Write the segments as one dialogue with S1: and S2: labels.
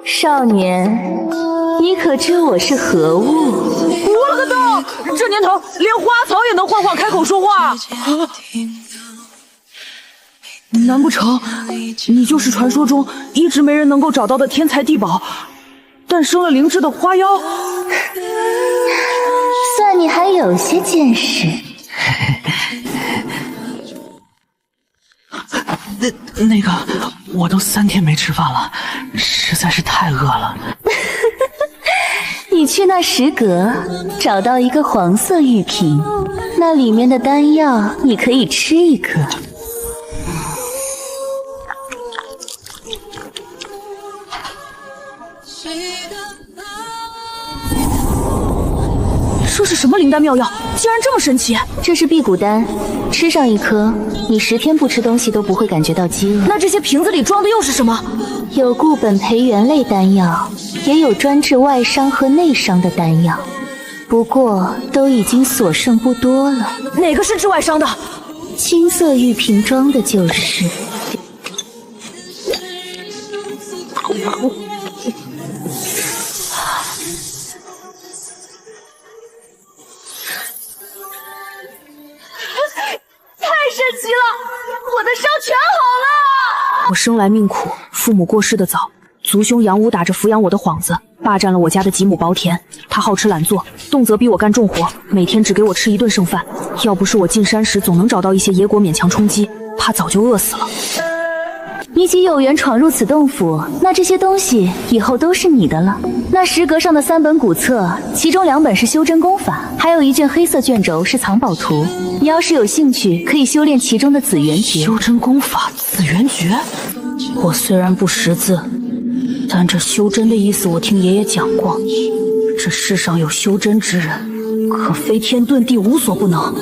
S1: 少年，你可知我是何物？
S2: 我了个刀！这年头，连花草也能幻化开口说话。难不成你就是传说中一直没人能够找到的天才地宝，诞生了灵智的花妖？
S1: 算你还有些见识。
S2: 那个，我都3天没吃饭了，实在是太饿了。
S1: 你去那食阁找到一个黄色玉瓶，那里面的丹药你可以吃一颗。
S2: 这是什么灵丹妙药，竟然这么神奇？
S1: 这是辟谷丹，吃上一颗，你10天不吃东西都不会感觉到饥饿。
S2: 那这些瓶子里装的又是什么？
S1: 有固本培元类丹药，也有专治外伤和内伤的丹药，不过都已经所剩不多了。
S2: 哪个是治外伤的？
S1: 青色玉瓶装的就是。
S2: 神奇了，我的伤全好了！我生来命苦，父母过世的早，族兄杨武打着抚养我的幌子，霸占了我家的几亩薄田。他好吃懒做，动辄逼我干重活，每天只给我吃1顿剩饭。要不是我进山时总能找到一些野果勉强充饥，他早就饿死了。
S1: 你既有缘闯入此洞府，那这些东西以后都是你的了。那石阁上的3本古册，其中2本是修真功法，还有1卷黑色卷轴是藏宝图。你要是有兴趣，可以修炼其中的紫元诀。
S2: 修真功法紫元诀？我虽然不识字，但这修真的意思我听爷爷讲过。这世上有修真之人，可飞天遁地，无所不能。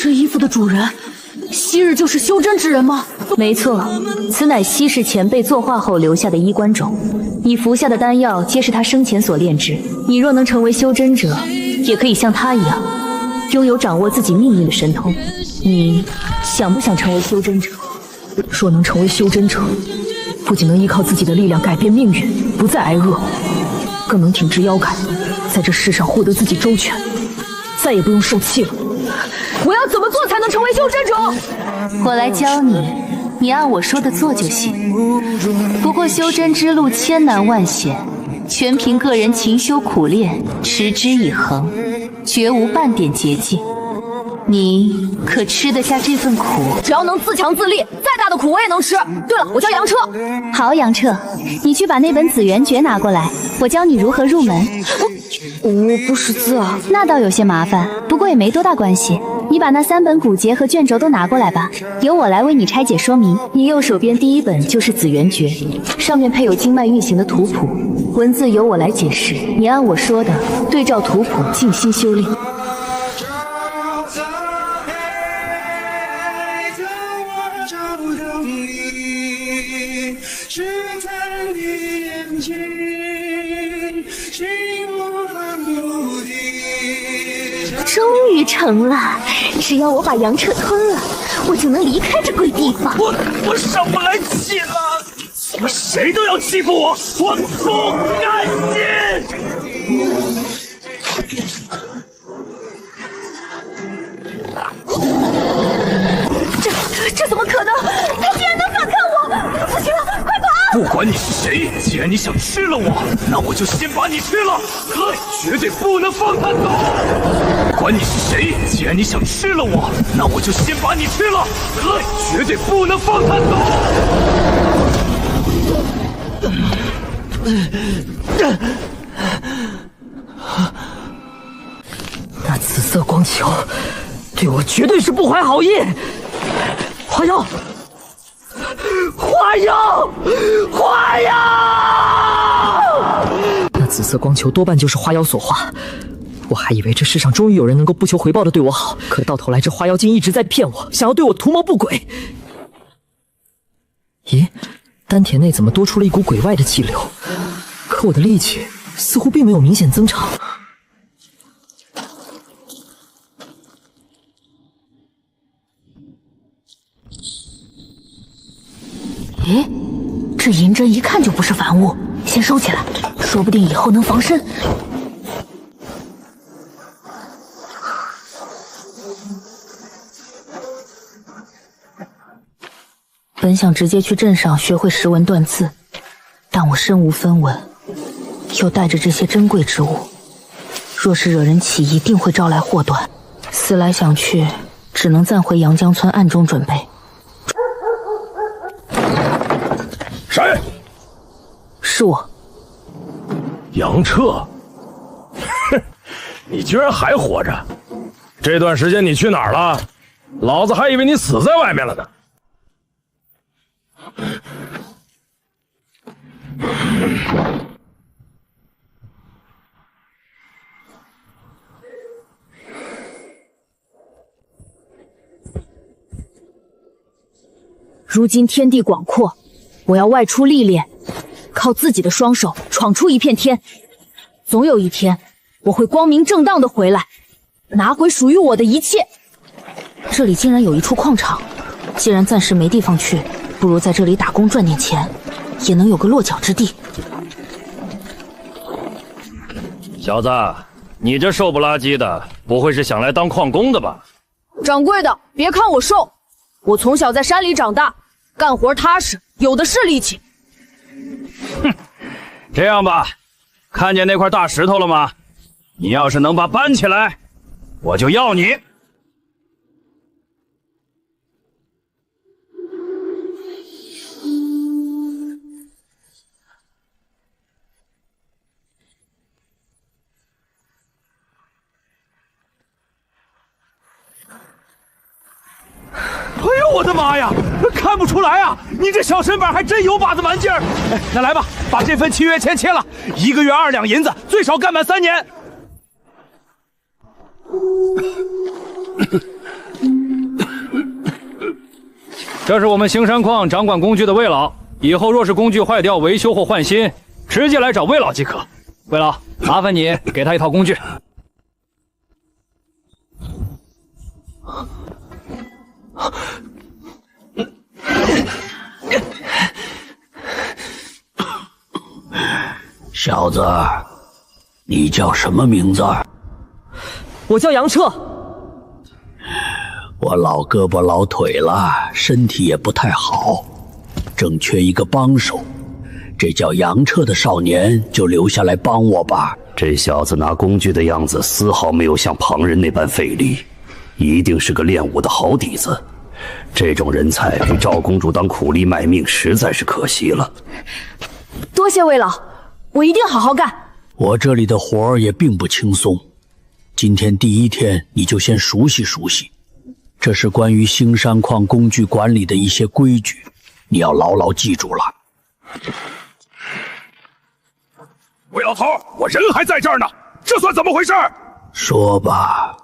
S2: 这衣服的主人，昔日就是修真之人吗？
S1: 没错，此乃昔世前辈作画后留下的衣冠冢。你服下的丹药皆是他生前所炼制。你若能成为修真者，也可以像他一样，拥有掌握自己命运的神通。你想不想成为修真者？
S2: 若能成为修真者，不仅能依靠自己的力量改变命运，不再挨饿，更能挺直腰杆，在这世上获得自己周全，再也不用受气了。我要怎么做才能成为修真者？
S1: 我来教你，你按我说的做就行。不过修真之路千难万险，全凭个人勤修苦练，持之以恒，绝无半点捷径。你可吃得下这份苦？
S2: 只要能自强自立，再大的苦我也能吃。对了，我叫杨彻。
S1: 好，杨彻，你去把那本紫元诀拿过来，我教你如何入门。
S2: 我不识字啊。
S1: 那倒有些麻烦，不过也没多大关系。你把那3本古节和卷轴都拿过来吧，由我来为你拆解说明。你右手边第1本就是紫元诀，上面配有经脉运行的图谱，文字由我来解释，你按我说的对照图谱静心修炼。终于成了，只要我把杨彻吞了，我就能离开这鬼地方。
S3: 我上不来气了，怎么谁都要欺负我，我不甘心！
S2: 这怎么可能？他竟然能反抗我！不行了，快跑！
S3: 不管你是谁，既然你想吃了我，那我就先把你吃了，绝对不能放他走。不管你是谁，既然你想吃了我，那我就先把你吃了，绝对不能放他走。
S2: 那紫色光球对我绝对是不怀好意。花妖，花妖，花妖！那紫色光球多半就是花妖所化。我还以为这世上终于有人能够不求回报的对我好，可到头来这花妖竟一直在骗我，想要对我图谋不轨。咦，丹田内怎么多出了一股鬼外的气流？可我的力气似乎并没有明显增长。咦，这银针一看就不是凡物，先收起来，说不定以后能防身。本想直接去镇上学会识文断字，但我身无分文，又带着这些珍贵之物，若是惹人起疑，定会招来祸端。思来想去，只能暂回阳江村暗中准备。
S3: 谁？
S2: 是我。
S3: 杨彻。哼，你居然还活着！这段时间你去哪儿了？老子还以为你死在外面了呢。
S2: 如今天地广阔，我要外出历练，靠自己的双手闯出一片天。总有一天，我会光明正大的回来，拿回属于我的一切。这里竟然有一处矿场，既然暂时没地方去，不如在这里打工赚点钱，也能有个落脚之地。
S3: 小子，你这瘦不拉几的，不会是想来当矿工的吧？
S2: 掌柜的，别看我瘦，我从小在山里长大，干活踏实，有的是力气。
S3: 哼，这样吧，看见那块大石头了吗？你要是能把搬起来，我就要你。哎呦我的妈呀！看不出来啊，你这小身板还真有把子蛮劲儿。哎，那来吧，把这份契约签了，1个月2两银子，最少干满3年。这是我们兴山矿掌管工具的魏老，以后若是工具坏掉、维修或换新，直接来找魏老即可。魏老，麻烦你给他一套工具。
S4: 小子，你叫什么名字？
S2: 我叫杨彻。
S4: 我老胳膊老腿了，身体也不太好，正缺一个帮手。这叫杨彻的少年就留下来帮我吧。
S5: 这小子拿工具的样子丝毫没有像旁人那般费力，一定是个练武的好底子。这种人才给赵公主当苦力卖命，实在是可惜了。
S2: 多谢魏老，我一定好好干。
S4: 我这里的活儿也并不轻松，今天第一天你就先熟悉熟悉，这是关于兴山矿工具管理的一些规矩，你要牢牢记住了。
S3: 魏老头，我人还在这儿呢，这算怎么回事？
S4: 说吧，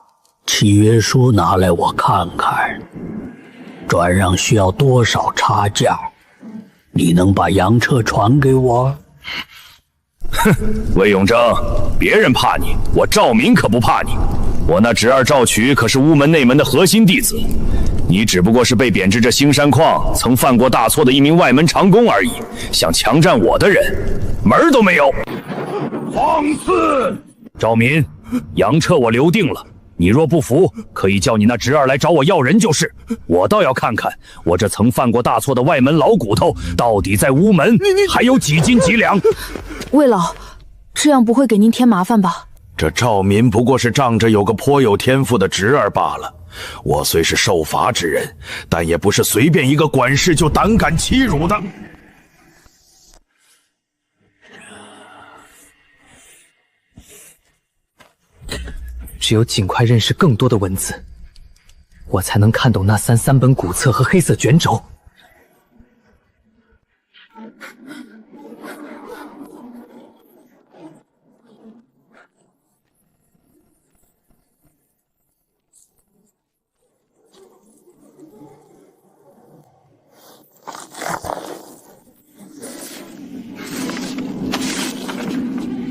S4: 契约书拿来我看看。转让需要多少差价？你能把杨彻传给我？
S5: 哼，魏永正，别人怕你，我赵民可不怕你。我那侄儿赵渠可是乌门内门的核心弟子，你只不过是被贬至这兴山矿曾犯过大错的一名外门长工而已，想强占我的人，门儿都没有。
S3: 放肆！
S5: 赵民，杨彻我留定了。你若不服，可以叫你那侄儿来找我要人就是。我倒要看看，我这曾犯过大错的外门老骨头，到底在乌门还有几斤几两？
S2: 魏老，这样不会给您添麻烦吧？
S3: 这赵民不过是仗着有个颇有天赋的侄儿罢了。我虽是受罚之人，但也不是随便一个管事就胆敢欺辱的。
S6: 只有尽快认识更多的文字，我才能看懂那三本古册和黑色卷轴。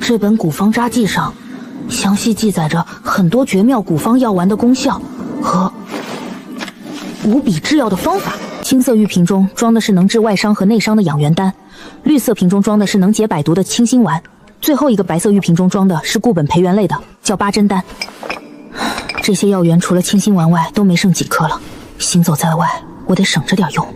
S2: 这本古方札记上详细记载着很多绝妙古方药丸的功效和无比制药的方法。青色玉瓶中装的是能治外伤和内伤的养元丹，绿色瓶中装的是能解百毒的清心丸，最后一个白色玉瓶中装的是固本培元类的，叫八珍丹。这些药源除了清心丸外都没剩几颗了，行走在外，我得省着点用。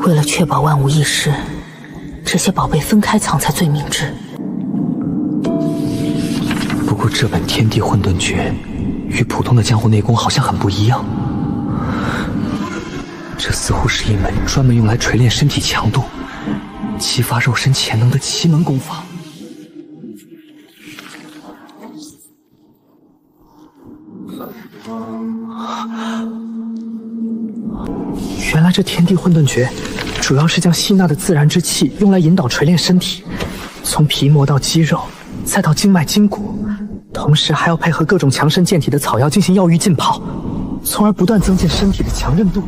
S2: 为了确保万无一失，这些宝贝分开藏才最明智。
S6: 不过这本天地混沌诀与普通的江湖内功好像很不一样，这似乎是一门专门用来锤炼身体强度、激发肉身潜能的奇门功法。原来这天地混沌诀主要是将吸纳的自然之气用来引导锤炼身体，从皮膜到肌肉，再到经脉筋骨，同时还要配合各种强身健体的草药进行药浴浸泡，从而不断增进身体的强韧度。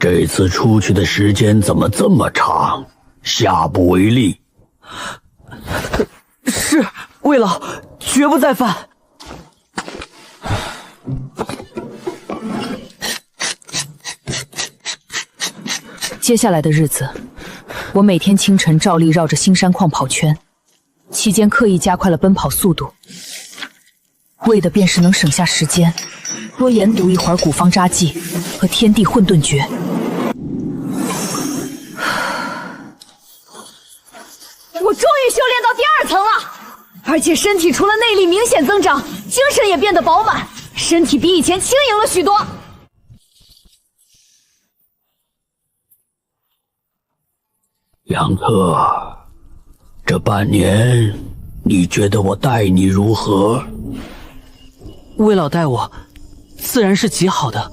S4: 这次出去的时间怎么这么长？下不为例。
S6: 是，魏老，绝不再犯。
S2: 接下来的日子，我每天清晨照例绕着星山矿跑圈，期间刻意加快了奔跑速度，为的便是能省下时间，多研读一会儿古方札记和天地混沌诀。
S1: 我终于修炼到第2层了，而且身体除了内力明显增长，精神也变得饱满，身体比以前轻盈了许多。
S4: 杨特，这半年你觉得我待你如何？
S6: 魏老待我自然是极好的。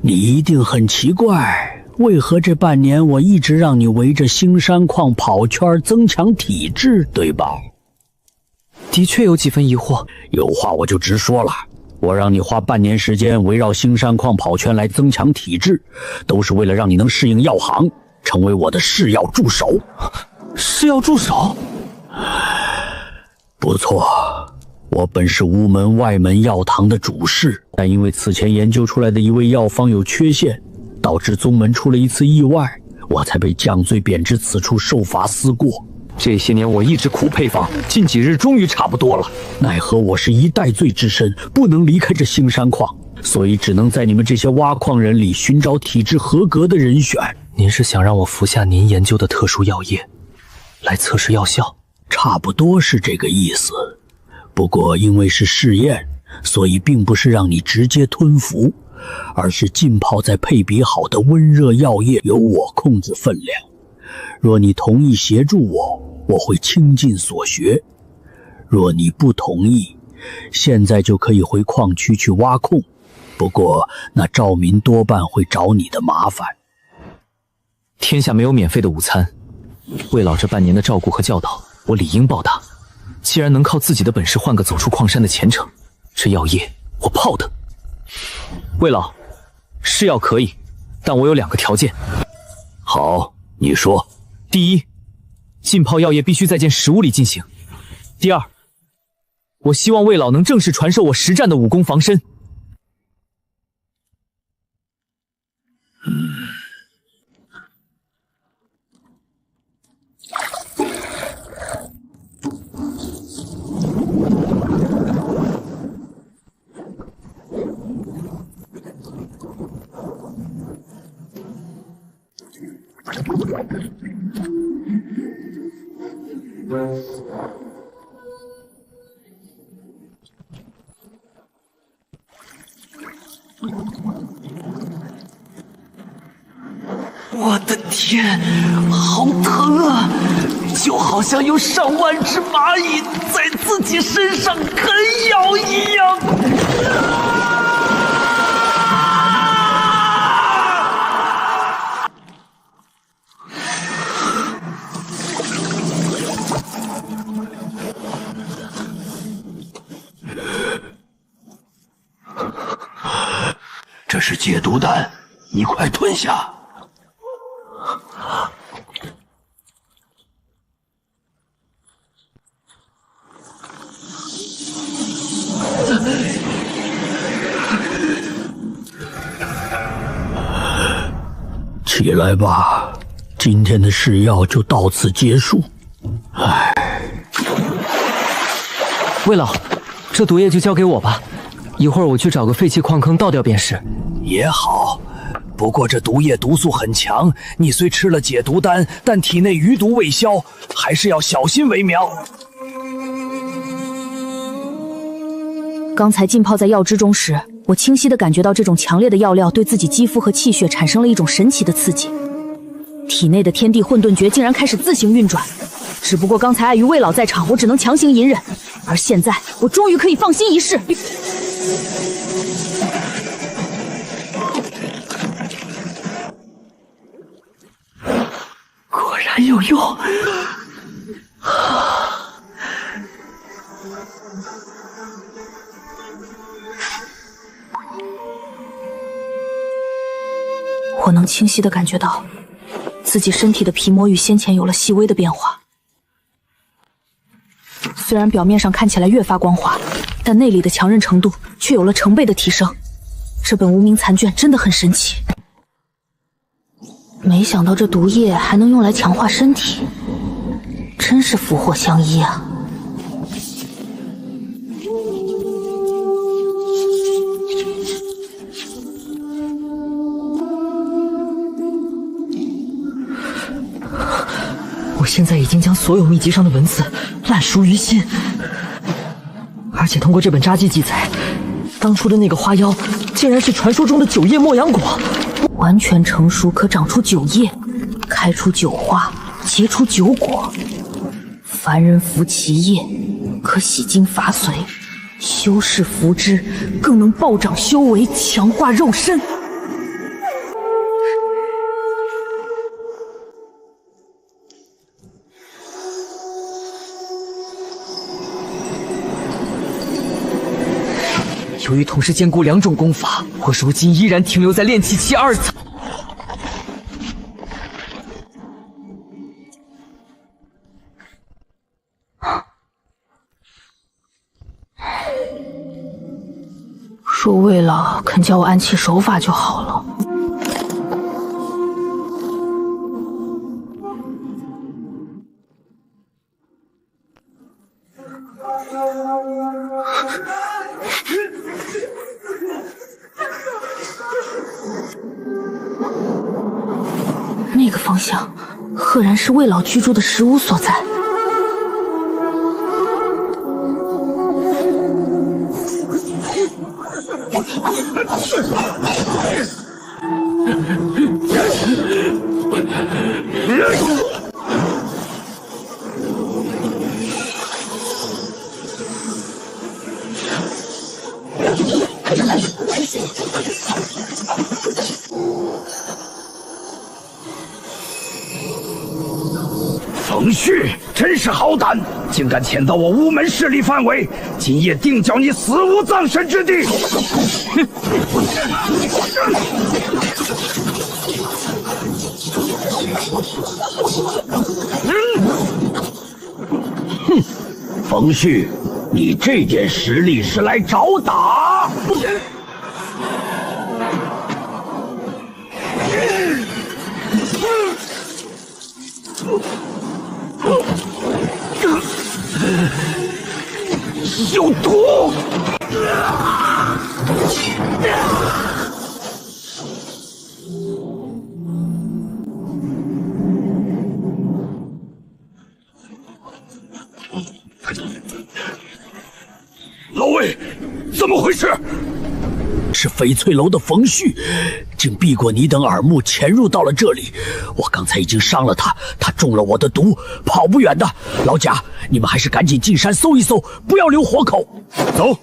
S4: 你一定很奇怪，为何这半年我一直让你围着星山矿跑圈增强体质，对吧？
S6: 的确有几分疑惑。
S4: 有话我就直说了，我让你花半年时间围绕星山矿跑圈来增强体质，都是为了让你能适应药行，成为我的试药助手。
S6: 试药助手？
S4: 不错，我本是无门外门药堂的主事，但因为此前研究出来的一味药方有缺陷，导致宗门出了一次意外，我才被降罪贬至此处受罚思过。
S6: 这些年我一直苦配方，近几日终于差不多了。
S4: 奈何我是一代罪之身，不能离开这星山矿，所以只能在你们这些挖矿人里寻找体质合格的人选。
S6: 您是想让我服下您研究的特殊药液，来测试药效？
S4: 差不多是这个意思。不过因为是试验，所以并不是让你直接吞服，而是浸泡在配比好的温热药液，由我控制分量。若你同意协助我，我会倾尽所学；若你不同意，现在就可以回矿区去挖矿。不过那赵民多半会找你的麻烦。
S6: 天下没有免费的午餐，魏老这半年的照顾和教导，我理应报答。既然能靠自己的本事换个走出矿山的前程，这药液我泡的。魏老，试药可以，但我有2个条件。
S5: 好，你说。
S6: 第一，浸泡药液必须在件实物里进行。第二，我希望魏老能正式传授我实战的武功防身。我的天，好疼啊！
S3: 就好像有上万只蚂蚁在自己身上啃咬一样。
S4: 这是解毒丹，你快吞下。起来吧，今天的试药就到此结束。唉，
S6: 魏老，这毒液就交给我吧，一会儿我去找个废弃矿坑倒掉便是。
S4: 也好，不过这毒液毒素很强，你虽吃了解毒丹，但体内余毒未消，还是要小心为妙。
S2: 刚才浸泡在药汁中时，我清晰地感觉到这种强烈的药料对自己肌肤和气血产生了一种神奇的刺激，体内的天地混沌诀竟然开始自行运转。只不过刚才碍于魏老在场，我只能强行隐忍，而现在我终于可以放心一试。
S3: 果然有用。
S2: 我能清晰地感觉到自己身体的皮膜与先前有了细微的变化，虽然表面上看起来越发光滑，但内里的强韧程度却有了成倍的提升。这本无名残卷真的很神奇，没想到这毒液还能用来强化身体，真是福祸相依啊！
S6: 我现在已经将所有秘籍上的文字烂熟于心，而且通过这本札记记载，当初的那个花妖竟然是传说中的9叶莫阳果，
S2: 完全成熟可长出9叶，开出9花，结出9果。凡人服其叶，可洗精伐髓；修士服之，更能暴长修为，强化肉身。
S6: 由于同时兼顾2种功法，我如今依然停留在炼气期2层。
S2: 若魏老肯教我安气手法就好了。那个方向，赫然是魏老居住的石屋所在。
S3: 冯旭真是好胆，竟敢潜到我乌门势力范围，今夜定叫你死无葬身之地！
S4: 哼，冯旭，你这点实力是来找打？
S3: 有毒！
S5: 老魏，怎么回事？
S4: 是翡翠楼的冯旭，竟避过你等耳目潜入到了这里。我刚才已经伤了他，他中了我的毒，跑不远的。老贾，你们还是赶紧进山搜一搜，不要留活口。走。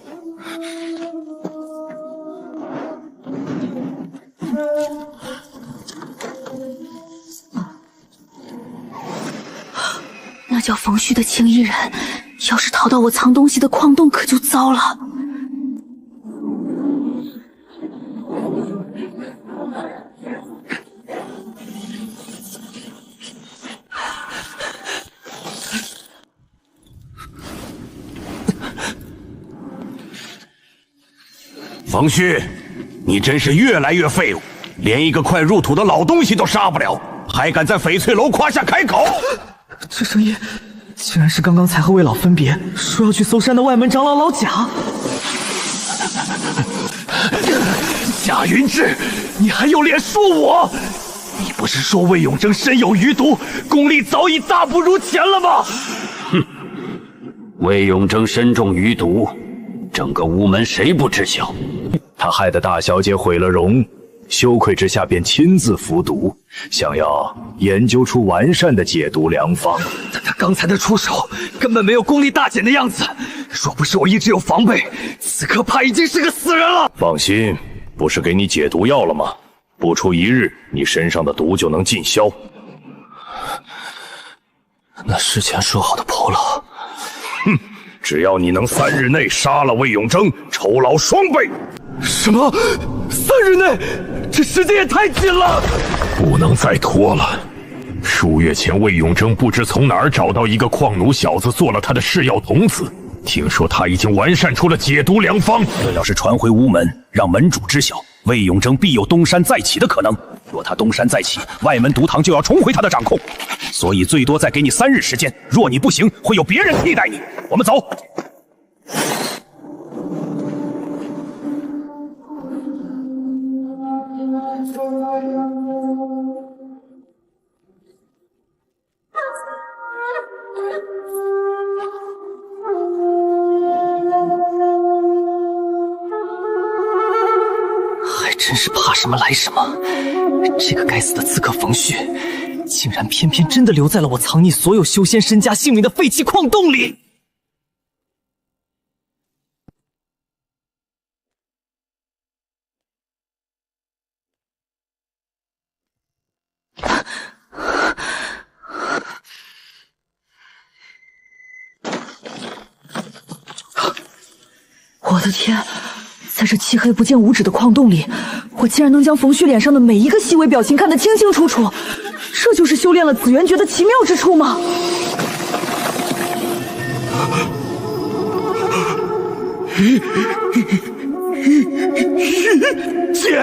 S2: 那叫冯旭的青衣人，要是逃到我藏东西的矿洞，可就糟了。
S5: 冯旭，你真是越来越废物，连一个快入土的老东西都杀不了，还敢在翡翠楼胯下开口！
S6: 这声音竟然是刚刚才和魏老分别说要去搜山的外门长老老贾。
S3: 贾云志，你还有脸说我？你不是说魏永贞身有余毒，功力早已大不如前了吗？
S4: 哼，魏永贞身中余毒，整个乌门谁不知晓？
S5: 他害得大小姐毁了容，羞愧之下便亲自服毒，想要研究出完善的解毒良方。
S3: 但他刚才的出手根本没有功力大减的样子，若不是我一直有防备，此刻怕已经是个死人了。
S5: 放心，不是给你解毒药了吗？不出1日，你身上的毒就能尽消。
S3: 那事前说好的酬劳，
S5: 哼，只要你能3日内杀了魏永贞，酬劳双倍。
S3: 什么？3日内？这时间也太紧了，
S5: 不能再拖了。数月前，魏永贞不知从哪儿找到一个矿奴小子，做了他的试药童子。听说他已经完善出了解毒良方。
S4: 这要是传回乌门，让门主知晓，魏永贞必有东山再起的可能。若他东山再起，外门毒堂就要重回他的掌控。所以最多再给你3日时间，若你不行，会有别人替代你。我们走。
S6: 真是怕什么来什么！这个该死的刺客冯旭，竟然偏偏真的留在了我藏匿所有修仙身家性命的废弃矿洞里。
S2: 我的天！在这漆黑不见五指的矿洞里，我竟然能将冯旭脸上的每一个细微表情看得清清楚楚，这就是修炼了紫元诀的奇妙之处吗？
S3: 姐！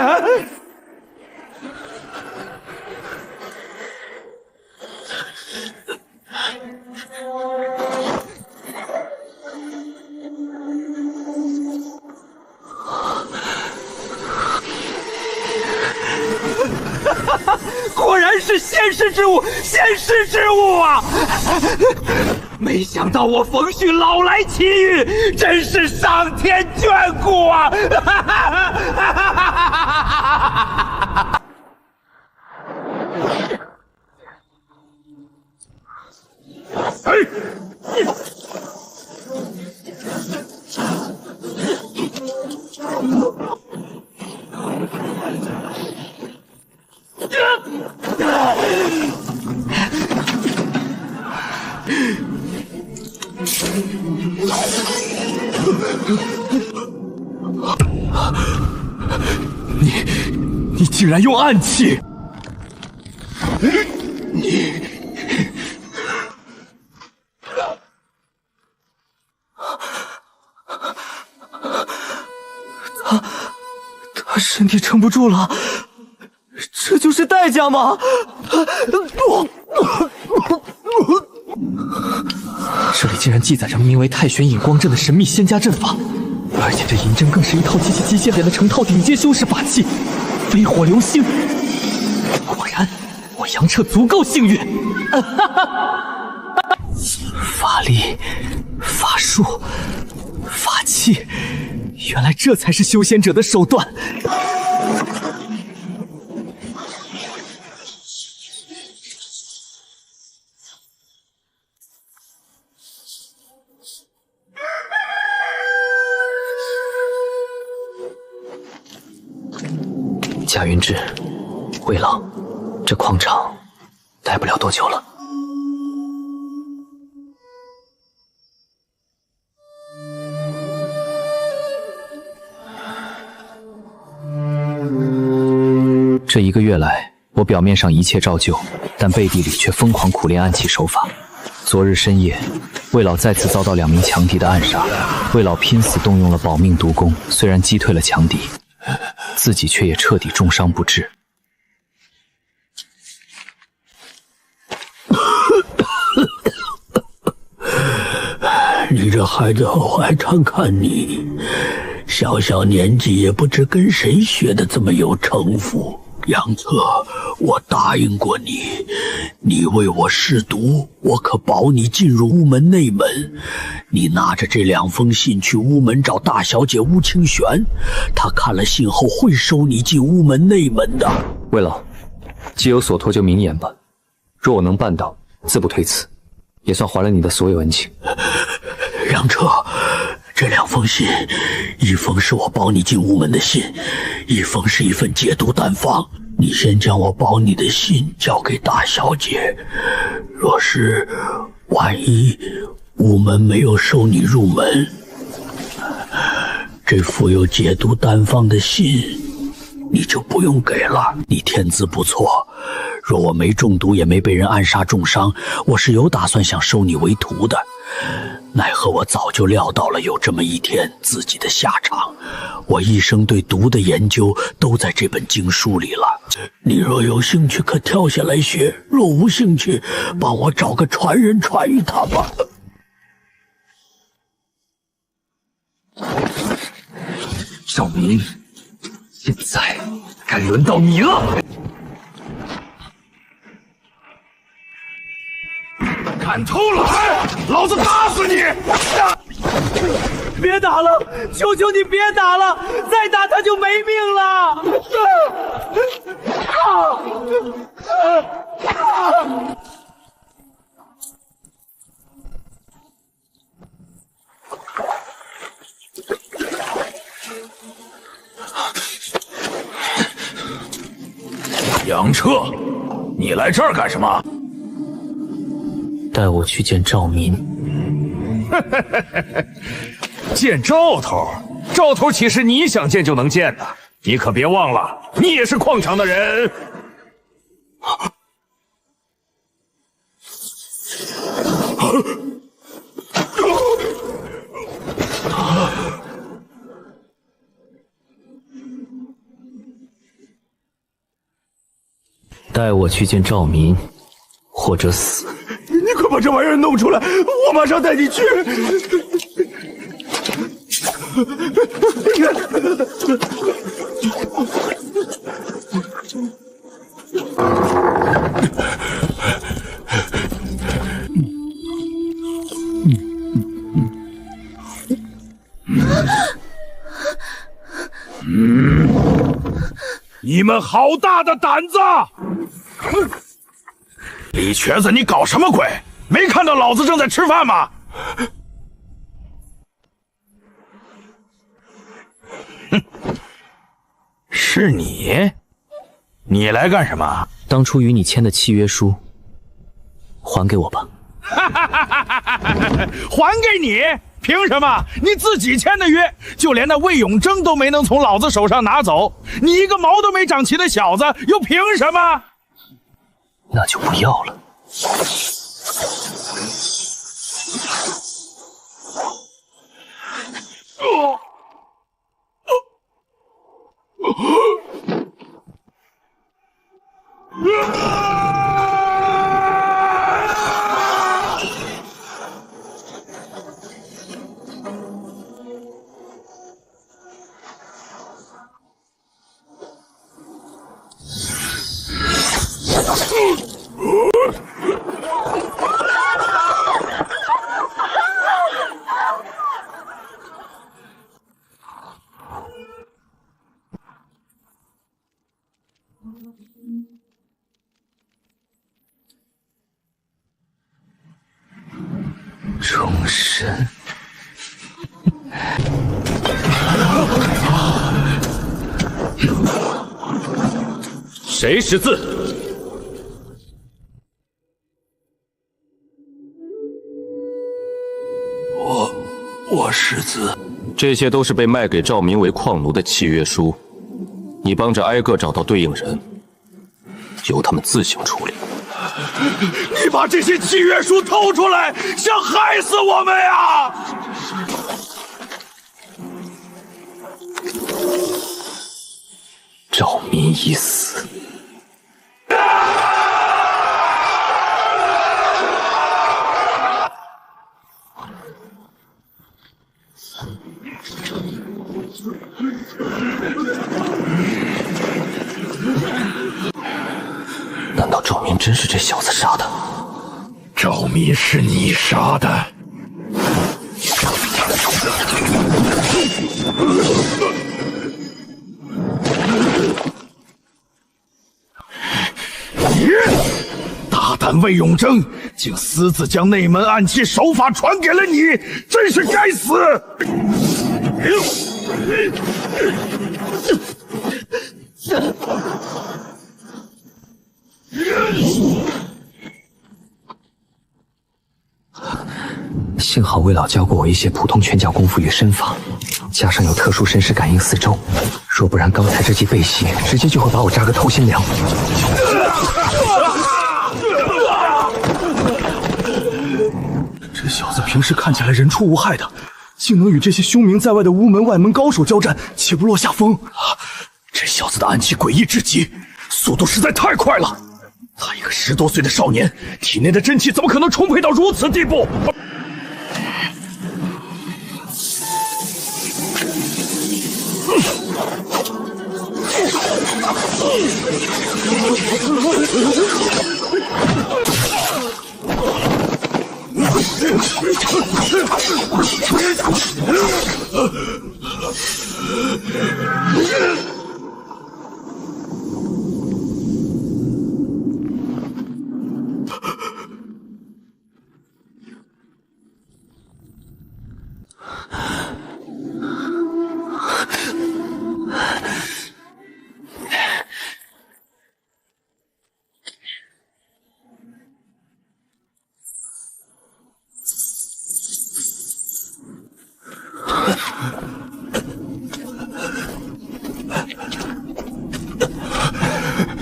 S3: 果然是仙师之物，仙师之物啊！没想到我冯旭老来奇遇，真是上天眷顾啊！你竟然用暗器！
S6: 他身体撑不住了，这就是代价吗？这里竟然记载着名为太玄隐光阵的神秘仙家阵法，而且这银针更是一套极其机械点的成套顶阶修士法器，飞火流星。果然，我杨彻足够幸运。法力、法术、法器，原来这才是修仙者的手段。贾云志，魏老，这矿场待不了多久了。这1个月来，我表面上一切照旧，但背地里却疯狂苦练暗器手法。昨日深夜，魏老再次遭到2名强敌的暗杀，魏老拼死动用了保命毒功，虽然击退了强敌，自己却也彻底重伤不治。
S4: 你这孩子好爱常看你，小小年纪也不知跟谁学的这么有城府。杨策，我答应过你，你为我试毒，我可保你进入乌门内门。你拿着这2封信去乌门找大小姐乌清玄，她看了信后会收你进乌门内门的。
S6: 魏老，既有所托就明言吧，若我能办到，自不推辞，也算还了你的所有恩情。
S4: 杨彻，这2封信，一封是我保你进乌门的信，一封是一份解毒丹方。你先将我保你的信交给大小姐，若是万一乌门没有收你入门，这附有解毒丹方的信你就不用给了。你天资不错，若我没中毒也没被人暗杀重伤，我是有打算想收你为徒的。奈何我早就料到了有这么一天自己的下场，我一生对毒的研究都在这本经书里了。你若有兴趣可跳下来学，若无兴趣帮我找个传人传于他吧。
S3: 赵明，现在该轮到你了。敢偷懒，老子打死你！
S7: 别打了，求求你别打了，再打他就没命了！
S3: 杨彻，你来这儿干什么？
S6: 带我去见赵民。
S3: 见赵头？赵头岂是你想见就能见的？你可别忘了，你也是矿场的人。
S6: 带我去见赵民，或者死。
S3: 你快把这玩意儿弄出来，我马上带你去。你们好大的胆子！李瘸子，你搞什么鬼？没看到老子正在吃饭吗？哼，是你？你来干什么？
S6: 当初与你签的契约书，还给我吧。
S3: 还给你？凭什么？你自己签的约，就连那魏永贞都没能从老子手上拿走，你一个毛都没长齐的小子，又凭什么？
S6: 那就不要了。重生。
S3: 谁识字？
S4: 我识字。
S8: 这些都是被卖给赵明为矿奴的契约书，你帮着挨个找到对应人，由他们自行处理。
S3: 你把这些契约书偷出来，想害死我们呀！
S6: 赵明已死。难道赵明真是这小子杀的？
S3: 赵明是你杀的。大胆魏永贞，竟私自将内门暗器手法传给了你，真是该死！
S6: 幸好魏老教过我一些普通拳脚功夫与身法，加上有特殊神识感应四周，若不然刚才这记背袭，直接就会把我扎个透心凉。
S7: 这小子平时看起来人畜无害的，竟能与这些凶名在外的乌门外门高手交战，且不落下风。
S3: 这小子的暗器诡异至极，速度实在太快了。他一个10多岁的少年，体内的真气怎么可能充沛到如此地步？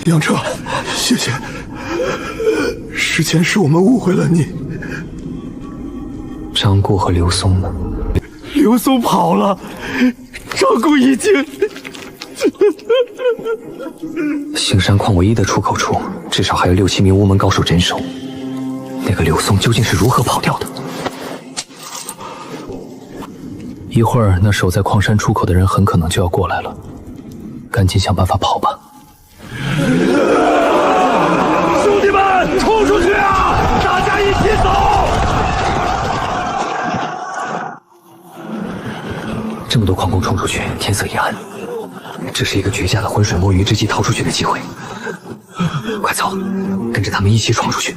S7: 杨彻，谢谢。之前是我们误会了你。
S6: 张顾和刘松呢？
S7: 刘松跑了，张顾已经……
S6: 杏山矿唯一的出口处，至少还有6、7名乌门高手镇守。那个刘松究竟是如何跑掉的？一会儿，那守在矿山出口的人很可能就要过来了，赶紧想办法跑吧。
S3: 兄弟们，冲出去啊！大家一起走！
S6: 这么多矿工冲出去，天色一暗，这是一个绝佳的浑水摸鱼之际逃出去的机会。快走，跟着他们一起闯出去！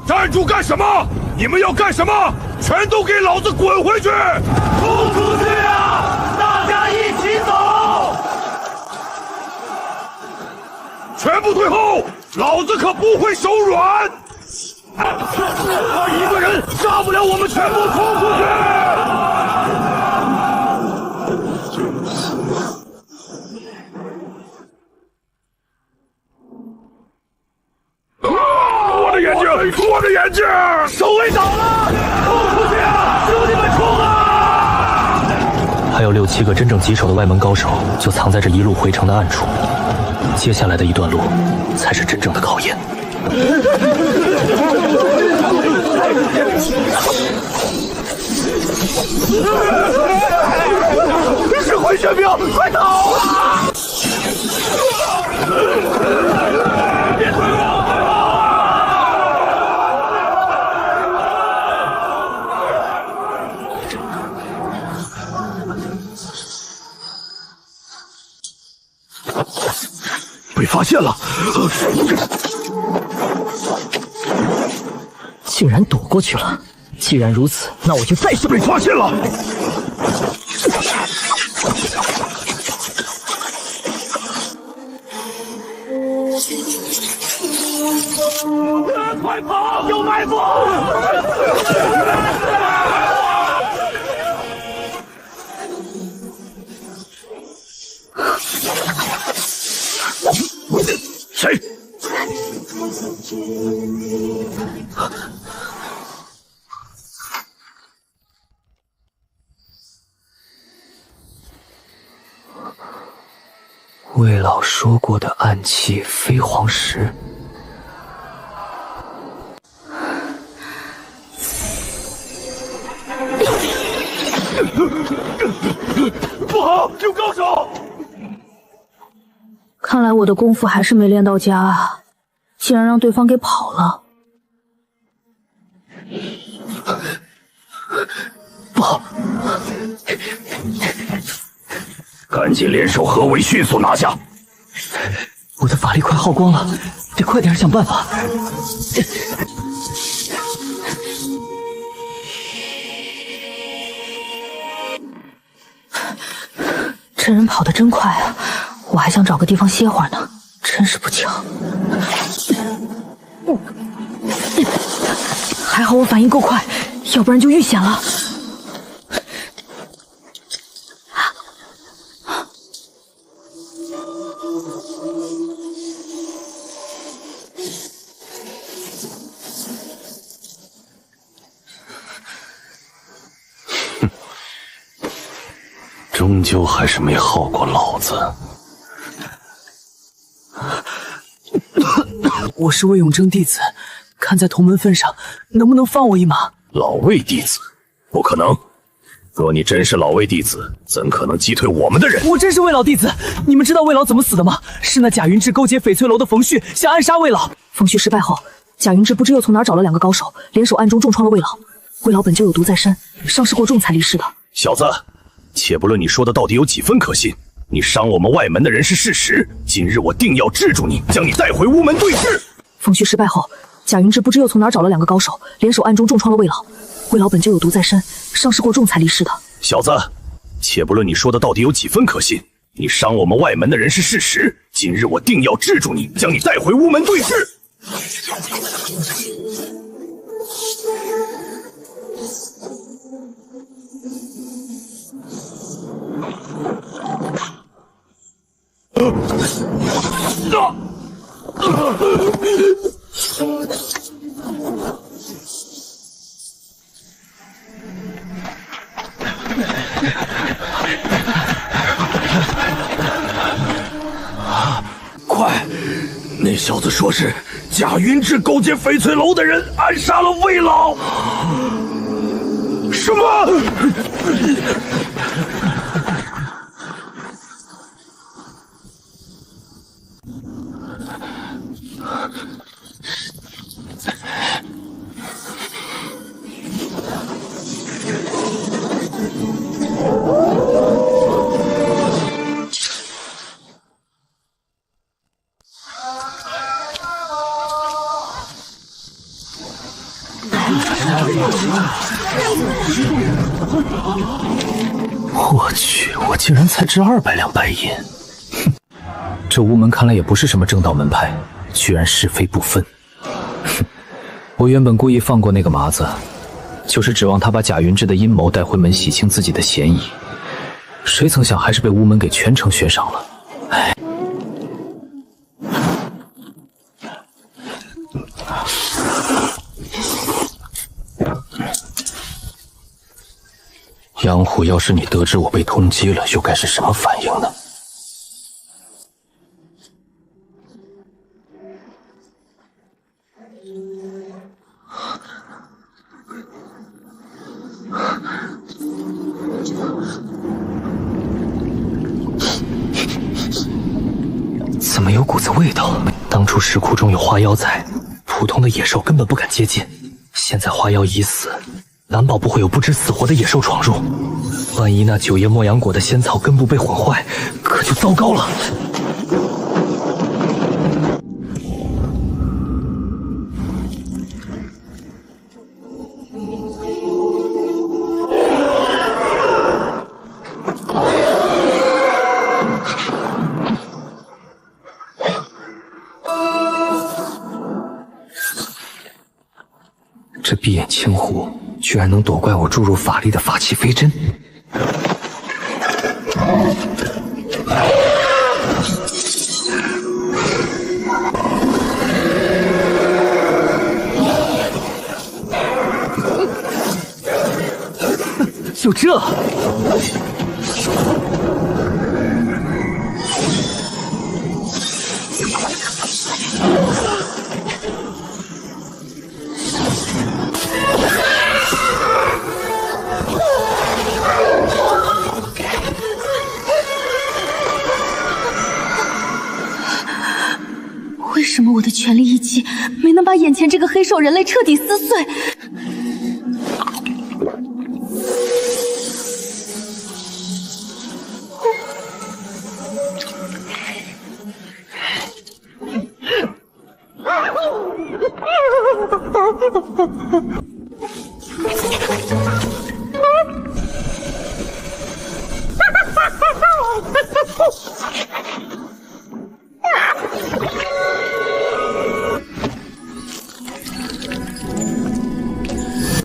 S3: 站住干什么？你们要干什么？全都给老子滚回去！冲出去啊！大家一起走！全部退后！老子可不会手软！他一个人杀不了我们，全部冲出去！我的眼睛！我的眼睛！守卫倒了！冲出去啊！兄弟们冲啊！
S6: 还有6、7个真正棘手的外门高手，就藏在这一路回城的暗处。接下来的一段路，才是真正的考验。
S3: 是回旋镖，快逃啊！别退我！
S7: 发现了，
S6: 竟然躲过去了。既然如此，那我就再次
S7: 被发现了。
S3: 快跑！有埋伏！
S7: 谁？
S6: 魏老说过的暗器飞黄石。
S3: 不好，有高手！
S2: 看来我的功夫还是没练到家啊，竟然让对方给跑了。
S6: 不好！
S3: 赶紧联手合围，迅速拿下！
S6: 我的法力快耗光了，得快点想办法。
S2: 这人跑得真快啊！我还想找个地方歇会儿呢，真是不巧。还好我反应够快，要不然就遇险了。
S8: 终究还是没耗过老子。
S6: 我是魏永贞弟子，看在同门份上，能不能放我一马？
S5: 老魏弟子，不可能！若你真是老魏弟子，怎可能击退我们的人？
S6: 我真是魏老弟子！你们知道魏老怎么死的吗？是那贾云志勾结翡翠楼的冯旭，想暗杀魏老。
S2: 冯旭失败后，贾云志不知又从哪儿找了2个高手，联手暗中重创了魏老。魏老本就有毒在身，伤势过重才离世的。
S5: 小子，且不论你说的到底有几分可信，你伤我们外门的人是事实。今日我定要制住你，将你带回乌门对质。
S2: 冯旭失败后，贾云志不知又从哪儿找了2个高手，联手暗中重创了魏老。魏老本就有毒在身，伤势过重才离世的。
S5: 小子，且不论你说的到底有几分可信，你伤我们外门的人是事实。今日我定要制住你，将你带回乌门对质。
S3: 快！那小子说是贾云志勾结翡翠楼的人暗杀了魏老。什么？
S6: 我去，我竟然才值200两白银！哼，这乌门看来也不是什么正道门派，居然是非不分。哼，我原本故意放过那个麻子，就是指望他把贾云志的阴谋带回门，洗清自己的嫌疑。谁曾想，还是被乌门给全程悬赏了。唉。
S8: 杨虎，要是你得知我被通缉了，又该是什么反应呢？
S6: 怎么有股子味道？当初石窟中有花妖在，普通的野兽根本不敢接近。现在花妖已死，难保不会有不知死活的野兽闯入。万一那9叶莫阳果的仙草根部被混坏，可就糟糕了。这闭眼青狐居然能躲怪我注入法力的法器飞针。
S7: 就这？
S1: 为什么我的全力一击没能把眼前这个黑手人类彻底撕碎？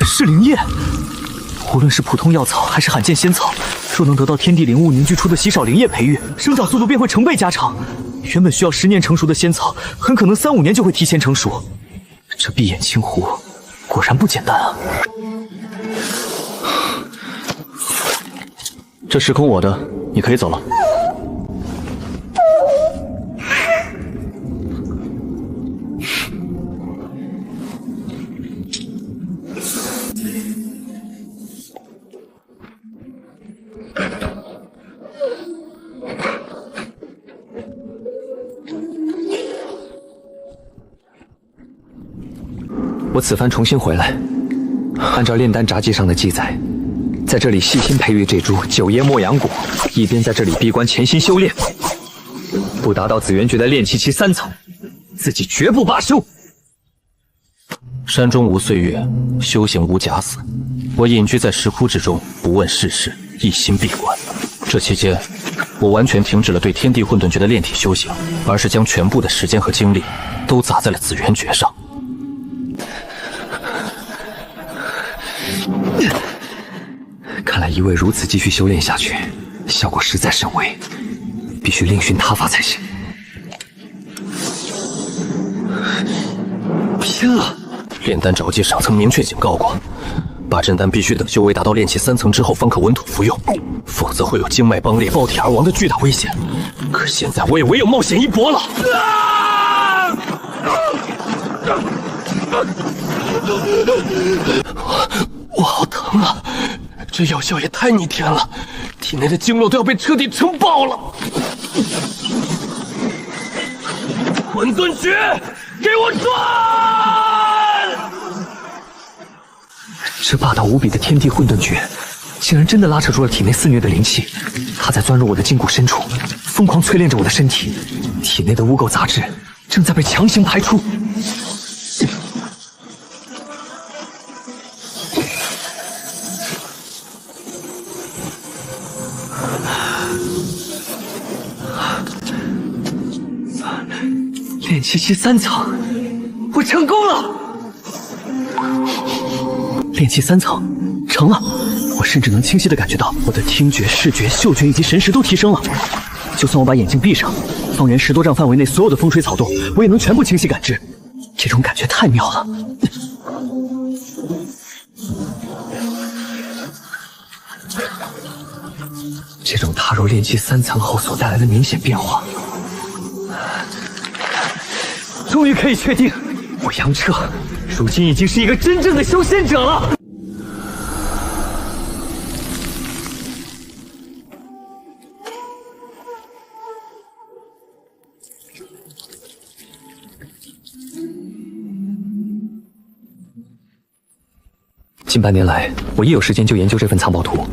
S7: 是灵液，无论是普通药草还是罕见仙草，若能得到天地灵物凝聚出的稀少灵液培育，生长速度便会成倍加长。原本需要10年成熟的仙草，很可能3、5年就会提前成熟。这闭眼青狐果然不简单啊！这时空我的，你可以走了。
S6: 我此番重新回来，按照炼丹札记上的记载，在这里细心培育这株9叶墨阳果，一边在这里闭关潜心修炼，不达到紫元诀的炼气期3层，自己绝不罢休。
S8: 山中无岁月，修行无假死。我隐居在石窟之中，不问世事，一心闭关。这期间，我完全停止了对天地混沌诀的炼体修行，而是将全部的时间和精力都砸在了紫元诀上。
S6: 看来一味如此继续修炼下去，效果实在甚微，必须另寻他法才行。拼了！
S8: 炼丹札记上曾明确警告过，八阵丹必须等修为达到炼气3层之后方可稳妥服用，否则会有经脉崩裂、爆体而亡的巨大危险。可现在我也唯有冒险一搏了。我好疼啊！这药效也太逆天了，体内的经络都要被彻底撑爆了。混沌诀，给我转！
S6: 这霸道无比的天地混沌诀，竟然真的拉扯住了体内肆虐的灵气。它在钻入我的筋骨深处，疯狂淬炼着我的身体。体内的污垢杂质正在被强行排出。炼气期3层，我成功了！
S7: 炼气3层，成了！我甚至能清晰地感觉到我的听觉、视觉、嗅觉以及神识都提升了。就算我把眼睛闭上，方圆10多丈范围内所有的风吹草动，我也能全部清晰感知。这种感觉太妙了！
S6: 这种踏入炼气3层后所带来的明显变化，终于可以确定，我杨彻如今已经是一个真正的修仙者了。近半年来，我一有时间就研究这份藏宝图，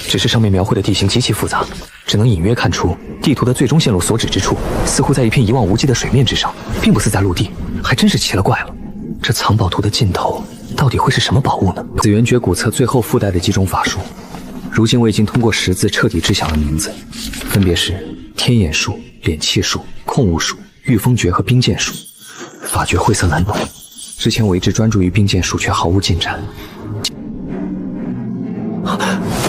S6: 只是上面描绘的地形极其复杂，只能隐约看出地图的最终线路所指之处，似乎在一片一望无际的水面之上，并不是在陆地，还真是奇了怪了。这藏宝图的尽头到底会是什么宝物呢？紫元诀古册最后附带的几种法术，如今我已经通过识字彻底知晓了名字，分别是天眼术、炼气术、控物术、御风诀和冰剑术。法诀晦涩难懂，
S9: 之前我一直专注于冰剑术，却毫无进展。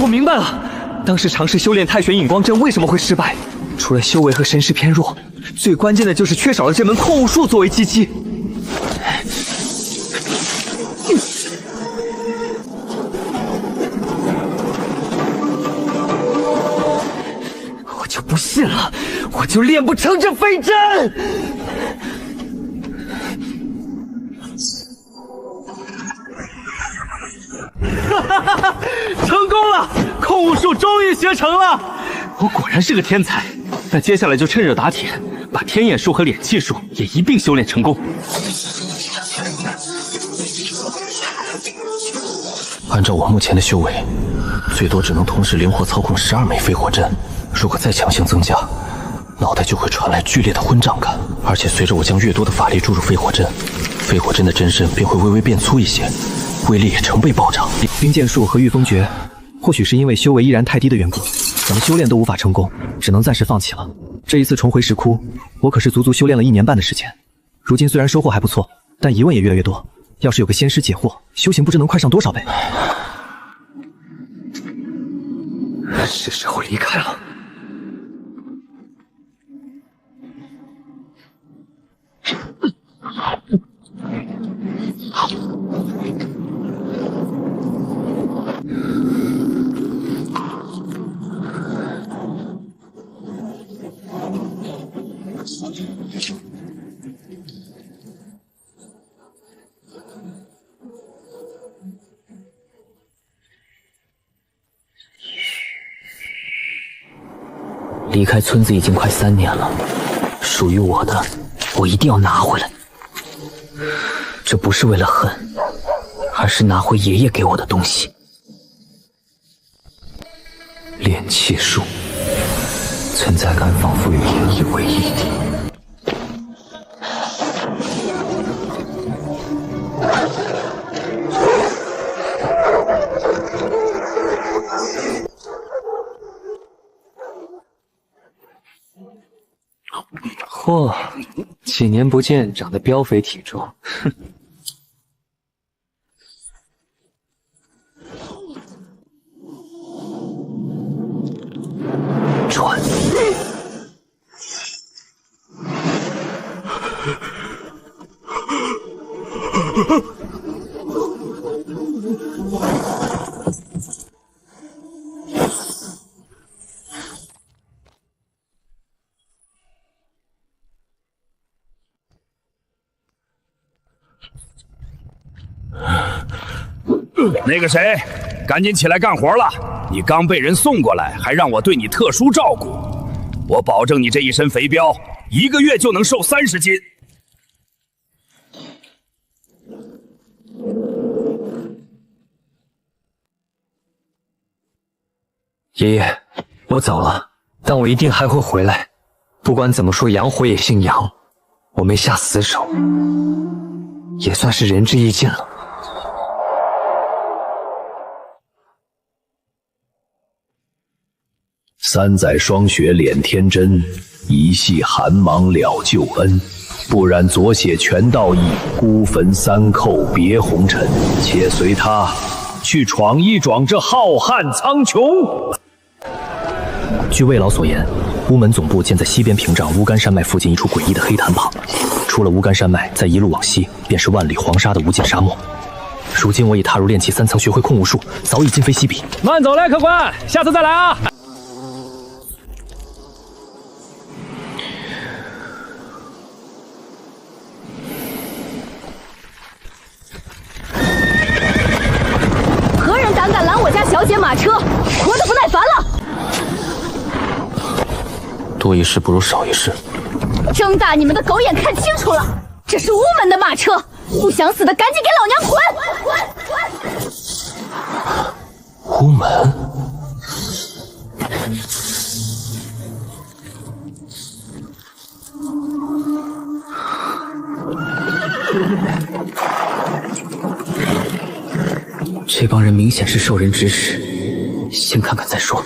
S7: 我明白了，当时尝试修炼太玄影光阵为什么会失败？除了修为和神识偏弱，最关键的就是缺少了这门控物术作为基基。我就不信了，我就练不成这飞针！哈哈哈哈！成功了，控物术终于学成了。我果然是个天才。那接下来就趁热打铁，把天眼术和敛气术也一并修炼成功。
S8: 按照我目前的修为，最多只能同时灵活操控12枚飞火阵。如果再强行增加，脑袋就会传来剧烈的昏胀感。而且随着我将越多的法力注入飞火阵，飞火阵的针身便会微微变粗一些，威力也成倍暴涨。
S6: 冰剑术和御风诀，或许是因为修为依然太低的缘故，怎么修炼都无法成功，只能暂时放弃了。这一次重回石窟，我可是足足修炼了1年半的时间。如今虽然收获还不错，但疑问也越来越多。要是有个仙师解惑，修行不知能快上多少倍。
S7: 是时候离开了。
S10: 离开村子已经快3年了，属于我的，我一定要拿回来。这不是为了恨，而是拿回爷爷给我的东西。
S9: 炼气术，存在感仿佛与灵异为一体。
S6: 嚯，几年不见，长得膘肥体壮，哼。
S10: 传。
S5: 那个谁，赶紧起来干活了！你刚被人送过来，还让我对你特殊照顾。我保证你这一身肥膘，1个月就能瘦30斤。
S9: 爷爷，我走了，但我一定还会回来。不管怎么说，阳火也姓杨，我没下死手，也算是仁至义尽了。
S4: 3载霜雪敛天真，一夕寒芒了旧恩。不染左血全道义，孤坟3寇别红尘。且随他去闯一闯这浩瀚苍穹。
S6: 据魏老所言，乌门总部建在西边屏障乌干山脉附近一处诡异的黑潭旁。出了乌干山脉，再一路往西，便是万里黄沙的无尽沙漠。如今我已踏入炼气3层，学会控物术，早已今非昔比。
S7: 慢走嘞，客官，下次再来啊！
S2: 何人胆敢拦我家小姐马车？活得不耐烦了！
S8: 多一事不如少一事。
S2: 睁大你们的狗眼看清楚了，这是乌门的马车，不想死的赶紧给老娘滚！
S8: 乌门？
S10: 这帮人明显是受人指使，先看看再说。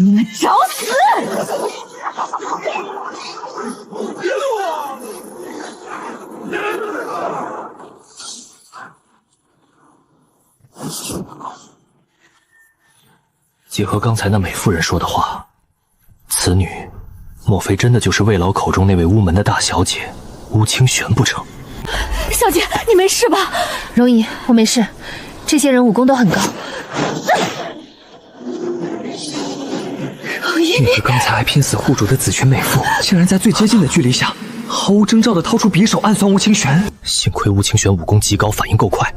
S2: 你们找死！
S8: 结合刚才那美妇人说的话，此女莫非真的就是魏老口中那位巫门的大小姐巫清玄不成？
S2: 小姐，你没事吧？
S1: 容姨，我没事。这些人武功都很高。
S2: 容姨，
S6: 那个刚才还拼死护主的紫裙美妇，竟然在最接近的距离下，毫无征兆地掏出匕首暗算巫清玄。
S8: 幸亏巫清玄武功极高，反应够快，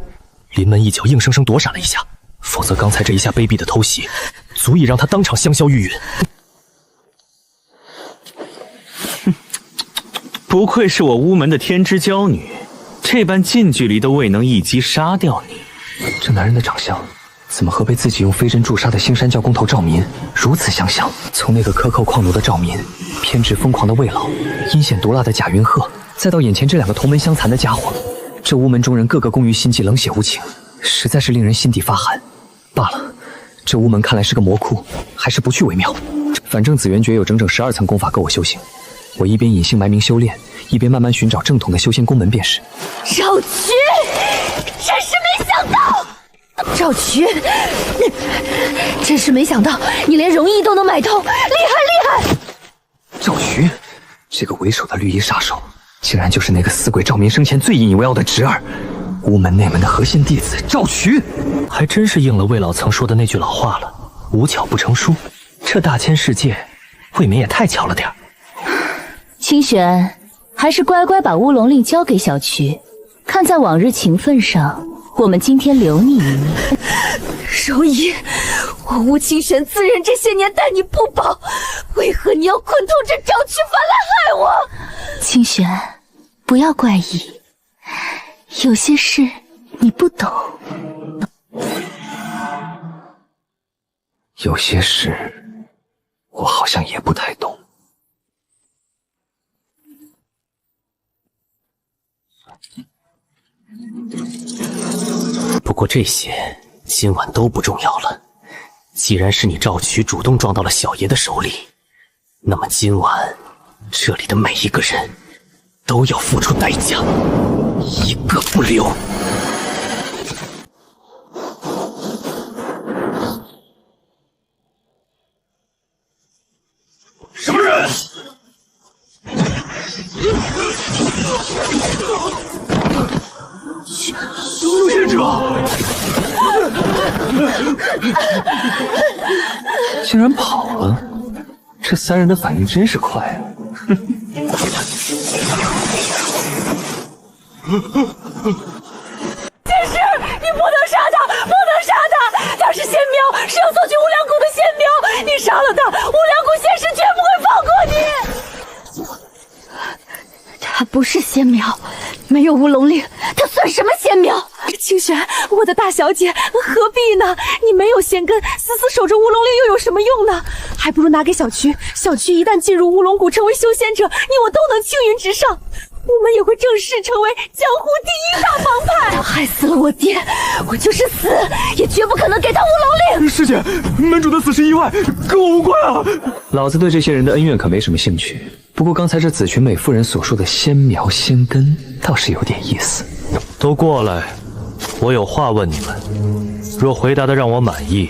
S8: 临门一脚硬生生躲闪了一下，否则刚才这一下卑鄙的偷袭，足以让他当场香消玉殒。
S3: 不愧是我巫门的天之娇女，这般近距离都未能一击杀掉你。
S6: 这男人的长相，怎么和被自己用飞针诛杀的星山教工头赵民如此相像？从那个克扣矿奴的赵民，偏执疯狂的魏老，阴险毒辣的贾云鹤，再到眼前这两个同门相残的家伙，这巫门中人个个攻于心计，冷血无情，实在是令人心底发寒。罢了，这巫门看来是个魔窟，还是不去为妙。反正紫元诀有整整12层功法够我修行，我一边隐姓埋名修炼，一边慢慢寻找正统的修仙宫门便是。
S2: 赵渠，真是没想到！赵渠，真是没想到你连容易都能买通，厉害厉害！
S6: 赵渠，这个为首的绿衣杀手，竟然就是那个死鬼赵民生前最引以为傲的侄儿，巫门内门的核心弟子赵渠。
S8: 还真是应了魏老曾说的那句老话了，无巧不成书。这大千世界，未免也太巧了点儿。
S1: 清玄，还是乖乖把乌龙令交给小渠，看在往日情分上，我们今天留你一命。
S2: 容姨，我巫清玄自认这些年待你不薄，为何你要捆绑这赵渠凡来害我？
S1: 清玄，不要怪异，有些事你不懂。
S6: 有些事，我好像也不太懂。
S8: 不过这些今晚都不重要了。既然是你赵渠主动撞到了小爷的手里，那么今晚这里的每一个人都要付出代价，一个不留。
S3: 什么人？修仙者！
S6: 竟然跑了，这三人的反应真是快啊！
S2: 剑师，你不能杀他，不能杀他！他是仙苗，是要送去无量谷的仙苗，你杀了他，无量谷仙师绝不会放过你。他不是仙苗，没有乌龙令，他算什么仙苗？清玄，我的大小姐，何必呢？你没有仙根，死死守着乌龙令又有什么用呢？还不如拿给小渠，小渠一旦进入乌龙谷成为修仙者，你我都能青云直上，我们也会正式成为江湖第一大帮派。他害死了我爹，我就是死也绝不可能给他乌龙令。
S3: 师姐，门主的死是意外，跟我无关啊！
S6: 老子对这些人的恩怨可没什么兴趣，不过刚才这紫裙美妇人所说的仙苗仙根倒是有点意思。
S8: 都过来，我有话问你们。若回答的让我满意，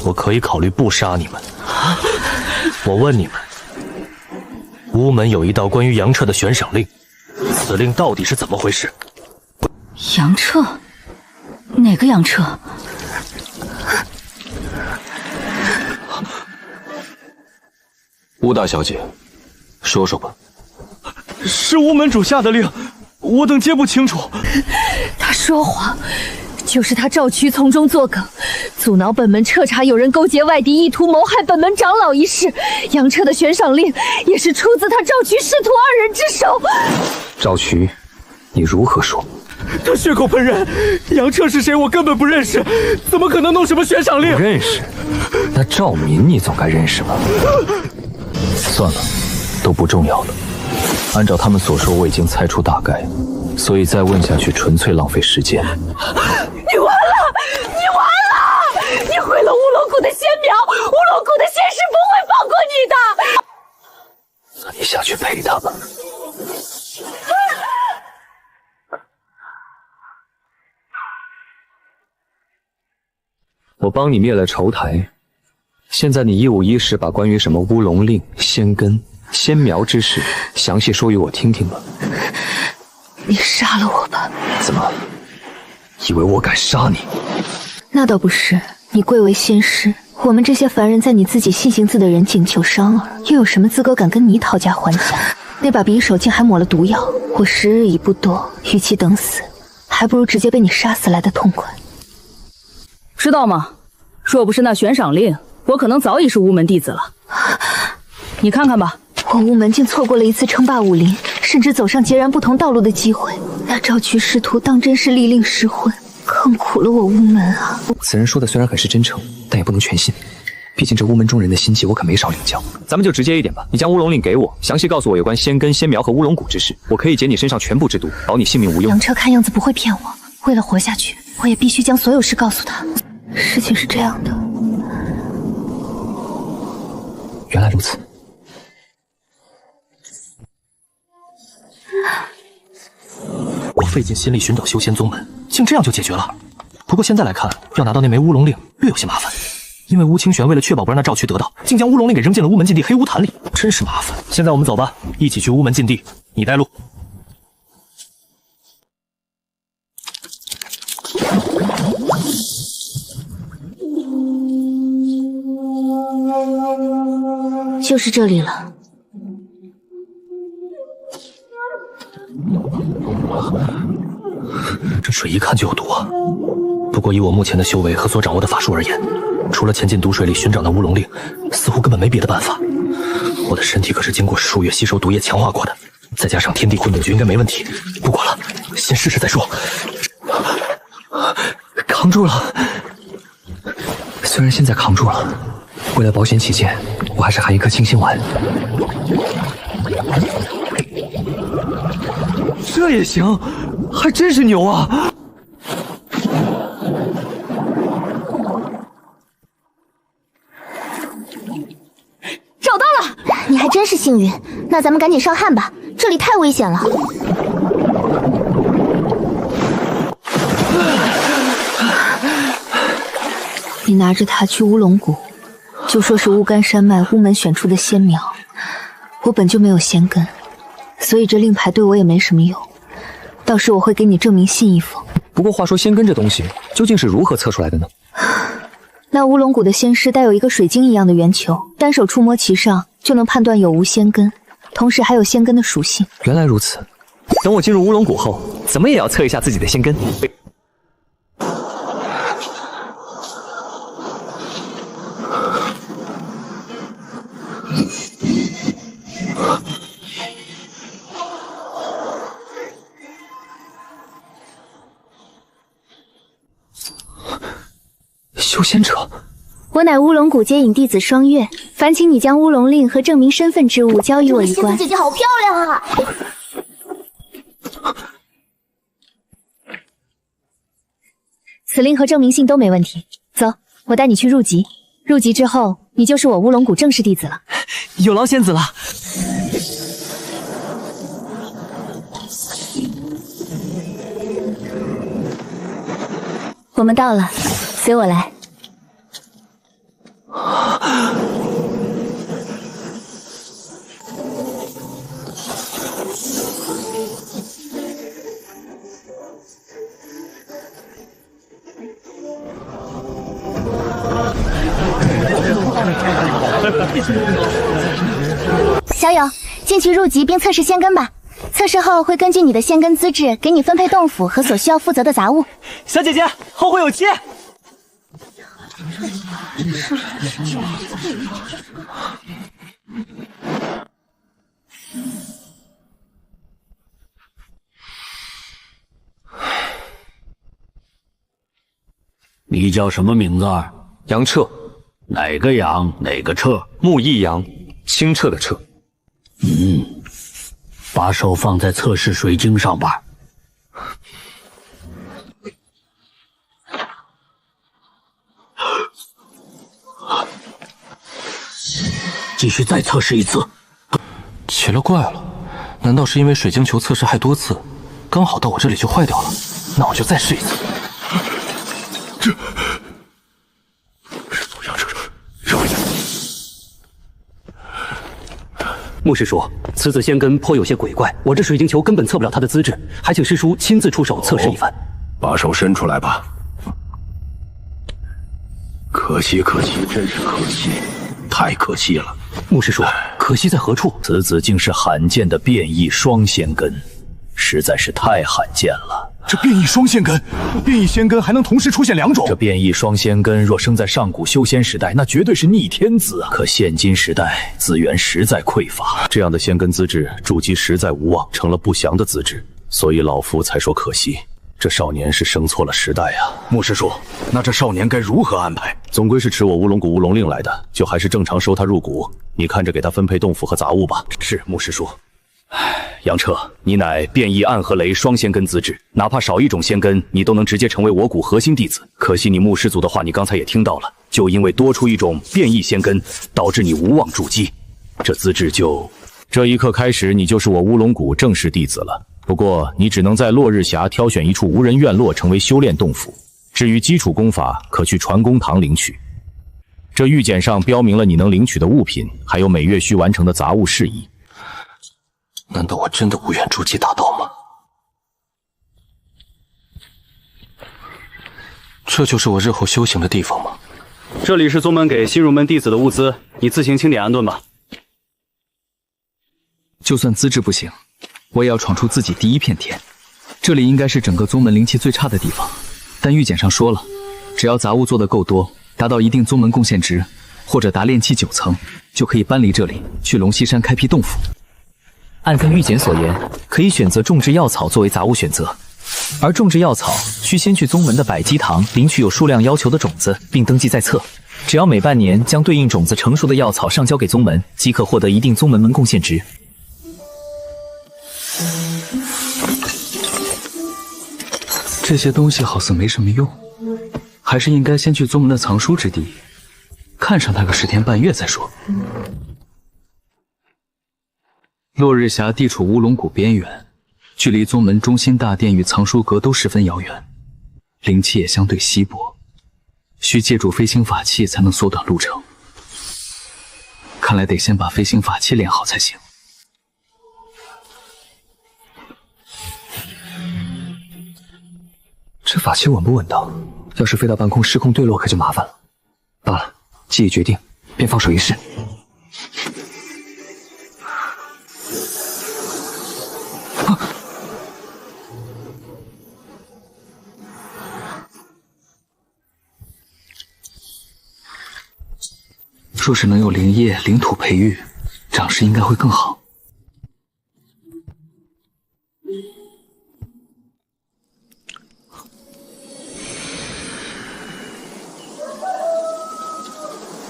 S8: 我可以考虑不杀你们。我问你们，巫门有一道关于杨彻的悬赏令，此令到底是怎么回事？
S1: 杨彻？哪个杨彻？
S8: 巫大小姐，说说吧。
S3: 是巫门主下的令，我等皆不清楚。
S2: 他说谎，就是他赵渠从中作梗，阻挠本门彻查有人勾结外敌，意图谋害本门长老一事。杨彻的悬赏令也是出自他赵渠师徒二人之手。
S6: 赵渠，你如何说？
S3: 他血口喷人，杨彻是谁我根本不认识，怎么可能弄什么悬赏令？
S6: 不认识？那赵民你总该认识吧？
S8: 算了，都不重要了。按照他们所说，我已经猜出大概，所以再问下去纯粹浪费时间。
S2: 你完了！你完了！你毁了乌龙谷的仙苗，乌龙谷的仙师不会放
S9: 那你下去陪他吧。我帮你灭了仇台，现在你一五一十把关于什么乌龙令、仙根、仙苗之事详细说与我听听吧。
S2: 你杀了我吧！
S9: 怎么，以为我敢杀你？
S2: 那倒不是，你贵为仙师，我们这些凡人在你自己信行字的人仅求伤儿，又有什么资格敢跟你讨价还价？那把匕首竟还抹了毒药，我时日已不多，与其等死，还不如直接被你杀死来的痛快。
S11: 知道吗？若不是那悬赏令，我可能早已是巫门弟子了。你看看吧，
S2: 我巫门竟错过了一次称霸武林，甚至走上截然不同道路的机会。那赵渠师徒当真是利令失昏，坑苦了我巫门啊！
S9: 此人说的虽然很是真诚，但也不能全信。毕竟这巫门中人的心机，我可没少领教。咱们就直接一点吧，你将乌龙令给我，详细告诉我有关仙根、仙苗和乌龙骨之事，我可以解你身上全部之毒，保你性命无忧。
S2: 杨彻看样子不会骗我，为了活下去，我也必须将所有事告诉他。事情是这样的，
S9: 原来如此。
S8: 我费尽心力寻找修仙宗门，竟这样就解决了。不过现在来看，要拿到那枚乌龙令略有些麻烦，因为乌清玄为了确保不让那赵渠得到，竟将乌龙令给扔进了乌门禁地黑巫潭里，真是麻烦。现在我们走吧，一起去乌门禁地，你带路。
S2: 就是这里了。
S8: 这水一看就有毒啊！不过以我目前的修为和所掌握的法术而言，除了潜进毒水里寻找那乌龙令，似乎根本没别的办法。我的身体可是经过数月吸收毒液强化过的，再加上天地混沌诀，应该没问题。不管了，先试试再说。
S9: 扛住了，虽然现在扛住了，为了保险起见，我还是含一颗清心丸。
S7: 这也行，还真是牛啊！
S1: 找到了，你还真是幸运。那咱们赶紧上岸吧，这里太危险了。
S2: 你拿着它去乌龙谷，就说是乌干山脉乌门选出的仙苗。我本就没有仙根，所以这令牌对我也没什么用。到时我会给你证明信一封。
S9: 不过话说，仙根这东西究竟是如何测出来的呢？
S2: 那乌龙谷的仙师带有一个水晶一样的圆球，单手触摸其上就能判断有无仙根，同时还有仙根的属性。
S9: 原来如此。等我进入乌龙谷后，怎么也要测一下自己的仙根。修仙者，
S1: 我乃乌龙谷接引弟子双月，烦请你将乌龙令和证明身份之物交与我一关。
S12: 仙子姐姐好漂亮啊！
S1: 此令和证明信都没问题。走，我带你去入籍。入籍之后，你就是我乌龙谷正式弟子了。
S7: 有劳仙子了。
S1: 我们到了，随我来。小友，进去入籍并测试仙根吧。测试后会根据你的仙根资质，给你分配洞府和所需要负责的杂物。
S7: 小姐姐，后会有期。
S4: 你叫什么名字？
S8: 杨彻。
S4: 哪个杨？哪个彻？
S8: 木易杨，清澈的澈。
S4: 把手放在测试水晶上吧。继续再测试一次。
S8: 奇了怪了，难道是因为水晶球测试害多次，刚好到我这里就坏掉了？那我就再试一次。
S3: 这让一下。
S10: 牧师说，此子仙根颇有些鬼怪，我这水晶球根本测不了他的资质，还请师叔亲自出手测试一番。
S3: 把手伸出来吧。可惜，真是可惜，太可惜了。
S10: 牧师说，可惜在何处？
S4: 此子竟是罕见的变异双仙根，实在是太罕见了。
S3: 这变异双仙根，变异仙根还能同时出现2种。
S4: 这变异双仙根若生在上古修仙时代，那绝对是逆天子啊！可现今时代资源实在匮乏，
S5: 这样的仙根资质筑基实在无望，成了不祥的资质，所以老夫才说可惜。这少年是生错了时代啊！
S3: 牧师说，那这少年该如何安排？
S5: 总归是持我乌龙谷乌龙令来的，就还是正常收他入谷。你看着给他分配洞府和杂物吧。
S4: 是，牧师说。杨彻，你乃变异暗和雷双仙根资质，哪怕少一种仙根，你都能直接成为我谷核心弟子。可惜你牧师祖的话，你刚才也听到了，就因为多出一种变异仙根，导致你无望筑基，这资质就……
S5: 这一刻开始，你就是我乌龙谷正式弟子了。不过，你只能在落日峡挑选一处无人院落成为修炼洞府。至于基础功法，可去传功堂领取。这玉简上标明了你能领取的物品，还有每月需完成的杂物事宜。
S8: 难道我真的无缘筑基大道吗？这就是我日后修行的地方吗？
S12: 这里是宗门给新入门弟子的物资，你自行清点安顿吧。
S7: 就算资质不行，我也要闯出自己第一片天。这里应该是整个宗门灵气最差的地方，但玉简上说了，只要杂物做得够多，达到一定宗门贡献值，或者达炼气9层，就可以搬离这里，去龙溪山开辟洞府。
S10: 按跟玉简所言，可以选择种植药草作为杂物选择，而种植药草需先去宗门的百基堂领取有数量要求的种子，并登记在册。只要每半年将对应种子成熟的药草上交给宗门，即可获得一定宗门贡献值。
S7: 这些东西好似没什么用，还是应该先去宗门的藏书之地，看上它个10天半月再说。落日峡地处乌龙谷边缘，距离宗门中心大殿与藏书阁都十分遥远，灵气也相对稀薄，需借助飞行法器才能缩短路程。看来得先把飞行法器练好才行。
S6: 这法器稳不稳当？要是飞到半空失控坠落，可就麻烦了。罢了，既已决定，便放手一试。若是能有灵液、灵土培育，长势应该会更好。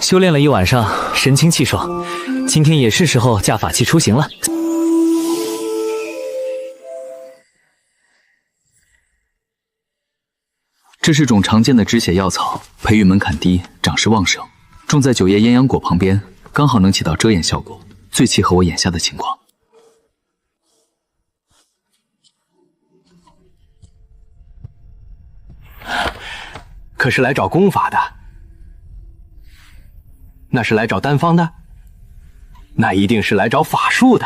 S10: 修炼了一晚上，神清气爽，今天也是时候驾法器出行了。
S7: 这是种常见的止血药草，培育门槛低，长势旺盛，种在9叶鸳鸯果旁边，刚好能起到遮掩效果，最契合我眼下的情况。
S13: 可是来找功法的？那是来找丹方的？那一定是来找法术的。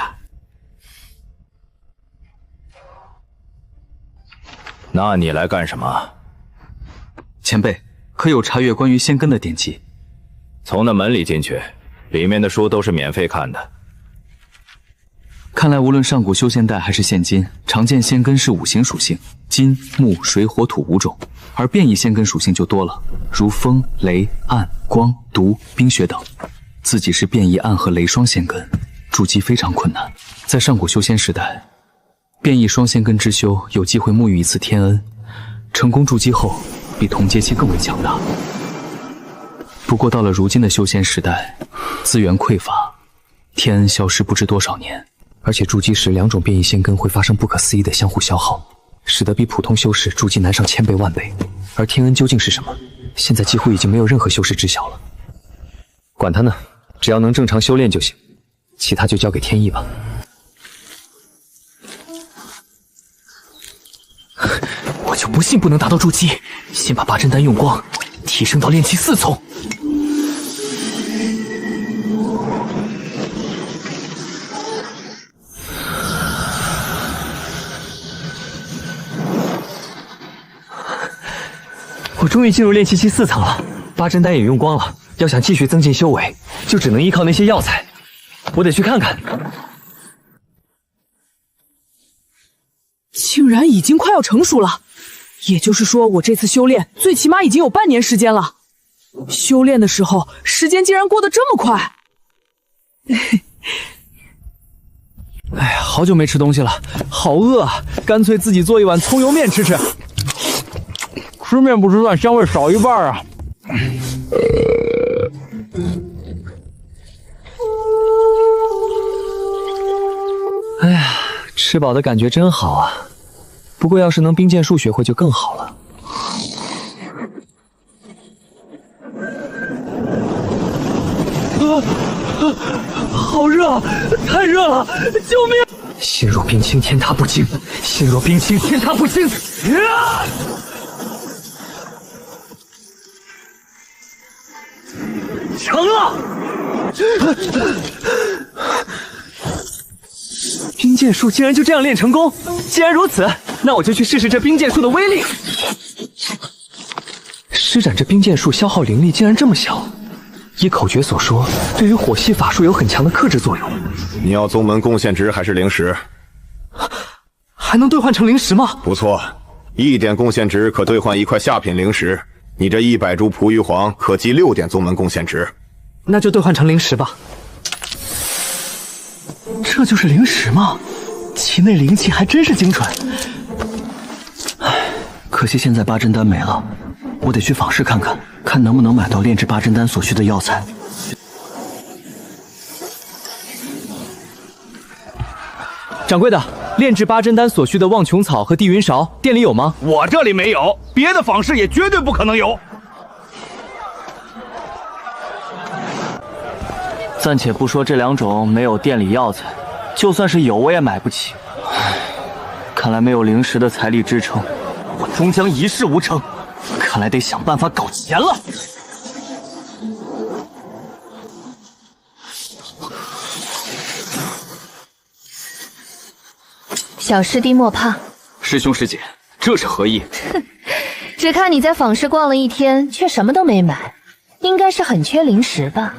S5: 那你来干什么？
S7: 前辈，可有查阅关于仙根的典籍？
S5: 从那门里进去，里面的书都是免费看的。
S7: 看来无论上古修仙代还是现今，常见仙根是5行属性，金、木、水、火、土5种，而变异仙根属性就多了，如风、雷、暗、光、毒、冰雪等。自己是变异暗和雷双仙根，筑基非常困难。在上古修仙时代，变异双仙根之修有机会沐浴一次天恩，成功筑基后比同阶期更为强大。不过到了如今的修仙时代，资源匮乏，天恩消失不知多少年，
S6: 而且筑基时2种变异仙根会发生不可思议的相互消耗，使得比普通修士筑基难上1000倍万倍。而天恩究竟是什么，现在几乎已经没有任何修士知晓了。管他呢，只要能正常修炼就行，其他就交给天意吧。
S7: 就不信不能达到筑基。先把八珍丹用光，提升到炼气4重。我终于进入炼气期4层了，八珍丹也用光了。要想继续增进修为，就只能依靠那些药材。我得去看看。
S2: 竟然已经快要成熟了，也就是说，我这次修炼最起码已经有半年时间了。修炼的时候，时间竟然过得这么快。
S7: 哎呀，好久没吃东西了，好饿啊！干脆自己做一碗葱油面吃吃。吃面不吃饭，香味少一半啊！哎呀，吃饱的感觉真好啊！不过要是能冰剑术学会就更好了。好热，太热了！救命！心若冰清，天塌不惊；心若冰清，天塌不惊。成了！冰剑术竟然就这样练成功！既然如此，那我就去试试这冰剑术的威力。施展这冰剑术消耗灵力竟然这么小，依口诀所说，对于火系法术有很强的克制作用。
S14: 你要宗门贡献值还是灵石？
S7: 还能兑换成灵石吗？
S14: 不错，1点贡献值可兑换1块下品灵石。你这100株璞玉皇可积6点宗门贡献值。
S7: 那就兑换成灵石吧。这就是灵石吗？其内灵气还真是精纯。唉，可惜现在八珍丹没了，我得去坊市看看，看能不能买到炼制八珍丹所需的药材。掌柜的，炼制八珍丹所需的忘琼草和地云勺，店里有吗？
S3: 我这里没有，别的坊市也绝对不可能有。
S7: 暂且不说这2种没有店里药材，就算是有，我也买不起。唉，看来没有灵石的财力支撑，我终将一事无成。看来得想办法搞钱了。
S1: 小师弟莫怕。
S8: 师兄师姐，这是何意？
S1: 哼，只看你在坊市逛了一天，却什么都没买，应该是很缺灵石吧。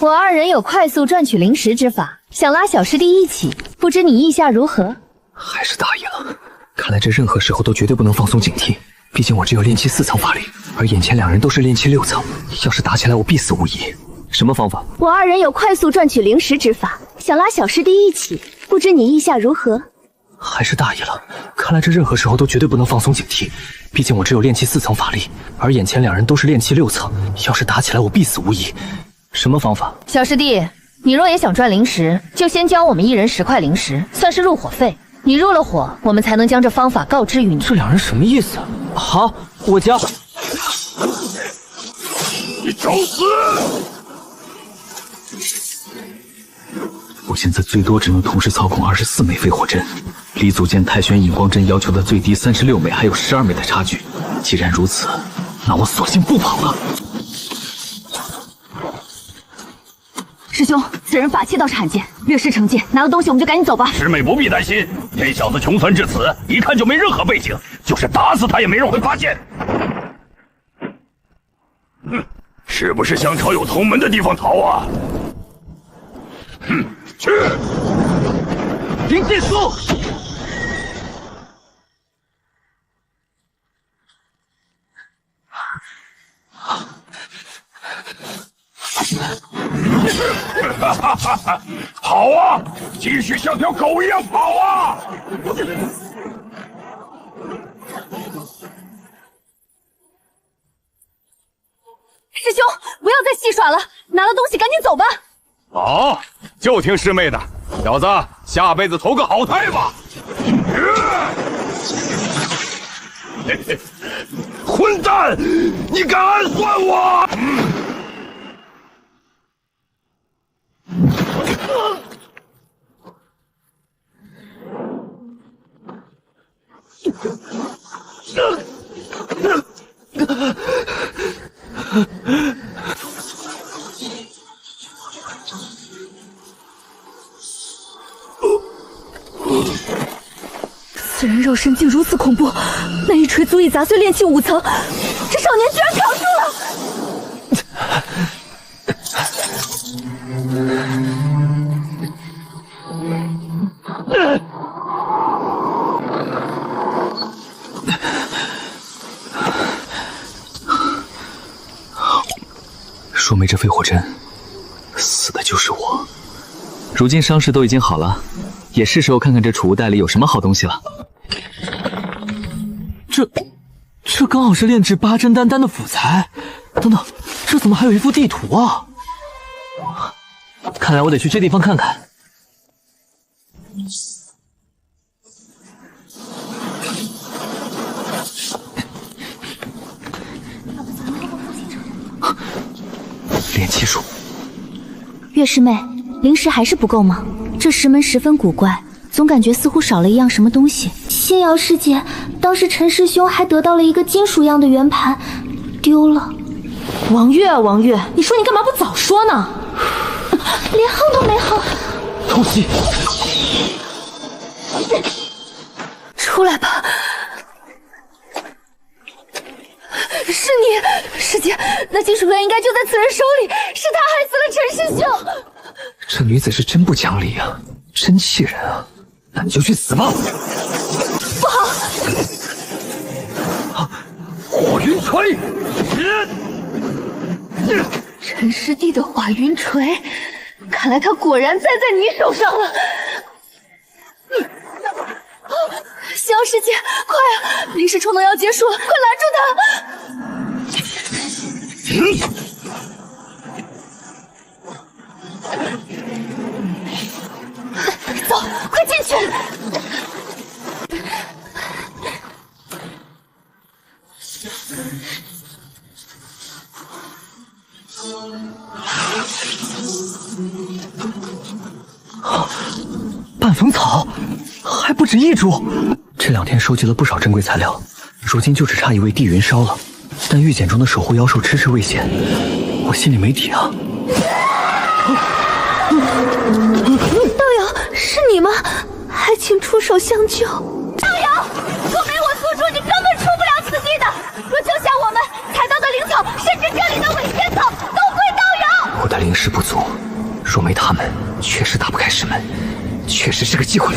S1: 我2人有快速赚取灵石之法，想拉小师弟一起，不知你意下如何？
S7: 还是大意了。看来这任何时候都绝对不能放松警惕，毕竟我只有炼气4层法力，而眼前2人都是炼气6层，要是打起来我必死无疑。什么方法？
S1: 我2人有快速赚取灵石之法，想拉小师弟一起，不知你意下如何？
S7: 还是大意了。看来这任何时候都绝对不能放松警惕，毕竟我只有炼气4层法力，而眼前2人都是炼气6层，要是打起来我必死无疑。什么方法？
S1: 小师弟，你若也想赚灵石，就先交我们1人10块灵石，算是入伙费。你入了伙，我们才能将这方法告知于你。
S7: 这2人什么意思？好，我交。
S3: 你找死！
S10: 我现在最多只能同时操控24枚飞火阵，离祖剑太玄引光阵要求的最低36枚还有12枚的差距。既然如此，那我索性不跑了。
S1: 师兄，此人法器倒是罕见，略施惩戒，拿了东西我们就赶紧走吧。
S3: 师妹不必担心，这小子穷酸至此，一看就没任何背景，就是打死他也没人会发现。哼，是不是想朝有同门的地方逃啊？哼，去！灵剑术！哈哈哈哈！跑啊！继续像条狗一样跑啊！
S1: 师兄，不要再戏耍了，拿了东西赶紧走吧。
S3: 好，就听师妹的，小子，下辈子投个好胎吧。嘿嘿，混蛋，你敢暗算我！
S11: 此人肉身竟如此恐怖，那一锤足以砸碎炼气5层，这少年居然扛住了！
S10: 说没这飞火阵，死的就是我。如今伤势都已经好了，也是时候看看这储物袋里有什么好东西了。这刚好是炼制8珍丹丹的辅材。等等，这怎么还有一幅地图啊？看来我得去这地方看看。炼气术。
S1: 月师妹，灵石还是不够吗？这石门十分古怪，总感觉似乎少了一样什么东西。仙瑶师姐，当时陈师兄还得到了一个金属样的圆盘，丢了。
S2: 王月啊，王月，你说你干嘛不早说呢？
S1: 连哼都没哼。
S10: 偷袭！
S11: 出来吧。是你，师姐，那金属链应该就在此人手里，是他害死了陈师兄。
S6: 这女子是真不讲理啊，真气人啊！那你就去死吧！
S11: 不好！
S3: 火云锤！
S11: 陈师弟的化云锤，看来他果然栽在你手上了。仙瑶师姐，快啊！临时充能要结束了，快拦住他！走，快进去！
S6: 半风草，还不止1株。这2天收集了不少珍贵材料，如今就只差一位地云烧了。但玉简中的守护妖兽迟迟未现，我心里没底啊。
S11: 道友，是你吗？还请出手相救。道友，若没我宿主，你根本出不了此地的。若救下我们，采到的灵草，甚至这里的伪仙草，都归道友。
S6: 我的灵石不足，若没他们，确实打不开石门，确实是个机会。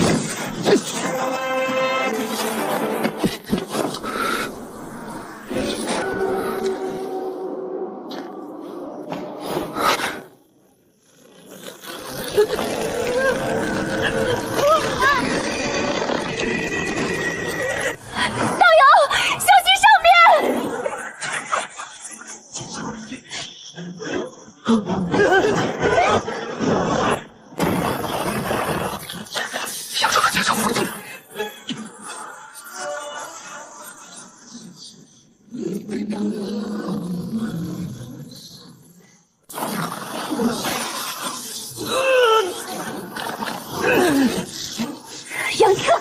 S11: 杨彻，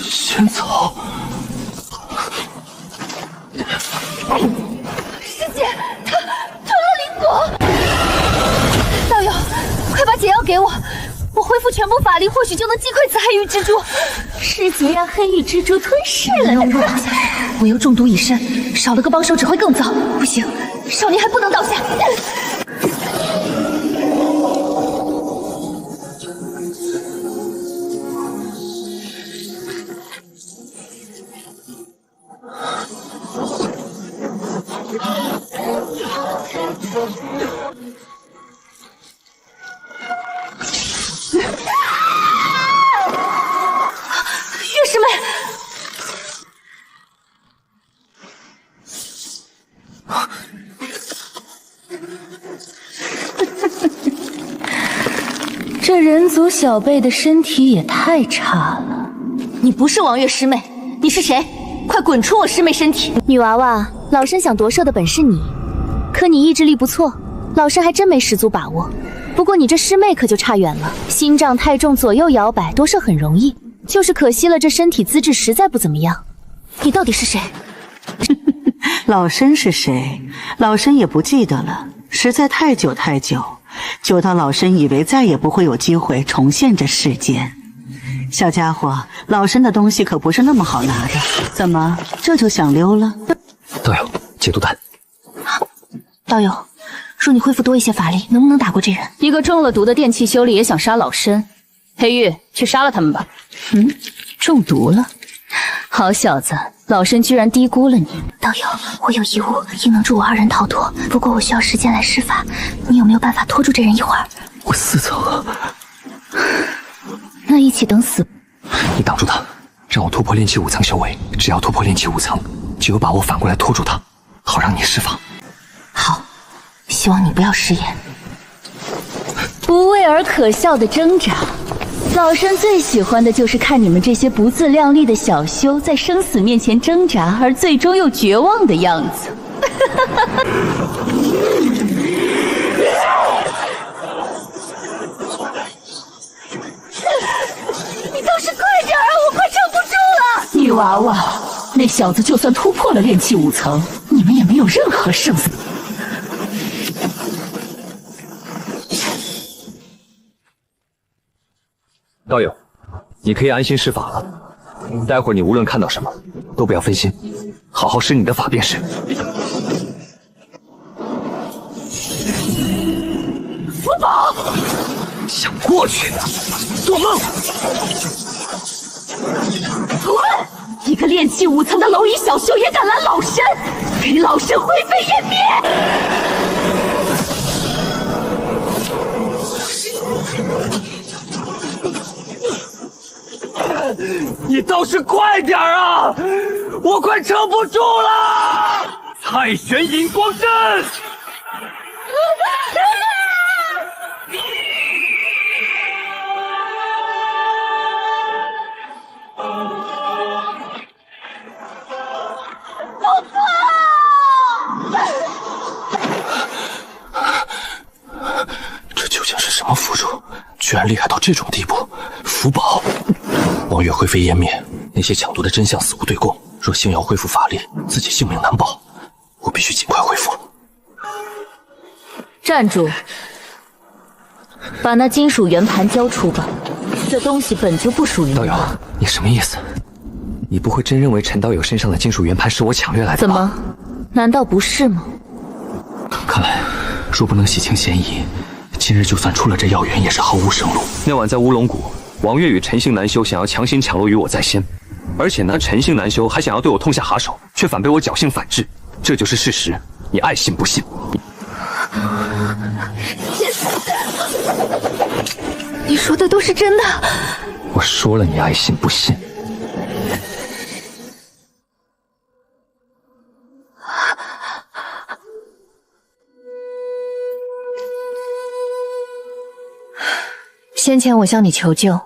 S6: 仙草。
S11: 师姐，他吞了灵果。道友，快把解药给我，我恢复全部法力，或许就能击溃此黑玉蜘蛛。
S1: 师姐让黑玉蜘蛛吞噬了你，我又中毒已深，少了个帮手只会更糟。不行，少年还不能倒下。
S11: 月师妹，
S1: 这人族小辈的身体也太差了。
S11: 你不是王月师妹，你是谁？快滚出我师妹身体！
S1: 女娃娃，老身想夺舍的本是你，可你意志力不错，老身还真没十足把握。不过你这师妹可就差远了，心脏太重，左右摇摆，夺舍很容易。就是可惜了这身体资质实在不怎么样。你到底是谁？
S15: 老身是谁？老身也不记得了，实在太久太久，久到老身以为再也不会有机会重现这世间。小家伙，老身的东西可不是那么好拿的，怎么这就想溜了？
S9: 道友，解毒丹。
S1: 道友，若你恢复多一些法力，能不能打过这人？一个中了毒的电气修理也想杀老身，黑玉，去杀了他们吧。
S15: 中毒了？
S1: 好小子，老身居然低估了你。
S11: 道友，我有一物应能助我2人逃脱，不过我需要时间来施法，你有没有办法拖住这人一会儿？
S9: 我4层啊。
S1: 那一起等死。
S9: 你挡住他，让我突破炼气5层修为。只要突破炼气5层，就有把握反过来拖住他，好让你释放。
S11: 好，希望你不要食言。
S1: 不畏而可笑的挣扎，老身最喜欢的就是看你们这些不自量力的小修在生死面前挣扎，而最终又绝望的样子。
S11: 你倒是快点啊！我快撑不住了！
S16: 女娃娃，那小子就算突破了炼气5层，你们也没有任何胜算。
S9: 道友，你可以安心施法了。待会儿你无论看到什么，都不要分心，好好施你的法便是。
S16: 福宝，
S9: 想过去，做梦！
S16: 滚！一个炼气5层的蝼蚁小修也敢拦老身，给老身灰飞烟灭！
S3: 你倒是快点啊！我快撑不住了！太玄引光阵！
S8: 这究竟是什么符咒？居然厉害到这种地步！符宝，王月灰飞烟灭，那些抢夺的真相死无对供。若星瑶恢复法力，自己性命难保。我必须尽快恢复。
S1: 站住！把那金属圆盘交出吧，这东西本就不属于你。
S9: 道友，你什么意思？你不会真认为陈道友身上的金属圆盘是我抢掠来的吧？
S1: 怎么？难道不是吗？
S8: 看来，若不能洗清嫌疑，今日就算出了这药源，也是毫无生路。
S9: 那晚在乌龙谷，王月与陈姓南修想要强行抢夺于我在先，而且那陈姓南修还想要对我痛下哈手，却反被我侥幸反制，这就是事实。你爱信不信？
S11: 你说的都是真的？
S9: 我说了，你爱信不信？
S1: 先前我向你求救，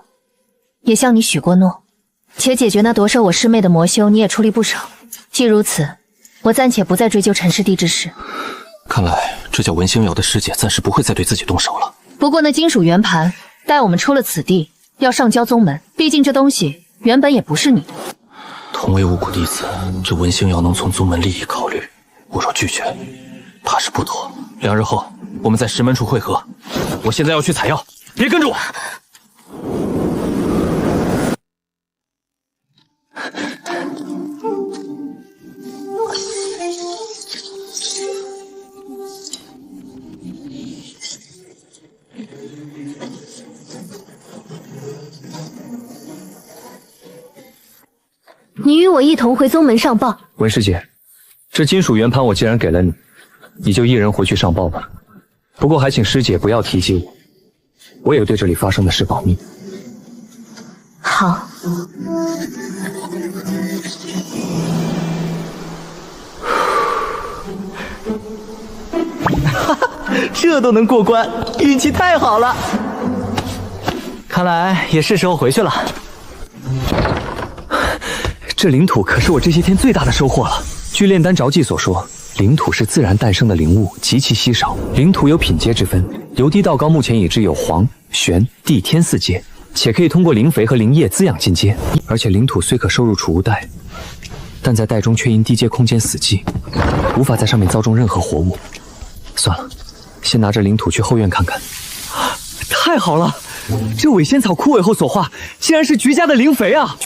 S1: 也向你许过诺，且解决那夺受我师妹的魔修，你也出力不少。既如此，我暂且不再追究陈师弟之事。
S8: 看来这叫文星瑶的师姐暂时不会再对自己动手了。
S1: 不过那金属圆盘，待我们出了此地，要上交宗门，毕竟这东西原本也不是你的。
S8: 同为五谷弟子，这文星瑶能从宗门利益考虑，我若拒绝，怕是不妥。2日后，我们在石门处会合。我现在要去采药，别跟着我。
S1: 你与我一同回宗门上报。
S9: 文师姐，这金属圆盘我既然给了你，你就一人回去上报吧。不过还请师姐不要提及我，我也对这里发生的事保密。
S1: 好。
S6: 哈哈，这都能过关，运气太好了。看来也是时候回去了。这灵土可是我这些天最大的收获了。据炼丹着记所说，灵土是自然诞生的灵物，极其稀少。灵土有品阶之分，由低到高，目前已知有黄、玄、地、天4阶。
S9: 且可以通过灵肥和灵液滋养进阶。而且灵土虽可收入储物袋，但在袋中却因地阶空间死寂，无法在上面栽种任何活物。算了，先拿着灵土去后院看看。
S7: 太好了，这伪仙草枯萎后所化，竟然是菊家的灵肥啊！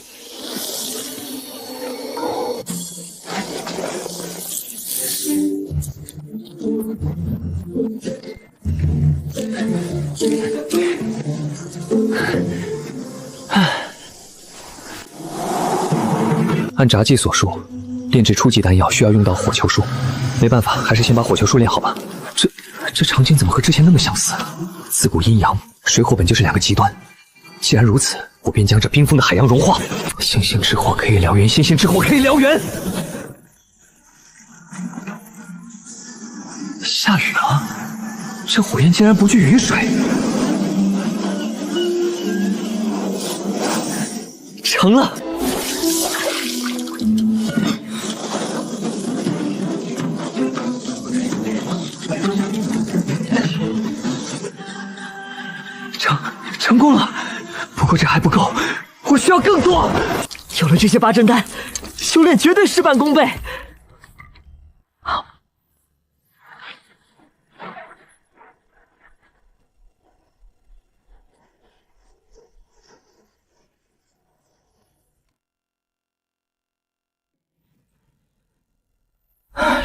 S9: 按札记所述，炼制初级丹药需要用到火球术，没办法，还是先把火球术练好吧。这场景怎么和之前那么相似？自古阴阳，水火本就是两个极端。既然如此，我便将这冰封的海洋融化。星星之火可以燎原，星星之火可以燎原。下雨了，这火焰竟然不惧雨水。
S7: 成了。成功了，不过这还不够，我需要更多。有了这些八阵丹，修炼绝对事半功倍。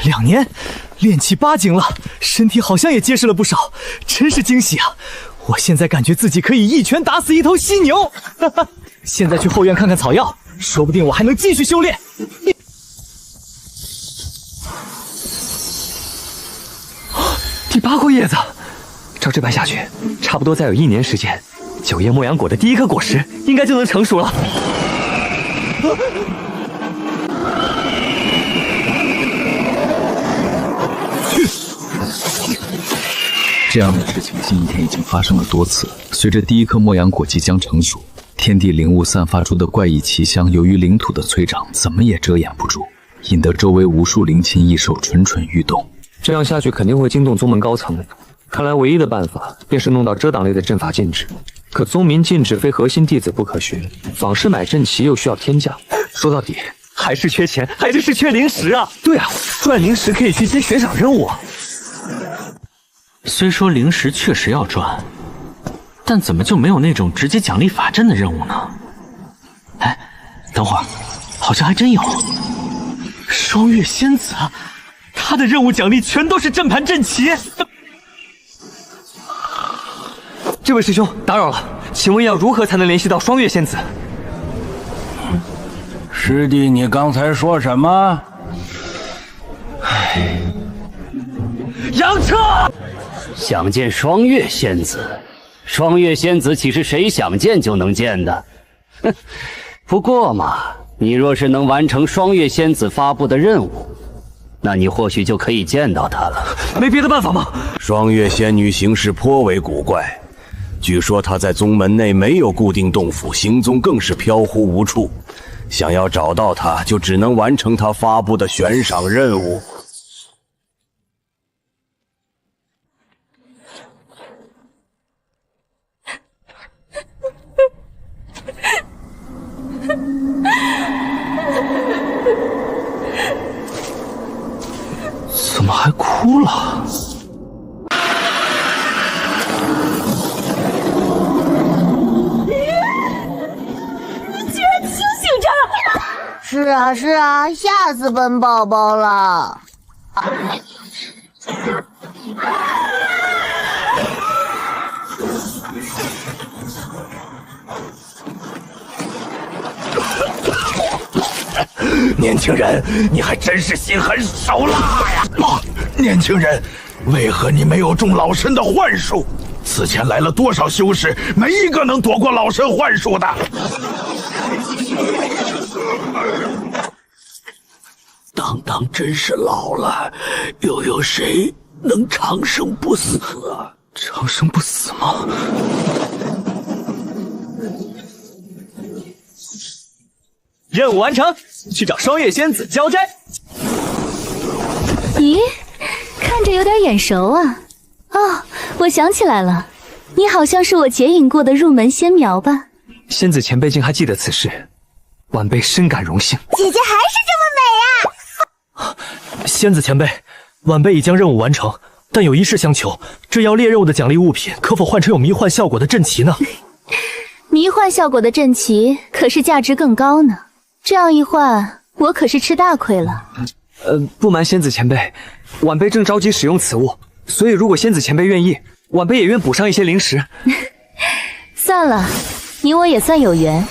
S7: 2年，练气8斤了，身体好像也结实了不少，真是惊喜啊！我现在感觉自己可以一拳打死一头犀牛。哈哈，现在去后院看看草药，说不定我还能继续修炼。
S9: 第8块叶子，照这般下去，差不多再有1年时间，9叶莫阳果的第1颗果实应该就能成熟了。
S17: 这样的事情今天已经发生了多次。随着第1颗莫阳果即将成熟，天地灵物散发出的怪异奇香，由于灵土的催长，怎么也遮掩不住，引得周围无数灵禽异兽蠢蠢欲动。
S9: 这样下去肯定会惊动宗门高层，看来唯一的办法便是弄到遮挡类的阵法禁制。可宗民禁制非核心弟子不可学，仿师买阵旗又需要天价，说到底还是缺钱，还是缺灵石啊！对啊，赚灵石可以去接悬赏任务啊。
S10: 虽说灵石确实要赚，但怎么就没有那种直接奖励法阵的任务呢？哎，等会儿，好像还真有。
S7: 双月仙子，他的任务奖励全都是阵盘阵旗。这位师兄，打扰了，请问要如何才能联系到双月仙子？
S4: 师弟，你刚才说什么？
S7: 杨彻！
S18: 想见双月仙子，双月仙子岂是谁想见就能见的？哼，不过嘛，你若是能完成双月仙子发布的任务，那你或许就可以见到她了。
S7: 没别的办法吗？
S19: 双月仙女行事颇为古怪，据说她在宗门内没有固定洞府，行踪更是飘忽无处。想要找到她，就只能完成她发布的悬赏任务。
S7: 怎么还哭了？
S11: 你居然清醒着！
S20: 是啊是啊，吓死本宝宝了。
S3: 年轻人，你还真是心狠手辣呀！年轻人，为何你没有中老身的幻术？此前来了多少修士，没一个能躲过老身幻术的。
S4: 当当真是老了，又有谁能长生不死啊？
S7: 长生不死吗？任务完成，去找双月仙子交斋。
S1: 咦，看着有点眼熟啊！哦，我想起来了，你好像是我结引过的入门仙苗吧？
S6: 仙子前辈竟还记得此事，晚辈深感荣幸。
S20: 姐姐还是这么美啊！
S6: 仙子前辈，晚辈已将任务完成，但有一事相求，这要猎肉的奖励物品可否换成有迷幻效果的阵旗呢？
S1: 迷幻效果的阵旗可是价值更高呢，这样一换，我可是吃大亏了。
S6: 不瞒仙子前辈，晚辈正着急使用此物，所以如果仙子前辈愿意，晚辈也愿补上一些灵石。
S1: 算了，你我也算有缘，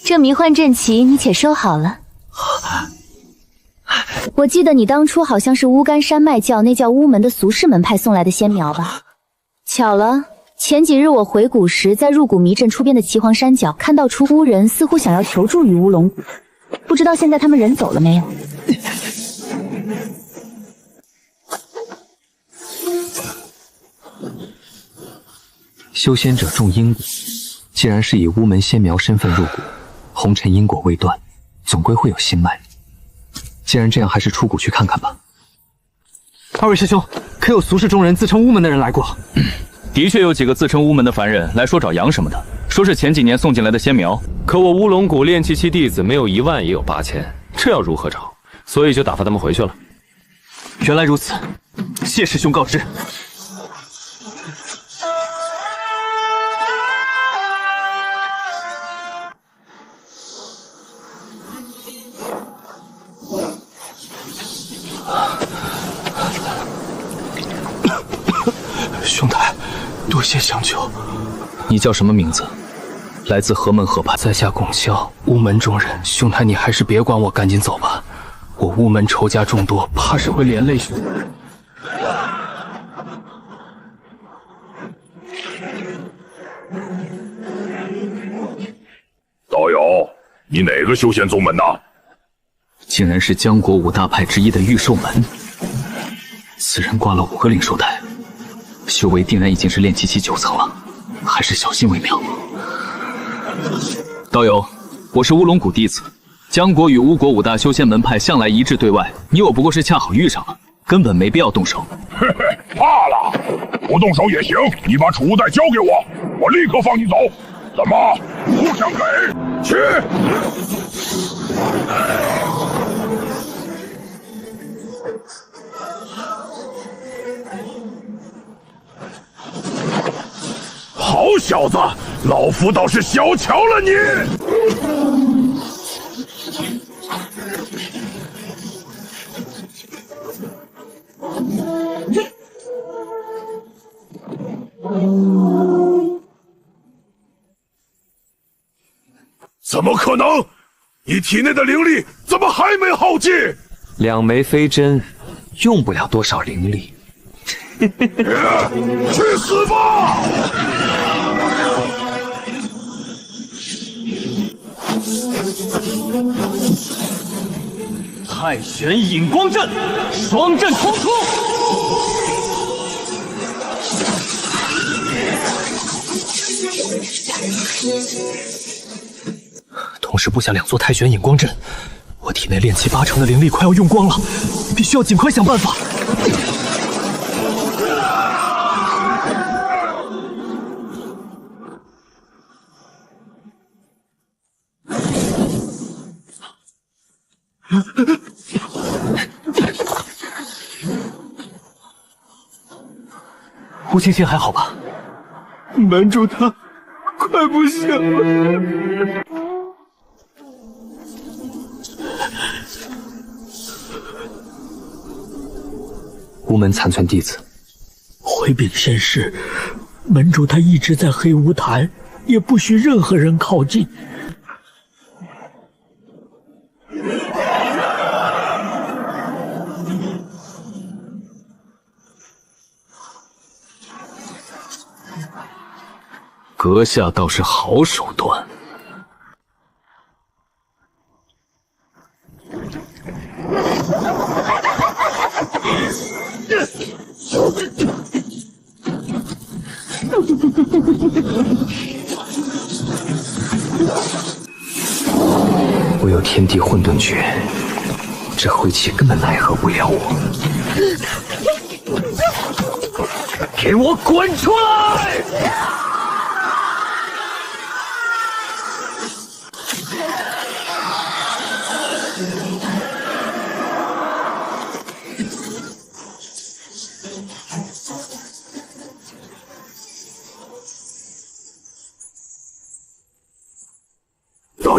S1: 这迷幻阵旗你且收好了。我记得你当初好像是乌干山脉教那叫巫门的俗世门派送来的仙苗吧？巧了，前几日我回谷时，在入谷迷阵出边的岐黄山脚看到出巫人似乎想要求助于乌龙谷，不知道现在他们人走了没有？
S10: 修仙者种因果，既然是以巫门仙苗身份入谷，红尘因果未断，总归会有心脉。既然这样，还是出谷去看看吧。
S6: 二位师兄，可有俗世中人自称巫门的人来过？
S8: 的确有几个自称巫门的凡人来说找羊什么的，说是前几年送进来的仙苗。可我乌龙谷炼气期弟子没有1万也有8000，这要如何找？所以就打发他们回去了。
S6: 原来如此，谢师兄告知。
S10: 兄台，多谢相救。你叫什么名字？来自何门何派？
S6: 在下龚萧，巫门中人。兄台，你还是别管我，赶紧走吧。我巫门仇家众多，怕是会连累兄台。
S5: 道友，你哪个修仙宗门的？
S10: 竟然是江国5大派之一的御兽门。此人挂了5个灵兽台，修为定然已经是炼气期9层了，还是小心为妙。道友，我是乌龙谷弟子，江国与巫国5大修仙门派向来一致对外，你我不过是恰好遇上了，根本没必要动手。
S5: 嘿嘿，怕了？不动手也行，你把储物袋交给我，我立刻放你走。怎么不想给？去！好小子，老夫倒是小瞧了你。怎么可能？你体内的灵力怎么还没耗尽
S9: ？2枚飞针，用不了多少灵力。
S5: 去死吧！
S7: 太玄引光阵，双阵冲出！
S6: 同时布下2座太玄引光阵，我体内炼气8成的灵力快要用光了，必须要尽快想办法。吴青青还好吧？
S3: 门主他快不行了。
S6: 巫门残存弟子，
S4: 回禀仙师，门主他一直在黑巫坛，也不许任何人靠近。
S10: 阁下倒是好手段。
S6: 我有天地混沌诀，这晦气根本奈何不了我。给我滚出来！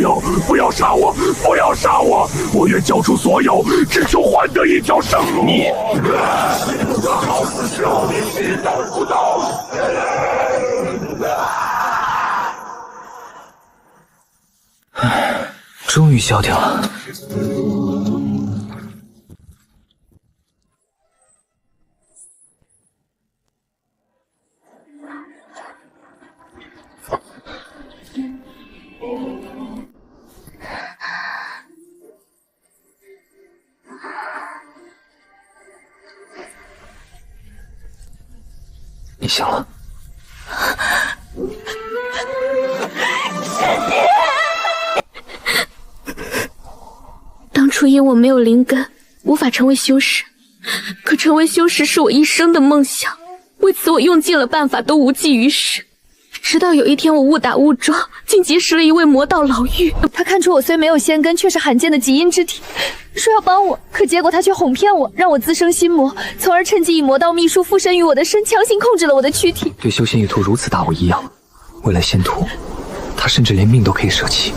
S3: 友，不要杀我，不要杀我！我愿交出所有，只求换得一条生路。你，好死少年心等不到。
S7: 终于消停了。你醒了。
S2: 当初因我没有灵根，无法成为修士，可成为修士是我一生的梦想，为此我用尽了办法都无济于事。直到有一天我误打误撞，竟结识了一位魔道老妪。
S1: 他看出我虽没有仙根，却是罕见的极阴之体，说要帮我，可结果他却哄骗我，让我滋生心魔，从而趁机以魔道秘术附身于我的身，强行控制了我的躯体。
S6: 对修仙一途如此大无一样，为了仙途，他甚至连命都可以舍弃。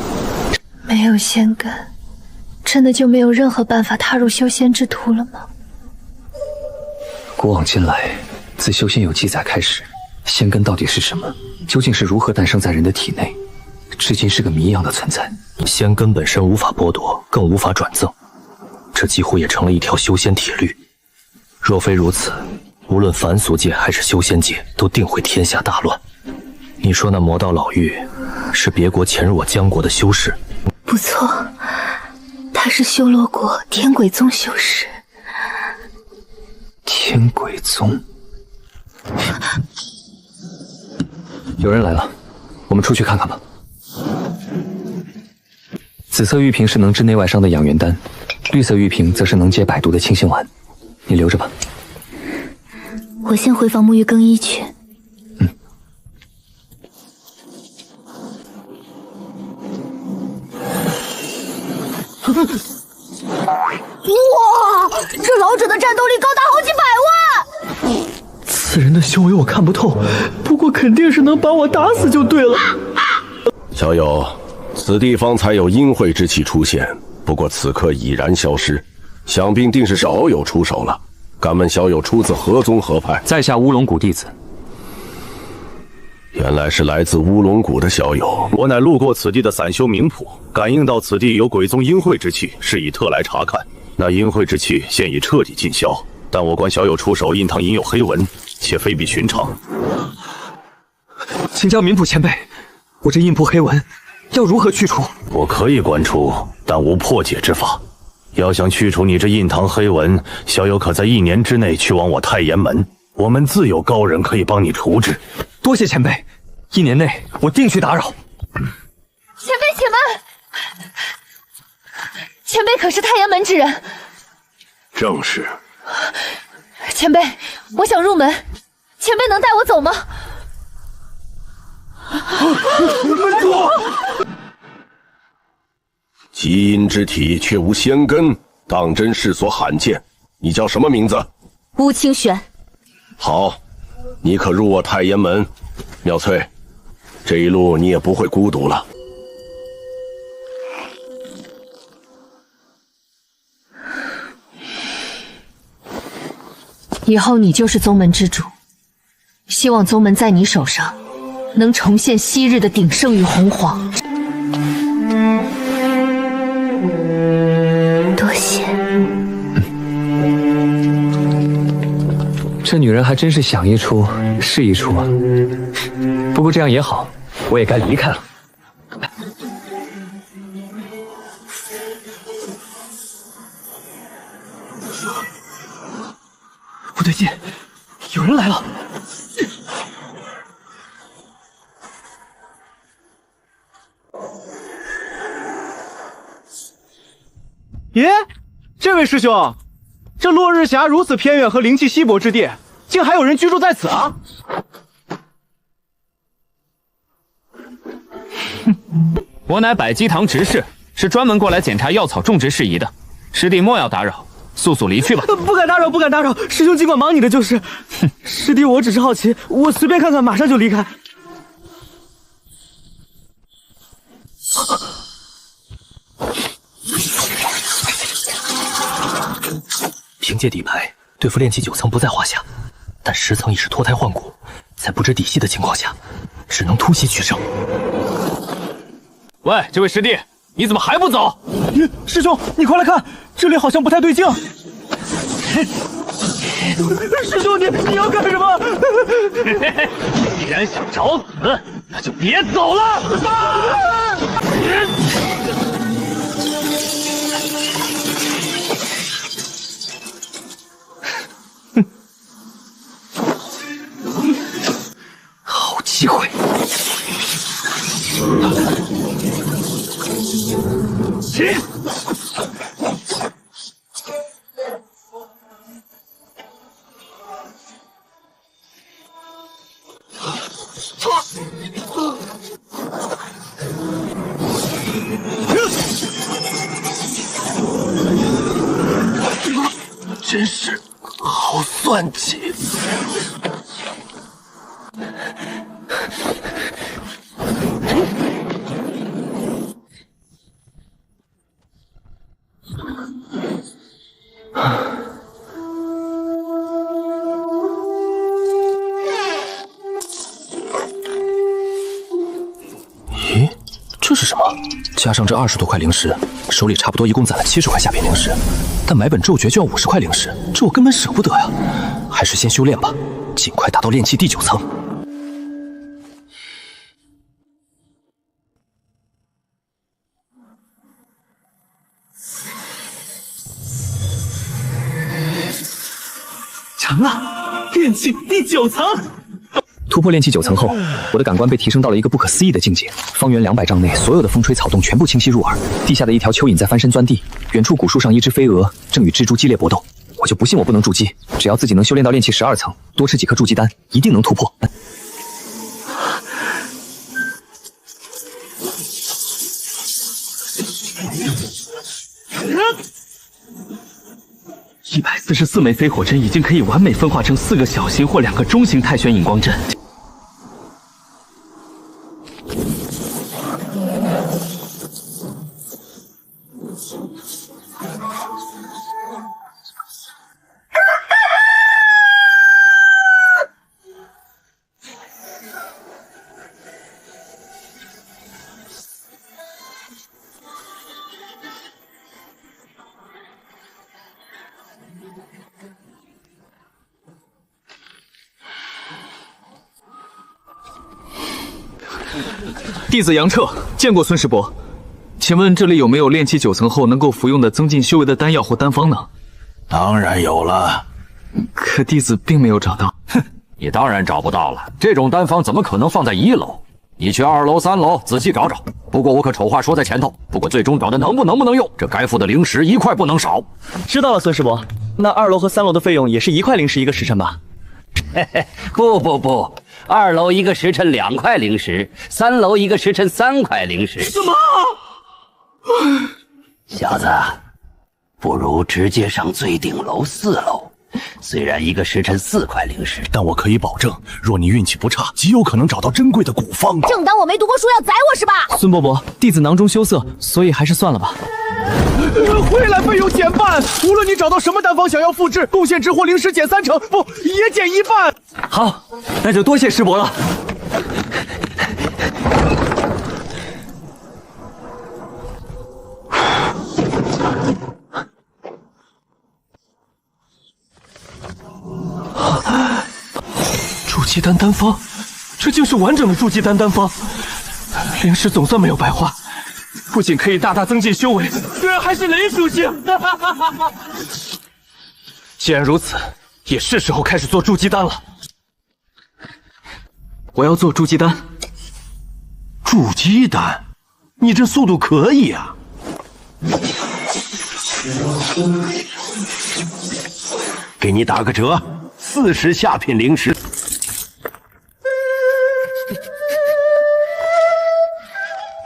S1: 没有仙根，真的就没有任何办法踏入修仙之途了吗？
S6: 古往今来，自修仙有记载开始，仙根到底是什么？究竟是如何诞生在人的体内？至今是个谜一样的存在。
S8: 仙根本身无法剥夺，更无法转赠，这几乎也成了一条修仙铁律。若非如此，无论凡俗界还是修仙界，都定会天下大乱。你说那魔道老妪是别国潜入我江国的修士？
S1: 不错，他是修罗国天鬼宗修士。
S6: 天鬼宗。有人来了，我们出去看看吧。紫色玉瓶是能治内外伤的养元丹，绿色玉瓶则是能解百毒的清心丸，你留着吧。
S1: 我先回房沐浴更衣去。
S11: 哇，这老者的战斗力高达好几百万！
S6: 此人的修为我看不透，不过肯定是能把我打死就对了。
S19: 小友，此地方才有阴晦之气出现，不过此刻已然消失，想必定是小友出手了。敢问小友出自何宗何派？
S9: 在下乌龙谷弟子。
S19: 原来是来自乌龙谷的小友。
S5: 我乃路过此地的散修明普，感应到此地有鬼宗阴晦之气，是以特来查看。那阴晦之气现已彻底尽消，但我观小友出手印堂隐有黑纹，且非比寻常。
S6: 请教明普前辈，我这印铺黑纹要如何去除？
S5: 我可以观出，但无破解之法。要想去除你这印堂黑纹，小友可在1年之内去往我太炎门，我们自有高人可以帮你处置。
S6: 多谢前辈，1年内我定去打扰。
S1: 前辈，且慢！前辈可是太炎门之人？
S3: 正是。
S1: 前辈，我想入门，前辈能带我走吗？
S3: 门主，
S19: 极阴之体却无仙根，当真世所罕见。你叫什么名字？
S1: 乌清玄。
S19: 好，你可入我太炎门。妙翠，这一路你也不会孤独了。
S1: 以后你就是宗门之主，希望宗门在你手上能重现昔日的鼎盛与洪荒。多谢。
S6: 这女人还真是想一出是一出啊。不过这样也好，我也该离开了。不对劲，有人来了。
S7: 耶，这位师兄，这落日峡如此偏远和灵气稀薄之地，竟还有人居住在此啊！
S9: 我乃百鸡堂执事，是专门过来检查药草种植事宜的。师弟莫要打扰，速速离去吧。
S7: 不敢打扰，不敢打扰，师兄尽管忙你的就是。师弟，我只是好奇，我随便看看，马上就离开。
S10: 凭借底牌对付炼气9层不在话下，但10层已是脱胎换骨，在不知底细的情况下，只能突袭取胜。
S7: 喂，这位师弟，你怎么还不走？师兄，你快来看，这里好像不太对劲。师兄，你要干什么？
S3: 既然想找死，那就别走了！
S10: 好机会！真是好算计！
S8: 咦，这是什么？加上这20多块灵石，手里差不多一共攒了70块下品灵石，但买本咒诀就要50块灵石，这我根本舍不得呀！还是先修炼吧，尽快达到炼气第9层。
S7: 成了，炼气第9层。
S10: 突破炼气9层后，我的感官被提升到了一个不可思议的境界。方圆200丈内，所有的风吹草动全部清晰入耳。地下的一条蚯蚓在翻身钻地，远处古树上一只飞蛾正与蜘蛛激烈搏斗。我就不信我不能筑基，只要自己能修炼到炼气12层，多吃几颗筑基丹，一定能突破。
S7: 144枚飞火针已经可以完美分化成4个小型或2个中型太玄引光阵。弟子杨彻见过孙师伯，请问这里有没有炼气9层后能够服用的增进修为的丹药或丹方呢？
S5: 当然有了，
S7: 可弟子并没有找到。
S18: 哼，你当然找不到了，这种丹方怎么可能放在1楼？你去2楼、3楼仔细找找。不过我可丑话说在前头，不管最终找的能不能用，这该付的灵石1块不能少。
S7: 知道了，孙师伯。那2楼和3楼的费用也是1块灵石1个时辰吧？
S18: 嘿嘿，不，2楼1个时辰2块灵石，3楼1个时辰3块灵石。
S7: 什么？
S18: 小子，不如直接上最顶楼4楼。虽然1个时辰4块灵石，
S5: 但我可以保证，若你运气不差，极有可能找到珍贵的古方。
S11: 正当我没读过书要宰我是吧？
S7: 孙伯伯，弟子囊中羞涩，所以还是算了吧。回来费用减半，无论你找到什么丹方想要复制，贡献值或灵石减3成，不也减1半？好，那就多谢师伯了。筑基丹丹方，这竟是完整的筑基丹丹方，灵石总算没有白花。不仅可以大大增进修为，居然还是雷属性！既然如此，也是时候开始做筑基丹了。我要做筑基丹。
S5: 筑基丹，你这速度可以啊！给你打个折，40下品灵石。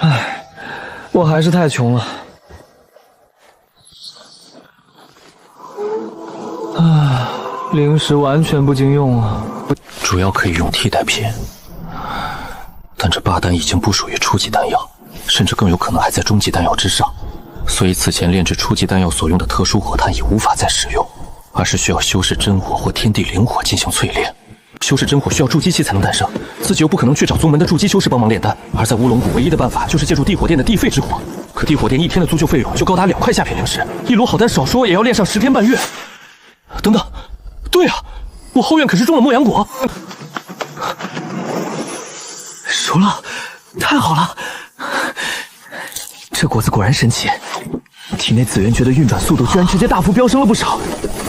S7: 唉，我还是太穷了。灵石完全不经用啊！
S8: 主要可以用替代品，但这8丹已经不属于初级丹药，甚至更有可能还在中级丹药之上，所以此前炼制初级丹药所用的特殊火炭已无法再使用。而是需要修饰真火或天地灵火进行淬炼。修饰真火需要筑基器才能诞生，自己又不可能去找宗门的筑基修士帮忙炼丹，而在乌龙谷唯一的办法就是借助地火殿的地废之火。可地火殿一天的租就费用就高达2块下品灵石，一炉好丹少说也要炼上10天半月。等等，对啊，我后院可是种了莫阳果。
S7: 熟了，太好了！这果子果然神奇，体内紫元诀的运转速度居然直接大幅飙升了不少，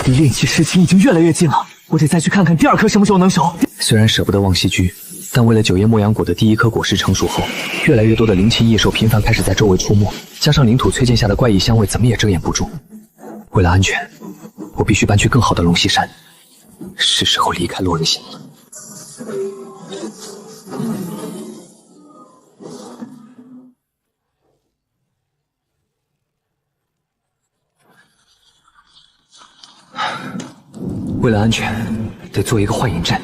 S7: 离炼气时期已经越来越近了。我得再去看看第2颗什么时候能熟。虽然舍不得望西居，但为了9叶莫阳果的第1颗果实成熟后，越来越多的灵禽异兽频繁开始在周围出没，加上领土淬剑下的怪异香味，怎么也遮掩不住。为了安全，我必须搬去更好的龙溪山，是时候离开洛人心了。为了安全，得做一个幻影阵。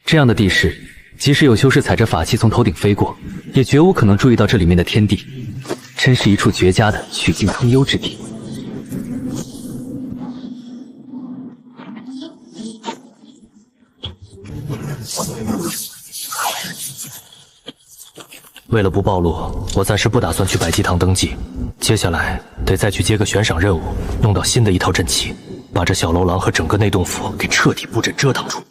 S10: 这样的地势，即使有修士踩着法器从头顶飞过，也绝无可能注意到这里面的天地，真是一处绝佳的取静通幽之地。为了不暴露，我暂时不打算去百姬堂登记。接下来得再去接个悬赏任务，弄到新的一套阵旗，把这小楼廊和整个内洞府给彻底布阵遮挡住。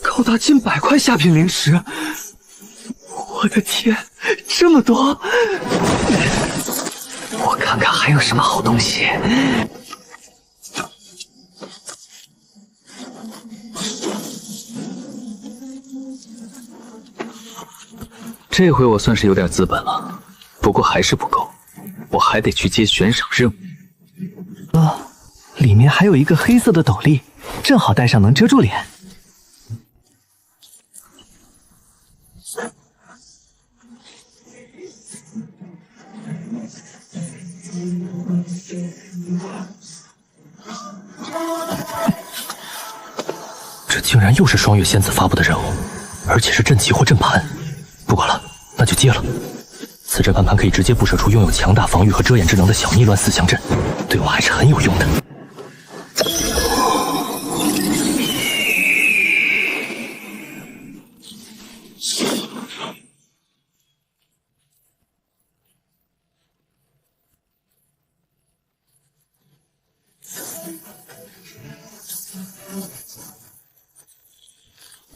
S7: 高达近100块下品灵石，我的天，这么多！我看看还有什么好东西。
S10: 这回我算是有点资本了，不过还是不够，我还得去接悬赏任务。
S7: 里面还有一个黑色的斗笠，正好戴上能遮住脸。
S8: 这竟然又是双月仙子发布的任务，而且是阵旗或阵盘。不管了，那就接了。此阵盘可以直接布设出拥有强大防御和遮掩之能的小逆乱4象阵，对我还是很有用的。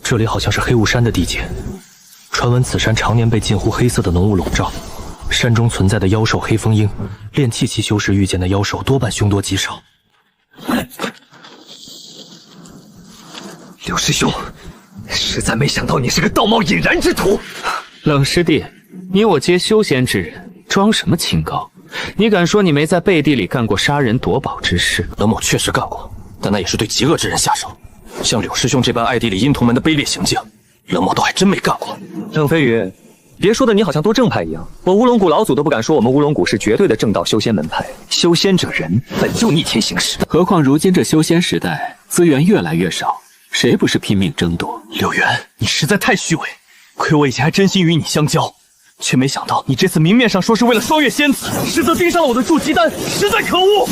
S8: 这里好像是黑雾山的地界，传闻此山常年被近乎黑色的浓雾笼罩，山中存在的妖兽黑风鹰，炼气期修士遇见的妖兽多半凶多吉少。
S7: 柳师兄，实在没想到你是个道貌引然之徒。
S21: 冷师弟，你我皆修仙之人，装什么清高？你敢说你没在背地里干过杀人夺宝之事？
S8: 冷某确实干过，但那也是对极恶之人下手。像柳师兄这般暗地里阴同门的卑劣行径，冷某倒还真没干过。
S9: 冷飞宇，别说的你好像多正派一样，我乌龙谷老祖都不敢说我们乌龙谷是绝对的正道修仙门派。修仙者人本就逆天行事，
S13: 何况如今这修仙时代资源越来越少，谁不是拼命争夺？
S7: 柳元，你实在太虚伪，亏我以前还真心与你相交，却没想到你这次明面上说是为了双月仙子，实则盯上了我的筑基丹，实在可恶！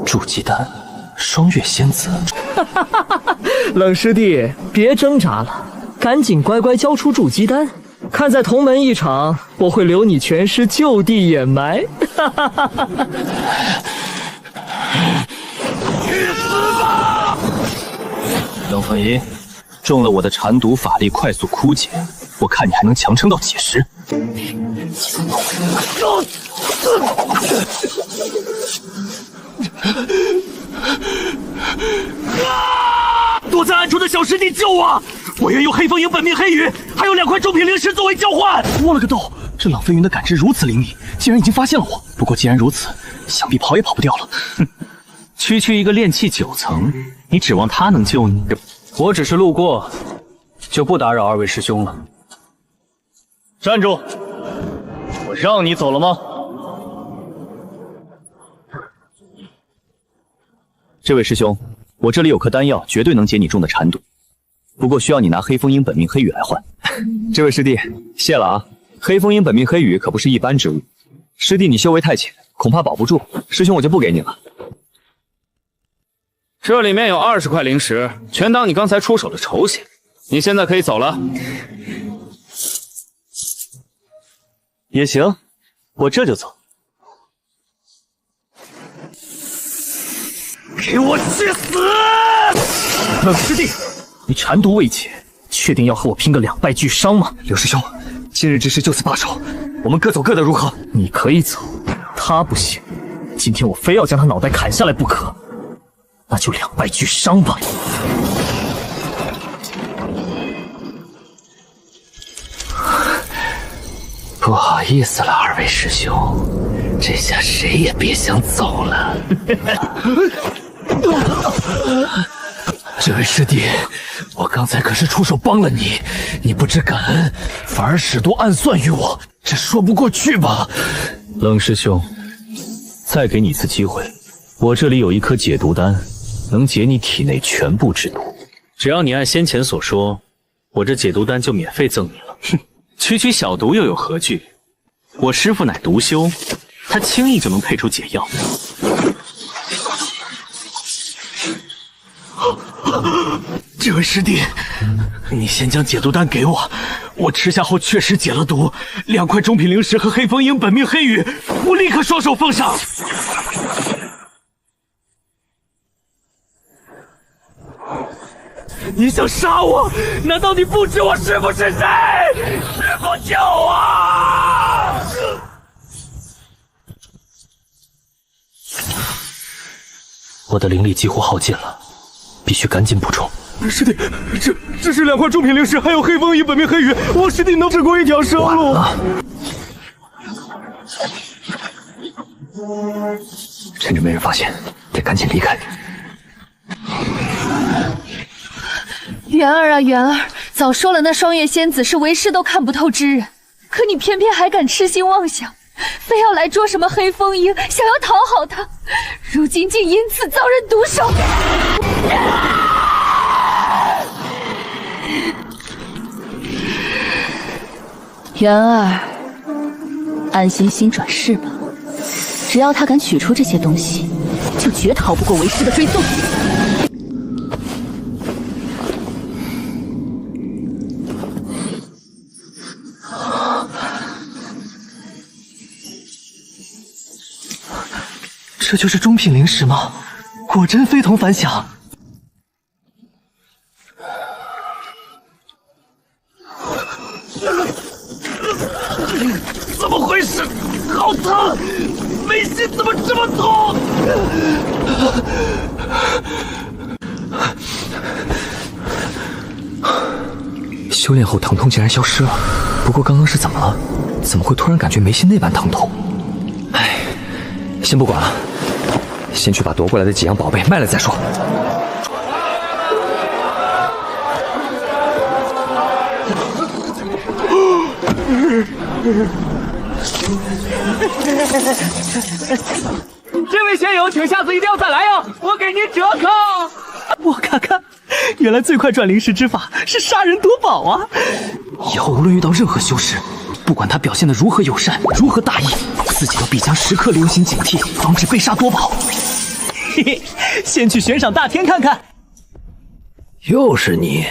S8: 筑基丹，双月仙子。
S22: 冷师弟，别挣扎了，赶紧乖乖交出筑基丹。看在同门一场，我会留你全尸就地掩埋。
S8: 去死吧！冷凤仪，中了我的缠毒法力快速枯竭，我看你还能强撑到几时？
S3: 躲在暗处的小师弟救我！我愿用黑风营本命黑羽，还有2块中品灵石作为交换。
S7: 我了个豆！这冷飞云的感知如此灵敏，竟然已经发现了我。不过既然如此，想必跑也跑不掉了。
S10: 哼，区区一个炼气9层，你指望他能救你？我只是路过，就不打扰2位师兄了。站住！我让你走了吗？这位师兄，我这里有颗丹药，绝对能解你中的缠毒，不过需要你拿黑风鹰本命黑羽来换。这位师弟，谢了啊！黑风鹰本命黑羽可不是一般之物，师弟你修为太浅，恐怕保不住。师兄我就不给你了。
S21: 这里面有20块灵石，全当你刚才出手的酬谢。你现在可以走了。
S10: 也行，我这就走。
S3: 给我去死！
S7: 冷师弟，你缠毒未解，确定要和我拼个2败俱伤吗？刘师兄，今日之事就此罢手，我们各走各的，如何？你可以走，他不行。今天我非要将他脑袋砍下来不可，那就2败俱伤吧。
S13: 不好意思了，2位师兄，这下谁也别想走了。这位师弟，我刚才可是出手帮了你，你不知感恩，反而使毒暗算于我，这说不过去吧？
S10: 冷师兄，再给你一次机会，我这里有一颗解毒丹，能解你体内全部之毒。只要你按先前所说，我这解毒丹就免费赠你了。哼，区区小毒又有何惧？我师父乃毒修，他轻易就能配出解药。
S7: 这位师弟，你先将解毒丹给我，我吃下后确实解了毒，2块中品灵石和黑风鹰本命黑羽，我立刻双手奉上。你想杀我？难道你不知我师父是谁？师父救我！
S8: 我的灵力几乎耗尽了，必须赶紧补充。
S7: 师弟，这是2块中品灵石，还有黑风鹰本命黑羽，我师弟能只过一条生路。
S8: 趁着没人发现，得赶紧离开。
S11: 元儿啊元儿，早说了那双月仙子是为师都看不透之人，可你偏偏还敢痴心妄想，非要来捉什么黑风鹰，想要讨好他，如今竟因此遭人毒手。元儿，安心心转世吧，只要他敢取出这些东西，就绝逃不过为师的追踪。
S6: 这就是中品灵石吗？果真非同凡响。
S3: 怎么回事？好疼！眉心怎么这么痛？
S6: 修炼后疼痛竟然消失了，不过刚刚是怎么了？怎么会突然感觉眉心那般疼痛？唉，先不管了，先去把夺过来的几样宝贝卖了再说。
S7: 这位学友，请下次一定要再来哦，我给您折扣。我看看，原来最快转灵石之法是杀人夺宝啊！以后无论遇到任何修士，不管他表现得如何友善，如何大义，自己都必将时刻留心警惕，防止被杀夺宝。嘿嘿，先去悬赏大天看看。
S10: 又是你，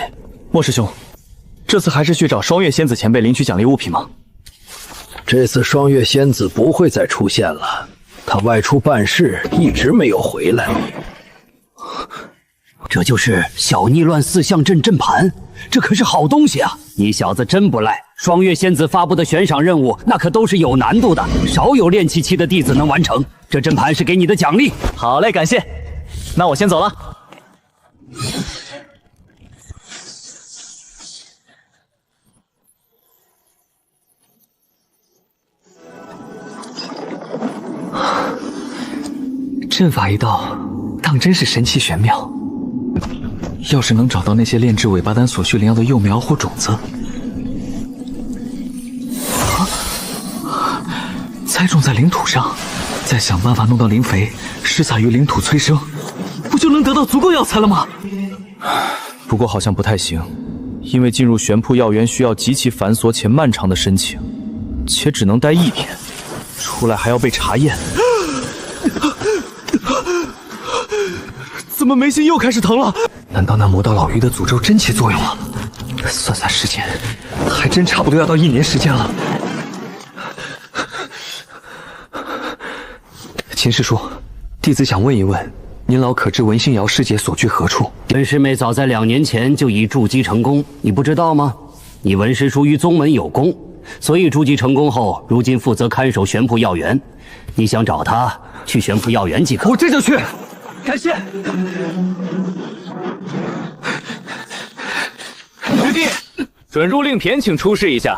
S10: 莫师兄，这次还是去找双月仙子前辈领取奖励物品吗？
S4: 这次双月仙子不会再出现了，她外出办事，一直没有回来。
S18: 这就是小逆乱4象阵阵盘，这可是好东西啊！你小子真不赖，双月仙子发布的悬赏任务，那可都是有难度的，少有炼气期的弟子能完成。这阵盘是给你的奖励。
S7: 好嘞，感谢。那我先走了。
S6: 阵法一道，当真是神奇玄妙。要是能找到那些炼制尾巴丹所需灵药的幼苗或种子，栽种在领土上，再想办法弄到灵肥，施撒于领土催生，不就能得到足够药材了吗？
S8: 不过好像不太行，因为进入玄铺药园需要极其繁琐且漫长的申请，且只能待1天，出来还要被查验。
S6: 怎么眉心又开始疼了？难道那魔道老鱼的诅咒真起作用了？算算时间，还真差不多要到1年时间了。秦师叔，弟子想问一问，您老可知文心瑶师姐所居何处？
S18: 文师妹早在2年前就已筑基成功，你不知道吗？你文师叔与宗门有功，所以筑基成功后，如今负责看守玄铺药园。你想找她，去玄铺药园即可。
S6: 我这就去。感谢。
S21: 师弟，准入令牌请出示一下。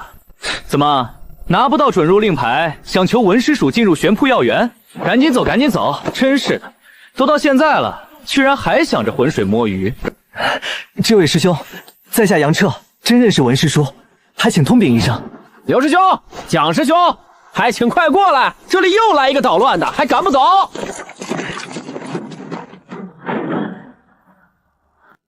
S21: 怎么拿不到准入令牌，想求文师叔进入玄铺药园？赶紧走，赶紧走！真是的，都到现在了，居然还想着浑水摸鱼。
S6: 这位师兄，在下杨彻，真认识文师叔，还请通禀一声。
S21: 刘师兄、蒋师兄，还请快过来！这里又来一个捣乱的，还赶不走？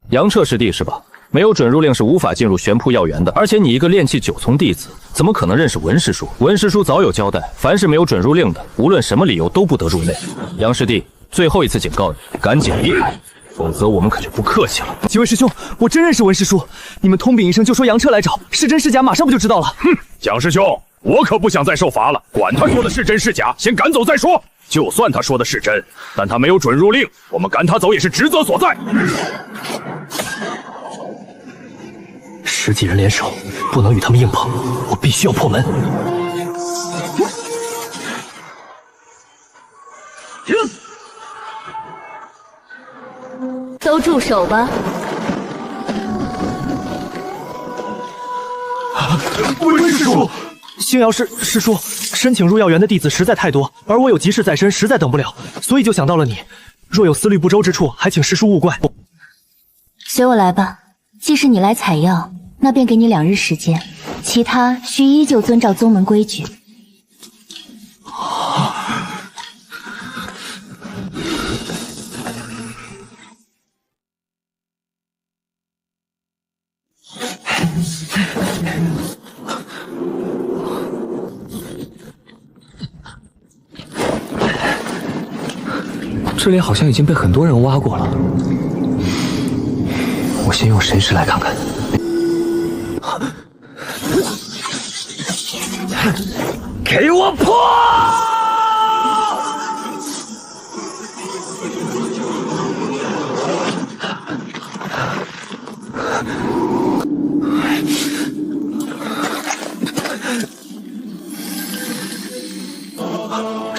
S8: 杨彻师弟是吧？没有准入令是无法进入玄铺药园的。而且你一个炼气9重弟子，怎么可能认识文师叔？文师叔早有交代，凡是没有准入令的，无论什么理由都不得入内。杨师弟，最后一次警告你，赶紧离开，否则我们可就不客气了。
S6: 几位师兄，我真认识文师叔，你们通禀一声就说杨彻来找，是真是假马上不就知道了。
S5: 哼，蒋师兄，我可不想再受罚了，管他说的是真是假，先赶走再说。就算他说的是真，但他没有准入令，我们赶他走也是职责所在。
S6: 10几人联手，不能与他们硬碰，我必须要破门。
S11: 都住手吧！
S6: 文师叔，
S7: 星瑶师叔，申请入药园的弟子实在太多，而我有急事在身，实在等不了，所以就想到了你。若有思虑不周之处，还请师叔勿怪。
S1: 随我来吧。既是你来采药，那便给你2日时间，其他需依旧遵照宗门规矩。
S6: 这里好像已经被很多人挖过了，我先用神识来看看。给我破！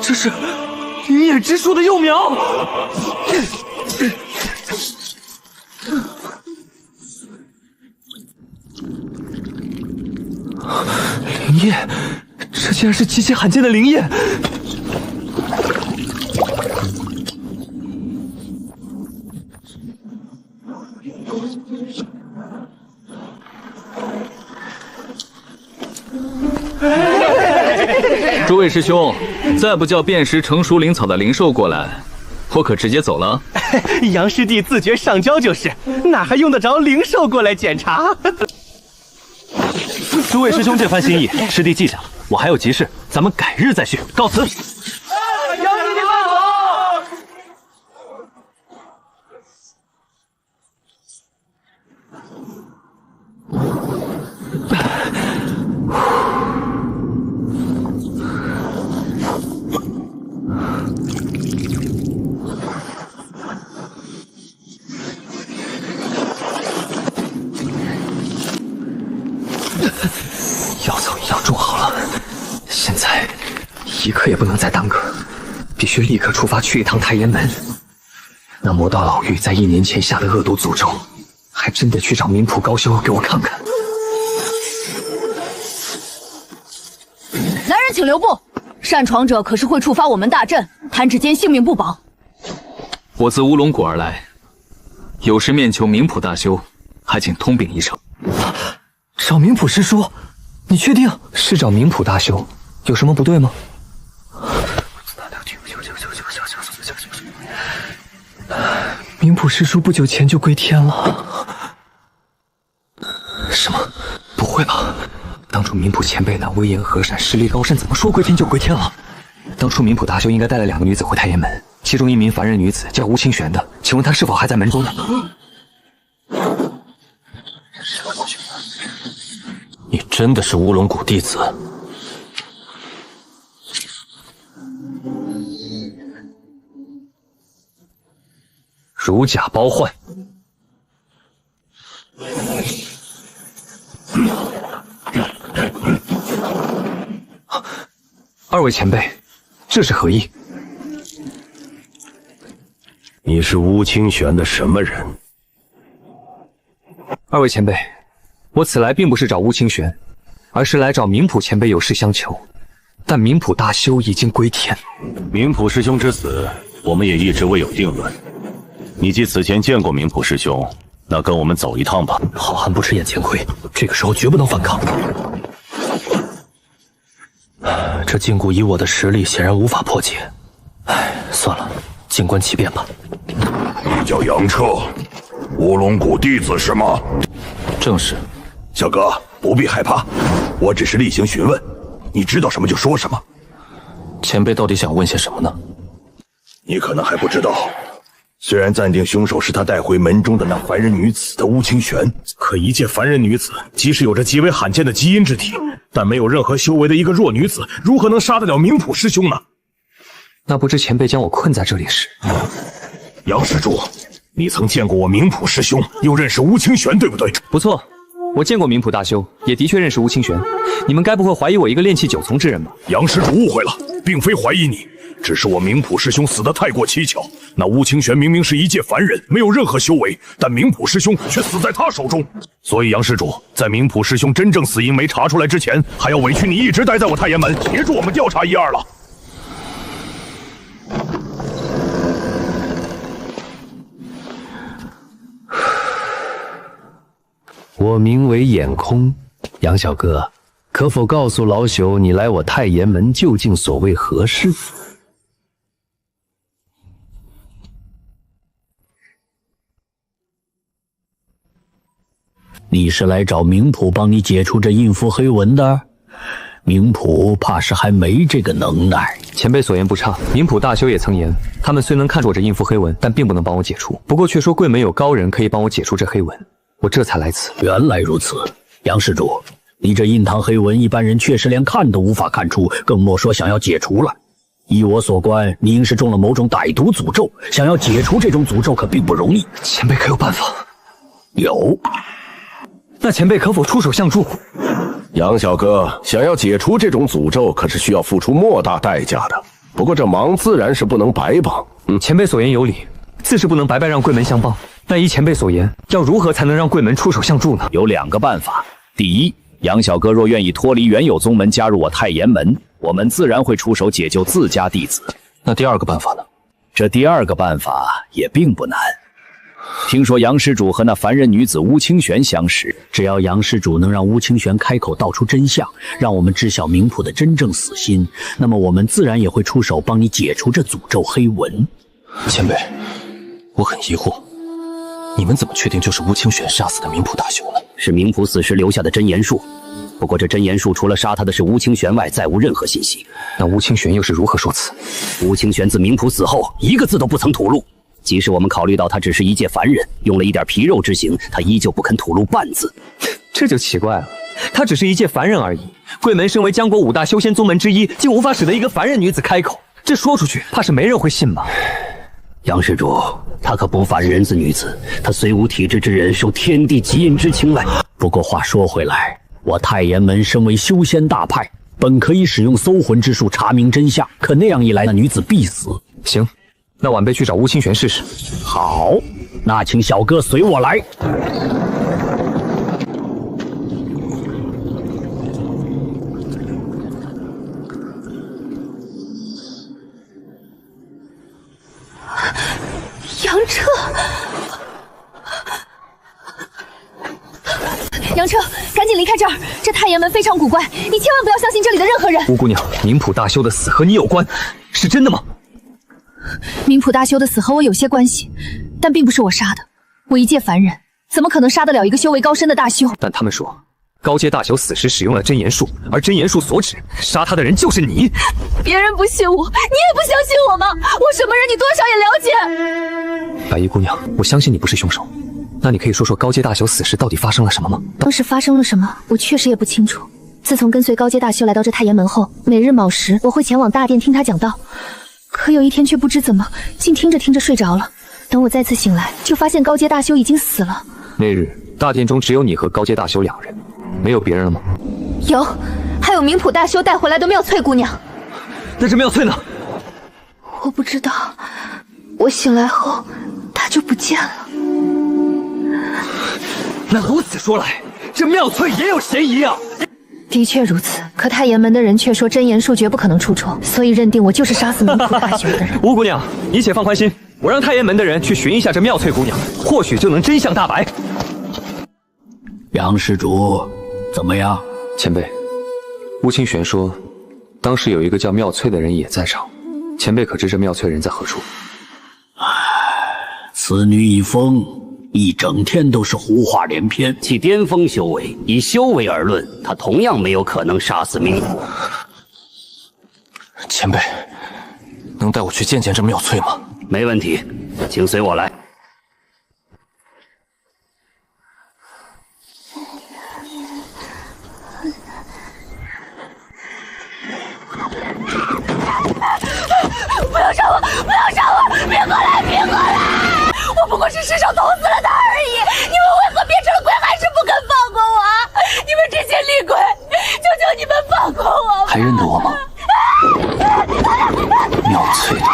S6: 这是云野之术的幼苗。灵液，这竟然是极其罕见的灵液！
S21: 诸位师兄，再不叫辨识成熟灵草的灵兽过来，我可直接走了。
S12: 杨师弟自觉上交就是，哪还用得着灵兽过来检查？
S7: 诸位师兄这番心意，师弟记下了。我还有急事，咱们改日再叙。告辞。杨师弟慢走。
S6: 药草一样种好了，现在一刻也不能再耽搁，必须立刻出发去一趟太炎门。那魔道老妪在1年前下的恶毒诅咒，还真得去找民仆高修给我看看。
S2: 来人，请留步！擅闯者可是会触发我们大阵，弹指间性命不保。
S17: 我自乌龙谷而来，有事面求明普大修，还请通禀一声。
S6: 找明普师叔，你确定
S9: 是找明普大修？有什么不对吗？
S6: 明普师叔不久前就归天了。
S9: 什么？不会吧？当初明普前辈那威严和善，实力高深，怎么说归天就归天了？当初明普大修应该带了2个女子回太炎门，其中一名凡人女子叫吴清玄的，请问她是否还在门中呢？
S8: 你真的是乌龙谷弟子？如假包换！
S9: 二位前辈，这是何意？
S19: 你是乌清玄的什么人？
S9: 二位前辈，我此来并不是找乌清玄，而是来找明普前辈有事相求。但明普大修已经归天，
S5: 明普师兄之死，我们也一直未有定论。你既此前见过明普师兄，那跟我们走一趟吧。
S7: 好汉不吃眼前亏，这个时候绝不能反抗。这禁锢以我的实力显然无法破解，算了，静观其变吧。
S14: 你叫杨彻，乌龙谷弟子是吗？
S8: 正是。
S14: 小哥不必害怕，我只是例行询问，你知道什么就说什么。
S8: 前辈到底想问些什么呢？
S14: 你可能还不知道。虽然暂定凶手是他带回门中的那凡人女子的乌清玄，
S3: 可一介凡人女子，即使有着极为罕见的基因之体，但没有任何修为的一个弱女子，如何能杀得了明普师兄呢？
S9: 那不知前辈将我困在这里时，
S3: 杨施主，你曾见过我明普师兄，又认识乌清玄，对不对？
S9: 不错，我见过明普大修，也的确认识乌清玄。你们该不会怀疑我一个炼气9重之人吧？
S3: 杨施主误会了，并非怀疑你。只是我明普师兄死得太过蹊跷，那乌清玄明明是一介凡人，没有任何修为，但明普师兄却死在他手中。所以杨施主，在明普师兄真正死因没查出来之前，还要委屈你一直待在我太炎门，协助我们调查一二了。
S15: 我名为眼空，杨小哥，可否告诉老朽，你来我太炎门究竟所谓何事？
S4: 你是来找明普帮你解除这印符黑纹的？明普怕是还没这个能耐。
S9: 前辈所言不差，明普大修也曾言，他们虽能看出我这印符黑纹，但并不能帮我解除。不过却说贵门有高人可以帮我解除这黑纹，我这才来此。
S4: 原来如此，杨施主，你这印堂黑纹，一般人确实连看都无法看出，更莫说想要解除了。依我所观，你应是中了某种歹毒诅咒，想要解除这种诅咒可并不容易。
S9: 前辈可有办法？
S4: 有。
S9: 那前辈可否出手相助？
S19: 杨小哥，想要解除这种诅咒，可是需要付出莫大代价的。不过这忙自然是不能白帮。
S9: 前辈所言有理，自是不能白白让贵门相帮。但依前辈所言，要如何才能让贵门出手相助呢？
S5: 有2个办法。第一，杨小哥若愿意脱离原有宗门，加入我太炎门，我们自然会出手解救自家弟子。
S8: 那第2个办法呢？
S5: 这第2个办法也并不难。听说杨施主和那凡人女子乌清玄相识，
S4: 只要杨施主能让乌清玄开口道出真相，让我们知晓明普的真正死心，那么我们自然也会出手帮你解除这诅咒黑纹。
S8: 前辈，我很疑惑，你们怎么确定就是乌清玄杀死的明普大修呢？
S18: 是明普死时留下的真言术，不过这真言术除了杀他的是乌清玄外，再无任何信息。
S9: 那乌清玄又是如何说辞？
S18: 乌清玄自明普死后，一个字都不曾吐露。即使我们考虑到他只是一介凡人，用了一点皮肉之刑，他依旧不肯吐露半字。
S9: 这就奇怪了，他只是一介凡人而已。贵门身为江国5大修仙宗门之一，竟无法使得一个凡人女子开口，这说出去，怕是没人会信吧？
S18: 杨施主，她可不凡人子女子，她虽无体质之人，受天地极阴之青睐。
S4: 不过话说回来，我太炎门身为修仙大派，本可以使用搜魂之术查明真相，可那样一来，那女子必死。
S9: 行。那晚辈去找乌清玄试试。
S4: 好，那请小哥随我来。
S1: 杨彻，赶紧离开这儿！这太爷门非常古怪，你千万不要相信这里的任何人。
S9: 吴姑娘，明普大修的死和你有关，是真的吗？
S1: 明普大修的死和我有些关系，但并不是我杀的。我一介凡人，怎么可能杀得了一个修为高深的大修？
S9: 但他们说，高阶大修死时使用了真言术，而真言术所指，杀他的人就是你。
S1: 别人不信我，你也不相信我吗？我什么人，你多少也了解。
S9: 白衣姑娘，我相信你不是凶手。那你可以说说高阶大修死时到底发生了什么吗？
S1: 当时发生了什么，我确实也不清楚。自从跟随高阶大修来到这太爷门后，每日卯时我会前往大殿听他讲道。可有一天却不知怎么，竟听着听着睡着了。等我再次醒来，就发现高阶大修已经死了。
S9: 那日大殿中只有你和高阶大修2人，没有别人了吗？
S1: 有，还有明普大修带回来的妙翠姑娘。
S9: 那这妙翠呢？
S1: 我不知道，我醒来后她就不见了。
S9: 那如此说来，这妙翠也有嫌疑啊！
S1: 的确如此，可太爷门的人却说真言术绝不可能出错，所以认定我就是杀死明普大修的人。
S9: 吴姑娘，你且放宽心，我让太爷门的人去寻一下这妙翠姑娘，或许就能真相大白。
S4: 杨施主，怎么样？
S9: 前辈，吴清玄说，当时有一个叫妙翠的人也在场，前辈可知这妙翠人在何处？
S4: 此女已疯，一整天都是胡话连篇。
S18: 其巅峰修为，以修为而论，他同样没有可能杀死明普。
S8: 前辈，能带我去见见这妙翠吗？
S18: 没问题，请随我来。
S11: 不要杀我！不要杀我！别过来！别过来！我不过是失手捅死了他而已，你们为何变成了鬼，还是不肯放过我？你们这些厉鬼，求求你们放过我！
S8: 还认得我吗？妙翠的。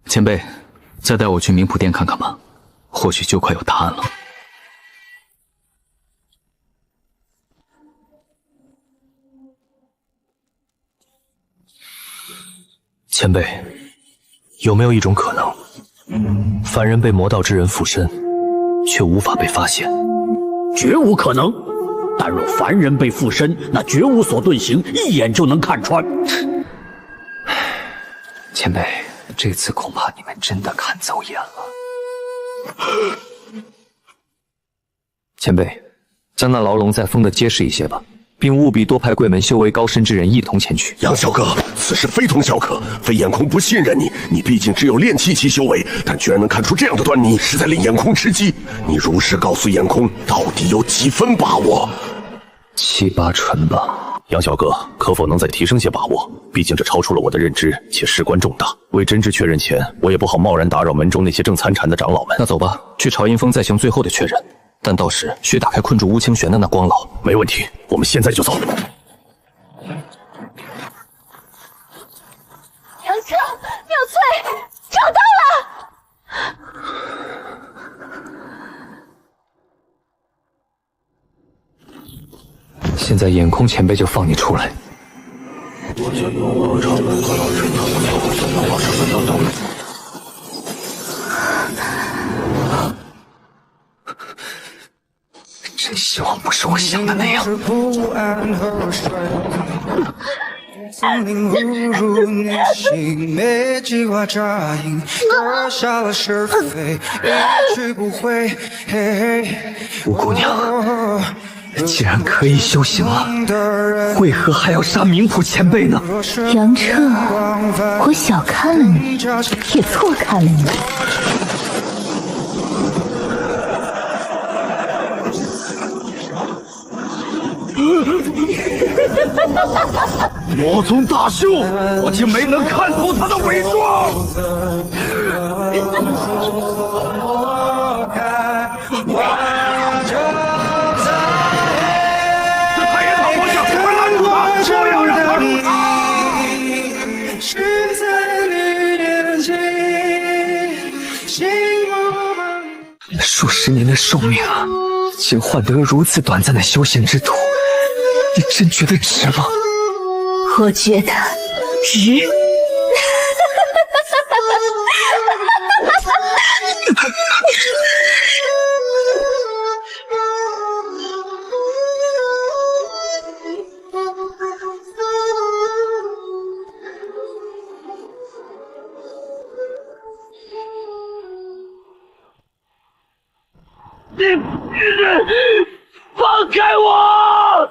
S8: 前辈，再带我去明普殿看看吧，或许就快有答案了。前辈，有没有一种可能，凡人被魔道之人附身，却无法被发现？
S4: 绝无可能。但若凡人被附身，那绝无所遁形，一眼就能看穿。
S9: 前辈，这次恐怕你们真的看走眼了。前辈，将那牢笼再封得结实一些吧，并务必多派贵门修为高深之人一同前去。
S14: 杨小哥，此事非同小可，非眼空不信任你，你毕竟只有炼气期修为，但居然能看出这样的端倪，实在令眼空吃惊。你如实告诉眼空，到底有几分把握
S9: ？7、8成吧。
S5: 杨小哥，可否能再提升些把握？毕竟这超出了我的认知，且事关重大。为真知确认前，我也不好贸然打扰门中那些正参禅的长老们。
S8: 那走吧，去朝阴峰再行最后的确认。但到时需打开困住吴清玄的那光牢。
S5: 没问题，我们现在就走。
S11: 杨彻，妙翠，找到了！
S9: 现在眼空前辈就放你出来。真希望不是我想的那样。吴姑娘，既然可以修行了，为何还要杀明普前辈呢？
S1: 杨彻，我小看了你，也错看了你。
S3: 魔宗大修，我竟没能看透他的伪装。这太爷大方向快拦住他，不要让他入场。
S9: 数十年的寿命啊，竟换得如此短暂的修行之途，你真觉得值吗？
S11: 我觉得值。
S3: 放开我！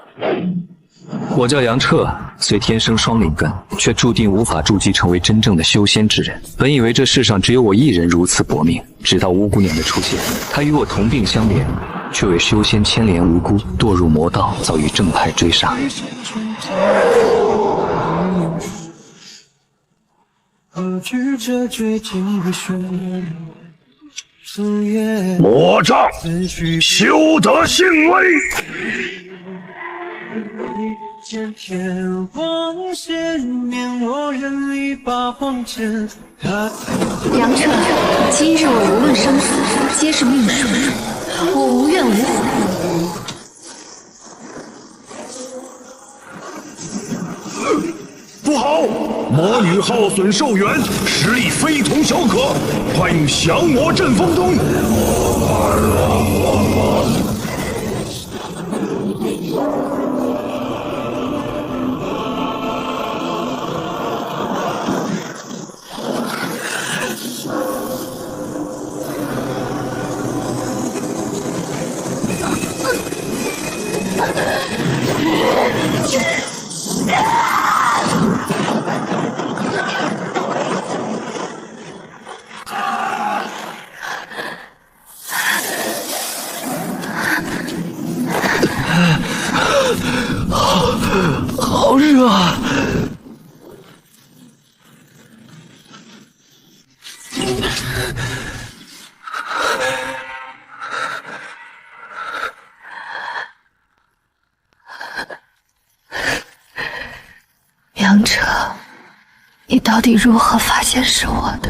S8: 我叫杨彻，虽天生双灵根，却注定无法筑基成为真正的修仙之人。本以为这世上只有我一人如此薄命，直到巫姑娘的出现，她与我同病相怜，却为修仙牵连无辜，堕入魔道，遭遇正派追杀。
S14: 魔杖，修得性威。
S1: 杨彻，今日我无论生死，皆是命数，我无怨无悔。
S14: 不好！魔女耗损寿元，实力非同小可，快用降魔阵风灯！
S13: 好热啊！
S11: 杨彻，你到底如何发现是我的？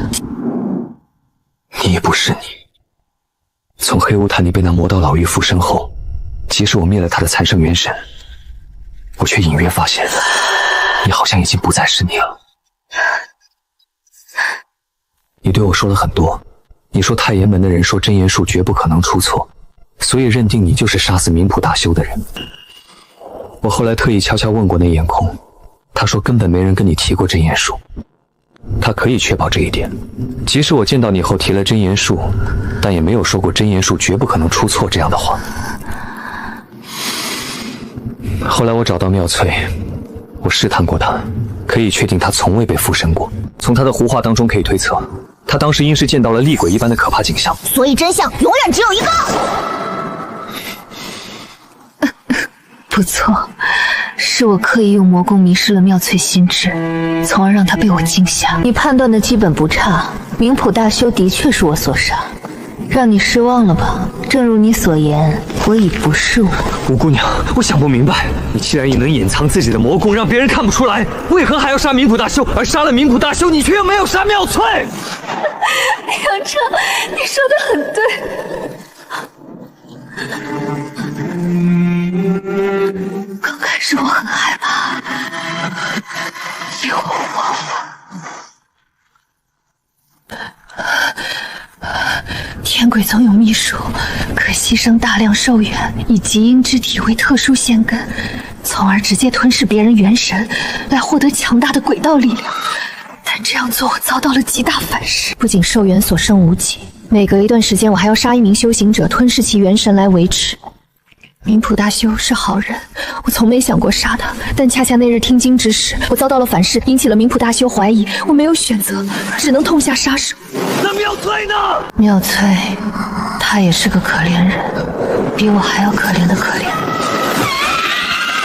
S8: 你也不是你。从黑雾潭里被那魔道老妪附身后，即使我灭了他的残剩元神，我却隐约发现，你好像已经不再是你了。你对我说了很多，你说太炎门的人说真言术绝不可能出错，所以认定你就是杀死冥普大修的人。我后来特意悄悄问过那眼空，他说根本没人跟你提过真言术，他可以确保这一点。即使我见到你后提了真言术，但也没有说过真言术绝不可能出错这样的话。后来我找到妙翠，我试探过她，可以确定她从未被附身过。从她的胡话当中可以推测，她当时应是见到了厉鬼一般的可怕景象。
S11: 所以真相永远只有一个。不错，是我刻意用魔功迷失了妙翠心智，从而让她被我惊吓。你判断的基本不差，冥普大修的确是我所杀，让你失望了吧？正如你所言，我已不是我。
S7: 吴姑娘，我想不明白，你既然也能隐藏自己的魔功，让别人看不出来，为何还要杀冥普大修？而杀了冥普大修，你却又没有杀妙翠。
S11: 杨彻，你说的很对。刚开始我很害怕，一会儿我忘了。天鬼总有秘术，可牺牲大量寿元，以极阴之体为特殊仙根，从而直接吞噬别人元神，来获得强大的鬼道力量。但这样做我遭到了极大反噬，不仅寿元所剩无几，每隔一段时间我还要杀一名修行者，吞噬其元神来维持。冥普大修是好人，我从没想过杀他，但恰恰那日听经之时，我遭到了反噬，引起了冥普大修怀疑，我没有选择，只能痛下杀手。
S3: 那妙翠呢？
S11: 妙翠，她也是个可怜人，比我还要可怜的可怜。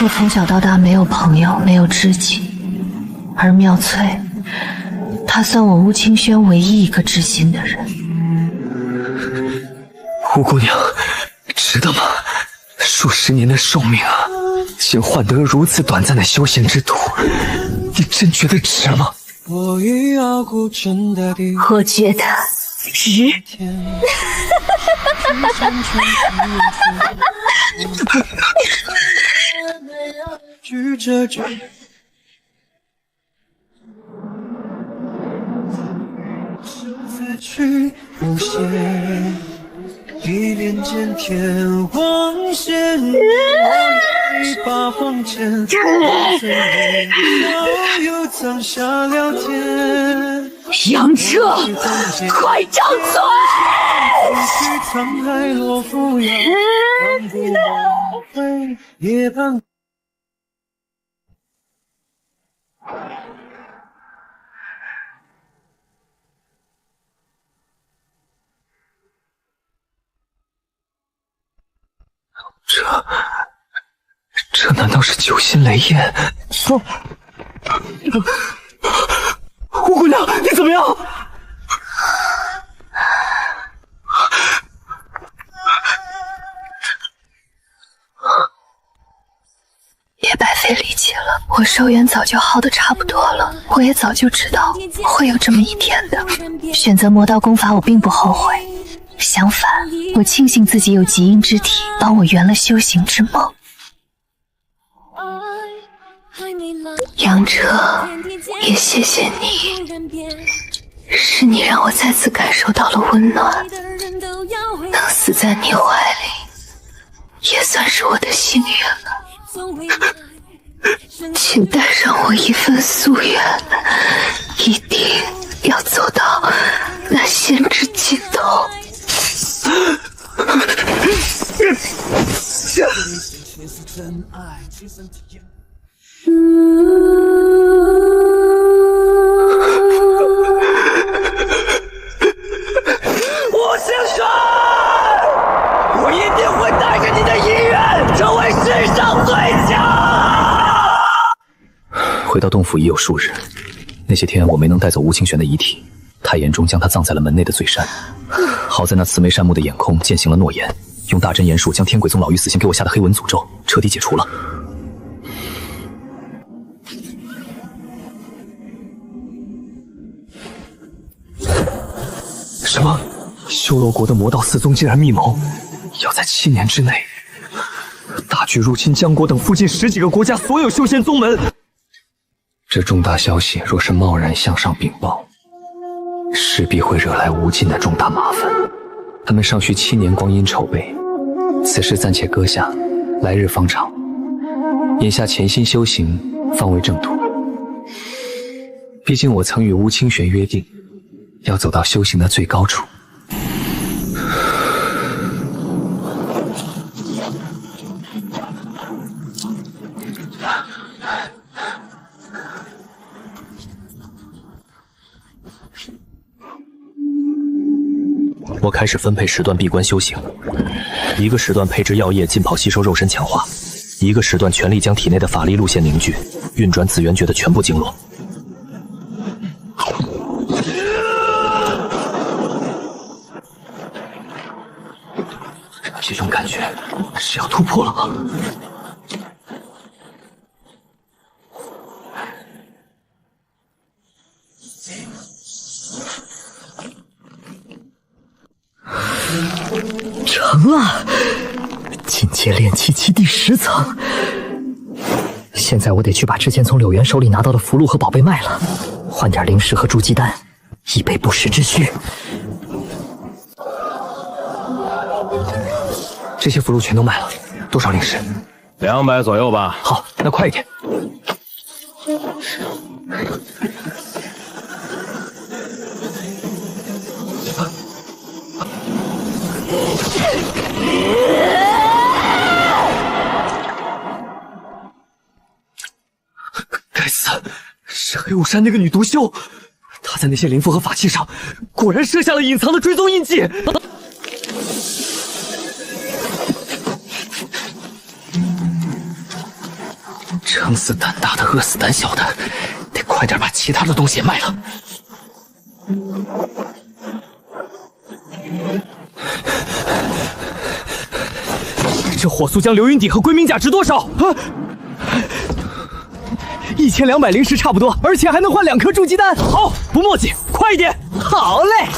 S11: 我从小到大没有朋友，没有知己，而妙翠，她算我乌清轩唯一一个知心的人。
S7: 吴姑娘，值得吗？数十年的寿命啊，竟换得如此短暂的修仙之途，你真觉得值吗？
S11: 我觉得值。
S16: 去无限，一念间天荒线，我一把黄剑，又藏下了天。
S2: 杨彻，快张嘴！
S16: 沧海落扶摇，望不忘回夜半。
S6: 这难道是九心雷焰？
S7: 吴姑娘，你怎么样？
S11: 也白费力气了。我寿元早就耗得差不多了，我也早就知道会有这么一天的。选择魔道功法，我并不后悔，相反，我庆幸自己有极阴之体，帮我圆了修行之梦。杨彻，也谢谢你，是你让我再次感受到了温暖，能死在你怀里，也算是我的幸运了。请带上我一份夙愿，一定要走到那仙之尽头。
S16: 吴先生，我一定会带着你的遗愿，成为世上最强。
S10: 回到洞府已有数日，那些天我没能带走吴清玄的遗体，太严终将他葬在了门内的醉山。好在那慈眉善目的眼空践行了诺言，用大真言术将天鬼宗老于死前给我下的黑纹诅咒彻底解除了。
S6: 什么？修罗国的魔道四宗竟然密谋，要在7年之内大举入侵江国等附近10几个国家所有修仙宗门。这重大消息若是贸然向上禀报，势必会惹来无尽的重大麻烦。他们尚需7年光阴筹备，此事暂且搁下，来日方长。眼下潜心修行方为正途。毕竟我曾与吴清玄约定，要走到修行的最高处。
S10: 我开始分配时段闭关修行，一个时段配置药液浸泡吸收肉身强化，一个时段全力将体内的法力路线凝聚，运转紫元诀的全部经络。这种感觉是要突破了吗？
S22: 成了，进阶炼气期第10层。现在我得去把之前从柳元手里拿到的符箓和宝贝卖了，换点灵石和筑基丹，以备不时之需。
S6: 这些符箓全都卖了，多少灵石
S5: ？200左右吧。
S6: 好，那快一点。该死，是黑雾山那个女毒枭，她在那些灵符和法器上果然设下了隐藏的追踪印记。撑死胆大的，饿死胆小的，得快点把其他的东西也卖了。这火速将流云底和归明甲值多少？1200灵石差不多，而且还能换2颗筑基丹。好，不墨迹，快一点。好嘞。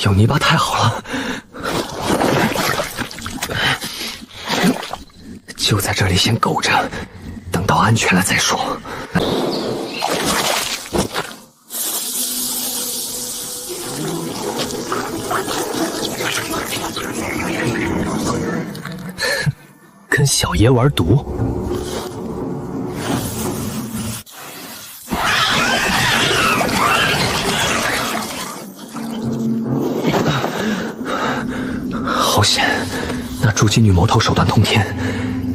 S6: 有泥巴太好了，就在这里先苟着，等到安全了再说。跟小爷玩毒？好险！那筑基女魔头手段通天，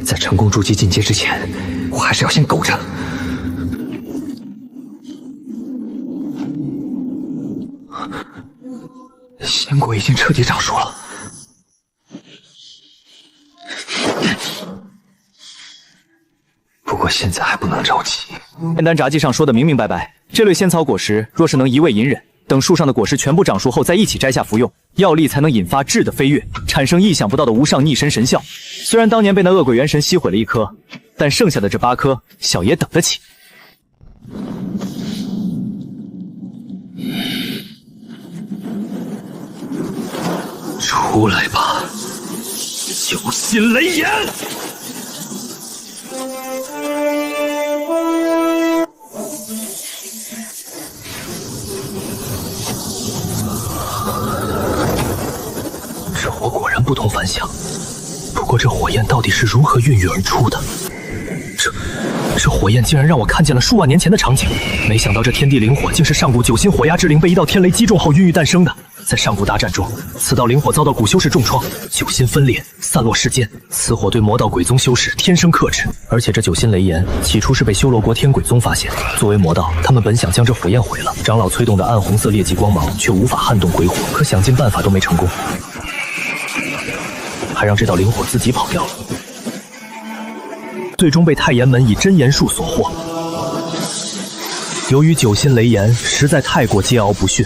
S6: 在成功筑基进阶之前，我还是要先苟着。仙果已经彻底长熟了。不过现在还不能着急。
S10: 仙丹札记上说的明明白白，这类仙草果实若是能一味隐忍，等树上的果实全部长熟后再一起摘下服用，药力才能引发质的飞跃，产生意想不到的无上逆身神效。虽然当年被那恶鬼元神吸毁了1颗，但剩下的这8颗，小爷等得起。
S6: 出来吧，九心雷炎！这火果然不同凡响，不过这火焰到底是如何孕育而出的？这火焰竟然让我看见了数万年前的场景，没想到这天地灵火竟是上古九心火压之灵被一道天雷击中后孕育诞生的。在上古大战中，此道灵火遭到古修士重创，九心分裂，散落世间。此火对魔道鬼宗修士天生克制，而且这九心雷炎起初是被修罗国天鬼宗发现。作为魔道，他们本想将这火焰毁了，长老催动的暗红色烈迹光芒却无法撼动鬼火，可想尽办法都没成功，还让这道灵火自己跑掉了。最终被太炎门以真言术所获。由于九心雷炎实在太过桀骜不驯，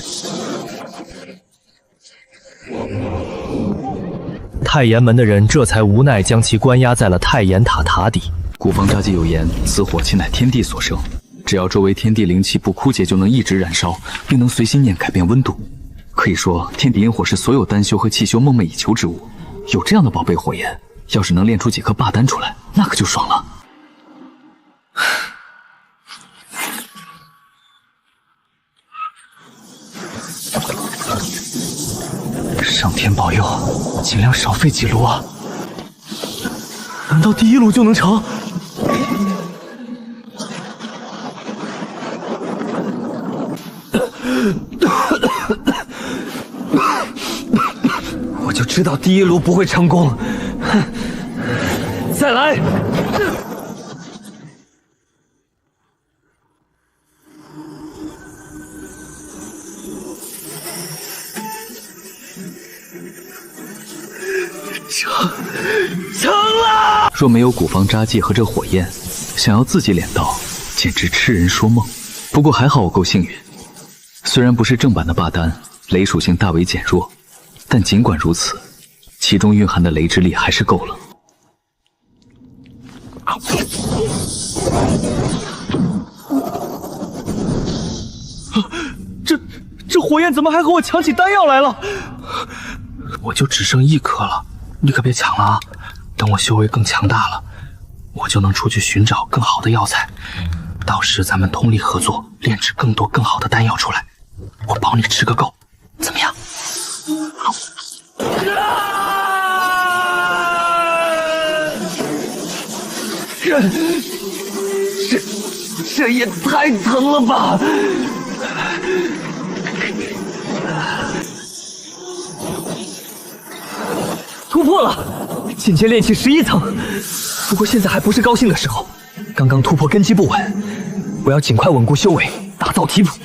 S6: 太炎门的人这才无奈将其关押在了太炎塔塔底。
S17: 古方札记有言，此火气乃天地所生，只要周围天地灵气不枯竭，就能一直燃烧，并能随心念改变温度。可以说，天地阴火是所有丹修和气修梦寐以求之物。有这样的宝贝火焰，要是能炼出几颗霸丹出来，那可就爽了。
S6: 上天保佑，尽量少费几炉啊！难道第1炉就能成？我就知道第1炉不会成功。哼，再来！成了！
S17: 若没有古方札记和这火焰，想要自己炼道，简直痴人说梦。不过还好我够幸运，虽然不是正版的霸丹，雷属性大为减弱，但尽管如此，其中蕴含的雷之力还是够了。
S7: 这火焰怎么还和我抢起丹药来了？
S6: 我就只剩1颗了，你可别抢了啊！等我修为更强大了，我就能出去寻找更好的药材，到时咱们通力合作，炼制更多更好的丹药出来，我保你吃个够，怎么样？这也太疼了吧！突破了，进阶炼气11层。不过现在还不是高兴的时候，刚刚突破根基不稳，我要尽快稳固修为，打造体谱。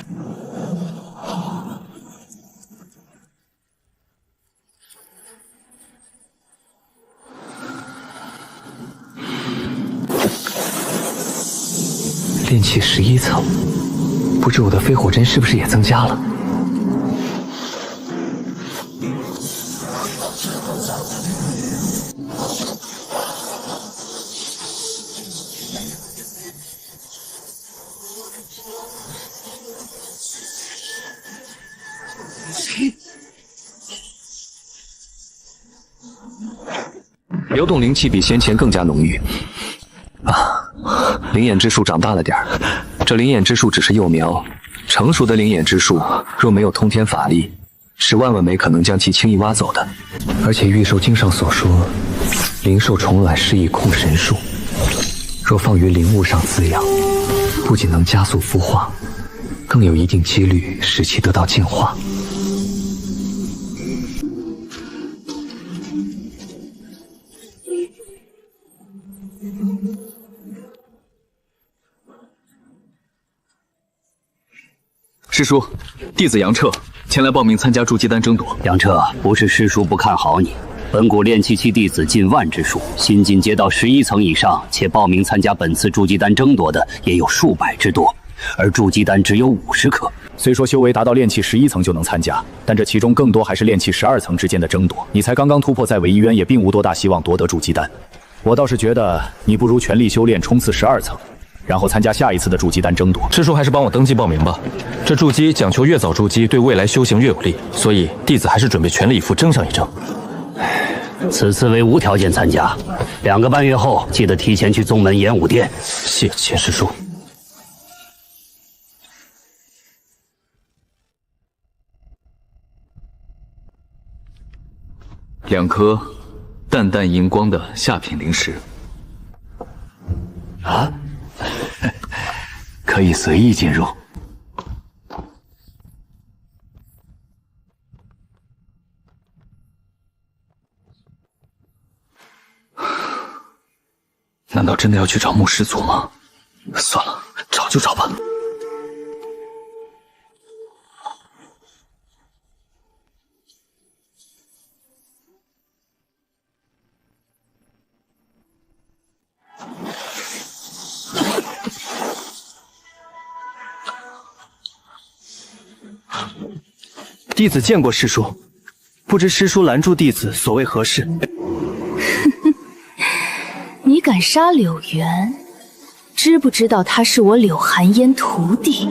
S6: 炼气11层，不知我的飞火针是不是也增加了？
S9: 流动灵气比先前更加浓郁。灵眼之术长大了点儿，这灵眼之术只是幼苗，成熟的灵眼之术若没有通天法力，是万万没可能将其轻易挖走的。
S22: 而且玉兽经上所说，灵兽虫卵是以控神术，若放于灵物上滋养，不仅能加速孵化，更有一定几率使其得到进化。
S17: 师叔，弟子杨彻前来报名参加筑基丹争夺。
S18: 杨彻，不是师叔不看好你，本股炼气期弟子近万之数，新进阶到11层以上，且报名参加本次筑基丹争夺的也有数百之多，而筑基丹只有50颗。
S9: 虽说修为达到炼气11层就能参加，但这其中更多还是炼气12层之间的争夺。你才刚刚突破在尾一渊，也并无多大希望夺得筑基丹。我倒是觉得你不如全力修炼，冲刺12层。然后参加下一次的筑基丹争夺。
S8: 师叔还是帮我登记报名吧。这筑基讲求越早筑基，对未来修行越有利，所以弟子还是准备全力以赴争上一争。
S18: 此次为无条件参加，2个半月后记得提前去宗门演武殿。
S8: 谢钱师叔。
S17: 2颗淡淡荧光的下品灵石。
S18: 啊，可以随意进入。
S17: 难道真的要去找木师祖吗？算了，找就找吧。
S7: 弟子见过师叔，不知师叔拦住弟子所为何事？
S2: 你敢杀柳原，知不知道他是我柳寒烟徒弟？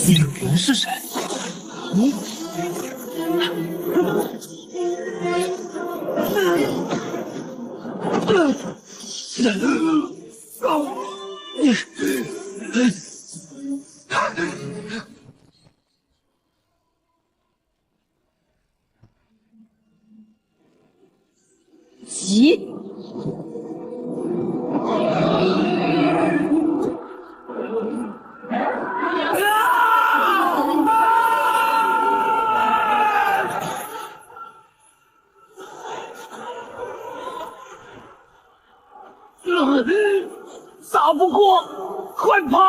S7: 柳原是谁？
S2: 急！
S3: 打不过，快跑！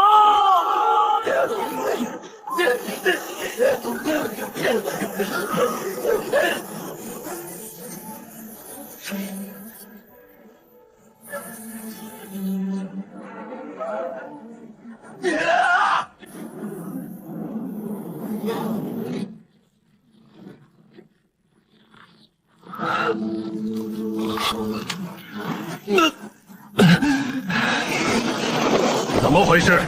S3: 怎么回事？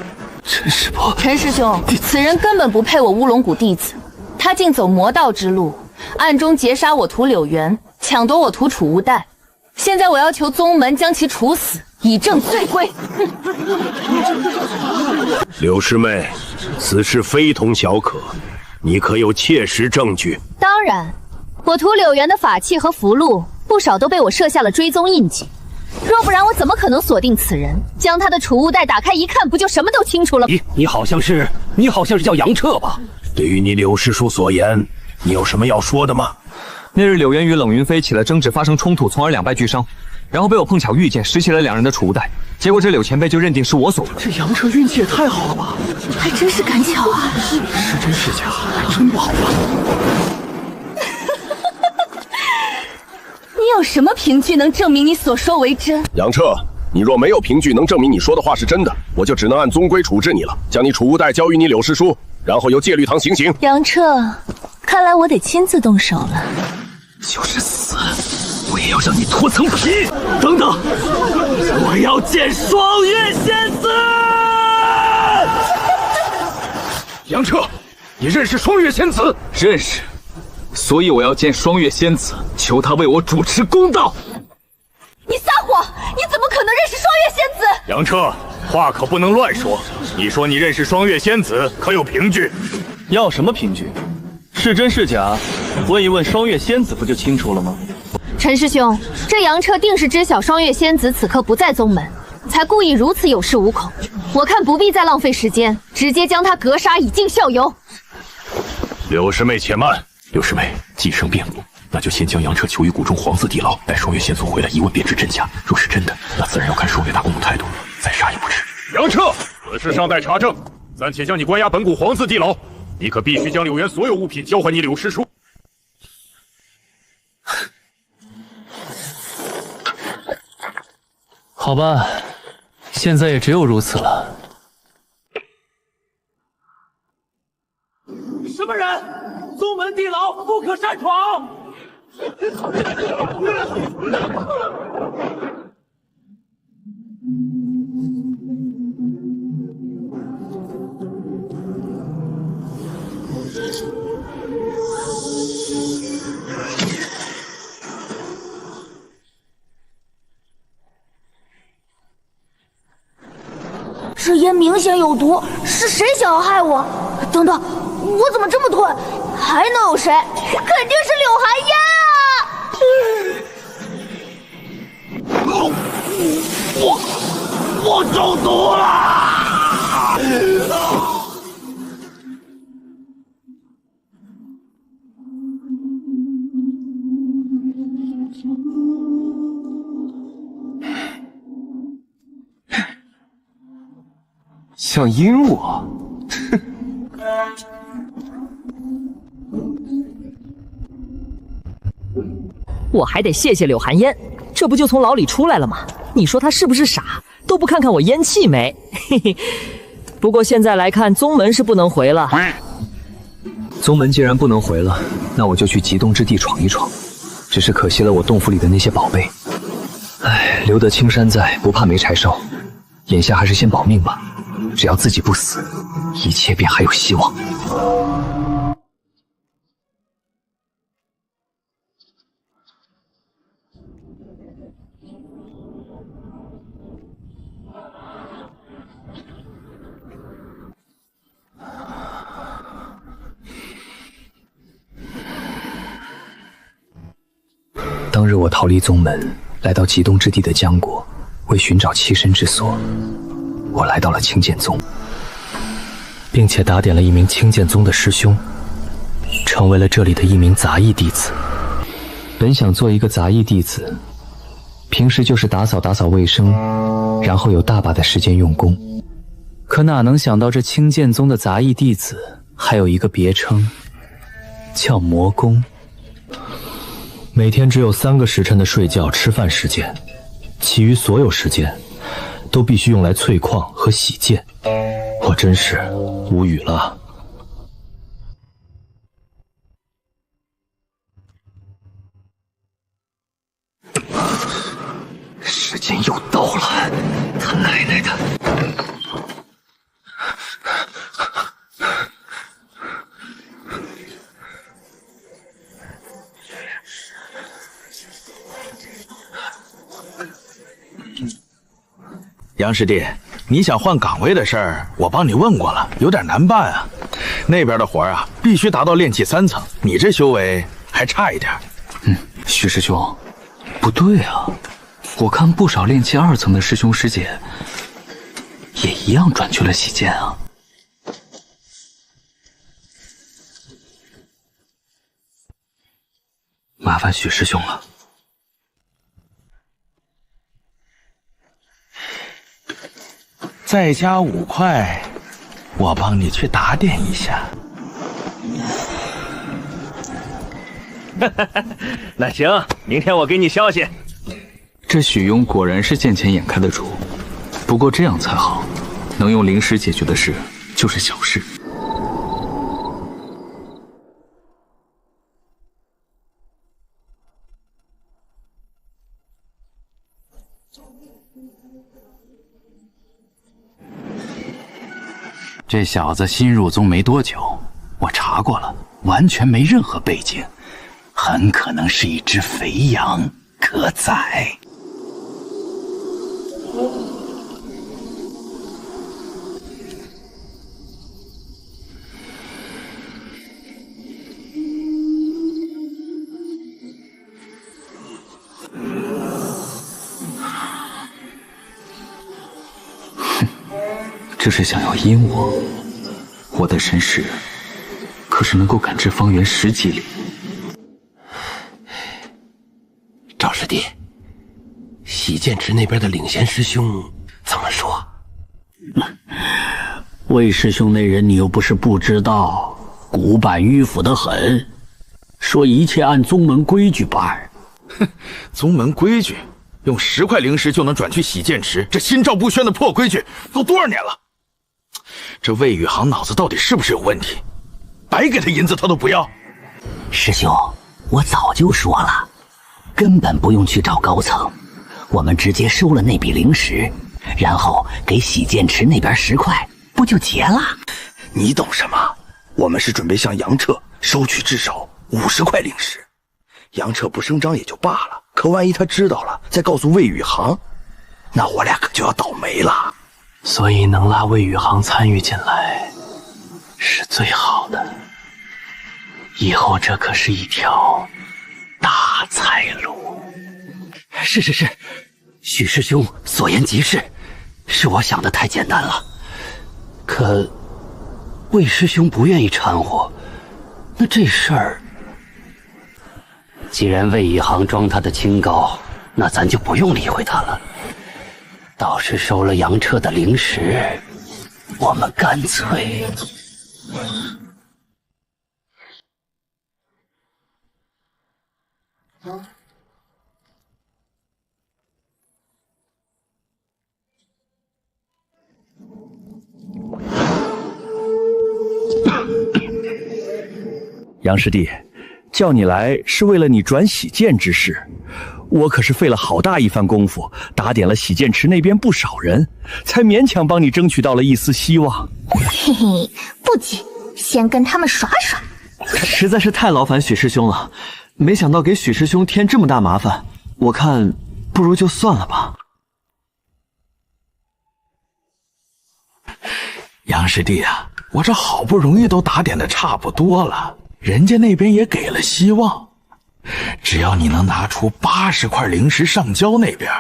S17: 陈师伯，
S11: 陈师兄，此人根本不配我乌龙谷弟子，他竟走魔道之路，暗中劫杀我徒柳原，抢夺我徒储物袋。现在我要求宗门将其处死，以正罪归。
S14: 柳师妹，此事非同小可，你可有切实证据？
S1: 当然，我徒柳原的法器和符箓不少都被我设下了追踪印记。若不然，我怎么可能锁定此人？将他的储物袋打开一看，不就什么都清楚了？
S18: 你好像是叫杨彻吧？
S14: 对于你柳师叔所言，你有什么要说的吗？
S9: 那日柳原与冷云飞起了争执，发生冲突，从而两败俱伤。然后被我碰巧遇见，拾起了2人的储物袋。结果这柳前辈就认定是我所为。
S6: 这杨彻运气也太好了吧！
S11: 还真是赶巧啊！
S6: 是真是假，还真不好办。
S11: 你有什么凭据能证明你所说为真？
S14: 杨彻，你若没有凭据能证明你说的话是真的，我就只能按宗规处置你了，将你储物袋交予你柳师叔，然后由戒律堂行刑。
S11: 杨彻，看来我得亲自动手了。
S3: 就是死，我也要让你脱层皮！等等，我要见双月仙子！
S14: 杨彻，你认识双月仙子？
S9: 认识。
S17: 所以我要见双月仙子，求她为我主持公道。
S11: 你撒谎！你怎么可能认识双月仙子？
S5: 杨彻，话可不能乱说。你说你认识双月仙子，可有凭据？
S7: 要什么凭据？是真是假？问一问双月仙子不就清楚了吗？
S1: 陈师兄，这杨彻定是知晓双月仙子此刻不在宗门，才故意如此有恃无恐。我看不必再浪费时间，直接将他格杀，以儆效尤。
S5: 柳师妹，且慢。
S3: 柳师妹，既生辩不，那就先将杨彻囚于谷中黄色地牢，待双月仙祖回来一问便知真假。若是真的，那自然要看双月大公的态度，再杀也不迟。
S5: 杨彻，此事尚待查证，暂且将你关押本谷黄色地牢。你可必须将柳园所有物品交还你柳师叔。
S10: 好吧，现在也只有如此了。
S12: 什么人？宗门地牢不可擅闯！
S11: 这烟明显有毒，是谁想要害我？等等，我怎么这么钝？还能有谁？肯定是柳寒烟啊！我中毒了！
S12: 想阴我？
S20: 我还得谢谢柳寒烟，这不就从牢里出来了吗？你说他是不是傻？都不看看我烟气没？嘿嘿。不过现在来看，宗门是不能回了。
S9: 宗门既然不能回了，那我就去极东之地闯一闯。只是可惜了我洞府里的那些宝贝。唉，留得青山在，不怕没柴烧。眼下还是先保命吧。只要自己不死，一切便还有希望。当日我逃离宗门，来到极东之地的江国，为寻找栖身之所。我来到了青剑宗，
S10: 并且打点了一名青剑宗的师兄，成为了这里的一名杂役弟子。本想做一个杂役弟子，平时就是打扫打扫卫生，然后有大把的时间用功。可哪能想到这青剑宗的杂役弟子还有一个别称，叫魔宫。每天只有3个时辰的睡觉、吃饭时间，其余所有时间都必须用来淬矿和洗剑，我真是无语了。
S12: 时间又到了，他奶奶的！
S3: 杨师弟，你想换岗位的事儿，我帮你问过了，有点难办啊。那边的活啊，必须达到炼气3层，你这修为还差一点。
S10: 许师兄，不对啊，我看不少炼气2层的师兄师姐，也一样转去了洗剑啊。麻烦许师兄了。
S3: 再加5块，我帮你去打点一下。
S12: 那行，明天我给你消息。
S17: 这许庸果然是见钱眼开的主，不过这样才好，能用灵石解决的事就是小事。
S4: 这小子新入宗没多久，我查过了，完全没任何背景，很可能是一只肥羊可宰。
S17: 这是想要阴我？我的神识可是能够感知方圆10几里。
S14: 赵师弟，洗剑池那边的领衔师兄怎么说？
S4: 魏师兄那人你又不是不知道，古板迂腐得很，说一切按宗门规矩办。
S3: 哼，宗门规矩，用10块灵石就能转去洗剑池，这心照不宣的破规矩都多少年了？这魏宇航脑子到底是不是有问题？白给他银子他都不要。
S4: 师兄，我早就说了，根本不用去找高层，我们直接收了那笔灵石，然后给洗剑池那边10块，不就结了？
S3: 你懂什么？我们是准备向杨彻收取至少50块灵石。杨彻不声张也就罢了，可万一他知道了，再告诉魏宇航，那我俩可就要倒霉了。
S13: 所以能拉魏宇航参与进来，是最好的。以后这可是一条大财路。
S4: 是，许师兄所言极是，是我想的太简单了。可魏师兄不愿意掺和，那这事儿……既然魏宇航装他的清高，那咱就不用理会他了。倒是收了杨彻的灵石，我们干脆……
S5: 杨师弟，叫你来是为了你转洗剑之事。我可是费了好大一番功夫，打点了洗剑池那边不少人，才勉强帮你争取到了一丝希望。
S11: 嘿嘿，不急，先跟他们耍耍。
S7: 实在是太劳烦许师兄了，没想到给许师兄添这么大麻烦，我看不如就算了吧。
S3: 杨师弟啊，我这好不容易都打点的差不多了，人家那边也给了希望。只要你能拿出80块灵石上交那边，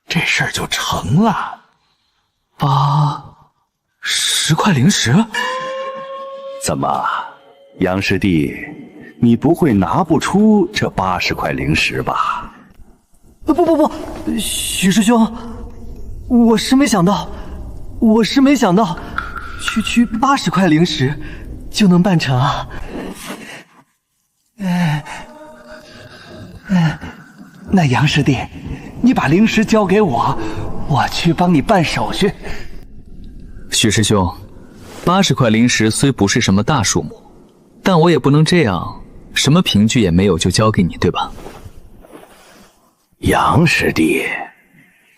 S3: 这事儿就成了。
S7: 10块灵石？
S5: 怎么，杨师弟，你不会拿不出这80块灵石吧？
S7: 不，许师兄，我是没想到，区80块灵石就能办成啊！那杨师弟，你把灵石交给我，我去帮你办手续。
S17: 许师兄，80块灵石虽不是什么大数目，但我也不能这样，什么凭据也没有就交给你，对吧？
S3: 杨师弟，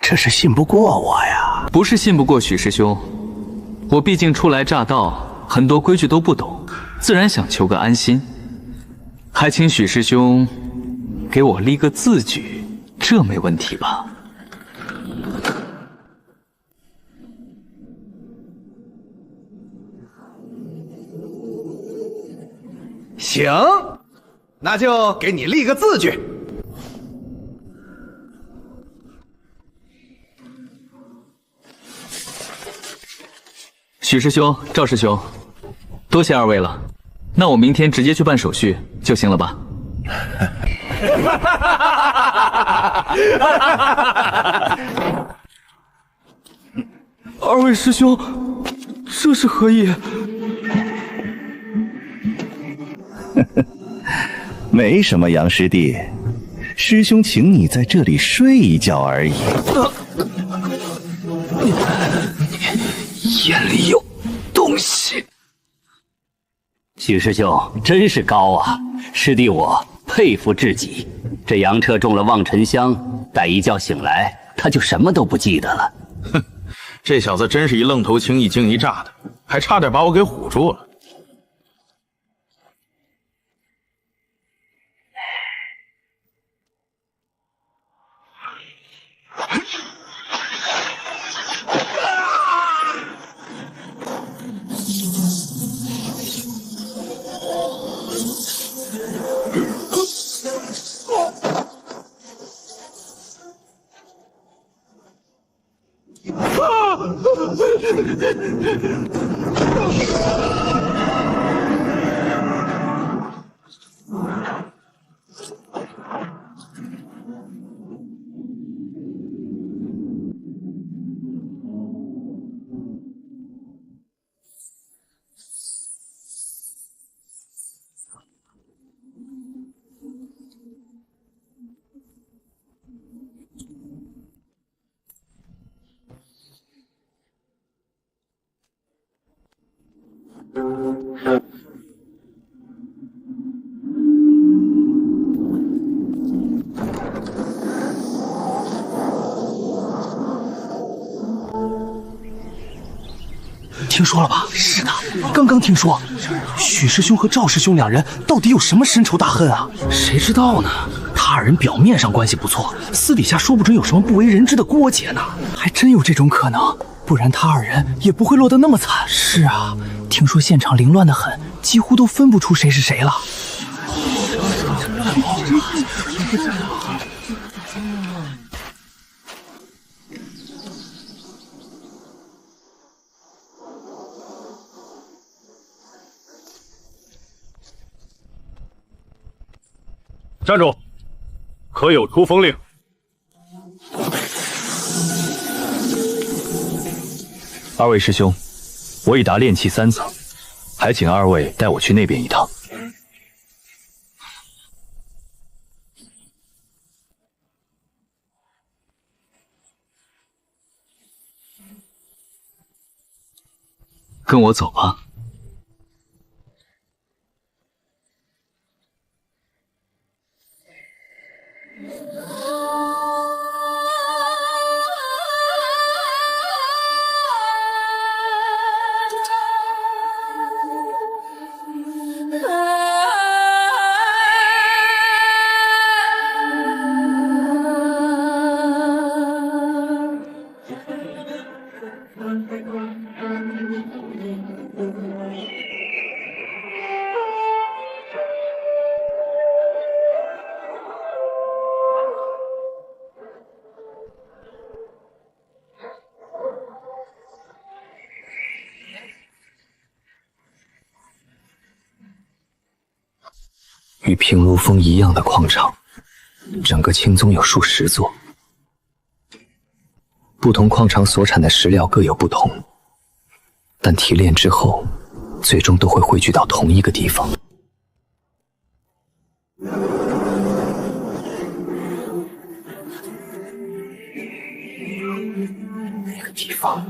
S3: 这是信不过我呀。
S17: 不是信不过许师兄，我毕竟初来乍到，很多规矩都不懂，自然想求个安心。还请许师兄给我立个字据，这没问题吧？
S12: 行，那就给你立个字据。
S17: 许师兄、赵师兄，多谢二位了。那我明天直接去办手续就行了吧？
S7: 二位师兄，这是何意？
S5: 没什么，杨师弟，师兄请你在这里睡一觉而已。
S4: 眼里有东西。许师兄真是高啊，师弟我佩服至极。这杨彻中了望尘香，待一觉醒来，他就什么都不记得了。
S3: 哼，这小子真是一愣头青一惊一乍的，还差点把我给唬住了。
S7: 听说了吧？是的，刚刚听说，许师兄和赵师兄两人到底有什么深仇大恨啊？谁知道呢？他二人表面上关系不错，私底下说不准有什么不为人知的过节呢。还真有这种可能，不然他二人也不会落得那么惨。是啊，听说现场凌乱得很，几乎都分不出谁是谁了。
S3: 站住！可有出封令？
S8: 二位师兄，我已达炼气3层，还请二位带我去那边一趟。
S17: 跟我走吧。
S22: 与平卢峰一样的矿场，整个青宗有数10座。不同矿场所产的石料各有不同，但提炼之后，最终都会汇聚到同一个地方。那个地方。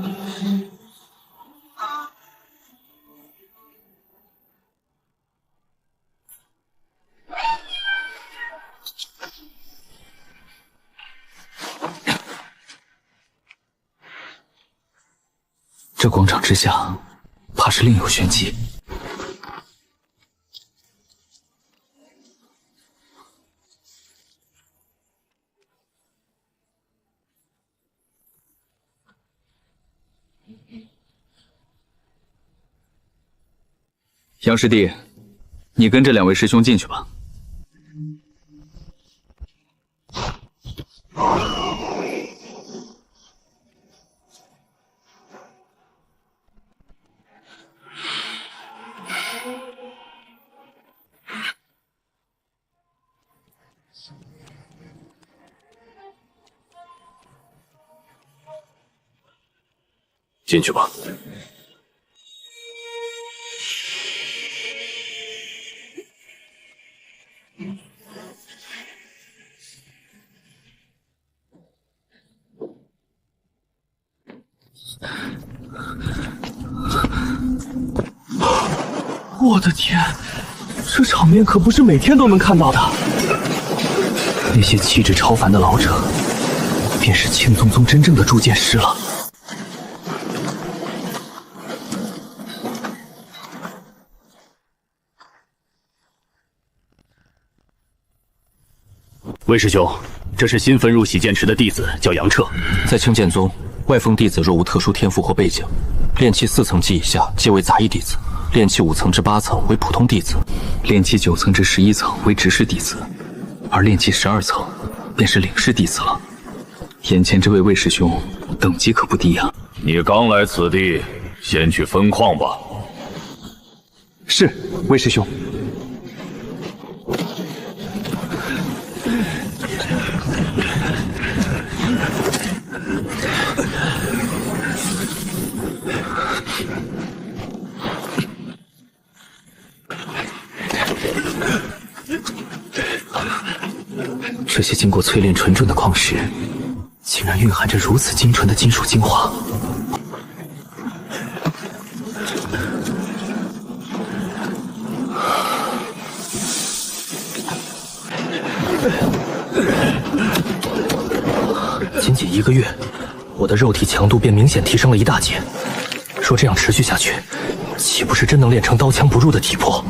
S22: 这广场之下，怕是另有玄机。
S17: 杨师弟，你跟着2位师兄进去吧。
S3: 进去吧。
S7: 我的天，这场面可不是每天都能看到的。那些气质超凡的老者，便是青宗宗真正的铸剑师了。
S3: 魏师兄，这是新分入洗剑池的弟子，叫杨彻。
S8: 在青剑宗，外封弟子若无特殊天赋或背景，炼气4层及以下皆为杂役弟子，炼气5层至8层为普通弟子，
S17: 炼气9层至11层为执事弟子，而炼气12层便是领事弟子了。眼前这位魏师兄等级可不低啊！
S5: 你刚来此地，先去分矿吧。
S7: 是，魏师兄。
S22: 这些经过淬炼纯正的矿石，竟然蕴含着如此精纯的金属精华。仅仅1个月，我的肉体强度便明显提升了一大截。若这样持续下去，岂不是真能练成刀枪不入的体魄？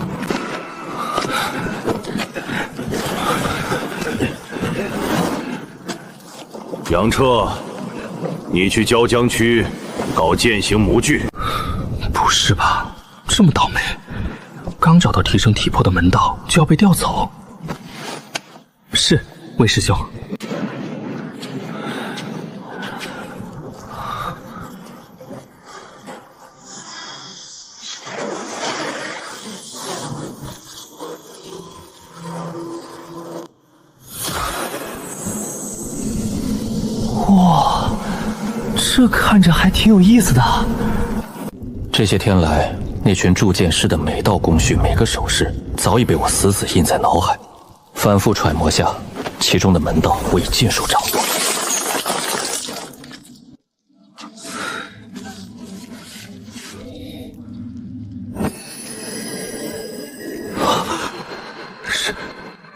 S5: 杨彻，你去椒江区搞剑形模具。
S22: 不是吧？这么倒霉，刚找到提升体魄的门道，就要被调走？
S7: 是，魏师兄。
S22: 哇，这看着还挺有意思的。
S8: 这些天来，那群铸剑师的每道工序、每个手势，早已被我死死印在脑海。反复揣摩下，其中的门道我已尽数掌握。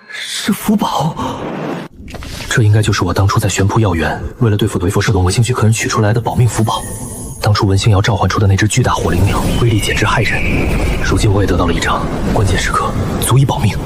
S22: 是符宝。这应该就是我当初在玄瀑药园为了对付佛射龙文星躯客人取出来的保命符宝。当初文星瑶召唤出的那只巨大火灵鸟，威力简直骇人。如今我也得到了一张，关键时刻足以保命。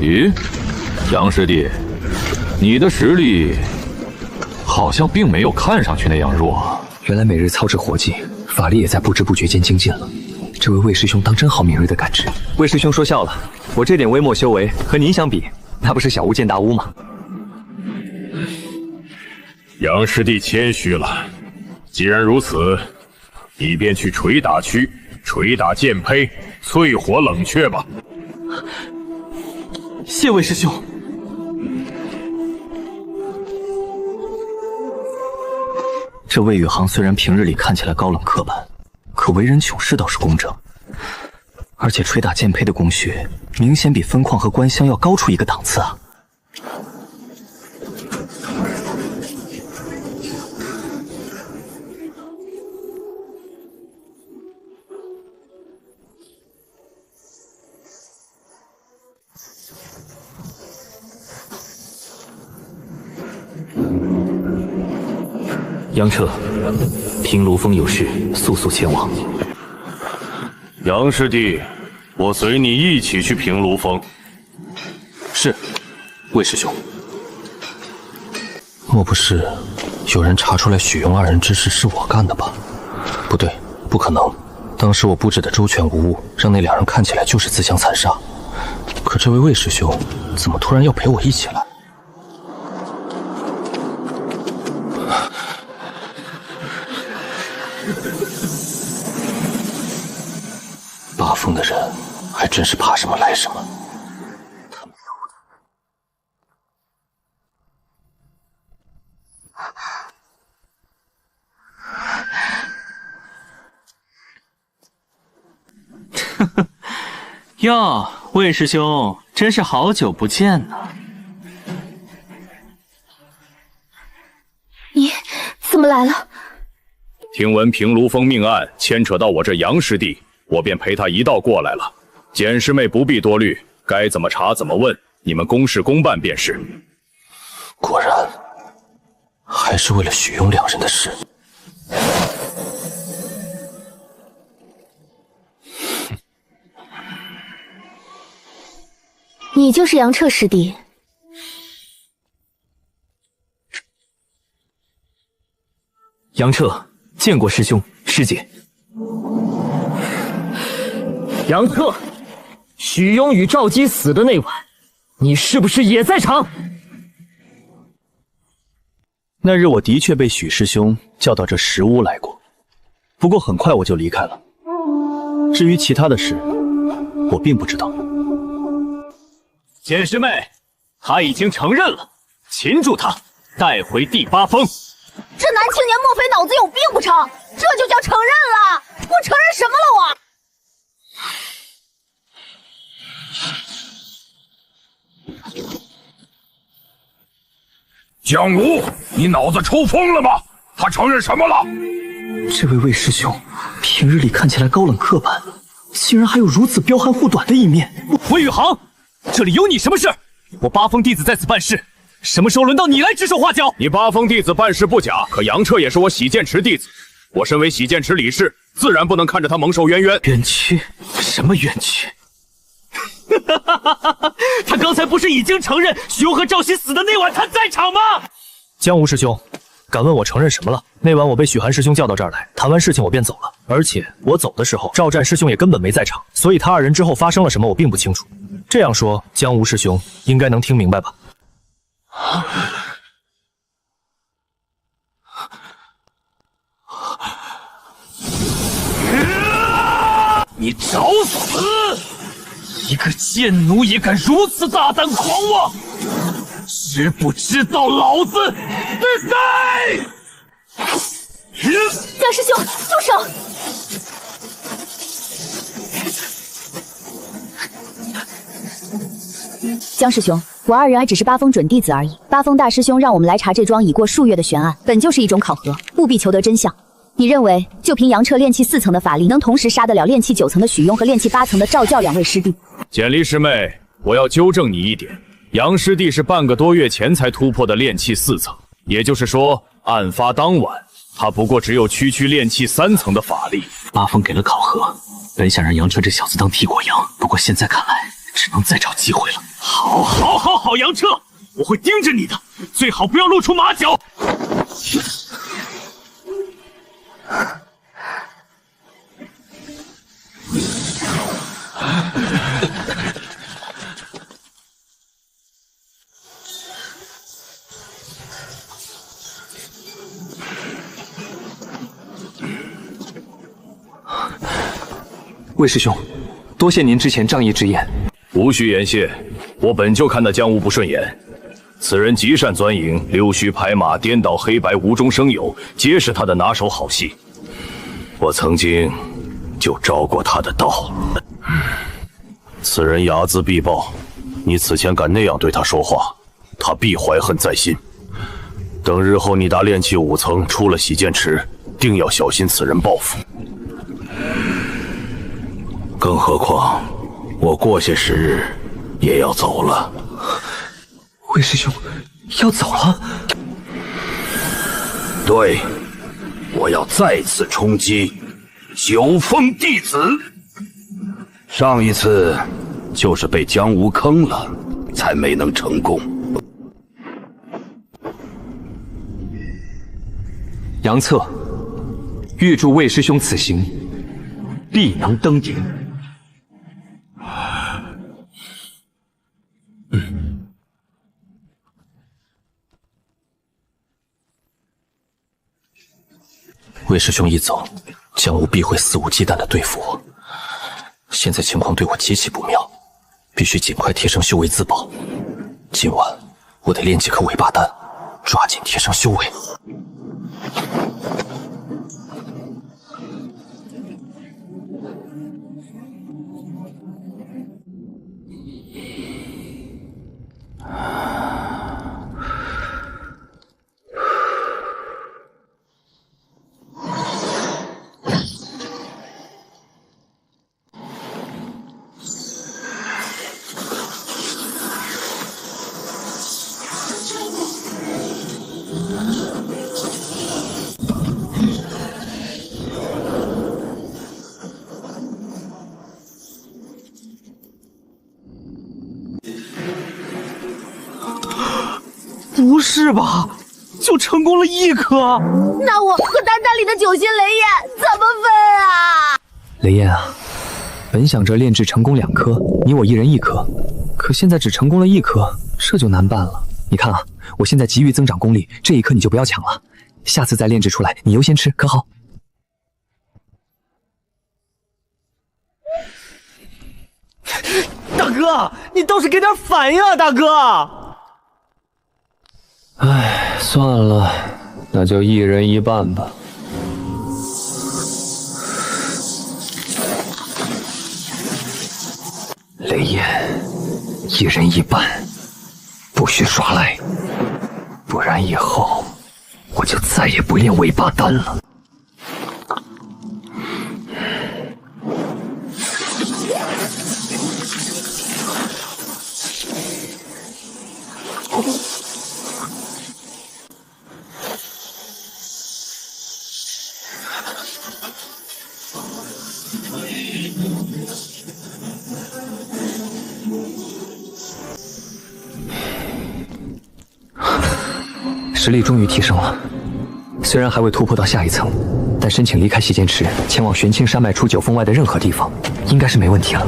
S5: 咦，杨师弟，你的实力好像并没有看上去那样弱。
S22: 原来每日操之活技，法力也在不知不觉间精进了。这位魏师兄当真好敏锐的感知。
S7: 魏师兄说笑了，我这点微末修为和您相比，那不是小巫见大巫吗？
S5: 杨师弟谦虚了。既然如此，你便去捶打区捶打剑胚，淬火冷却吧。
S7: 谢魏师兄。
S22: 这魏宇航虽然平日里看起来高冷刻板，可为人处事倒是公正，而且捶打剑胚的工序明显比分矿和官香要高出一个档次啊！
S8: 杨彻，平卢峰有事，速速前往。
S5: 杨师弟，我随你一起去平卢峰。
S8: 是，魏师兄。莫不是有人查出来许庸二人之事是我干的吧？不对，不可能。当时我布置的周全无误，让那两人看起来就是自相残杀。可这位魏师兄怎么突然要陪我一起来？八风的人还真是怕什么来什么。
S13: 哟，魏师兄，真是好久不见呢。
S11: 你怎么来了？
S5: 听闻平卢峰命案牵扯到我这杨师弟，我便陪他一道过来了。简师妹不必多虑，该怎么查怎么问，你们公事公办便是。
S8: 果然，还是为了许庸两人的事。
S1: 你就是杨彻师弟。
S7: 杨彻，见过师兄师姐。
S20: 杨彻，许庸与赵姬死的那晚，你是不是也在场？
S7: 那日我的确被许师兄叫到这石屋来过，不过很快我就离开了。至于其他的事，我并不知道。
S3: 简师妹，他已经承认了，擒住他，带回第八峰。
S11: 这男青年莫非脑子有病不成？这就叫承认了？我承认什么了我？
S14: 江武，你脑子抽风了吗？他承认什么了？
S6: 这位魏师兄，平日里看起来高冷刻板，竟然还有如此彪悍护短的一面。
S3: 魏宇航，这里有你什么事？我八峰弟子在此办事，什么时候轮到你来指手画脚？
S5: 你八峰弟子办事不假，可杨彻也是我洗剑池弟子，我身为洗剑池理事，自然不能看着他蒙受冤冤。
S6: 冤屈？什么冤屈？
S3: 他刚才不是已经承认许攸和赵熙死的那晚他在场吗？
S7: 江无师兄，敢问我承认什么了？那晚我被许寒师兄叫到这儿来，谈完事情我便走了，而且我走的时候赵战师兄也根本没在场，所以他二人之后发生了什么我并不清楚。这样说，江无师兄应该能听明白吧？
S3: 你找死！一个贱奴也敢如此大胆狂妄，知不知道老子的该？
S11: 江师兄，住手！
S1: 江师兄，我二人还只是八峰准弟子而已。八峰大师兄让我们来查这桩已过数月的悬案，本就是一种考核，务必求得真相。你认为，就凭杨彻炼气4层的法力，能同时杀得了炼气9层的许庸和炼气8层的赵教两位师弟？
S5: 简离师妹，我要纠正你一点，杨师弟是半个多月前才突破的炼气4层，也就是说，案发当晚，他不过只有区炼气3层的法力。
S13: 八峰给了考核，本想让杨彻这小子当替国羊，不过现在看来，只能再找机会了。
S3: 好，杨彻，我会盯着你的，最好不要露出马脚。
S9: 魏师兄，多谢您之前仗义直言。
S5: 无需言谢，我本就看那江无不顺眼。此人极善钻营，溜须拍马，颠倒黑白，无中生有，皆是他的拿手好戏。我曾经就招过他的道。此人睚眦必报，你此前敢那样对他说话，他必怀恨在心。等日后你达炼气5层，出了洗剑池，定要小心此人报复。更何况，我过些时日也要走了。
S6: 魏师兄，要走了？
S14: 对，我要再次冲击9峰弟子。上一次就是被江无坑了，才没能成功。
S9: 杨策，预祝魏师兄此行必能登顶。
S8: 魏师兄一走，江无必会肆无忌惮地对付我。现在情况对我极其不妙，必须尽快提升修为自保。今晚我得炼几颗尾巴丹，抓紧提升修为。
S7: 是吧？就成功了1颗。
S11: 那我和丹丹里的9星雷焰怎么分啊？
S6: 雷焰啊，本想着炼制成功2颗，你我1人1颗，可现在只成功了1颗，这就难办了。你看啊，我现在急于增长功力，这1颗你就不要抢了，下次再炼制出来，你优先吃，可好？
S7: 大哥，你倒是给点反应啊，大哥！
S9: 唉，算了，那就1人1半吧。
S22: 雷焰，1人1半，不许耍赖，不然以后我就再也不炼尾巴丹了。实力终于提升了，虽然还未突破到下一层，但申请离开洗剑池，前往玄清山脉出9峰外的任何地方，应该是没问题了。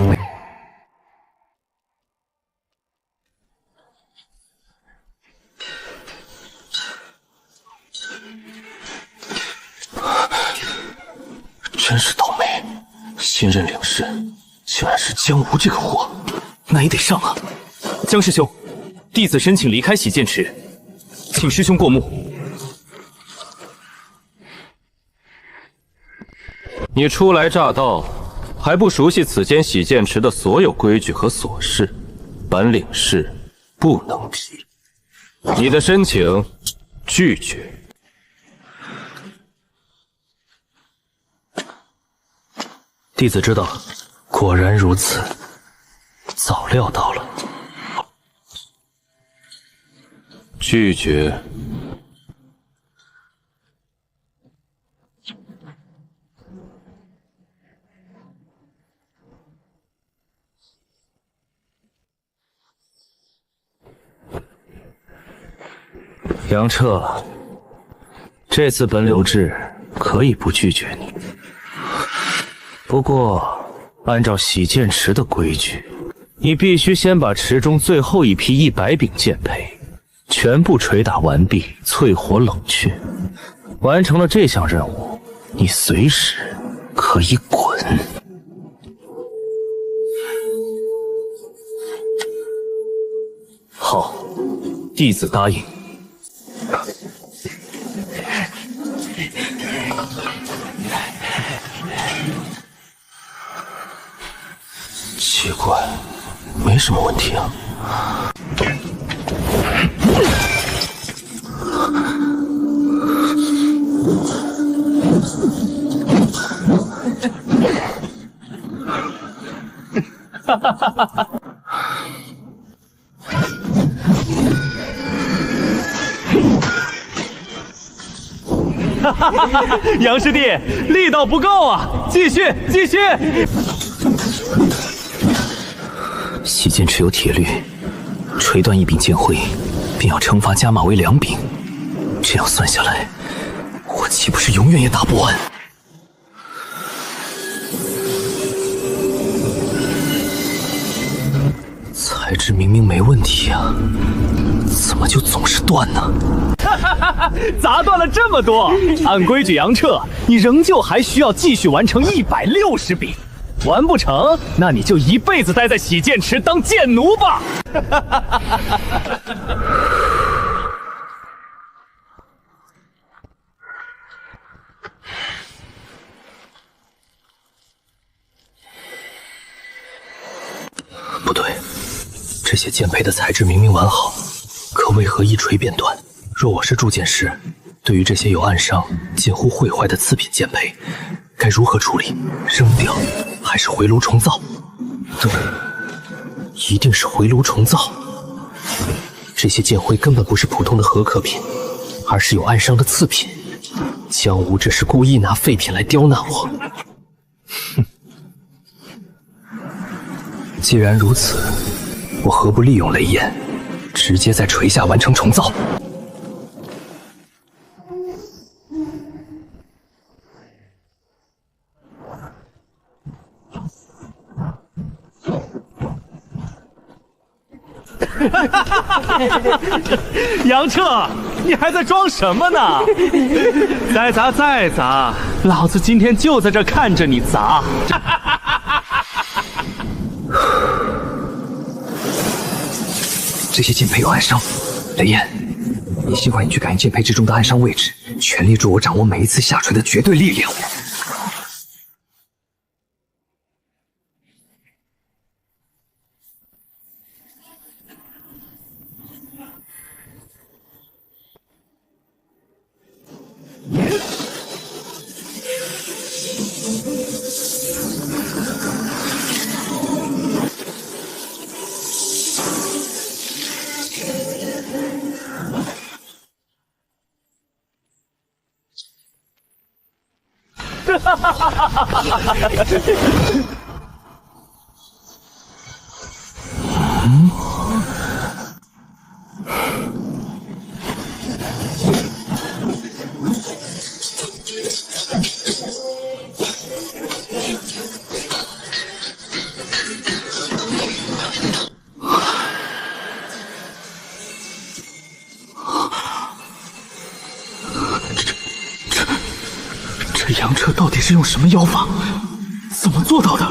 S8: 真是倒霉，新任领事竟然是江无这个货，那也得上啊！
S7: 江师兄，弟子申请离开洗剑池，请师兄过目。
S8: 你初来乍到，还不熟悉此间洗剑池的所有规矩和琐事，本领事不能批。你的申请拒绝。
S10: 弟子知道了，果然如此，早料到了。
S8: 拒绝。
S10: 杨彻，这次本留志可以不拒绝你。不过，按照洗剑池的规矩，你必须先把池中最后一批100柄剑胚全部捶打完毕，淬火冷却。完成了这项任务，你随时可以滚。好，弟子答应。奇怪，没什么问题啊。
S7: 哈哈哈哈哈！哈哈哈哈！杨师弟，力道不够啊！继续，继续！
S10: 洗剑池有铁律，锤断1柄剑辉，便要惩罚加码为2柄。这样算下来，我岂不是永远也打不完？材质明明没问题啊，怎么就总是断呢？
S7: 哈哈哈哈！砸断了这么多，按规矩，杨彻，你仍旧还需要继续完成160柄。完不成，那你就一辈子待在洗剑池当剑奴吧！
S10: 不对，这些剑胚的材质明明完好，可为何一锤便断？若我是铸剑师，对于这些有暗伤、近乎毁坏的次品剑胚，该如何处理？扔掉，还是回炉重造？对，一定是回炉重造。这些剑灰根本不是普通的合壳品，而是有暗伤的次品。江无这是故意拿废品来刁难我。哼！既然如此，我何不利用雷焰，直接在锤下完成重造？
S12: 杨彻，你还在装什么呢？再砸再砸，老子今天就在这看着你砸。
S6: 这些剑胚有暗伤，雷焰，你尽快去感应剑胚之中的暗伤位置，全力助我掌握每一次下锤的绝对力量。这杨彻到底是用什么妖法？怎么做到的？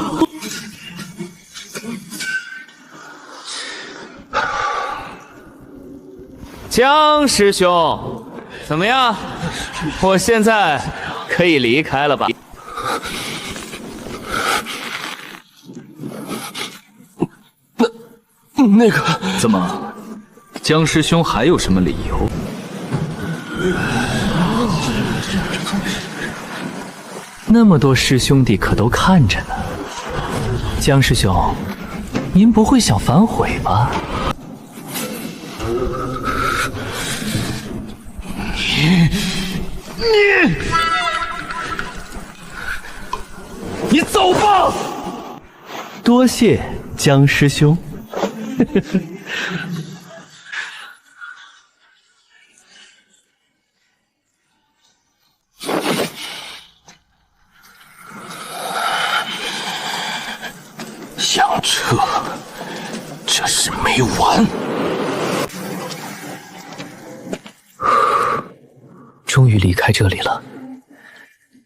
S12: 江师兄，怎么样？我现在可以离开了吧？
S17: 那个，怎么，江师兄还有什么理由？
S10: 那么多师兄弟可都看着呢。江师兄，您不会想反悔吧？
S12: 你走吧。
S10: 多谢江师兄。
S17: 杨彻，这是没完！
S10: 终于离开这里了。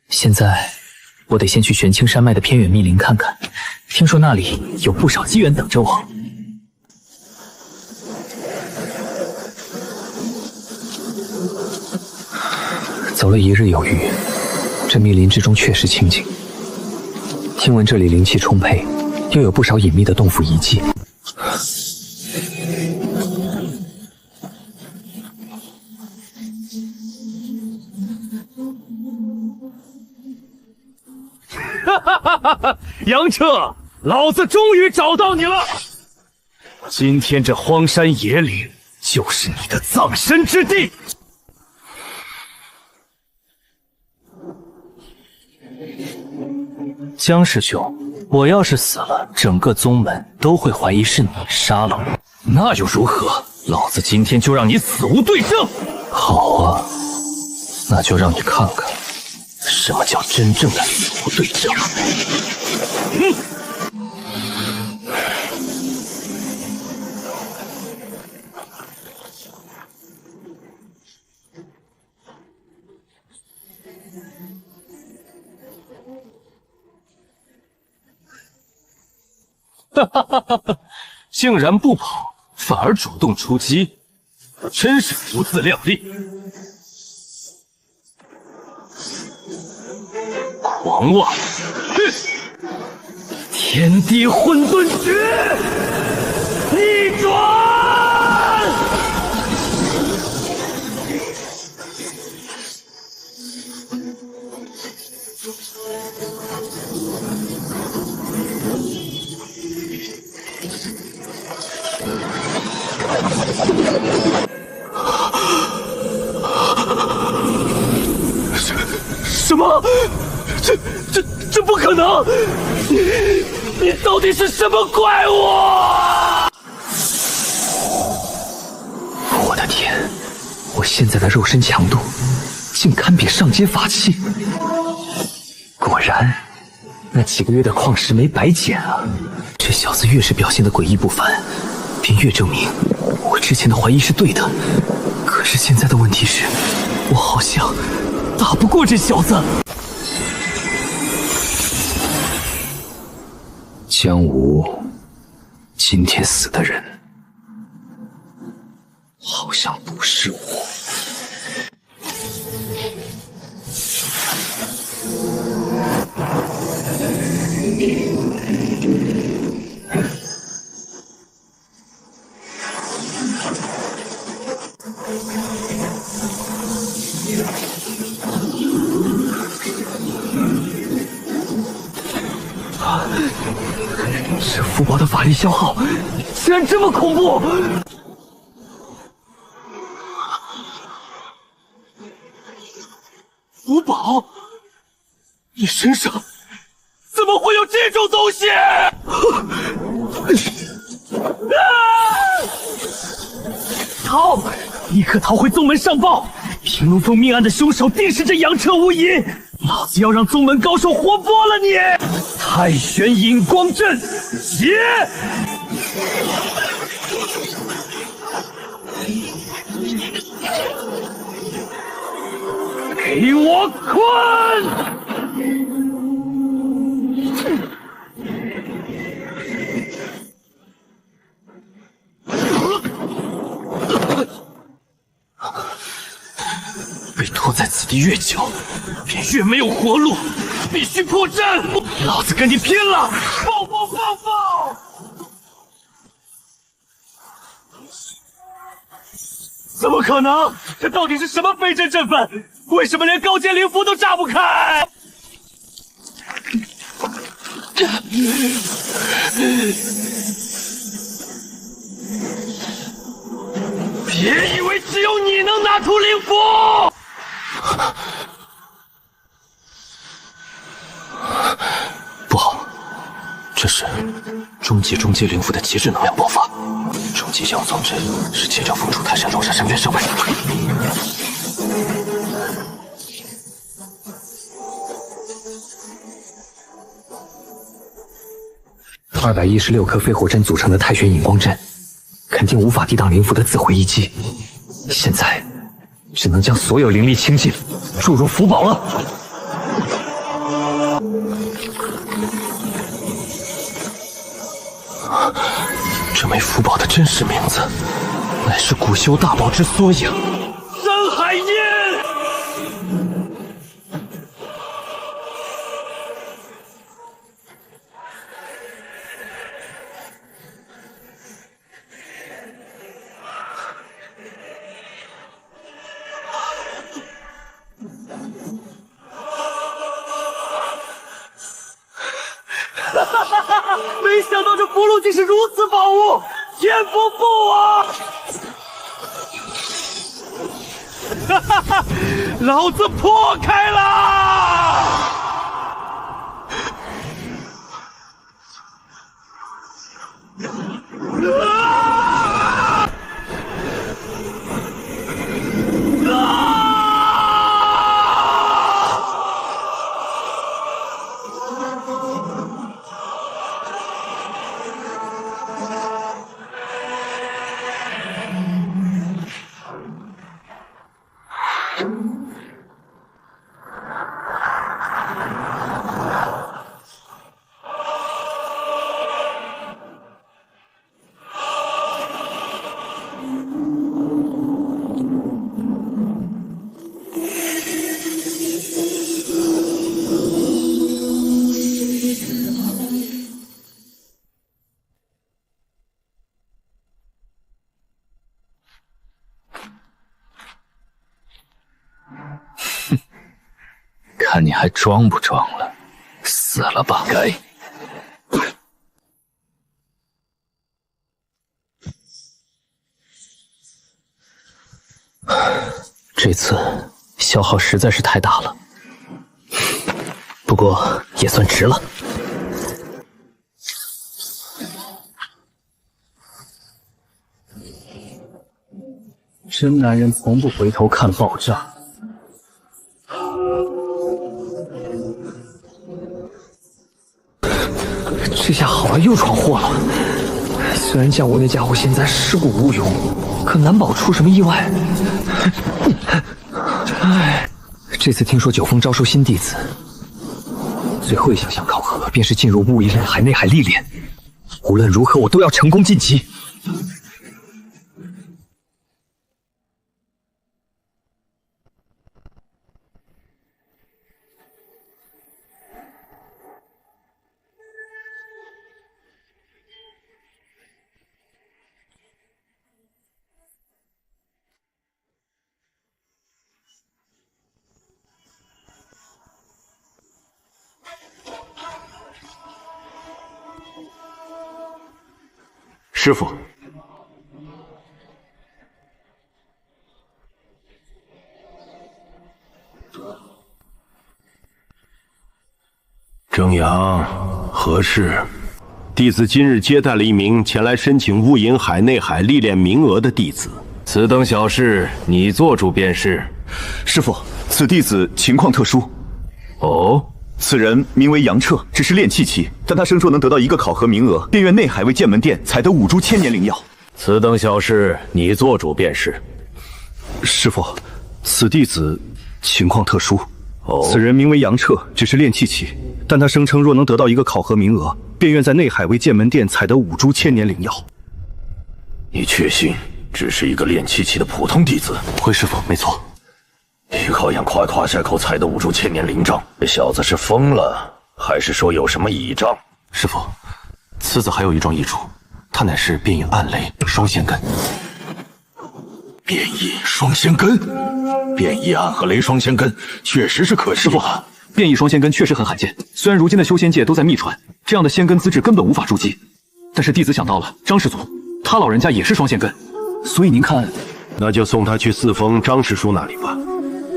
S10: 现在我得先去玄青山脉的偏远密林看看，听说那里有不少机缘等着我。
S6: 走了一日有余，这密林之中确实清静。听闻这里灵气充沛，又有不少隐秘的洞府遗迹。
S12: 杨彻，老子终于找到你了！今天这荒山野岭就是你的葬身之地。
S10: 江师兄，我要是死了，整个宗门都会怀疑是你杀了我。
S12: 那又如何？老子今天就让你死无对证！
S10: 好啊，那就让你看看什么叫真正的死无对证。
S12: 哈哈哈哈哈！竟然不跑，反而主动出击，真是不自量力！狂妄！天地混沌诀，逆转！什么？这不可能！你到底是什么怪物？
S6: 我的天！我现在的肉身强度，竟堪比上阶法器。果然，那几个月的矿石没白捡啊！这小子越是表现得诡异不凡，便越证明
S7: 我之前的怀疑是对的，可是现在的问题是，我好像打不过这小子。
S17: 江无，今天死的人好像不是我。
S7: 这符宝的法力消耗竟然这么恐怖！
S12: 符宝，你身上怎么会有这种东西？
S7: 逃！立刻逃回宗门上报！平龙峰命案的凶手定是这杨彻无疑！老子要让宗门高手活剥了你！太玄引光阵，起！给我困！被拖在此地越久，便越没有活路，必须破阵！老子跟你拼了！爆爆爆爆！怎么可能？这到底是什么飞阵阵法？为什么连高阶灵符都炸不开？别以为只有你能拿出灵符！
S8: 不好，这是终极灵符的极致能量爆发。终极降宗阵是接着封住泰山龙山深渊圣位。
S6: 216颗飞火阵组成的太玄引光阵，肯定无法抵挡灵符的自毁一击。现在只能将所有灵力倾尽，注入符宝了。
S8: 这枚符宝的真实名字，乃是古修大宝之缩影。
S12: 山海印。没想到这符箓竟是如此宝物，天不负啊！哈哈哈，老子破开了！
S17: 看你还装不装了？死了吧！该。
S7: 这次消耗实在是太大了，不过也算值了。真男人从不回头看爆炸。
S6: 这下好了，又闯祸了。虽然江武那家伙现在尸骨无用，可难保出什么意外。这次听说九峰招收新弟子，最后一项考核便是进入雾阴海内海历练。无论如何，我都要成功晋级。
S14: 师傅，
S19: 正阳，何事？弟子今日接待了一名前来申请雾隐海内海历练名额的弟子。
S5: 此等小事，你做主便是。
S15: 师傅，此弟子情况特殊。
S5: 哦。
S15: 此人名为杨彻，只是炼气期，但他声说能得到一个考核名额，便愿内海为剑门殿采得5株千年灵药。
S5: 此等小事，你做主便是。
S15: 师傅，此弟子情况特殊。
S5: 哦，
S15: 此人名为杨彻，只是炼气期，但他声称若能得到一个考核名额，便愿在内海为剑门殿采得5株千年灵药。
S14: 你确信只是一个炼气期的普通弟子？
S15: 回师傅，没错。
S14: 一口眼夸夸下口采的5株千年灵杖，这小子是疯了，还是说有什么倚仗？
S15: 师傅，此子还有一桩异处，他乃是变异暗雷双仙根。
S14: 变异双仙根，变异暗和雷双仙根确实是可惜。
S15: 师傅，变异双仙根确实很罕见，虽然如今的修仙界都在秘传，这样的仙根资质根本无法筑基，但是弟子想到了张师祖，他老人家也是双仙根，所以您看，
S19: 那就送他去四峰张师叔那里吧。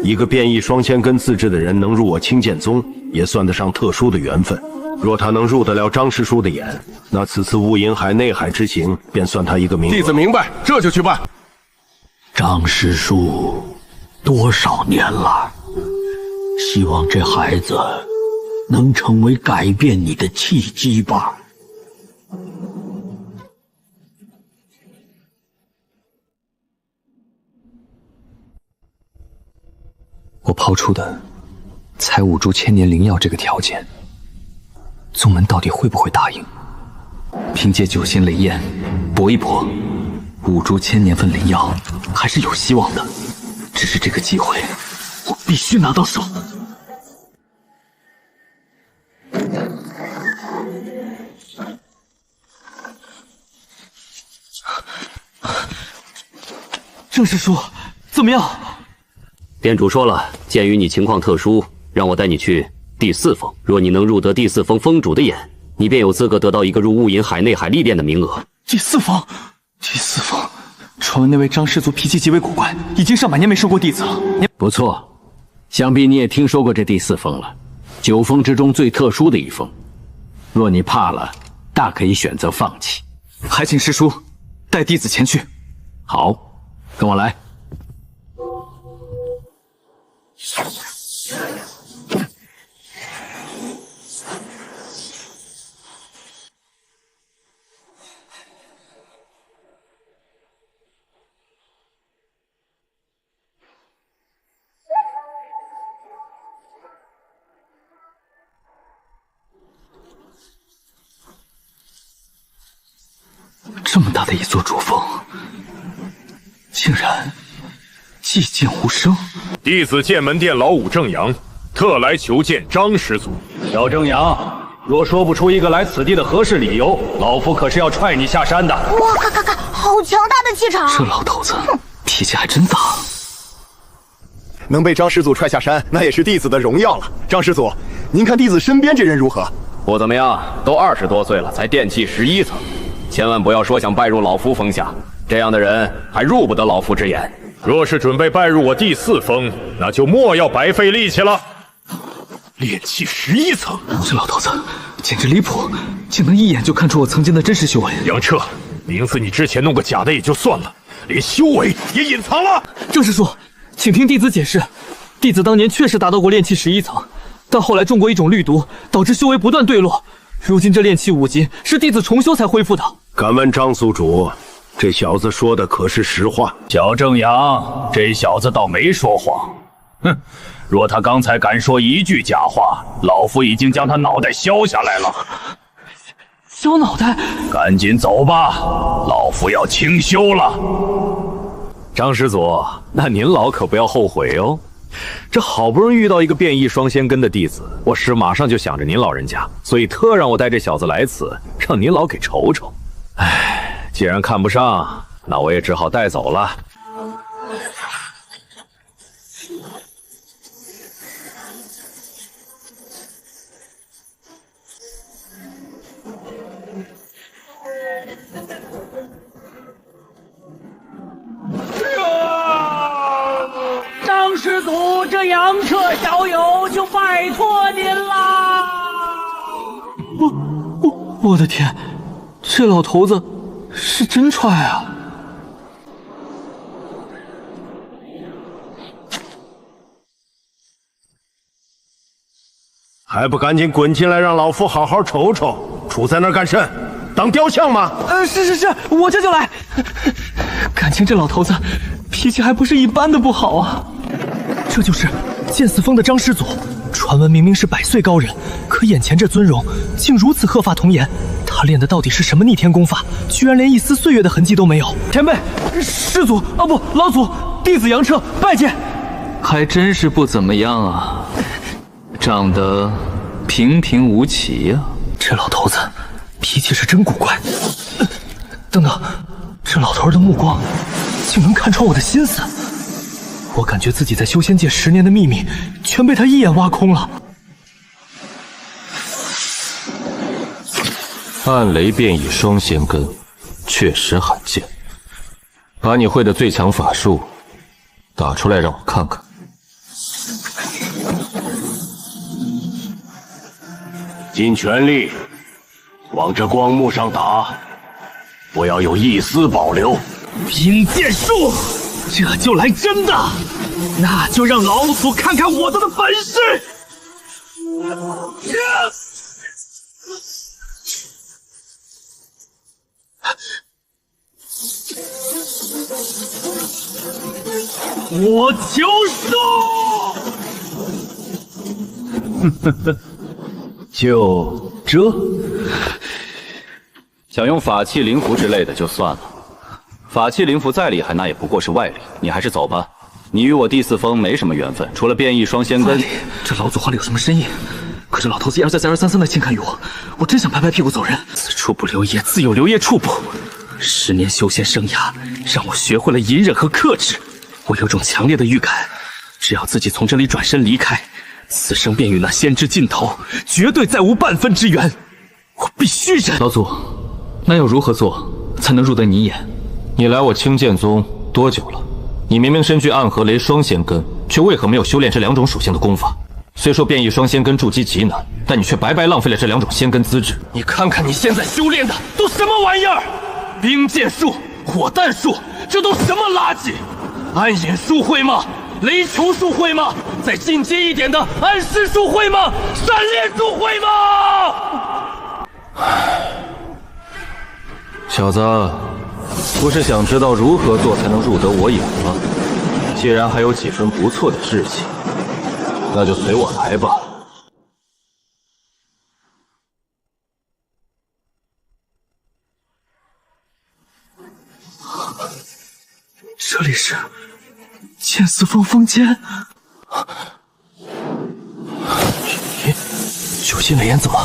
S19: 一个变异双仙根资质的人能入我青剑宗，也算得上特殊的缘分。若他能入得了张师叔的眼，那此次雾隐海内海之行便算他一个名额。
S14: 弟子明白，这就去办。
S4: 张师叔多少年了，希望这孩子能成为改变你的契机吧。
S6: 我抛出的采5株千年灵药这个条件，宗门到底会不会答应？凭借9星雷焰搏一搏，5株千年份灵药还是有希望的。只是这个机会，我必须拿到手。
S7: 郑师叔，怎么样？
S18: 店主说了，鉴于你情况特殊，让我带你去第4峰。若你能入得第4峰峰主的眼，你便有资格得到一个入雾隐海内海历练的名额。
S7: 第4峰，传闻那位张师祖脾气极为古怪，已经上百年没收过弟子了。
S21: 不错，想必你也听说过这第4峰了，9峰之中最特殊的一峰。若你怕了，大可以选择放弃。
S7: 还请师叔带弟子前去。
S21: 好，跟我来。
S6: 这么大的一座主峰，竟然寂静无声。
S5: 弟子剑门殿老五正阳，特来求见张师祖。
S3: 小正阳，若说不出一个来此地的合适理由，老夫可是要踹你下山的。
S11: 哇，看，好强大的气场！
S6: 这老头子脾气还真大。
S15: 能被张师祖踹下山，那也是弟子的荣耀了。张师祖，您看弟子身边这人如何？
S3: 不怎么样，都20多岁了，才电气11层。千万不要说想拜入老夫峰下，这样的人还入不得老夫之眼。
S5: 若是准备拜入我第4峰，那就莫要白费力气了。
S3: 炼气11层，
S6: 这老头子简直离谱，竟能一眼就看出我曾经的真实修为。
S5: 杨彻，名字你之前弄个假的也就算了，连修为也隐藏了。
S7: 郑师叔，请听弟子解释。弟子当年确实达到过炼气11层，但后来中过一种绿毒，导致修为不断坠落。如今这炼气5级是弟子重修才恢复的。
S19: 敢问张宿主，
S14: 这小子说的可是实话？
S5: 小正阳，这小子倒没说谎。哼，若他刚才敢说一句假话，老夫已经将他脑袋削下来了。
S7: 削脑袋？
S5: 赶紧走吧，老夫要清修了。
S9: 张师祖，那您老可不要后悔哦。这好不容易遇到一个变异双仙根的弟子，我师马上就想着您老人家，所以特让我带这小子来此，让您老给瞅瞅。唉，既然看不上，那我也只好带走了。
S12: 张师祖，这杨彻小友就拜托您啦！
S7: 我的天，这老头子是真踹啊！
S14: 还不赶紧滚进来，让老夫好好瞅瞅！杵在那儿干甚？当雕像吗？
S7: 是，我这就来。感情这老头子脾气还不是一般的不好啊！这就是剑四峰的张师祖，传闻明明是100岁高人，可眼前这尊容竟如此鹤发童颜。他练的到底是什么逆天功法？居然连一丝岁月的痕迹都没有！前辈，师祖啊不，老祖，弟子杨彻拜见。
S17: 还真是不怎么样啊，长得平平无奇呀。
S7: 这老头子脾气是真古怪。等等，这老头的目光竟能看穿我的心思。我感觉自己在修仙界10年的秘密全被他一眼挖空了。
S8: 暗雷变异双仙根，确实罕见。把你会的最强法术打出来让我看看。
S19: 尽全力往这光幕上打，不要有一丝保留。
S12: 冰剑术，这就来真的，那就让老祖看看我的本事！我求
S5: 输！就这？
S8: 想用法器灵符之类的就算了，法器灵符再厉害，那也不过是外力。你还是走吧，你与我第四峰没什么缘分，除了变异双仙根。
S7: 这老祖话里有什么深意？可是老头子一而再再而三的轻看于我真想拍拍屁股走人。此处不留爷，自有留爷处不。10年修仙生涯，让我学会了隐忍和克制。我有种强烈的预感，只要自己从这里转身离开，此生便与那仙之尽头绝对再无半分之缘。我必须忍。
S8: 老祖，那要如何做才能入得你眼？你来我青剑宗多久了？你明明身具暗河雷双仙根，却为何没有修炼这2种属性的功法？虽说变异双仙根筑基极难，但你却白白浪费了这2种仙根资质。
S12: 你看看你现在修炼的都什么玩意儿？冰剑术、火弹术，这都什么垃圾？暗影术会吗？雷球术会吗？再进阶一点的暗示术会吗？闪炼术会吗？
S8: 小子，不是想知道如何做才能入得我眼吗？既然还有几分不错的志气，那就随我来吧。
S7: 这里是剑四峰峰间。咦，九星雷炎怎么？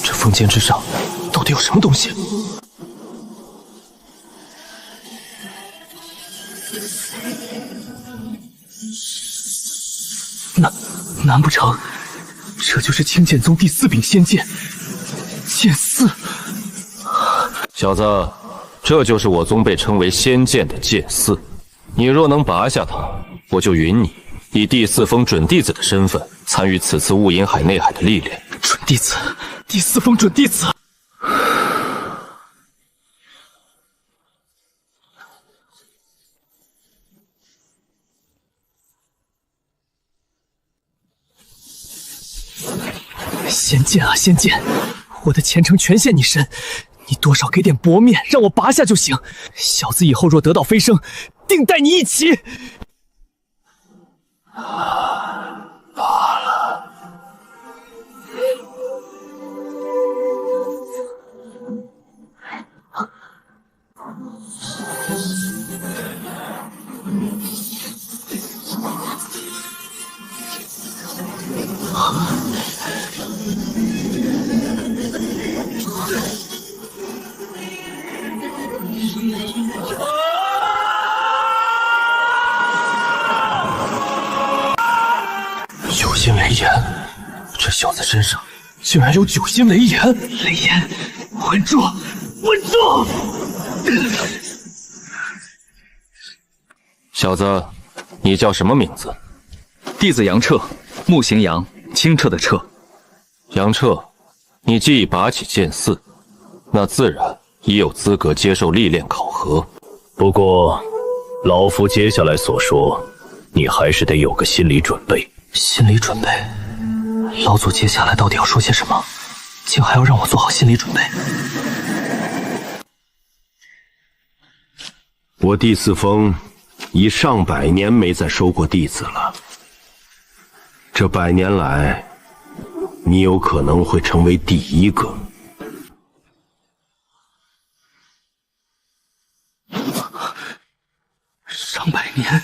S7: 这峰间之上到底有什么东西？难不成这就是青剑宗第4柄仙剑剑四？
S8: 小子，这就是我宗被称为仙剑的剑四。你若能拔下它，我就允你以第4峰准弟子的身份参与此次雾隐海内海的历练。
S7: 准弟子，第4峰准弟子。仙剑啊仙剑，我的前程全陷你身，你多少给点薄面，让我拔下就行。小子以后若得道飞升，定带你一起。
S13: 罢了。
S12: 九星雷炎，这小子身上竟然有九星雷炎！
S7: 雷炎，稳住，稳住！
S8: 小子，你叫什么名字？
S10: 弟子杨彻，木行杨，清澈的澈。
S8: 杨彻，你既已拔起剑嗣，那自然已有资格接受历练考核。
S4: 不过，老夫接下来所说，你还是得有个心理准备。
S7: 心理准备？老祖接下来到底要说些什么？竟还要让我做好心理准备？
S14: 我第四峰已上百年没再收过弟子了。这100年来，你有可能会成为第一个。
S7: 上百年，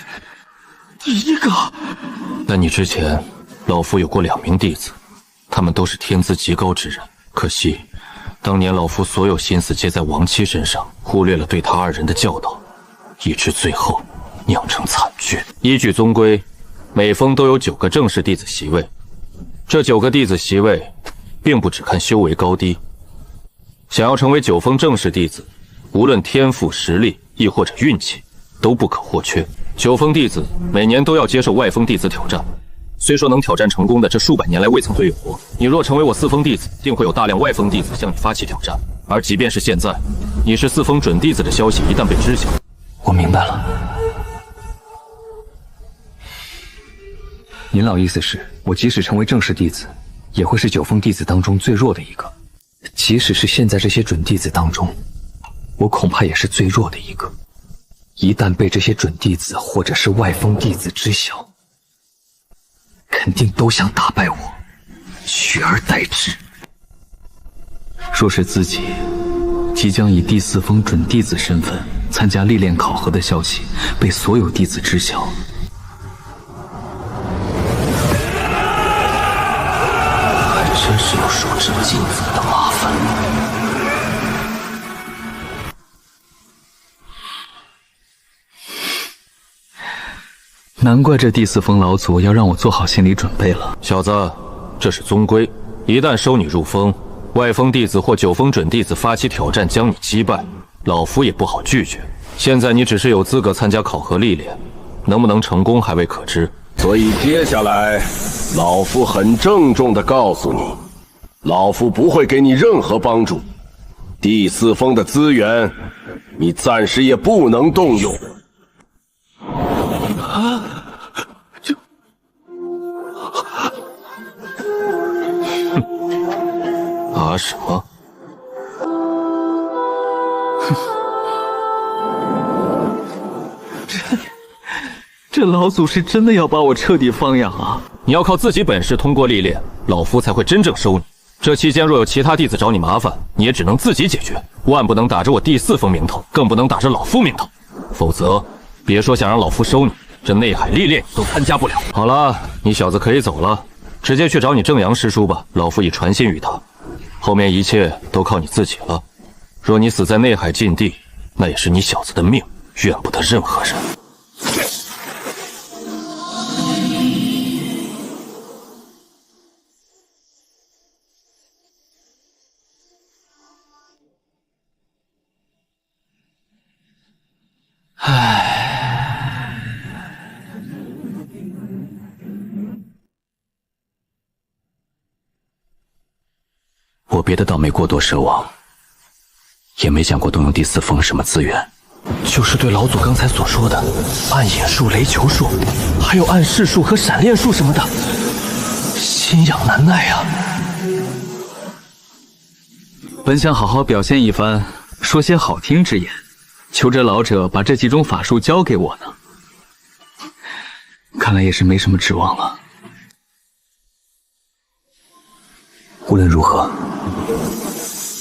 S7: 第一个。
S8: 那你之前，老夫有过2名弟子，他们都是天资极高之人。可惜，当年老夫所有心思皆在亡妻身上，忽略了对他2人的教导，以致最后酿成惨剧。依据宗规，每峰都有9个正式弟子席位。这9个弟子席位，并不只看修为高低。想要成为9峰正式弟子，无论天赋、实力，亦或者运气，都不可或缺。9峰弟子每年都要接受外峰弟子挑战，虽说能挑战成功的，这数百年来未曾对有过。你若成为我4峰弟子，定会有大量外峰弟子向你发起挑战。而即便是现在，你是4峰准弟子的消息一旦被知晓，
S7: 我明白了。
S22: 您老意思是，我即使成为正式弟子，也会是9峰弟子当中最弱的一个？即使是现在这些准弟子当中，我恐怕也是最弱的一个。一旦被这些准弟子或者是外峰弟子知晓，肯定都想打败我，取而代之。若是自己即将以第4峰准弟子身份参加历练考核的消息被所有弟子知晓，
S12: 还真是有手持禁符的麻烦。
S22: 难怪这第4峰老祖要让我做好心理准备了。
S8: 小子，这是宗规，一旦收你入峰，外峰弟子或9峰准弟子发起挑战将你击败，老夫也不好拒绝。现在你只是有资格参加考核历练，能不能成功还未可知。
S14: 所以接下来，老夫很郑重地告诉你，老夫不会给你任何帮助。第4峰的资源，你暂时也不能动用。
S8: 什么？
S7: 这老祖是真的要把我彻底放养啊！
S8: 你要靠自己本事通过历练，老夫才会真正收你。这期间若有其他弟子找你麻烦，你也只能自己解决，万不能打着我第4峰名头，更不能打着老夫名头，否则别说想让老夫收你，这内海历练都参加不了。好了，你小子可以走了，直接去找你正阳师叔吧，老夫已传信于他。后面一切都靠你自己了。若你死在内海禁地，那也是你小子的命，怨不得任何人。
S22: 我别的倒没过多奢望，也没想过动用第4峰什么资源，
S7: 就是对老祖刚才所说的暗影术、雷球术，还有暗视术和闪炼术什么的，心痒难耐啊！
S17: 本想好好表现一番，说些好听之言，求这老者把这几种法术交给我呢。看来也是没什么指望了。
S6: 无论如何，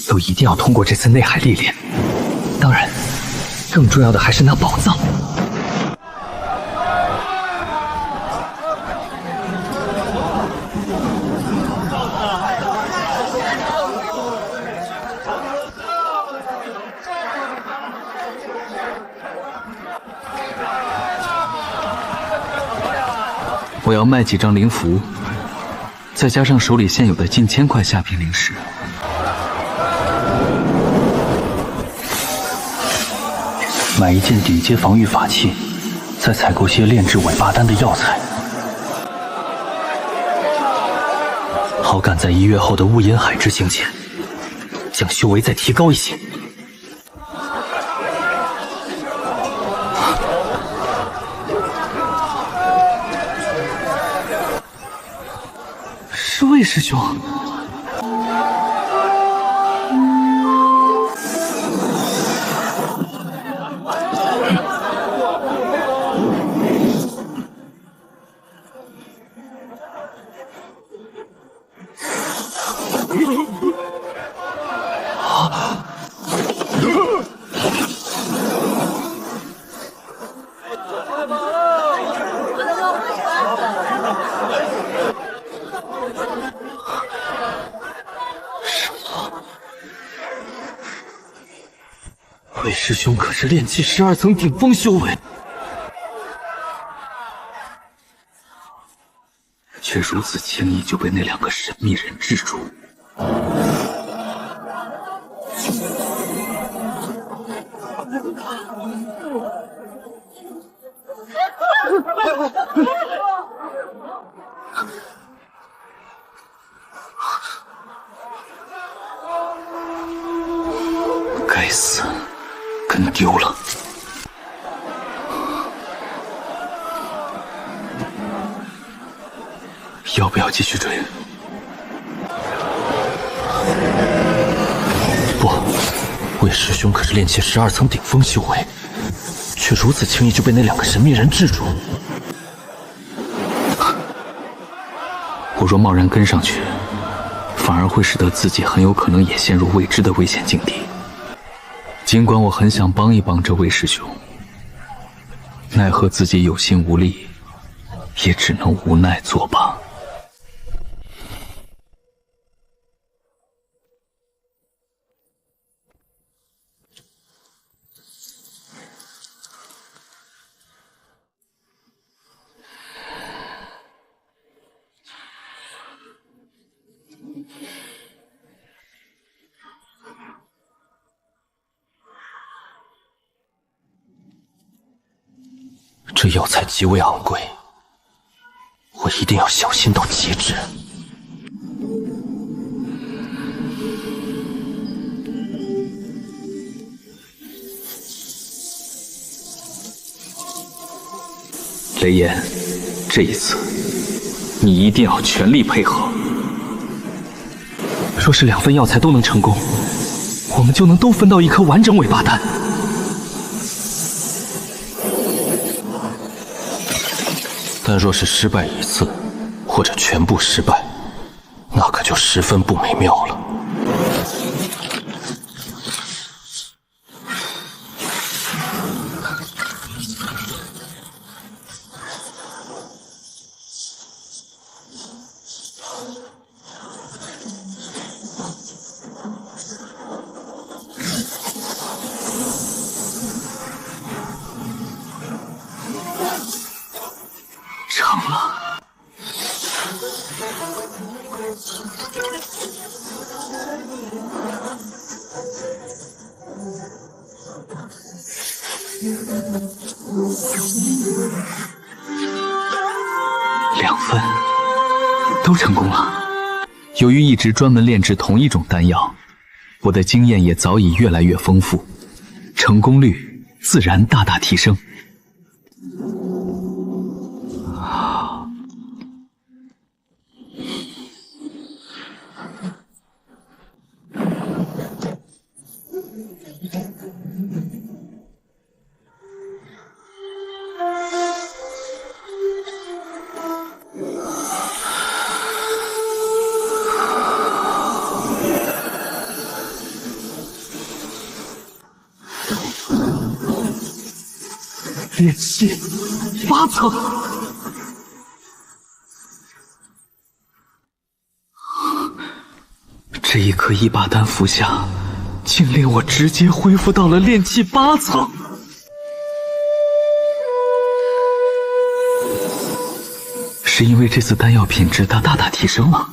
S6: 都一定要通过这次内海历练。当然，更重要的还是那宝藏。
S17: 我要卖几张灵符，再加上手里现有的近1000块下品灵石。
S13: 买一件顶阶防御法器，再采购些炼制尾巴丹的药材，好赶在1月后的雾隐海之行前，将修为再提高一些。
S7: 是魏师兄。魏师兄可是炼气12层顶峰修为，
S13: 却如此轻易就被那2个神秘人制住。该死，跟丢了。要不要继续追？
S7: 不，魏师兄可是炼气12层顶峰修为，却如此轻易就被那2个神秘人制住。
S13: 我若贸然跟上去，反而会使得自己很有可能也陷入未知的危险境地。
S17: 尽管我很想帮一帮这位师兄，奈何自己有心无力，也只能无奈作罢。
S7: 这药材极为昂贵，我一定要小心到极致。
S17: 雷炎，这一次你一定要全力配合。
S7: 若是2份药材都能成功，我们就能都分到1颗完整尾巴丹。但若是失败1次，或者全部失败，那可就十分不美妙了。
S13: 成了。2份都成功了。
S17: 由于一直专门炼制同一种丹药，我的经验也早已越来越丰富，成功率自然大大提升。
S7: 炼气8层。这一颗1把丹服下，竟令我直接恢复到了炼气8层。是因为这次丹药品质大大提升了。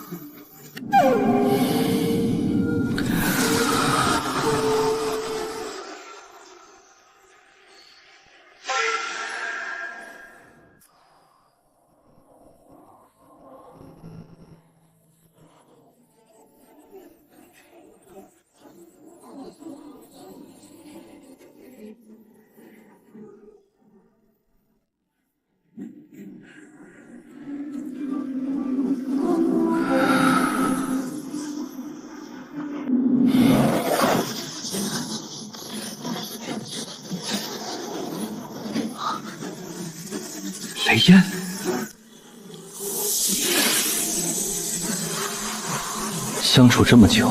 S7: 雷烟，相处这么久，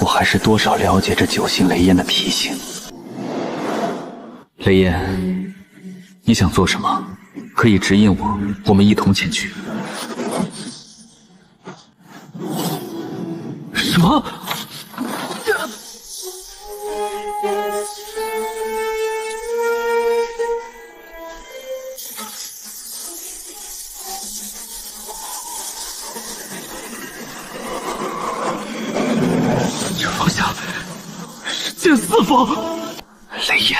S7: 我还是多少了解这九星雷烟的脾性。雷烟，你想做什么，可以指引我，我们一同前去。什么？这方向是剑四峰。雷烟，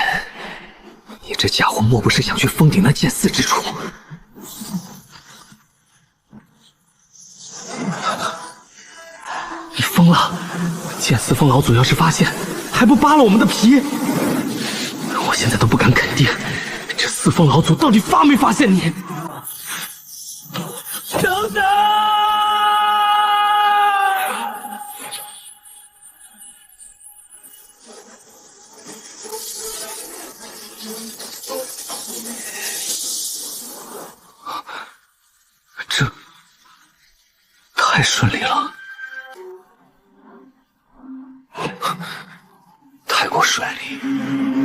S7: 你这家伙莫不是想去封顶那剑四之处？你疯了！剑四峰老祖要是发现，还不扒了我们的皮？我现在都不敢肯定，这四峰老祖到底发没发现你？等等！这太顺利了，太过顺利，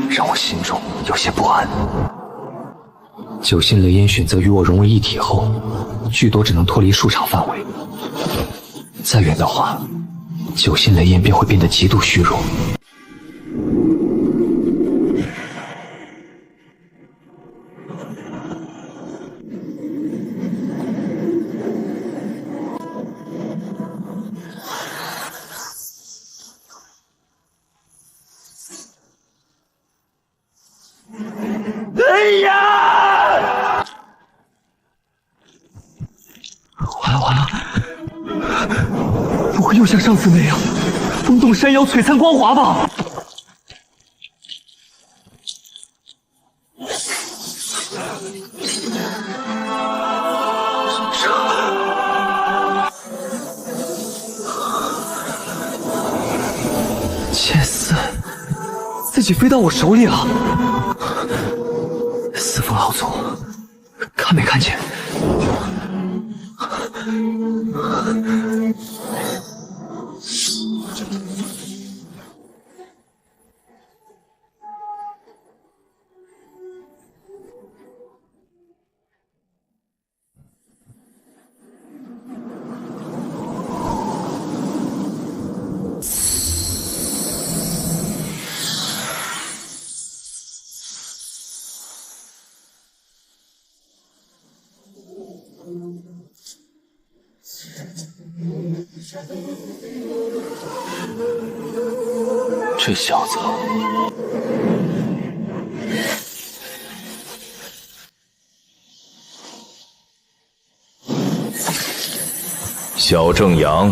S7: 让我心中有些不安。九星雷烟选择与我融为一体后，最多只能脱离数场范围，再远的话，九星雷烟便会变得极度虚弱。哎呀！完了完了，不会又像上次那样风动山妖璀璨光华吧？剑四自己飞到我手里了。四峰老祖，看没看见？这小子，
S5: 小正阳，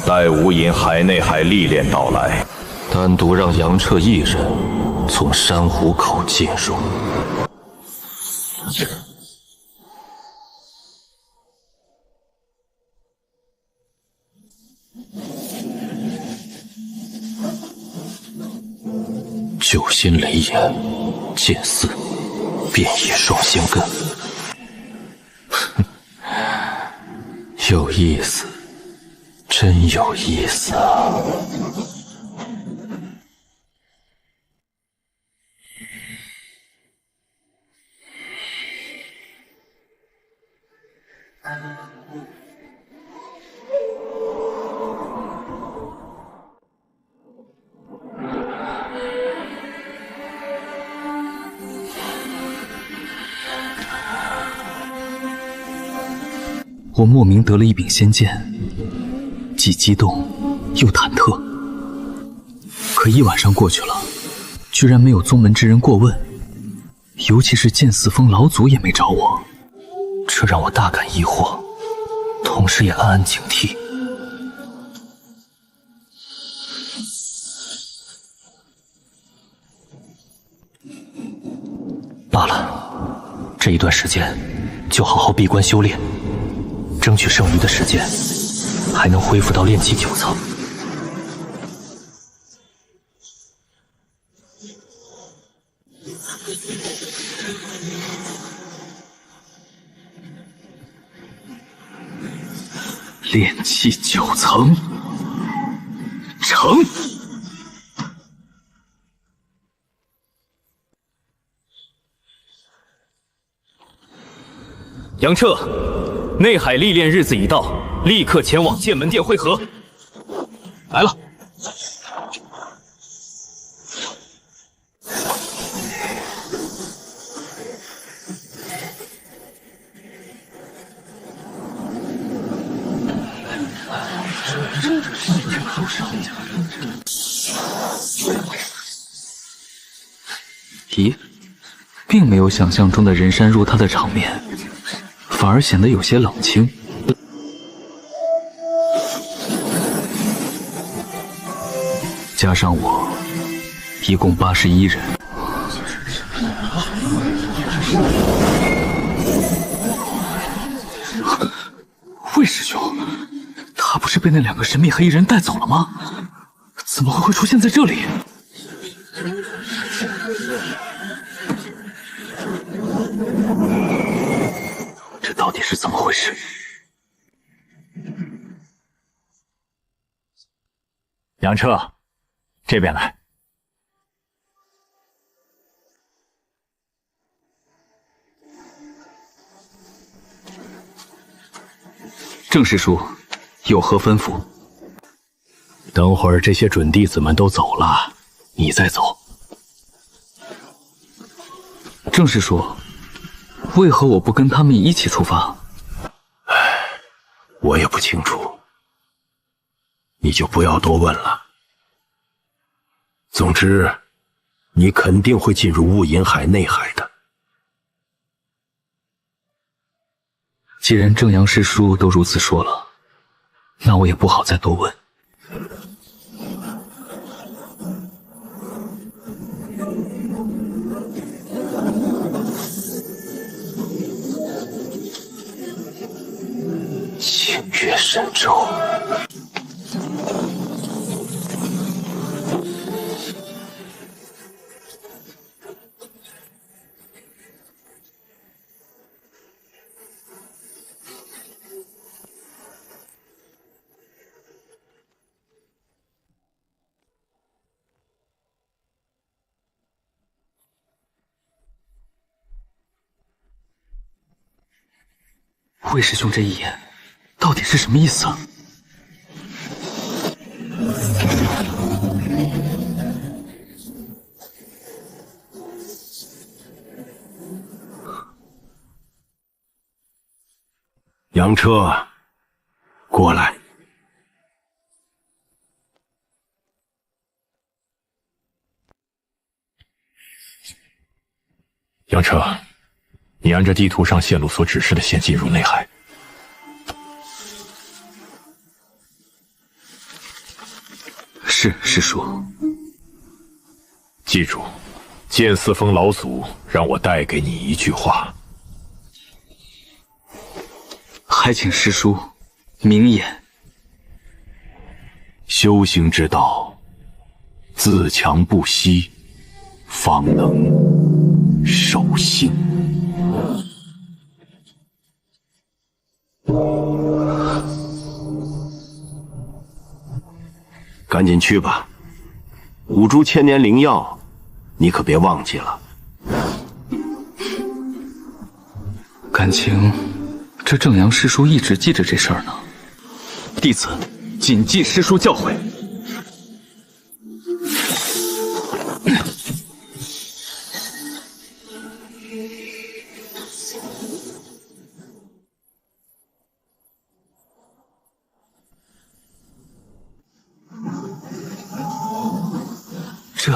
S5: 待吾引海内海历练到来，
S8: 单独让杨彻一人从珊瑚口进入。九星雷炎，剑四，变异双仙根，有意思，真有意思啊！
S10: 我莫名得了一柄仙剑，既激动又忐忑。可一晚上过去了，居然没有宗门之人过问，尤其是剑四峰老祖也没找我，这让我大感疑惑，同时也暗暗警惕。罢了，这一段时间就好好闭关修炼，争取剩余的时间还能恢复到炼气9层。炼气9层，成！
S9: 杨彻，内海历练日子已到，立刻前往剑门殿会合。来了。
S10: 咦，并没有想象中的人山入他的场面，反而显得有些冷清。加上我，一共81人。魏师兄，他不是被那2个神秘黑衣人带走了吗？怎么会出现在这里？这到底是怎么回事？
S15: 杨彻，这边来。
S10: 郑师叔，有何吩咐？
S4: 等会儿这些准弟子们都走了，你再走。
S10: 郑师叔，为何我不跟他们一起出发？
S4: 我也不清楚，你就不要多问了。总之，你肯定会进入雾隐海内海的。
S10: 既然正阳师叔都如此说了，那我也不好再多问。
S13: 清月神州。
S10: 魏师兄这一眼到底是什么意思啊？
S4: 杨彻，过来。
S15: 杨彻，你按照地图上线路所指示的线进入内海。
S10: 是，师叔。
S15: 记住，剑四峰老祖让我带给你一句话。
S10: 还请师叔明言。
S4: 修行之道，自强不息，方能守信。赶紧去吧，5株千年灵药，你可别忘记了。
S10: 感情这正阳师叔一直记着这事儿呢。弟子谨记师叔教诲。
S7: 这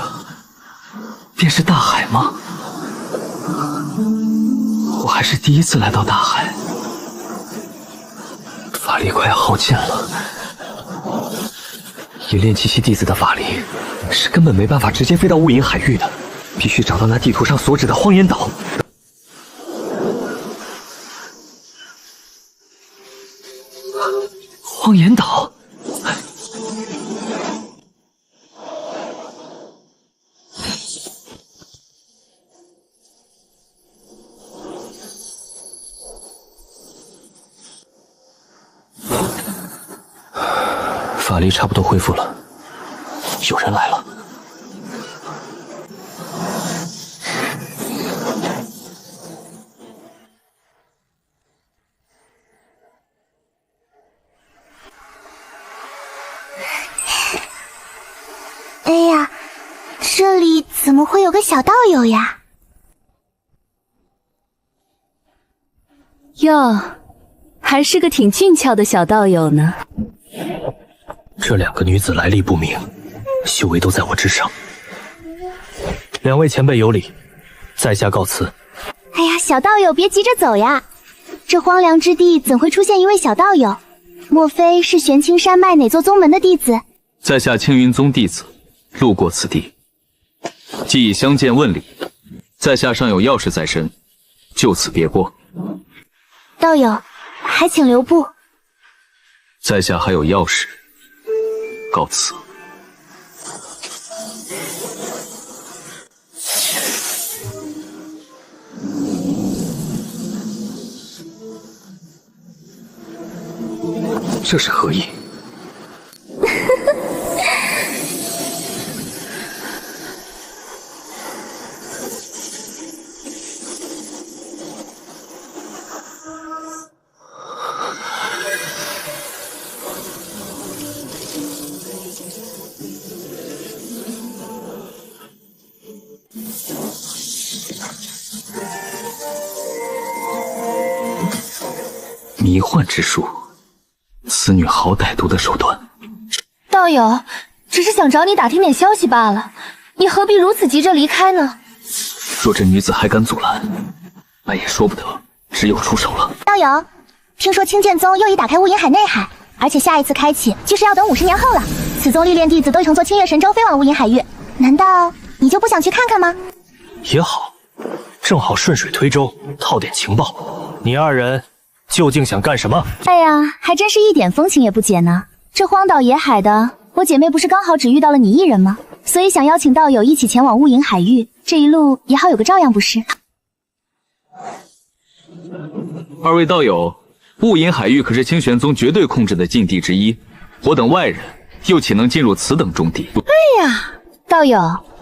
S7: 便是大海吗？我还是第一次来到大海，法力快要耗尽了。以炼气系弟子的法力，是根本没办法直接飞到雾隐海域的，必须找到那地图上所指的荒岩岛。荒岩岛。法力差不多恢复了，有人来了。
S11: 哎呀，这里怎么会有个小道友呀？
S1: 哟，还是个挺俊俏的小道友呢。
S7: 这两个女子来历不明，修为都在我之上。两位前辈有礼，在下告辞。
S11: 哎呀，小道友别急着走呀，这荒凉之地怎会出现一位小道友？莫非是玄青山脉哪座宗门的弟子？
S17: 在下青云宗弟子，路过此地，既已相见问礼，在下尚有要事在身，就此别过。
S11: 道友，还请留步。
S17: 在下还有要事，告辞。
S7: 这是何意？迷幻之术，此女好歹毒的手段。
S1: 道友，只是想找你打听点消息罢了，你何必如此急着离开呢？
S7: 若这女子还敢阻拦，那也说不得，只有出手了。
S11: 道友，听说青剑宗又已打开雾隐海内海，而且下一次开启就是要等50年后了。此宗历练弟子都乘坐青月神舟飞往雾隐海域，难道你就不想去看看吗？
S7: 也好，正好顺水推舟，套点情报。你二人究竟想干什么？
S1: 哎呀，还真是一点风情也不解呢。这荒岛野海的，我姐妹不是刚好只遇到了你一人吗？所以想邀请道友一起前往雾隐海域，这一路也好有个照样，不是？
S17: 二位道友，雾隐海域可是清玄宗绝对控制的禁地之一，我等外人又岂能进入此等重地？
S1: 哎呀，道友，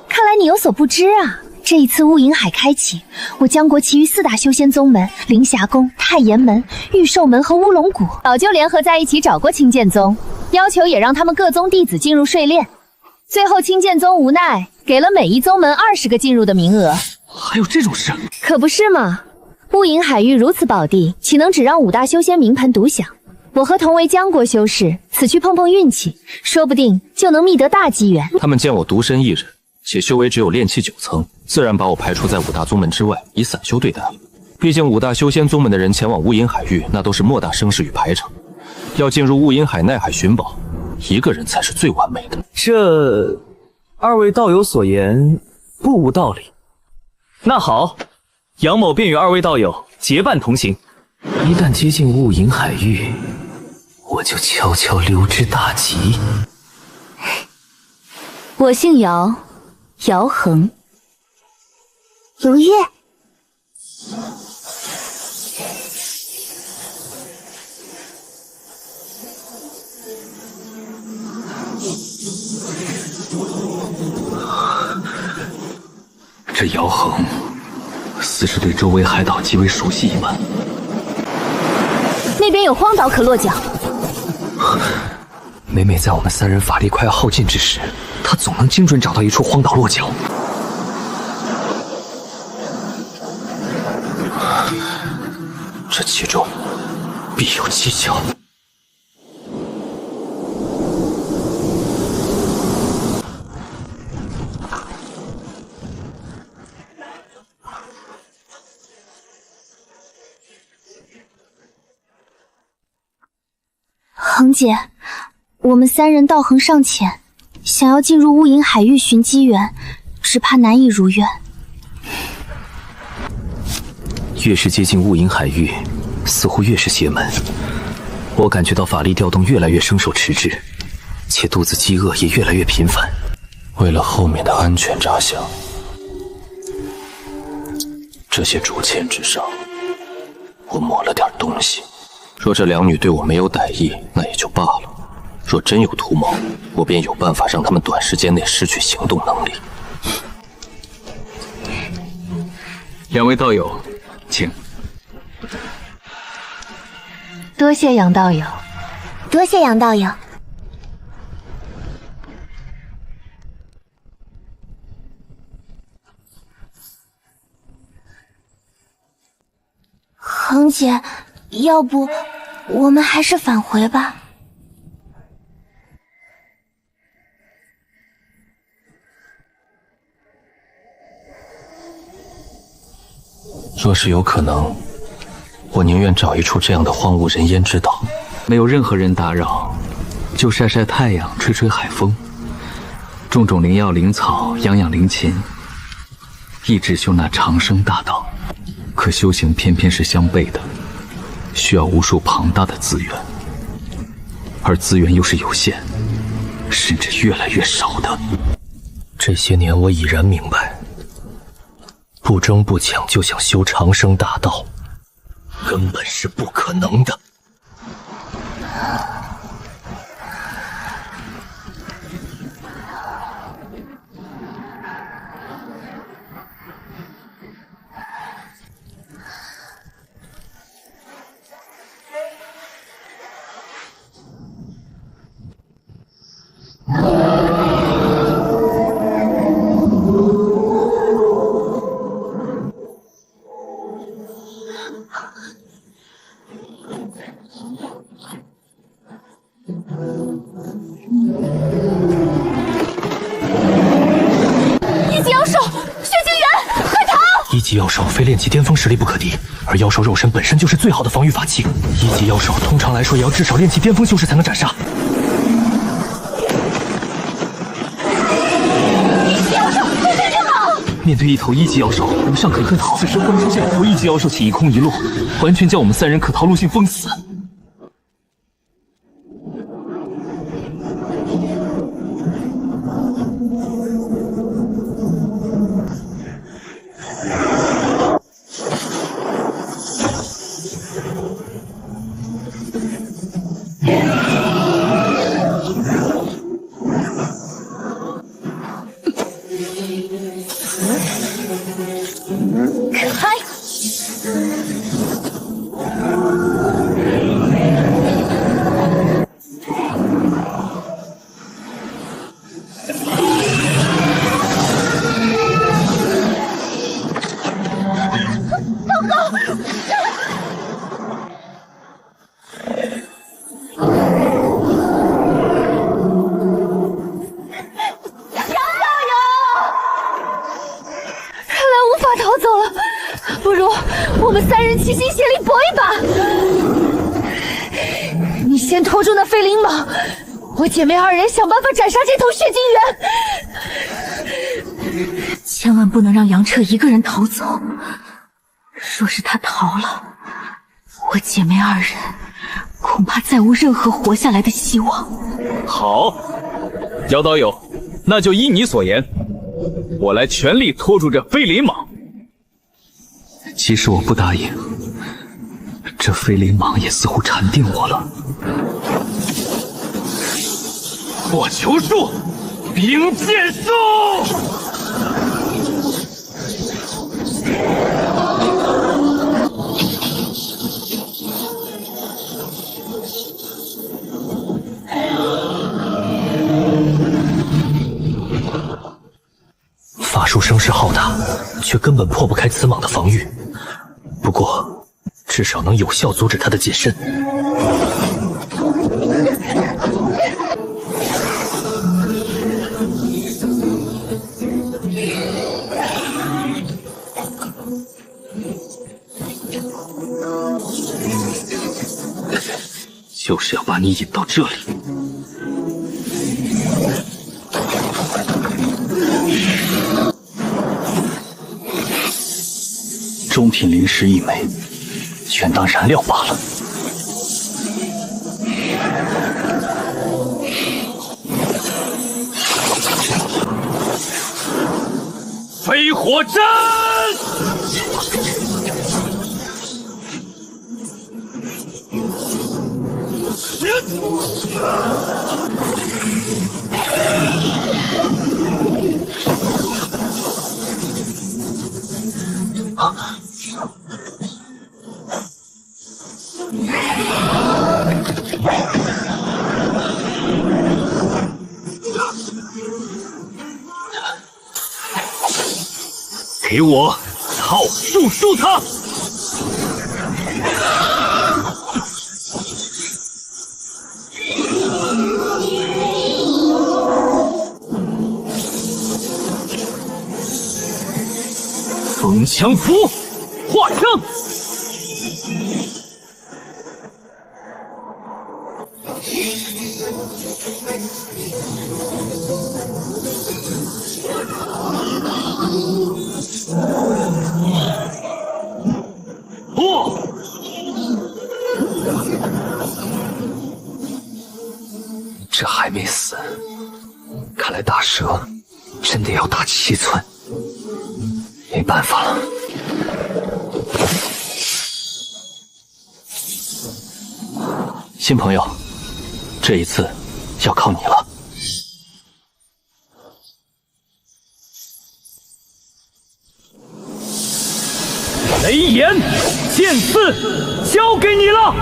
S1: 看来你有所不知啊。这一次雾隐海开启，我江国其余4大修仙宗门凌霞宫、太炎门、玉兽门和乌龙谷早就联合在一起找过青剑宗，要求也让他们各宗弟子进入睡炼。最后青剑宗无奈给了每一宗门20个进入的名额。
S7: 还有这种事？
S1: 可不是嘛！雾隐海域如此宝地，岂能只让5大修仙名盆独享？我和同为江国修士，此去碰碰运气，说不定就能觅得大机缘。
S8: 他们见我独身一人，且修为只有炼气9层，自然把我排除在5大宗门之外，以散修对待。毕竟5大修仙宗门的人前往雾隐海域，那都是莫大声势与排场。要进入雾隐海内海寻宝，一个人才是最完美的。
S7: 这二位道友所言不无道理。那好，杨某便与二位道友结伴同行。一旦接近雾隐海域，我就悄悄溜之大吉。
S1: 我姓姚，姚恒。
S11: 如月，
S7: 这姚恒似是对周围海岛极为熟悉一般。
S1: 那边有荒岛可落脚。
S7: 每每在我们3人法力快要耗尽之时，他总能精准找到一处荒岛落脚。这其中必有蹊跷。
S11: 恒姐，我们3人道行尚浅，想要进入雾隐海域寻机缘，只怕难以如愿。
S10: 越是接近雾隐海域，似乎越是邪门。我感觉到法力调动越来越生手迟滞，且肚子饥饿也越来越频繁。
S8: 为了后面的安全着想，这些竹签之上，我抹了点东西。若这两女对我没有歹意，那也就罢了；若真有图谋，我便有办法让他们短时间内失去行动能力。
S17: 两位道友，请。
S1: 多谢杨道友，
S11: 多谢杨道友。恒姐，要不我们还是返回吧。
S8: 若是有可能，我宁愿找一处这样的荒无人烟之岛，
S17: 没有任何人打扰，就晒晒太阳，吹吹海风，种种灵药灵草，养养灵禽，一直修那长生大道。可修行偏偏是相悖的，需要无数庞大的资源，而资源又是有限，甚至越来越少的。
S10: 这些年我已然明白，不争不抢就想修长生大道，根本是不可能的。
S11: 一级妖兽，血晶猿，快逃！
S10: 一级妖兽非炼气巅峰实力不可敌，而妖兽肉身本身就是最好的防御法器。一级妖兽通常来说也要至少炼气巅峰修士才能斩杀。
S7: 面对一头一级妖兽，我们尚可遁逃。此时忽然出现2头一级妖兽，且一空一落，完全将我们3人可逃路径封死。
S11: 开！我们3人齐心协力搏一把。你先拖住那飞灵蟒，我姐妹2人想办法斩杀这头血晶猿。千万不能让杨彻一个人逃走，若是他逃了，我姐妹2人恐怕再无任何活下来的希望。
S15: 好，姚导友，那就依你所言，我来全力拖住这飞灵蟒。
S17: 即使我不答应，这飞灵蟒也似乎缠定我了。
S12: 火球术，冰剑术。
S10: 法术声势浩大，却根本破不开此蟒的防御。不过，至少能有效阻止他的近身。
S17: 就是
S7: 就是要把你引到这里。中品灵石1枚，全当燃料罢了。
S12: 飞火阵！
S3: 给我套束束他！风枪符，化生！不！
S6: 这还没死，看来大蛇真的要打7寸，没办法了。
S8: 新朋友，这一次要靠你了。
S3: 雷炎剑刺交给你了。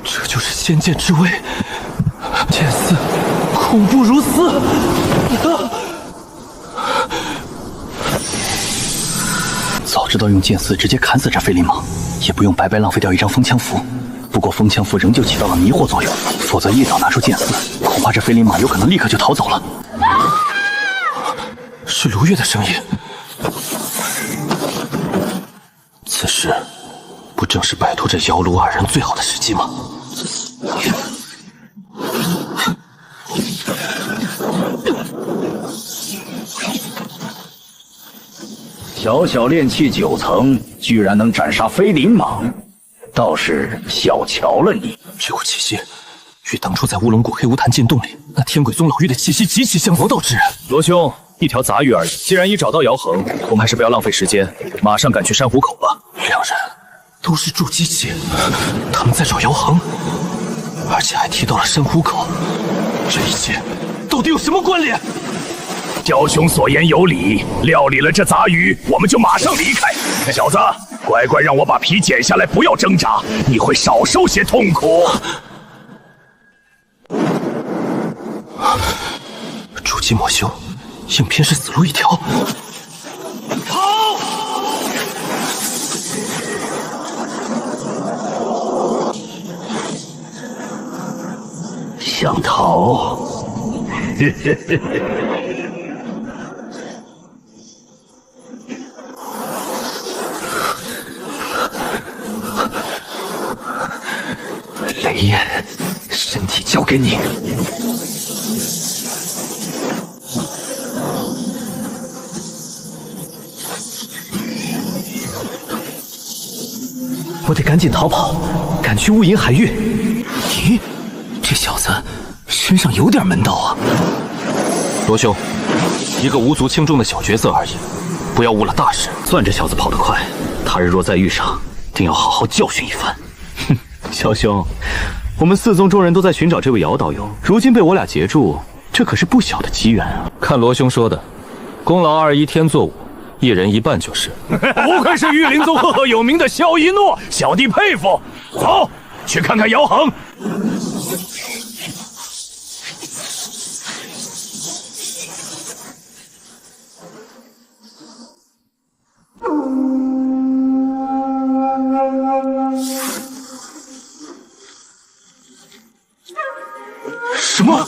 S7: 这就是仙剑之威，剑似恐怖如斯。早知道用剑丝直接砍死这飞灵蟒，也不用白白浪费掉一张风枪符。不过风枪符仍旧起到了迷惑作用，否则一早拿出剑丝，恐怕这飞灵蟒有可能立刻就逃走了。是卢月的声音。此时不正是摆脱这瑶卢二人最好的时机吗？
S4: 小小炼气9层，居然能斩杀飞灵蟒，倒是小瞧了你。
S7: 这股气息与当初在乌龙谷黑无潭剑洞里那天鬼宗老妪的气息极其相符。道之人，
S5: 罗兄，一条杂鱼而已。既然已找到瑶衡，我们还是不要浪费时间，马上赶去珊瑚口吧。
S7: 2人都是筑基期，他们在找瑶衡，而且还提到了珊瑚口，这一切到底有什么关联？
S5: 雕兄所言有理，料理了这杂鱼，我们就马上离开。小子，乖乖让我把皮剪下来，不要挣扎，你会少受些痛苦。
S7: 筑基莫修，硬偏是死路一条。
S12: 跑！
S4: 想逃？
S6: 雷焰，身体交给你。
S7: 我得赶紧逃跑，赶去雾隐海域。咦，这小子身上有点门道啊！
S8: 罗兄，一个无足轻重的小角色而已，不要误了大事。算这小子跑得快，他日若再遇上，定要好好教训一番。
S7: 哼，小兄，我们四宗众人都在寻找这位姚导游，如今被我俩截住，这可是不小的机缘啊！
S8: 看罗兄说的，功劳21天作5，一人一半就是。
S5: 不愧是玉灵宗赫赫有名的萧一诺，小弟佩服。走，去看看姚恒。
S7: 什么？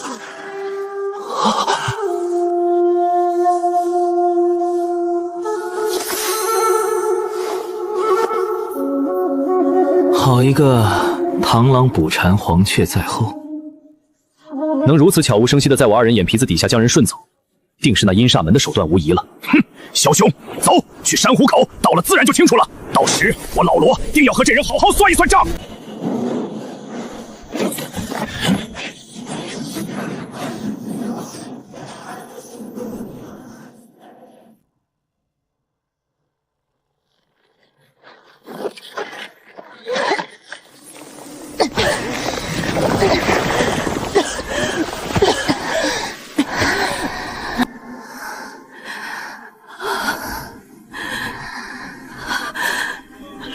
S10: 好一个螳螂捕蝉，黄雀在后。
S8: 能如此悄无声息的在我二人眼皮子底下将人顺走，定是那阴煞门的手段无疑了。
S5: 哼，小熊，走去珊瑚口，到了自然就清楚了。到时我老罗定要和这人好好算一算账。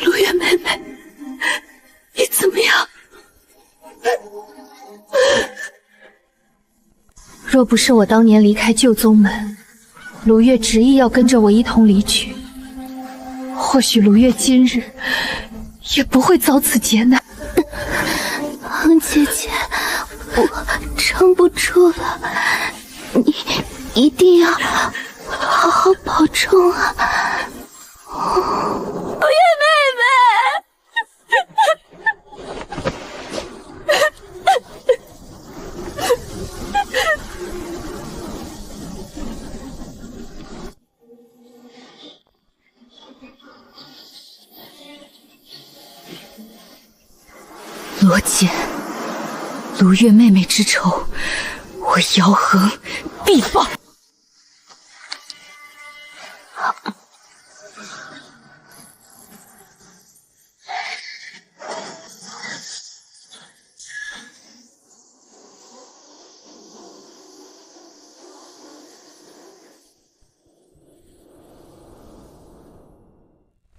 S11: 陆月妹妹，你怎么样？若不是我当年离开旧宗门，卢月执意要跟着我一同离去，或许卢月今日也不会遭此劫难。恒姐姐，我撑不住了，你一定要好好保重啊！陆月妹妹。罗简，卢月妹妹之仇，我姚恒必报。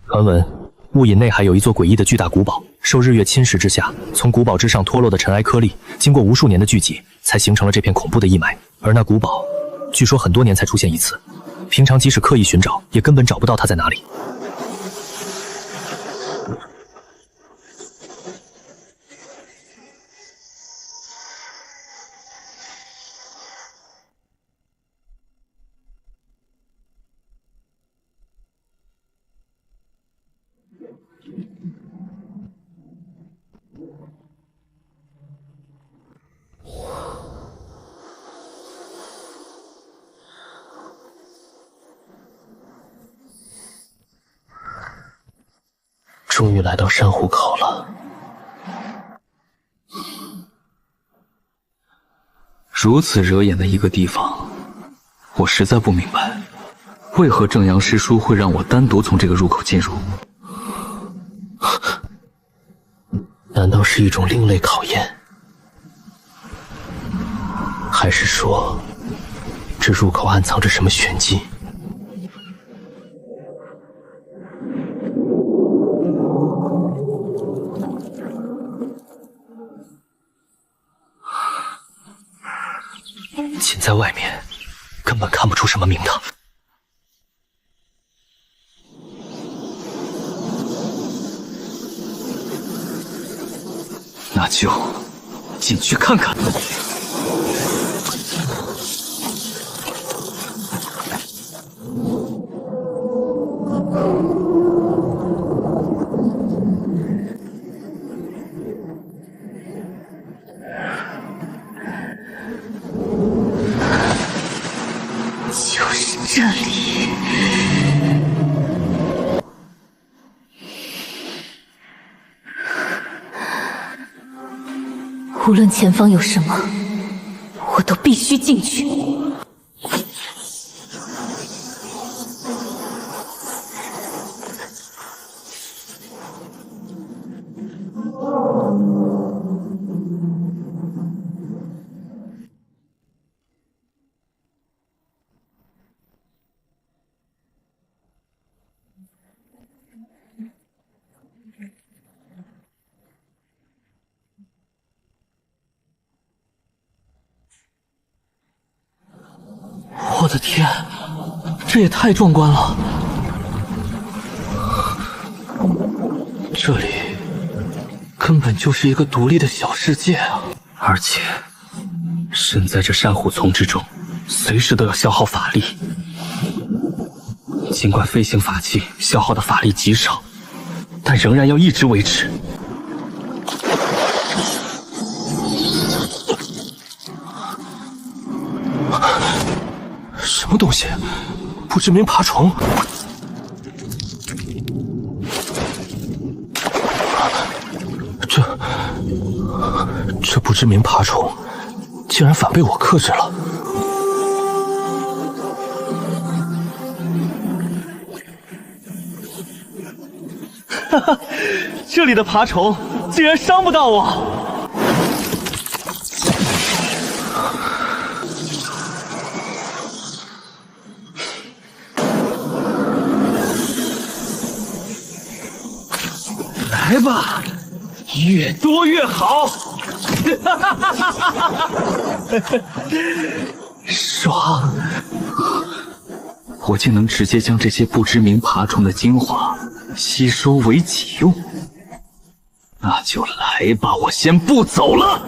S8: 传闻雾隐内还有一座诡异的巨大古堡，受日月侵蚀之下，从古堡之上脱落的尘埃颗粒，经过无数年的聚集，才形成了这片恐怖的异脉。而那古堡，据说很多年才出现一次，平常即使刻意寻找，也根本找不到它在哪里。终于来到珊瑚口了。
S17: 如此惹眼的一个地方，我实在不明白，为何正阳师叔会让我单独从这个入口进入？
S4: 难道是一种另类考验？还是说，这入口暗藏着什么玄机？
S8: 仅在外面，根本看不出什么名堂。
S7: 那就进去看看。
S11: 就是这里。无论前方有什么，我都必须进去。
S7: 我的天，这也太壮观了！这里根本就是一个独立的小世界啊！而且身在这珊瑚丛之中，随时都要消耗法力。尽管飞行法器消耗的法力极少，但仍然要一直维持。什么东西？不知名爬虫？这不知名爬虫竟然反被我克制了！哈哈，这里的爬虫竟然伤不到我！来吧，越多越好！爽！我竟能直接将这些不知名爬虫的精华吸收为己用，那就来吧，我先不走了。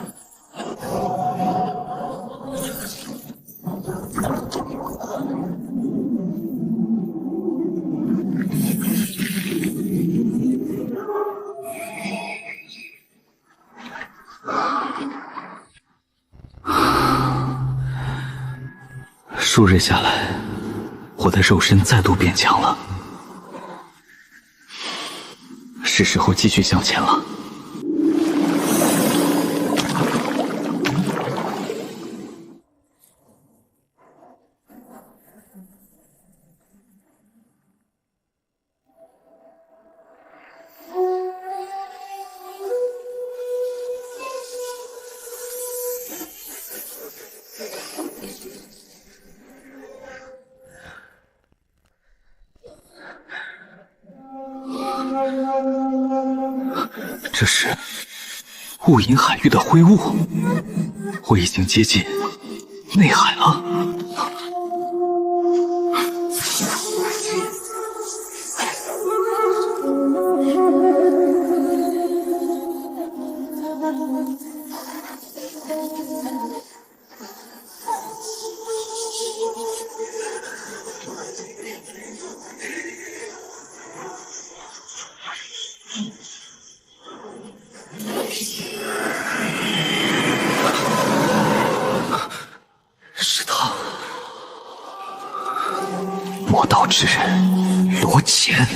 S7: 数日下来，我的肉身再度变强了，是时候继续向前了。这是雾隐海域的灰雾，我已经接近内海了。是他，魔道之人罗乾。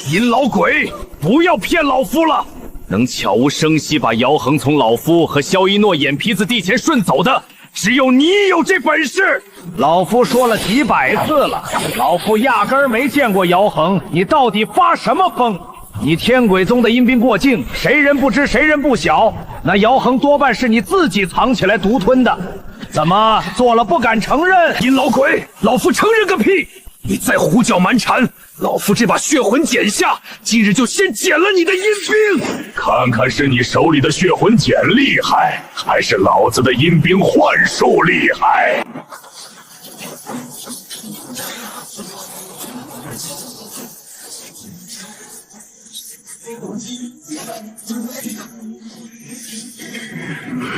S5: 阴老鬼，不要骗老夫了！能悄无声息把姚恒从老夫和萧一诺眼皮子地前顺走的，只有你有这本事。
S2: 老夫说了几百次了，老夫压根儿没见过姚恒，你到底发什么疯？你天鬼宗的阴兵过境，谁人不知谁人不晓？那姚恒多半是你自己藏起来独吞的，怎么做了不敢承认？
S5: 阴老鬼，老夫承认个屁！你再胡搅蛮缠，老夫这把血魂剪下，今日就先剪了你的阴兵，看看是你手里的血魂剪厉害，还是老子的阴兵幻术厉害。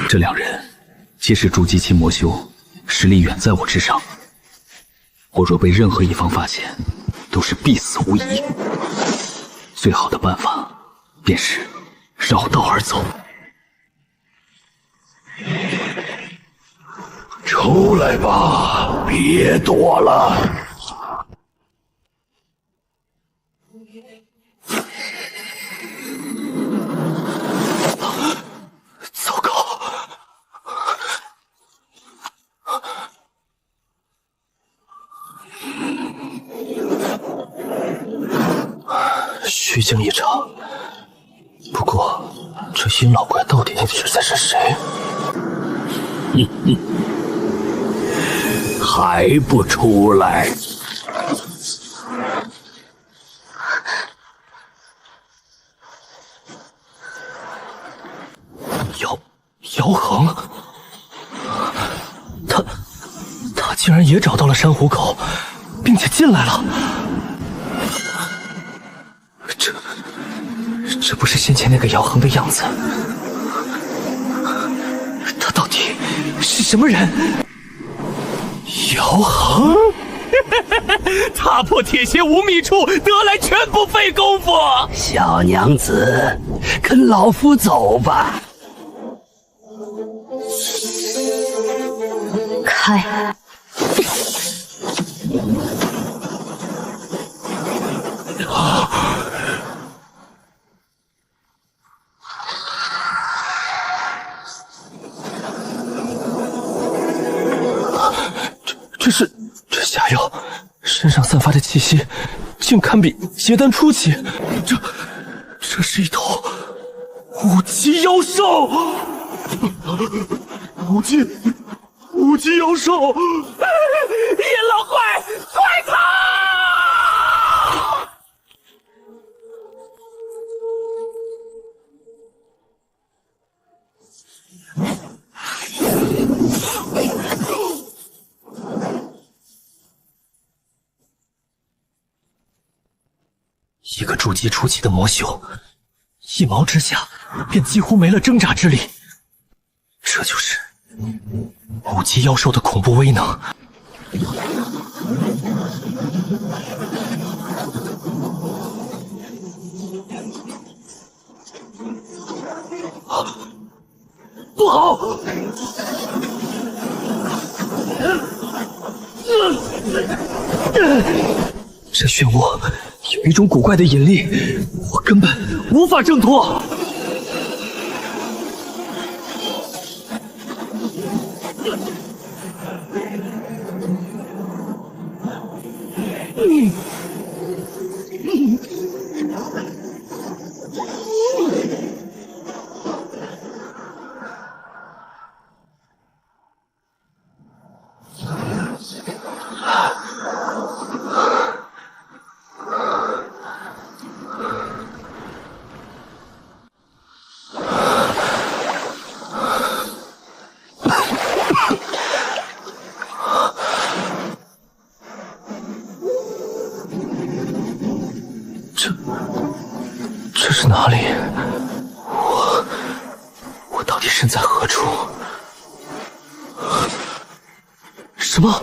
S10: 这两人皆是筑基期魔修，实力远在我之上。我若被任何一方发现，都是必死无疑。最好的办法便是绕道而走。
S14: 出来吧，别躲了。
S7: 虚惊一场。不过，这阴老怪到底实在是谁？
S19: 还不出来！
S7: 姚恒，他竟然也找到了珊瑚口，并且进来了。这不是先前那个姚恒的样子。他到底是什么人？姚恒，
S12: 踏破铁鞋无觅处，得来全不费功夫。
S18: 小娘子，跟老夫走吧。
S1: 开！
S7: 这下药身上散发的气息，竟堪比结丹初期。这是一头五级妖兽！五级妖兽！
S12: 阴老怪，快逃！
S7: 一个筑基初期的魔修，一毛之下便几乎没了挣扎之力。这就是五级妖兽的恐怖威能。不好！这漩涡有一种古怪的引力，我根本无法挣脱。这是哪里？我到底身在何处？什么？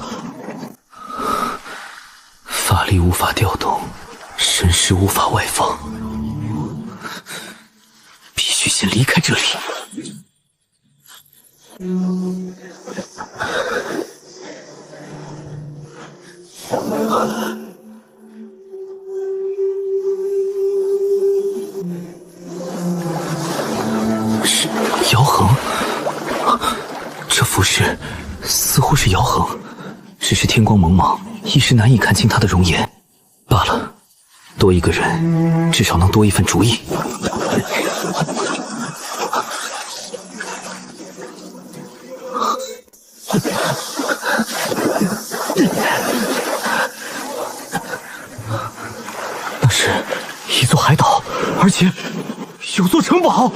S7: 法力无法调动，神识无法外放，必须先离开这里。是姚恒，这符饰似乎是姚恒，只是天光蒙茫，一时难以看清他的容颜。罢了，多一个人，至少能多一份主意。那是一座海岛，而且有座城堡。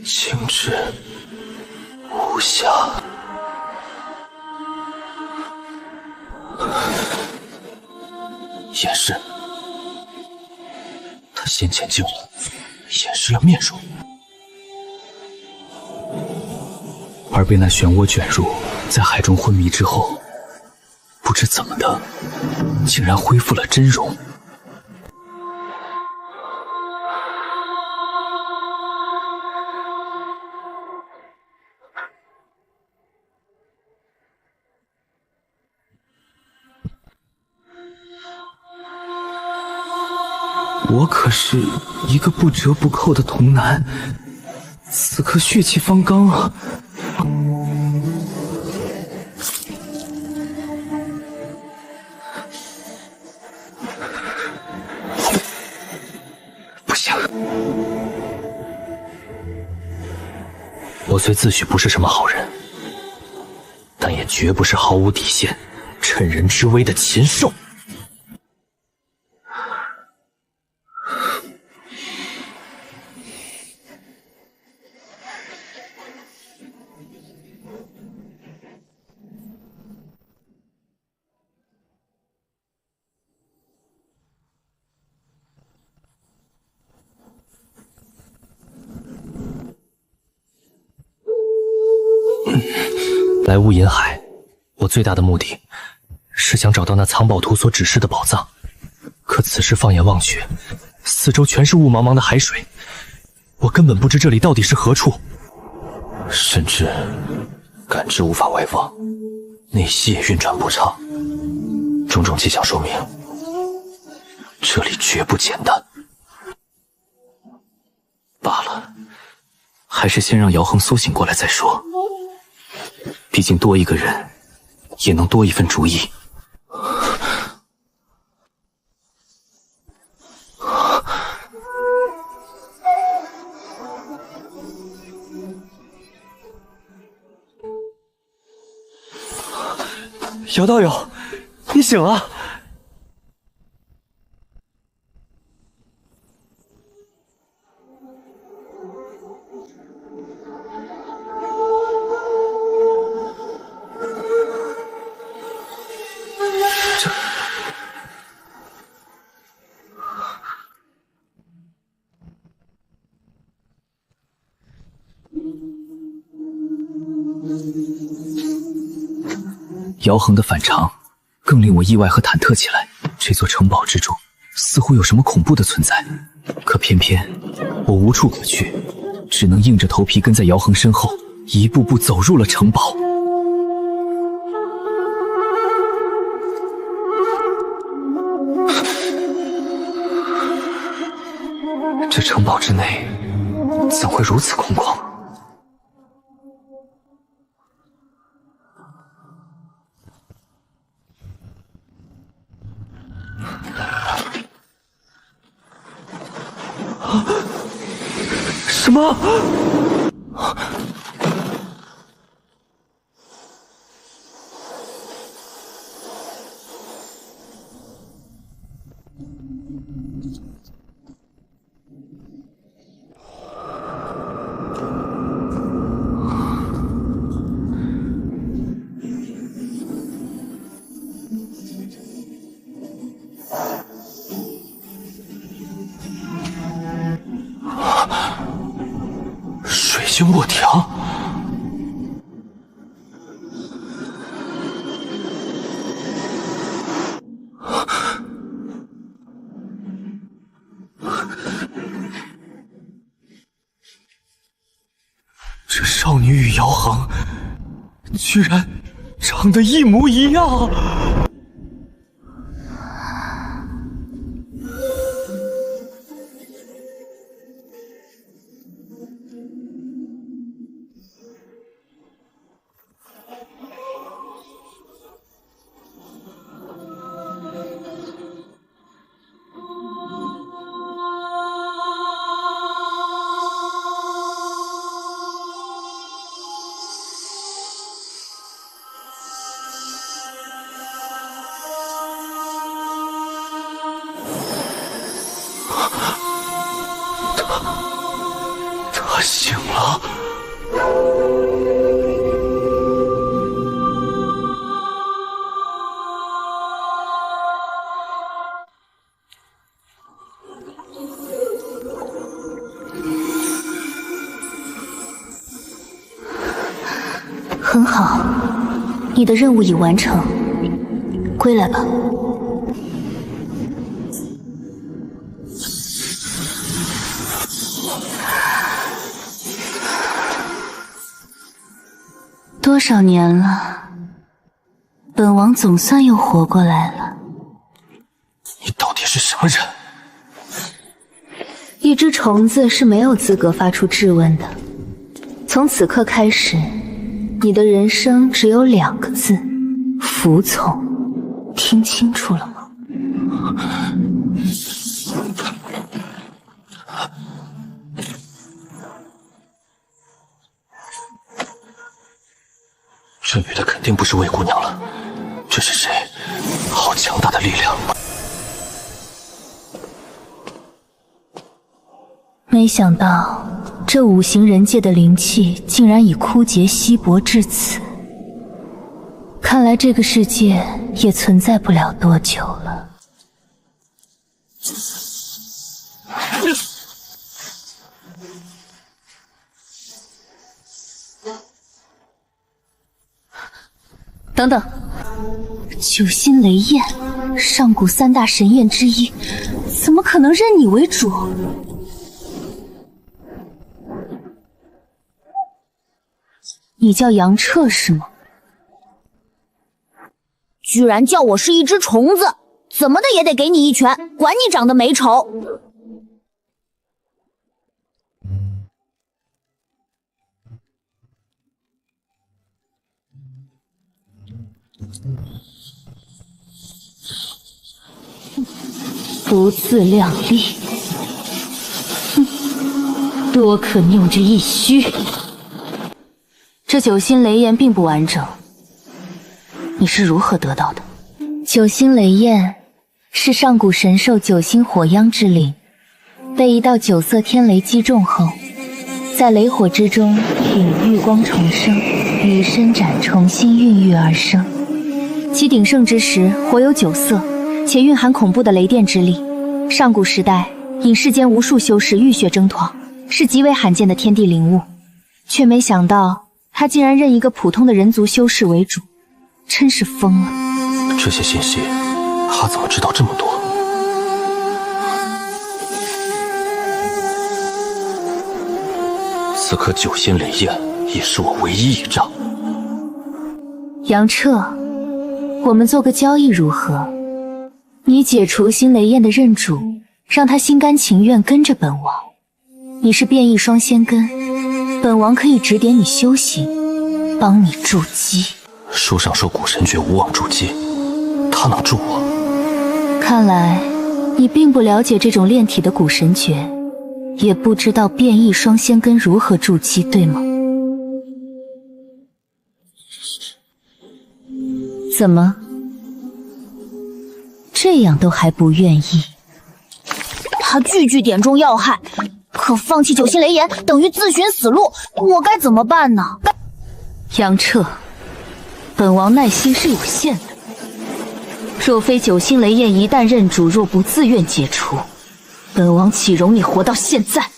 S7: 精致无瑕，掩饰。他先前救我，掩饰了面容，而
S10: 而被那漩涡卷入，在海中昏迷之后，不知怎么的，竟然恢复了真容。我可是一个不折不扣的童男，此刻血气方刚啊！不行，我虽自诩不是什么好人，但也绝不是毫无底线、趁人之危的禽兽。来雾隐海，我最大的目的是想找到那藏宝图所指示的宝藏。可此时放眼望去，四周全是雾茫茫的海水，我根本不知这里到底是何处，甚至感知无法外放，内息也运转不畅。种种迹象说明，这里绝不简单。罢了，还是先让姚恒苏醒过来再说。毕竟多一个人，也能多一份主意。姚道友，你醒了！姚恒的反常更令我意外和忐忑起来。这座城堡之中似乎有什么恐怖的存在，可偏偏我无处可去，只能硬着头皮跟在姚恒身后，一步步走入了城堡。这城堡之内怎会如此空旷？什么？水星卧条。这少女与姚恒居然长得一模一样。他醒了。
S1: 很好，你的任务已完成，归来吧。多少年了，本王总算又活过来了。
S12: 你到底是什么人？
S1: 一只虫子是没有资格发出质问的。从此刻开始，你的人生只有2个字：服从。听清楚了吗？
S12: 这女的肯定不是魏姑娘了，这是谁？好强大的力量！
S1: 没想到这5行人界的灵气竟然已枯竭稀薄至此，看来这个世界也存在不了多久了。等等，九星雷焰，上古3大神焰之一，怎么可能认你为主？你叫杨彻是吗？
S11: 居然叫我是一只虫子，怎么的也得给你一拳，管你长得美丑。
S1: 不自量力，哼，多可拗之一虚。这9星雷焰并不完整，你是如何得到的？9星雷焰是上古神兽9星火殃之灵，被一道9色天雷击中后，在雷火之中引玉光重生，以伸展重新孕育而生。其鼎盛之时，火有9色，且蕴含恐怖的雷电之力。上古时代，引世间无数修士浴血征讨，是极为罕见的天地灵物，却没想到他竟然认一个普通的人族修士为主，真是疯了。
S12: 这些信息，他怎么知道这么多？此刻9星雷焰也是我唯一倚仗。
S1: 杨彻，我们做个交易如何？你解除星雷焰的认主，让他心甘情愿跟着本王。你是变异双仙根，本王可以指点你修行，帮你筑基。
S12: 书上说古神诀无望筑基，他能助我？
S1: 看来你并不了解这种炼体的古神诀，也不知道变异双仙根如何筑基，对吗？怎么？这样都还不愿意？
S11: 他句句点中要害，可放弃9星雷炎等于自寻死路，我该怎么办呢？
S1: 杨彻，本王耐心是有限的，若非9星雷焰一旦认主，若不自愿解除，本王岂容你活到现在？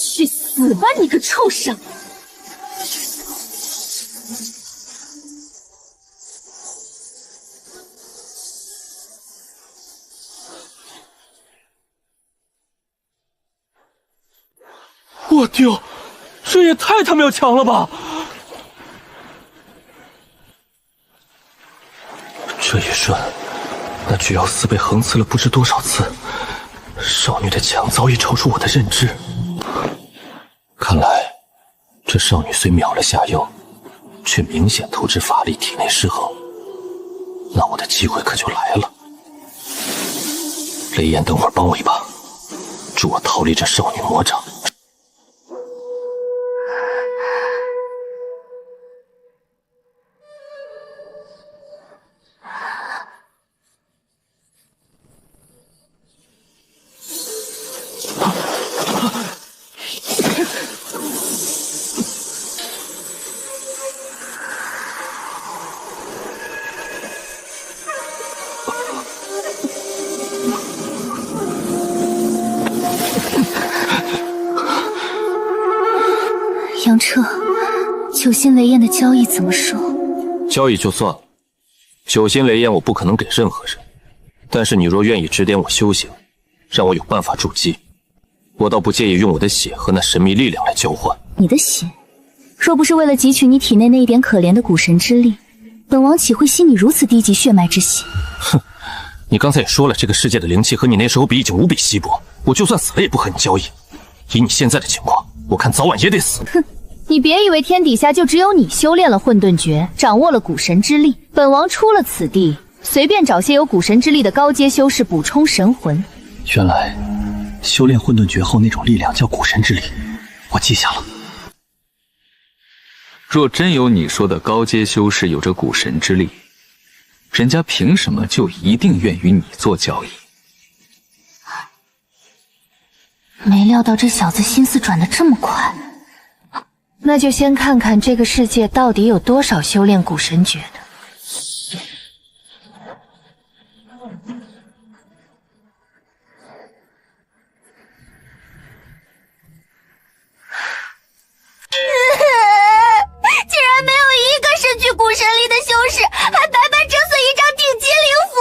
S11: 去死吧，你个畜生！
S12: 我丢，这也太他喵强了吧！这一瞬，那巨妖丝被横刺了不知多少次，少女的强早已超出我的认知。
S8: 这少女虽秒了下药，却明显透支法力，体内失衡。那我的机会可就来了。雷燕，等会儿帮我一把，助我逃离这少女魔掌。
S1: 杨彻，九星雷焰的交易怎么说？
S8: 交易就算了，九星雷焰我不可能给任何人，但是你若愿意指点我修行，让我有办法筑基，我倒不介意用我的血和那神秘力量来交换。
S1: 你的血，若不是为了汲取你体内那一点可怜的古神之力，本王岂会吸你如此低级血脉之血？
S8: 哼，你刚才也说了，这个世界的灵气和你那时候比已经无比稀薄，我就算死了也不和你交易。以你现在的情况，我看早晚也得死。
S1: 哼，你别以为天底下就只有你修炼了混沌诀，掌握了古神之力。本王出了此地，随便找些有古神之力的高阶修士补充神魂。
S4: 原来修炼混沌诀后那种力量叫古神之力，我记下了。
S17: 若真有你说的高阶修士有着古神之力，人家凭什么就一定愿与你做交易？
S1: 没料到这小子心思转得这么快，那就先看看这个世界到底有多少修炼古神诀的。
S11: 竟然没有一个身具古神力的修士，还白白折损一张顶级灵符。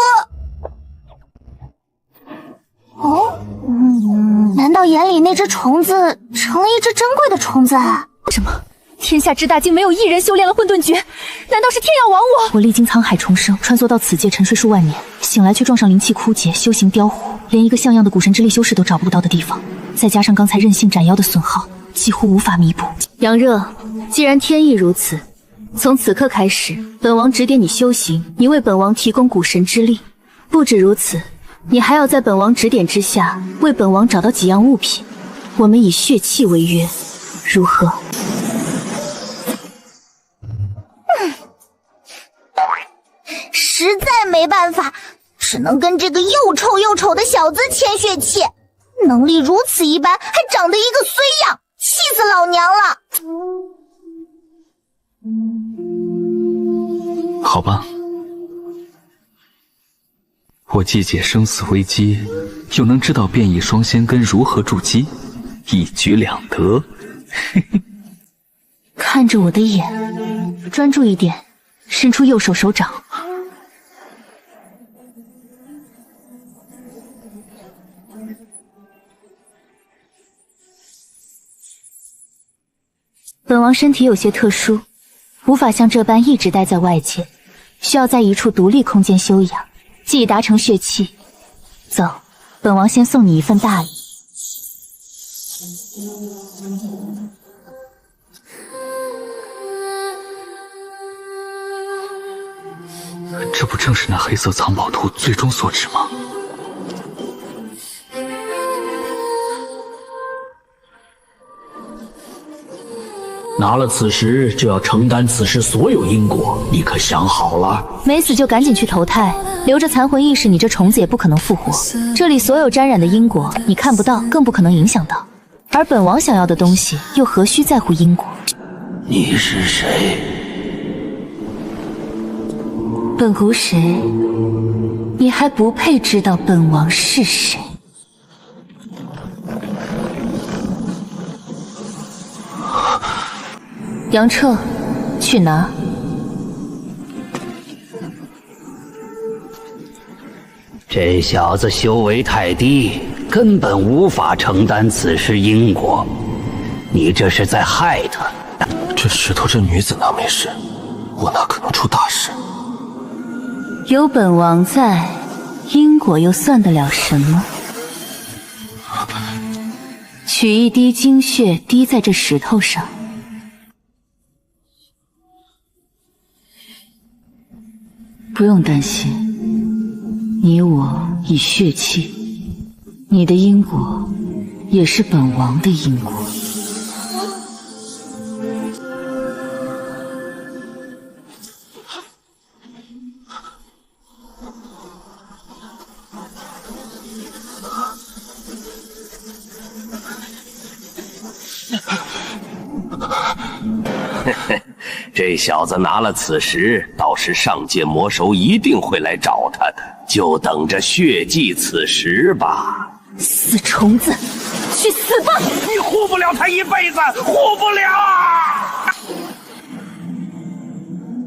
S11: 哦，难道眼里那只虫子成了一只珍贵的虫子啊？
S1: 什么？天下之大竟没有一人修炼了混沌诀？难道是天要亡我？我历经沧海重生，穿梭到此界沉睡数万年，醒来却撞上灵气枯竭，修行凋扈，连一个像样的古神之力修士都找不到的地方，再加上刚才任性斩妖的损耗，几乎无法弥补。杨热，既然天意如此，从此刻开始，本王指点你修行，你为本王提供古神之力。不止如此，你还要在本王指点之下，为本王找到几样物品，我们以血气为约，如何？
S11: 实在没办法，只能跟这个又臭又丑的小子签血契。能力如此一般，还长得一个衰样，气死老娘了！
S17: 好吧，我既解生死危机，又能知道变异双仙根如何筑基，一举两得。
S1: 看着我的眼，专注一点，伸出右手手掌。本王身体有些特殊，无法像这般一直待在外界，需要在一处独立空间休养。既已达成血契，走，本王先送你一份大礼。
S17: 这不正是那黑色藏宝图最终所指吗？
S4: 拿了此石，就要承担此事所有因果，你可想好了？
S1: 没死就赶紧去投胎，留着残魂意识，你这虫子也不可能复活。这里所有沾染的因果，你看不到，更不可能影响到。而本王想要的东西，又何须在乎因果？
S4: 你是谁？
S1: 本古史，你还不配知道本王是谁。杨彻，去拿。
S18: 这小子修为太低，根本无法承担此事因果。你这是在害他。
S8: 这石头这女子哪没事，我哪可能出大事？
S1: 有本王在，因果又算得了什么？取一滴精血滴在这石头上，不用担心，你我已血契，你的因果也是本王的因果。
S19: 这小子拿了此石，到时上界魔首一定会来找他的，就等着血祭此石吧。
S1: 死虫子，去死吧！
S2: 你护不了他一辈子，护不了。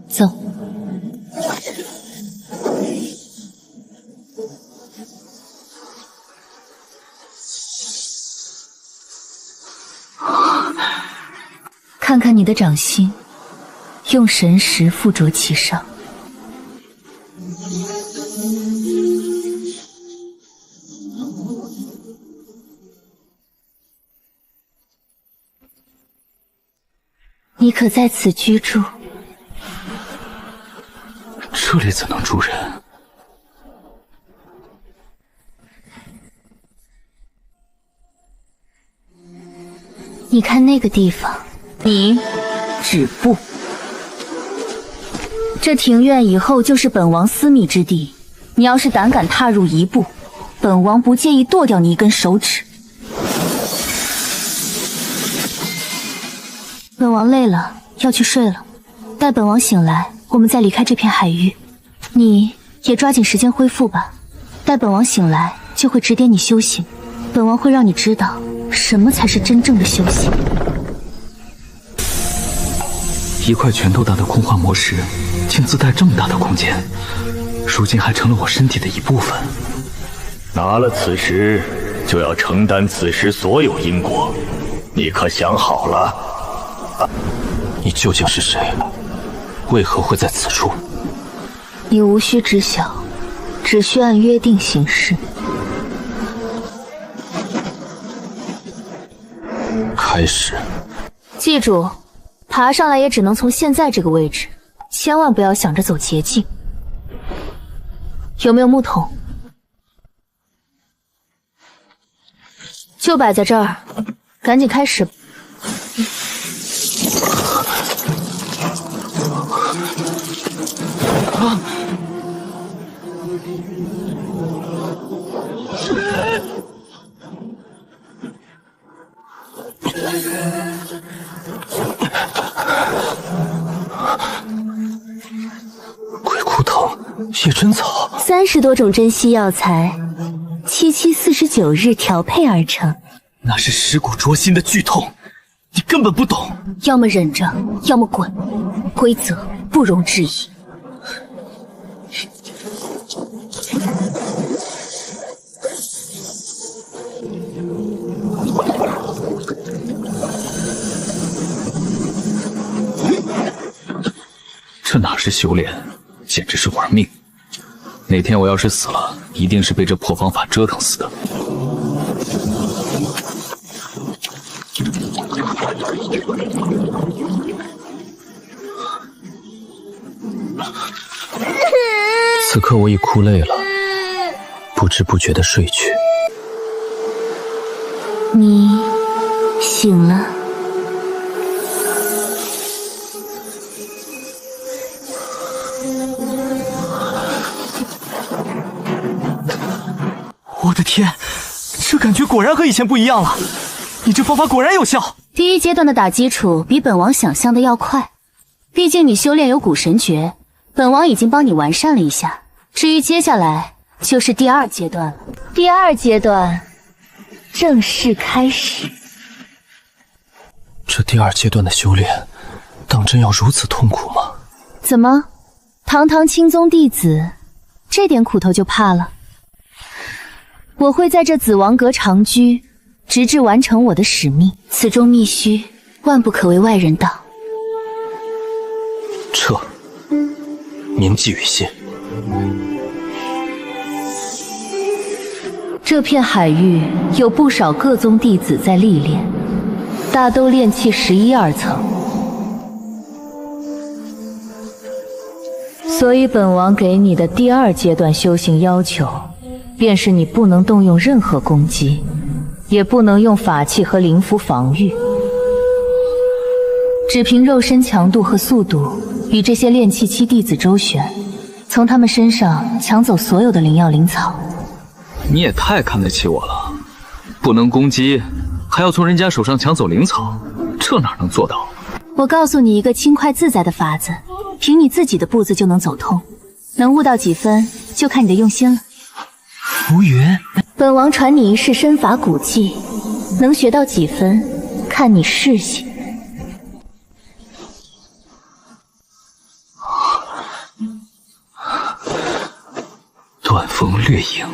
S1: 走。看看你的掌心，用神石附着其上。你可在此居住？
S15: 这里怎能住人？
S1: 你看那个地方，你止步。这庭院以后就是本王私密之地，你要是胆敢踏入一步，本王不介意剁掉你一根手指。本王累了，要去睡了。待本王醒来，我们再离开这片海域。你也抓紧时间恢复吧。待本王醒来，就会指点你修行。本王会让你知道什么才是真正的修行。
S15: 一块拳头大的空幻魔石，竟自带这么大的空间，如今还成了我身体的一部分。
S5: 拿了此石，就要承担此石所有因果，你可想好了？
S8: 你究竟是谁？为何会在此处？
S1: 你无需知晓，只需按约定行事。
S8: 开始。
S1: 记住，爬上来也只能从现在这个位置，千万不要想着走捷径。有没有木桶？就摆在这儿，赶紧开始。
S15: 鬼骨藤、夜真草
S1: ，30多种珍稀药材，7749日调配而成。
S15: 那是尸骨灼心的剧痛，你根本不懂。
S1: 要么忍着，要么滚，规则不容置疑。
S15: 这哪是修炼，简直是玩命。哪天我要是死了，一定是被这破方法折腾死的。此刻我已哭累了，不知不觉地睡去。
S1: 你醒了。
S15: 我的天，这感觉果然和以前不一样了。你这方法果然有效。
S1: 第1阶段的打基础比本王想象的要快，毕竟你修炼有蛊神诀，本王已经帮你完善了一下。至于接下来就是第2阶段了。第2阶段正式开始。
S15: 这第2阶段的修炼，当真要如此痛苦吗？
S1: 怎么，堂堂青宗弟子，这点苦头就怕了？我会在这紫王阁长居，直至完成我的使命。此中密须，万不可为外人道。
S8: 撤，铭记于心。
S1: 这片海域有不少各宗弟子在历练，大都炼气11、2层，所以本王给你的第2阶段修行要求，便是你不能动用任何攻击，也不能用法器和灵符防御，只凭肉身强度和速度与这些炼气期弟子周旋，从他们身上抢走所有的灵药灵草。
S17: 你也太看得起我了，不能攻击，还要从人家手上抢走灵草，这哪能做到？
S1: 我告诉你一个轻快自在的法子，凭你自己的步子就能走通，能悟到几分就看你的用心了。
S7: 浮云，
S1: 本王传你一世身法古技，能学到几分看你事性。
S17: 断风掠影。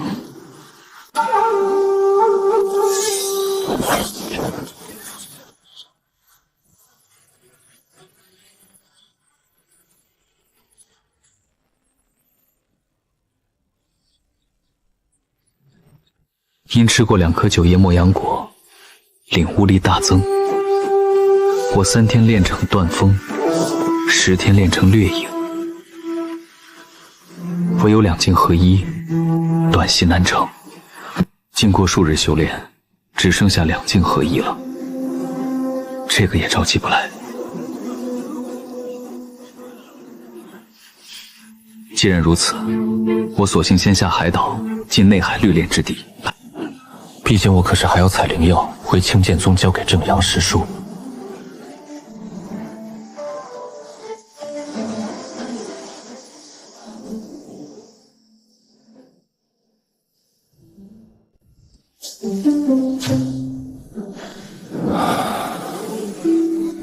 S17: 因吃过2颗9叶莫阳果，领悟力大增。我3天练成断风，10天练成掠影，唯有2境合一，短隙难成。经过数日修炼，只剩下2境合一了，这个也着急不来。既然如此，我索性先下海岛，进内海绿炼之地。
S8: 毕竟我可是还要采灵药回清剑宗交给正阳师叔。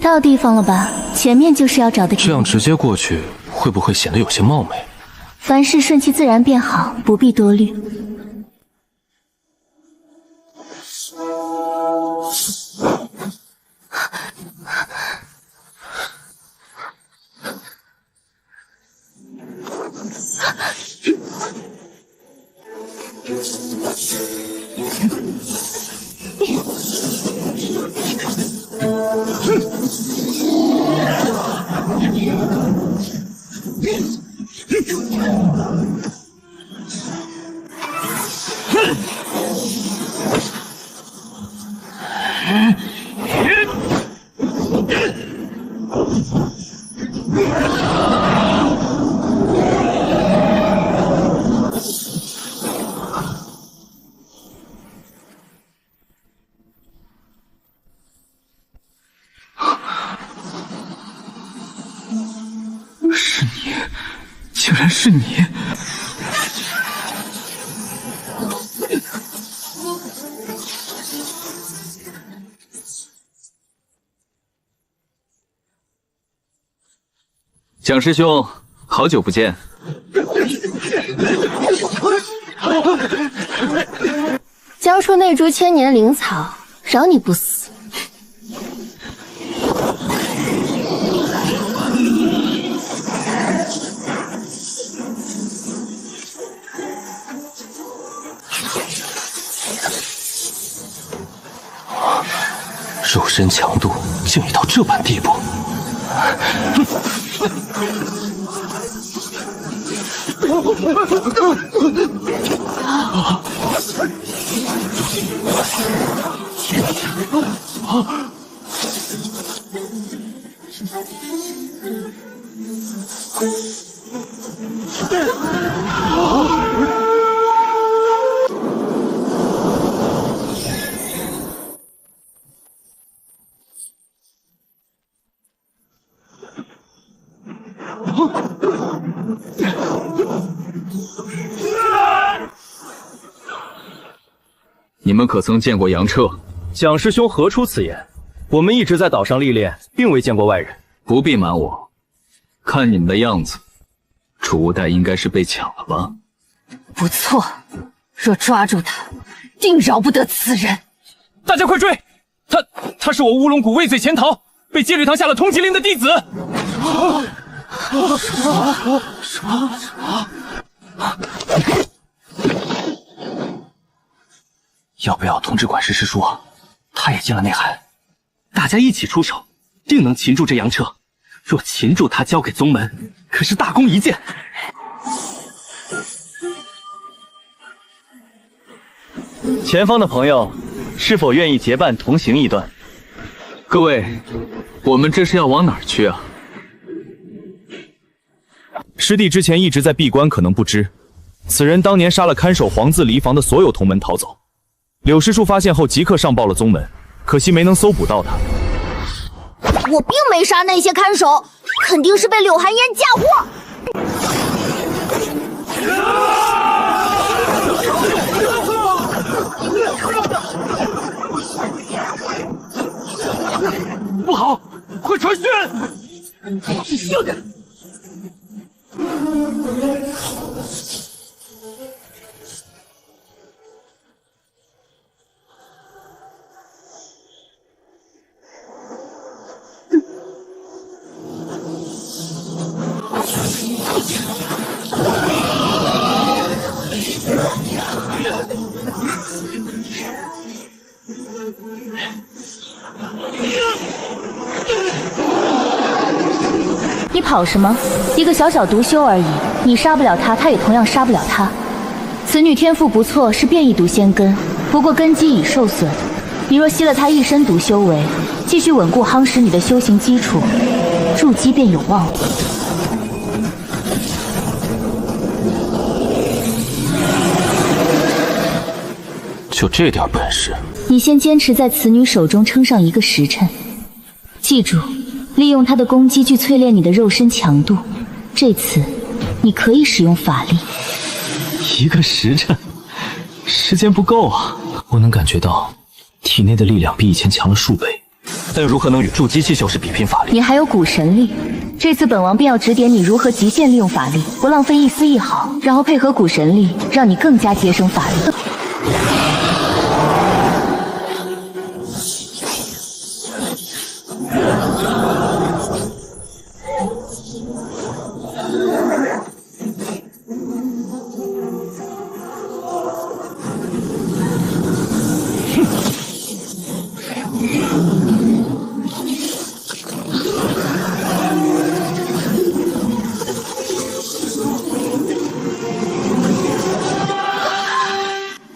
S1: 到地方了吧？前面就是要找的地方。
S8: 这样直接过去，会不会显得有些冒昧？
S1: 凡事顺其自然便好，不必多虑。
S17: 是你，竟然是你！蒋师兄，好久不见。
S11: 交出那株千年灵草，饶你不死。
S8: 肉身强度竟已到这般地步。
S17: 你们可曾见过杨彻？
S7: 蒋师兄何出此言？我们一直在岛上历练，并未见过外人。
S17: 不必瞒我，看你们的样子，储物袋应该是被抢了吧？
S11: 不错，若抓住他，定饶不得此人。
S12: 大家快追！他是我乌龙谷畏罪潜逃，被戒律堂下了通缉令的弟子。
S17: 什么？
S7: 要不要通知管事师叔？他也进了内海，大家一起出手，定能擒住这杨彻。若擒住他，交给宗门，可是大功一件。前方的朋友，是否愿意结伴同行一段？
S17: 各位，我们这是要往哪儿去啊？
S5: 师弟之前一直在闭关，可能不知，此人当年杀了看守黄字离房的所有同门逃走。柳师叔发现后即刻上报了宗门，可惜没能搜捕到他。
S11: 我并没杀那些看守，肯定是被柳寒烟嫁祸。
S12: 不好，快传讯！
S1: 你跑什么？一个小小毒修而已，你杀不了他，他也同样杀不了他。此女天赋不错，是变异毒仙根，不过根基已受损。你若吸了她一身毒修为，继续稳固夯实你的修行基础，筑基便有望了。
S8: 就这点本事？
S1: 你先坚持在此女手中撑上1个时辰，记住，利用她的攻击去淬炼你的肉身强度。这次，你可以使用法力。
S7: 1个时辰，时间不够啊！我能感觉到体内的力量比以前强了数倍，但又如何能与筑基期修士比拼法力？
S1: 你还有古神力，这次本王便要指点你如何极限利用法力，不浪费一丝一毫，然后配合古神力，让你更加节省法力。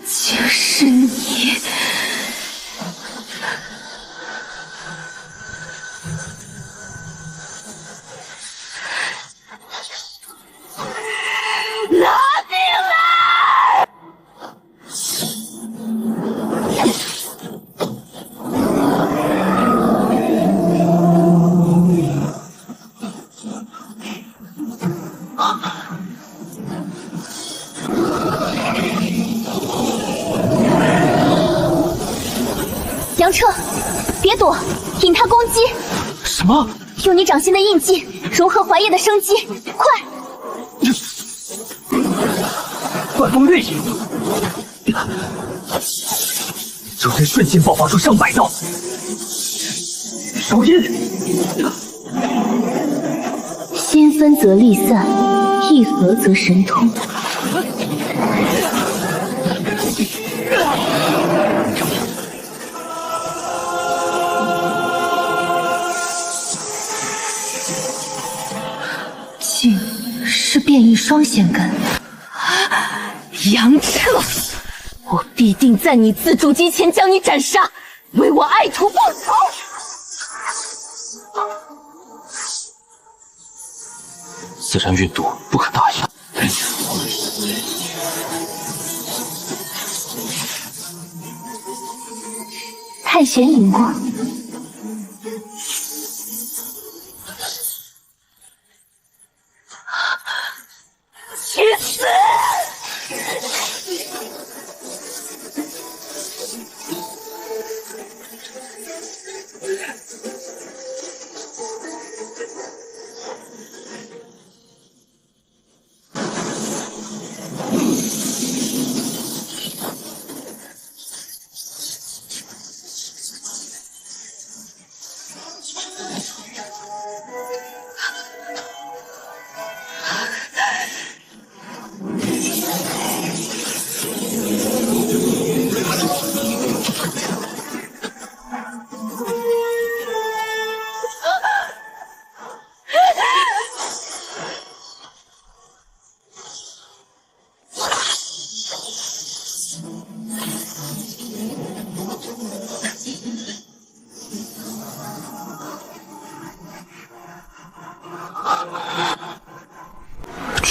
S11: 就是你，拿命来！
S1: 杨彻，别躲，引他攻击。
S7: 什么？
S1: 用你掌心的印记融合怀叶的生机，快！
S7: 万风律，周身瞬间爆发出上百道手印。
S1: 先分则力散，一合则神通。竟是变异双仙根。
S11: 杨彻，我必定在你自筑基前将你斩杀，为我爱徒报仇！
S8: 自然运毒，不可大意。
S1: 探玄荧光。
S11: 去死！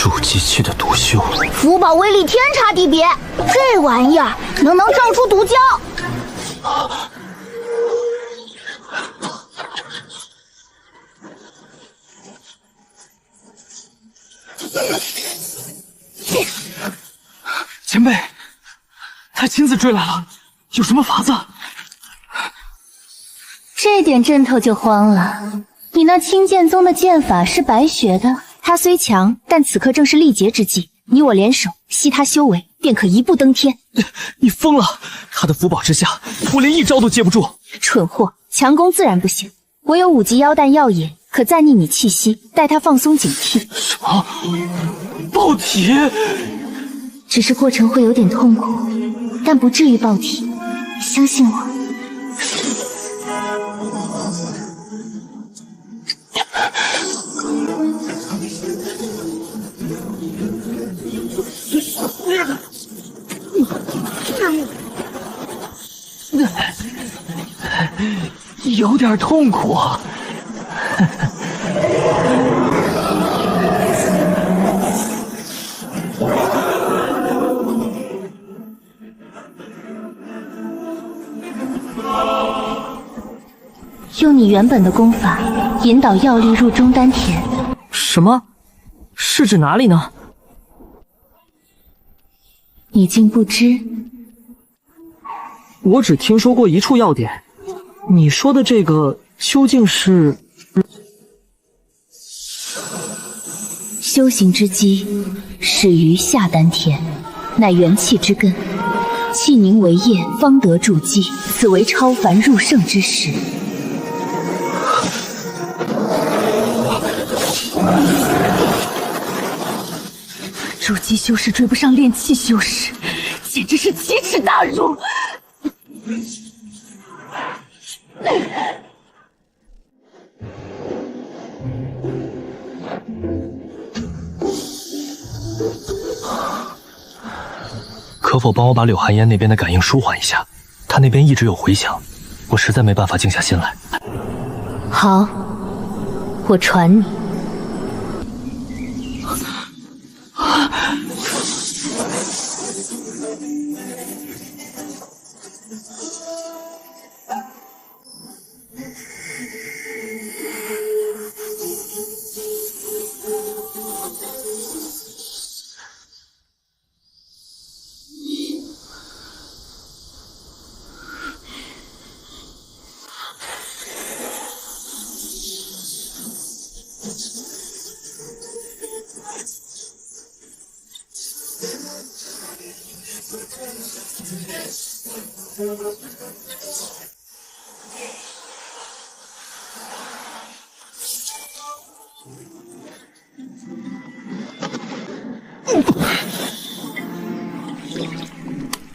S8: 筑基期的毒修，
S11: 符宝威力天差地别，这玩意儿能照出毒胶。
S6: 前辈，他亲自追来了，有什么法子？
S1: 这点阵头就慌了。你那青剑宗的剑法是白学的，他虽强，但此刻正是力竭之际。你我联手，吸他修为，便可一步登天。
S6: 你疯了！他的符宝之下，我连一招都接不住。
S1: 蠢货，强攻自然不行。我有5级妖弹药液，可暂逆你气息，待他放松警惕。
S6: 什么？爆体？
S1: 只是过程会有点痛苦，但不至于爆体，相信我。
S6: 有点痛苦。
S1: 用你原本的功法引导药力入中丹田。
S6: 什么？是指哪里呢？
S1: 你竟不知？
S6: 我只听说过一处要点，你说的这个究竟是？
S1: 修行之基始于下丹田，乃元气之根，气凝为液，方得筑基，此为超凡入圣之时。筑基修士追不上炼气修士，简直是奇耻大辱！
S7: 可否帮我把柳寒烟那边的感应舒缓一下？他那边一直有回响，我实在没办法静下心来。
S1: 好，我传你。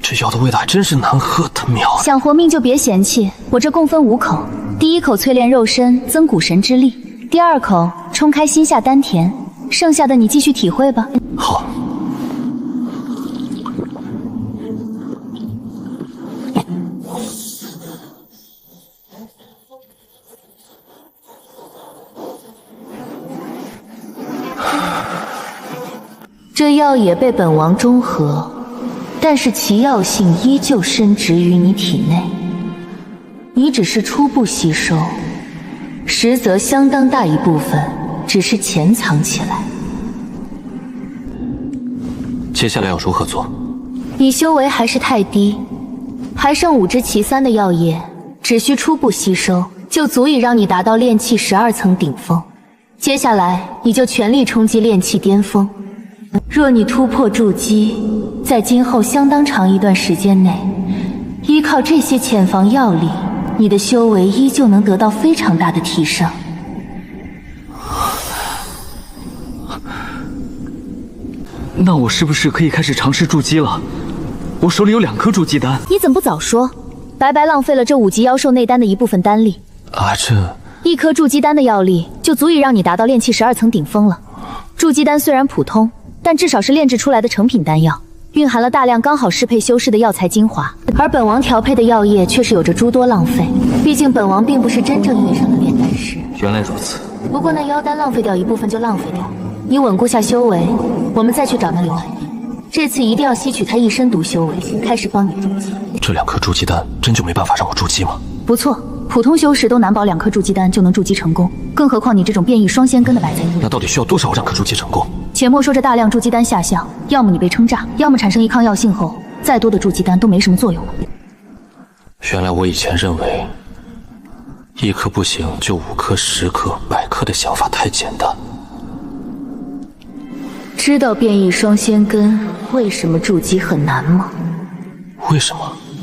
S7: 这药的味道还真是难喝的妙。
S1: 想活命就别嫌弃，我这共分5口，第1口淬炼肉身，增骨神之力；第2口冲开心下丹田，剩下的你继续体会吧。
S7: 好。
S1: 这药也被本王中和，但是其药性依旧深植于你体内，你只是初步吸收，实则相当大一部分只是潜藏起来。
S8: 接下来要如何做？
S1: 你修为还是太低，还剩5支其3的药液，只需初步吸收，就足以让你达到炼气12层顶峰。接下来你就全力冲击炼气巅峰。若你突破筑基，在今后相当长一段时间内，依靠这些潜防药力，你的修为依旧能得到非常大的提升。
S6: 那我是不是可以开始尝试筑基了？我手里有2颗筑基丹。
S1: 你怎么不早说？白白浪费了这5级妖兽内丹的一部分丹力。
S8: 这
S1: 1颗筑基丹的药力就足以让你达到炼气12层顶峰了。筑基丹虽然普通，但至少是炼制出来的成品丹药，蕴含了大量刚好适配修士的药材精华，而本王调配的药液却是有着诸多浪费。毕竟本王并不是真正意义上的炼丹师。
S8: 原来如此。
S1: 不过那妖丹浪费掉一部分就浪费掉，你稳固下修为，我们再去找那刘寒云。这次一定要吸取他一身毒修为，开始帮你筑基。
S8: 这2颗筑基丹真就没办法让我筑基吗？
S1: 不错，普通修士都难保2颗筑基丹就能筑基成功，更何况你这种变异双仙根的摆在一。
S8: 那到底需要多少让可筑基成功？
S1: 且莫说这大量筑基丹下降，要么你被撑炸，要么产生一抗药性后，再多的筑基丹都没什么作用了。
S8: 原来我以前认为1颗不行就5颗、10颗、100颗的想法太简单。
S1: 知道变异双仙根为什么筑基很难吗？
S8: 为什么？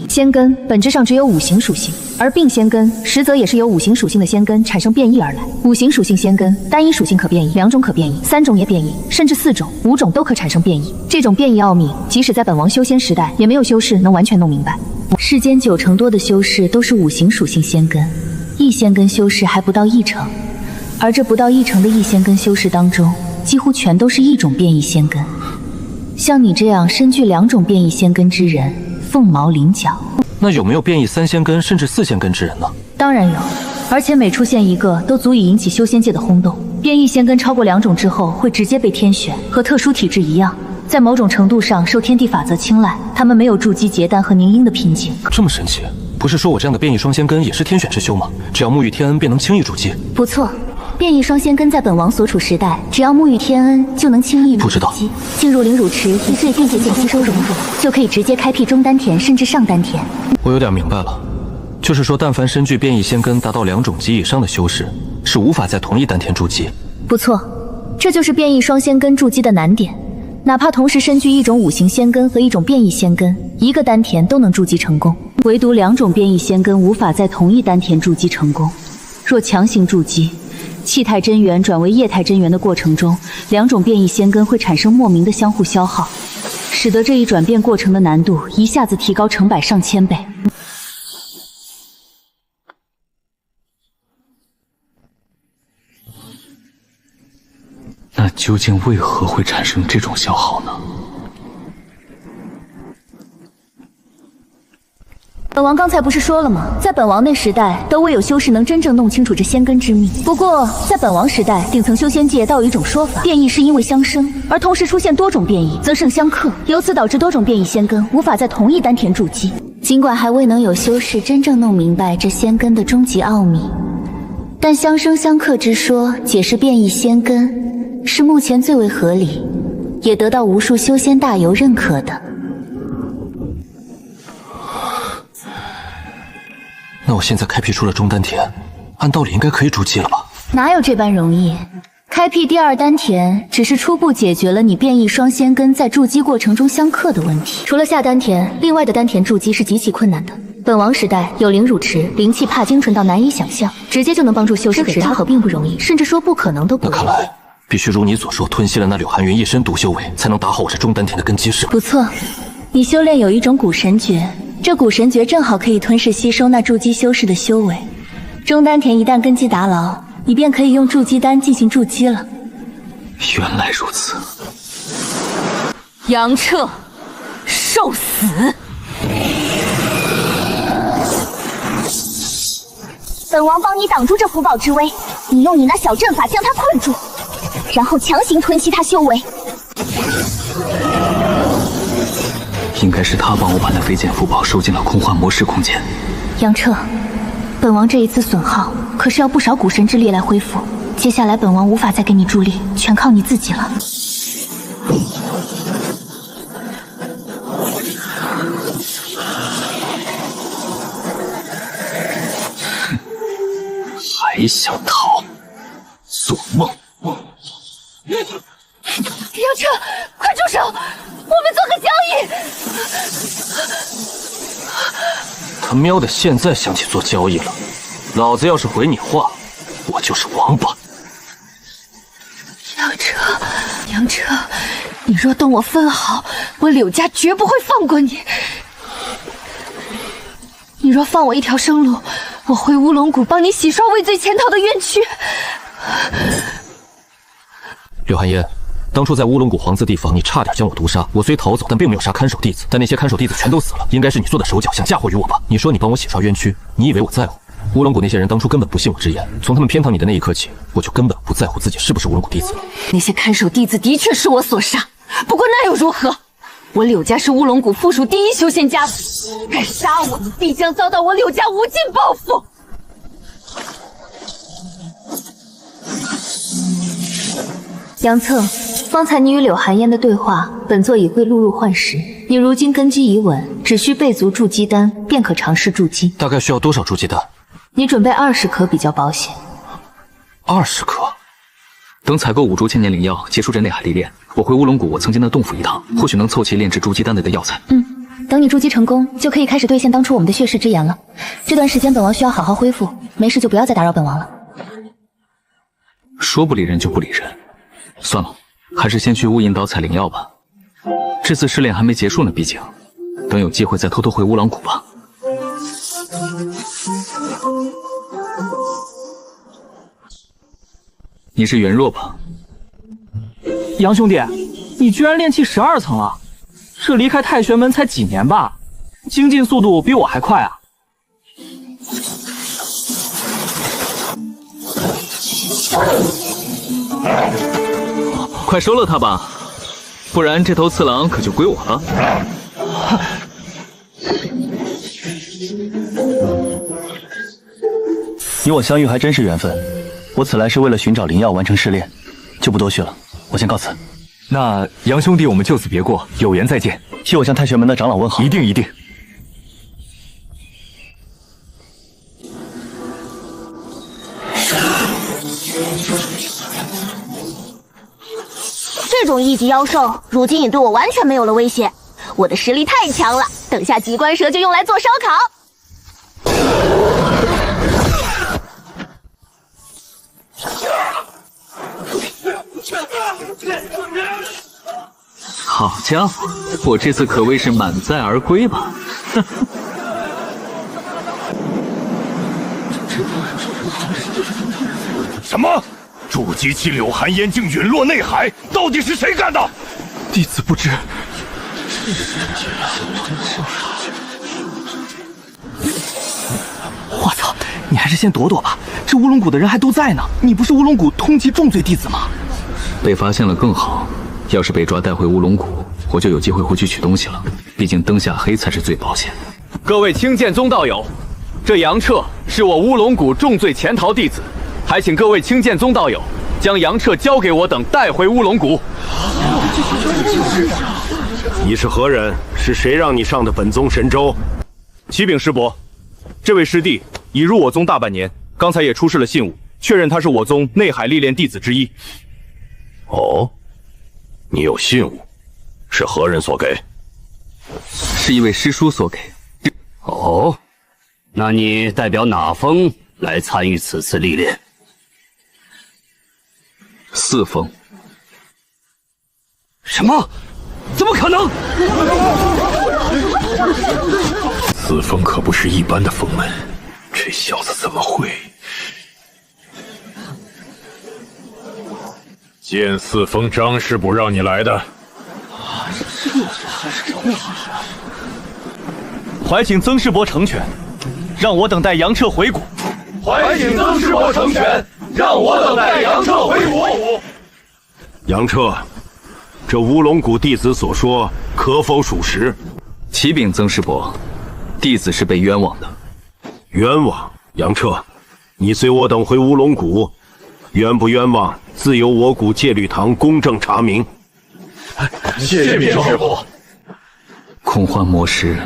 S1: 仙根本质上只有5行属性，而病仙根实则也是由5行属性的仙根产生变异而来。5行属性仙根，单一属性可变异，2种可变异，3种也变异，甚至4种、5种都可产生变异。这种变异奥秘，即使在本王修仙时代，也没有修士能完全弄明白。世间90%多的修士都是5行属性仙根，异仙根修士还不到1成，而这不到1成的异仙根修士当中，几乎全都是1种变异仙根。像你这样身具2种变异仙根之人，凤毛麟角。
S8: 那有没有变异3仙根甚至4仙根之人呢？
S1: 当然有，而且每出现一个都足以引起修仙界的轰动。变异仙根超过2种之后，会直接被天选，和特殊体质一样，在某种程度上受天地法则青睐。他们没有筑基结丹和凝阴的瓶颈。
S8: 这么神奇？不是说我这样的变异双仙根也是天选之修吗？只要沐浴天恩便能轻易筑基。
S1: 不错。变异双仙根在本王所处时代，只要沐浴天恩就能轻易入基。进入灵乳池，以最低捷径吸收融入，就可以直接开辟中丹田甚至上丹田。
S8: 我有点明白了，就是说，但凡身具变异仙根达到2种级以上的修士，是无法在同一丹田筑基。
S1: 不错，这就是变异双仙根筑基的难点。哪怕同时身具1种5行仙根和1种变异仙根，一个丹田都能筑基成功，唯独2种变异仙根无法在同一丹田筑基成功。若强行筑基，气态真元转为液态真元的过程中，2种变异仙根会产生莫名的相互消耗，使得这一转变过程的难度一下子提高成百上千倍。
S17: 那究竟为何会产生这种消耗呢？
S1: 本王刚才不是说了吗？在本王那时代，都未有修士能真正弄清楚这仙根之秘。不过，在本王时代，顶层修仙界倒有一种说法：变异是因为相生，而同时出现多种变异，则胜相克，由此导致多种变异仙根无法在同一丹田筑基。尽管还未能有修士真正弄明白这仙根的终极奥秘，但相生相克之说解释变异仙根，是目前最为合理，也得到无数修仙大游认可的。
S8: 那我现在开辟出了中丹田，按道理应该可以筑基了吧？
S1: 哪有这般容易？开辟第2丹田只是初步解决了你变异双仙根在筑基过程中相克的问题。除了下丹田，另外的丹田筑基是极其困难的。本王时代有灵乳池，灵气怕精纯到难以想象，直接就能帮助修士给它可并不容易，甚至说不可能都不容易。
S8: 那看来必须如你所说，吞吸了那柳寒云一身毒修为，才能打好我这中丹田的根基是吧？
S1: 不错，你修炼有一种古神诀。这古神诀正好可以吞噬吸收那筑基修士的修为，中丹田一旦根基打牢，你便可以用筑基丹进行筑基了。
S17: 原来如此。
S11: 杨彻，受死！本王帮你挡住这福宝之威，你用你那小阵法将他困住，然后强行吞吸他修为。
S17: 应该是他帮我把那飞剑符宝收进了空幻魔石空间。
S1: 杨彻，本王这一次损耗可是要不少古神之力来恢复，接下来本王无法再给你助力，全靠你自己了。
S17: 还想逃？做梦！
S11: 杨彻，快住手！我们做个交易。
S8: 他喵的，现在想起做交易了。老子要是回你话，我就是王八。
S11: 杨彻，你若动我分毫，我柳家绝不会放过你。你若放我一条生路，我回乌龙谷帮你洗刷畏罪潜逃的冤屈。
S8: 柳寒烟，当初在乌龙谷皇字地方，你差点将我毒杀，我虽逃走，但并没有杀看守弟子，但那些看守弟子全都死了，应该是你做的手脚，想嫁祸于我吧？你说你帮我洗刷冤屈，你以为我在乎？乌龙谷那些人当初根本不信我之言，从他们偏袒你的那一刻起，我就根本不在乎自己是不是乌龙谷弟子了。
S11: 那些看守弟子的确是我所杀，不过那又如何？我柳家是乌龙谷附属第一修仙家族，敢杀我，必将遭到我柳家无尽报复。
S1: 杨策，方才你与柳寒烟的对话，本座已会录入幻石。你如今根基已稳，只需备足筑基丹，便可尝试筑基。
S8: 大概需要多少筑基丹？
S1: 你准备20颗比较保险。
S8: 20颗。
S10: 等采购5株千年灵药，结束这内海历练，我回乌龙谷我曾经的洞府一趟，或许能凑齐炼制筑基丹类的药材。
S1: 等你筑基成功，就可以开始兑现当初我们的血誓之言了。这段时间本王需要好好恢复，没事就不要再打扰本王了。
S10: 说不理人就不理人，算了，还是先去乌银岛采灵药吧。这次试炼还没结束呢，毕竟，等有机会再偷偷回乌狼谷吧。你是袁若吧？
S6: 杨兄弟，你居然炼气12层了，这离开太玄门才几年吧？精进速度比我还快啊！
S10: 快收了他吧，不然这头次郎可就归我了。
S7: 你我相遇还真是缘分。我此来是为了寻找灵药，完成试炼，就不多叙了。我先告辞。
S15: 那杨兄弟，我们就此别过，有缘再见。
S7: 替我向太玄门的长老问好。
S15: 一定一定。
S11: 这种一级妖兽，如今也对我完全没有了威胁。我的实力太强了，等下极关蛇就用来做烧烤。
S10: 好家伙，我这次可谓是满载而归吧？
S3: 什么？筑基期柳寒烟竟陨落内海，到底是谁干的？
S15: 弟子不知。
S6: 我操！你还是先躲躲吧，这乌龙谷的人还都在呢。你不是乌龙谷通缉重罪弟子吗？
S10: 被发现了更好，要是被抓带回乌龙谷，我就有机会回去取东西了。毕竟灯下黑才是最保险。
S9: 各位青剑宗道友，这杨彻是我乌龙谷重罪潜逃弟子，还请各位青剑宗道友将杨彻交给我等，带回乌龙谷。
S14: 你是何人？是谁让你上的本宗神州？
S5: 启禀师伯，这位师弟已入我宗大半年，刚才也出示了信物，确认他是我宗内海历练弟子之一。
S14: 哦，你有信物，是何人所给？
S10: 是一位师叔所给。
S18: 哦，那你代表哪封来参与此次历练
S10: ？4封。
S12: 什么？怎么可能
S14: ？4封可不是一般的封门，这小子怎么会？
S3: 见4封张师伯让你来的。
S7: 怀请曾师伯成全，让我等待杨彻回谷。
S3: 怀请曾师伯成全，让我等待杨彻回谷。
S14: 杨彻，这乌龙谷弟子所说可否属实？
S10: 启禀曾师伯，弟子是被冤枉的。
S14: 冤枉？杨彻，你随我等回乌龙谷，冤不冤枉，自有我谷戒律堂公正查明。
S3: 谢禀师伯。
S10: 空幻魔师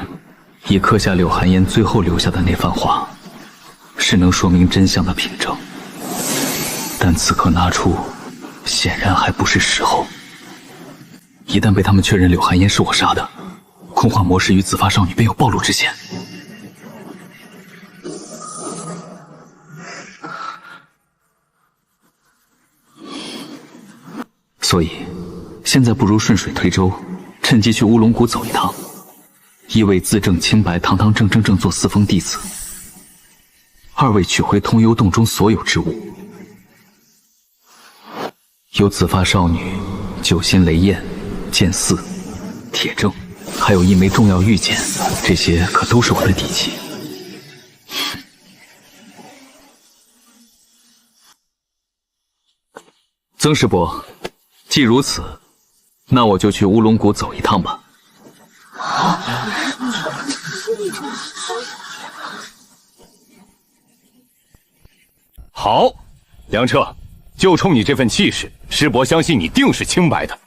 S10: 已刻下柳寒烟最后留下的那番话，是能说明真相的凭证，但此刻拿出，显然还不是时候。一旦被他们确认柳寒烟是我杀的，空幻魔师与紫发少女便有暴露之嫌。所以，现在不如顺水推舟，趁机去乌龙谷走一趟，一为自证清白，堂堂正正做4封弟子；二为取回通幽洞中所有之物，有紫发少女、九心雷焰、剑四、铁证，还有一枚重要玉剑，这些可都是我的底气。
S17: 曾师伯，既如此，那我就去乌龙谷走一趟吧。
S5: 好，梁彻，就冲你这份气势，师伯相信你定是清白的。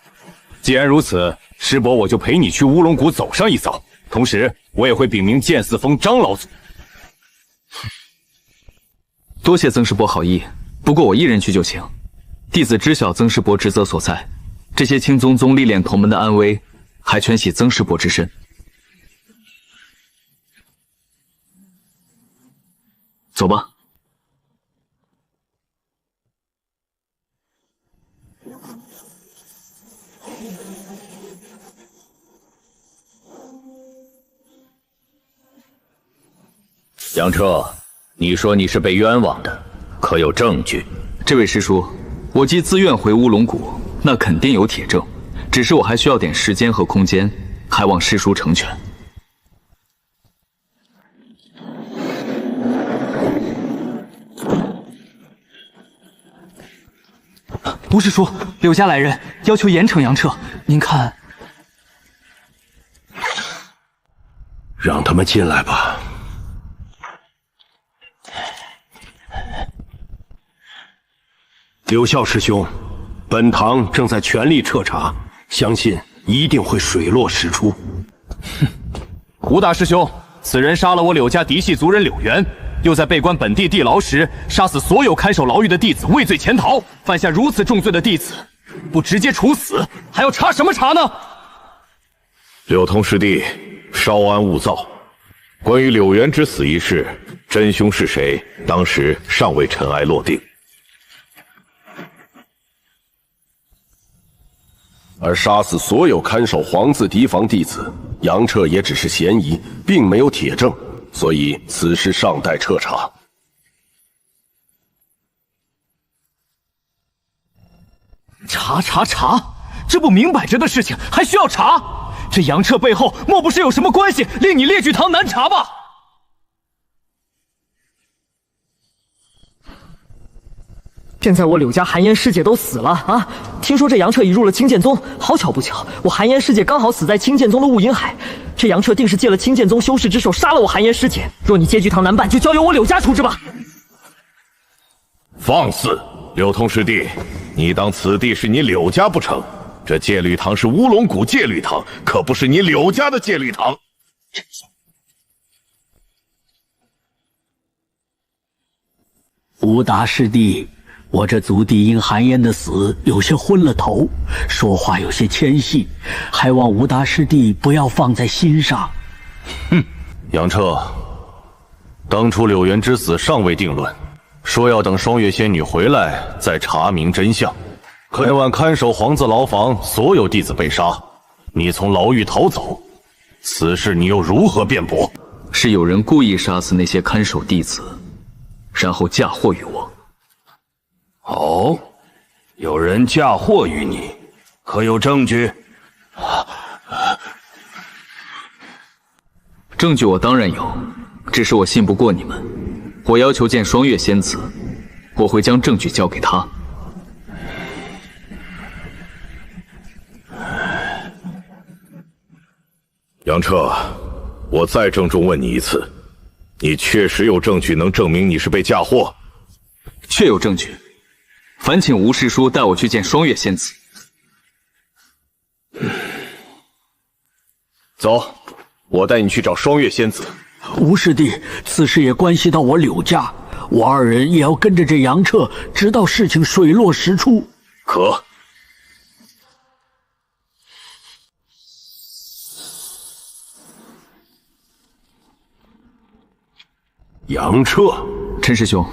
S5: 既然如此，师伯我就陪你去乌龙谷走上一遭，同时我也会禀明剑四峰张老祖。
S17: 多谢曾师伯好意，不过我一人去就行。弟子知晓曾师伯职责所在，这些青宗宗历练同门的安危，还全系曾师伯之身。走吧。
S5: 杨彻，你说你是被冤枉的，可有证据？
S17: 这位师叔，我既自愿回乌龙谷，那肯定有铁证，只是我还需要点时间和空间，还望师叔成全。
S7: 吴师叔，柳家来人，要求严惩杨彻，您看？
S14: 让他们进来吧。柳啸师兄，本堂正在全力彻查，相信一定会水落石出。
S5: 吴大师兄，此人杀了我柳家嫡系族人柳元，又在被关本地地牢时杀死所有看守牢狱的弟子，畏罪潜逃。犯下如此重罪的弟子，不直接处死，还要查什么查呢？
S16: 柳通师弟，稍安勿躁。关于柳元之死一事，真凶是谁，当时尚未尘埃落定。
S14: 而杀死所有看守皇字提防弟子，杨彻也只是嫌疑，并没有铁证，所以此事尚待彻查。
S7: 查，这不明摆着的事情还需要查？这杨彻背后莫不是有什么关系，令你列举堂难查吧？现在我柳家寒烟师姐都死了啊！听说这杨彻已入了青剑宗，好巧不巧，我寒烟师姐刚好死在青剑宗的雾阴海。这杨彻定是借了青剑宗修士之手杀了我寒烟师姐。若你结局堂难办，就交由我柳家处置吧。
S16: 放肆！柳通师弟，你当此地是你柳家不成？这戒律堂是乌龙谷戒律堂，可不是你柳家的戒律堂。
S4: 吴大师弟，我这族弟因寒烟的死有些昏了头，说话有些谦细，还望吴大师弟不要放在心上。
S16: 哼，杨彻，当初柳元之死尚未定论，说要等双月仙女回来再查明真相。可那晚看守皇字牢房，所有弟子被杀，你从牢狱逃走，此事你又如何辩驳？
S17: 是有人故意杀死那些看守弟子，然后嫁祸于我。
S2: 哦，有人嫁祸于你，可有证据？
S17: 证据我当然有，只是我信不过你们。我要求见双月仙子，我会将证据交给他。
S16: 杨彻，我再郑重问你一次，你确实有证据能证明你是被嫁祸？
S17: 确有证据，烦请吴师叔带我去见双月仙子。
S16: 走，我带你去找双月仙子。
S4: 吴师弟，此事也关系到我柳家，我二人也要跟着这杨彻，直到事情水落石出。
S16: 可。
S14: 杨彻，
S17: 陈师兄，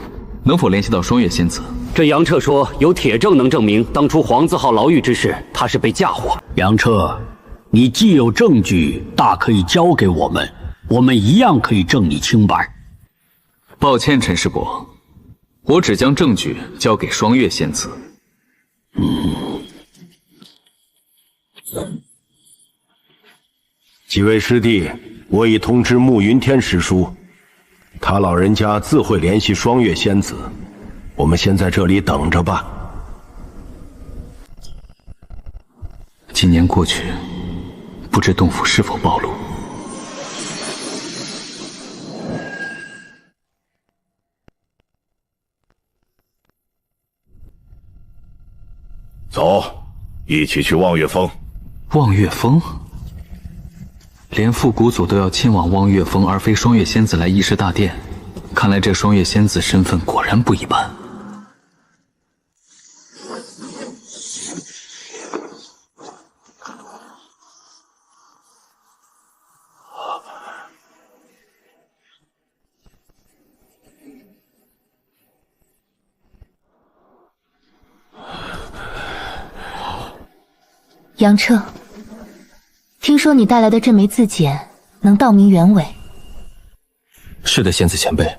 S17: 能否联系到双月仙子？
S18: 这杨彻说有铁证能证明当初皇字号牢狱之事，他是被嫁祸。
S4: 杨彻，你既有证据，大可以交给我们，我们一样可以证你清白。
S17: 抱歉，陈师伯，我只将证据交给双月仙子。
S14: 几位师弟，我已通知慕云天师叔，他老人家自会联系双月仙子，我们先在这里等着吧。
S17: 几年过去，不知洞府是否暴露。
S16: 走，一起去望月峰。
S17: 望月峰？连复古祖都要亲往望月峰，而非双月仙子来议事大殿。看来这双月仙子身份果然不一般。
S1: 杨彻，听说你带来的这枚字简能道明原委。
S8: 是的，仙子前辈，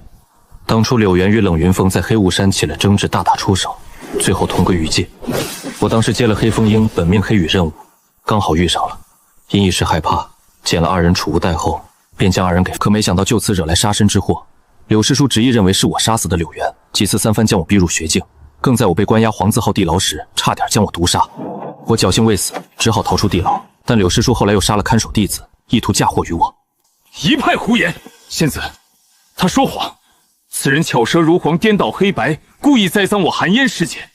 S8: 当初柳原与冷云峰在黑雾山起了争执，大打出手，最后同归于尽。我当时接了黑风鹰本命黑羽任务，刚好遇上了，因一时害怕，见了二人储物袋后，便将二人给……可没想到就此惹来杀身之祸。柳师叔执意认为是我杀死的柳原，几次三番将我逼入绝境，更在我被关押黄字号地牢时，差点将我毒杀。我侥幸未死，只好逃出地牢。但柳师叔后来又杀了看守弟子，意图嫁祸于我。
S12: 一派胡言！仙子，他说谎。此人巧舌如簧，颠倒黑白，故意栽赃我寒烟师姐。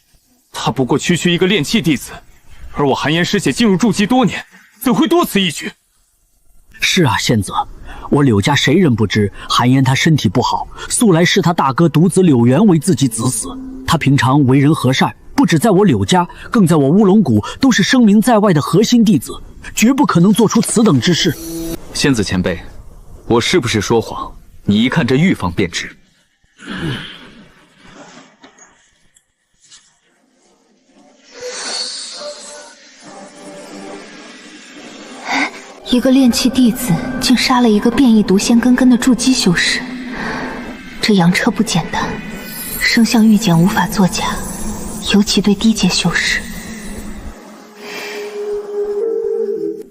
S12: 他不过区区一个炼气弟子，而我寒烟师姐进入筑基多年，怎会多此一举？
S4: 是啊，仙子，我柳家谁人不知寒烟他身体不好，素来视他大哥独子柳原为自己子嗣。他平常为人和善，不止在我柳家，更在我乌龙谷都是声名在外的核心弟子，绝不可能做出此等之事。
S17: 仙子前辈，我是不是说谎？你一看这玉方便知。
S1: 一个炼气弟子竟杀了一个变异毒仙根根的筑基修士，这杨彻不简单，生相玉简无法作假，尤其对低阶修士。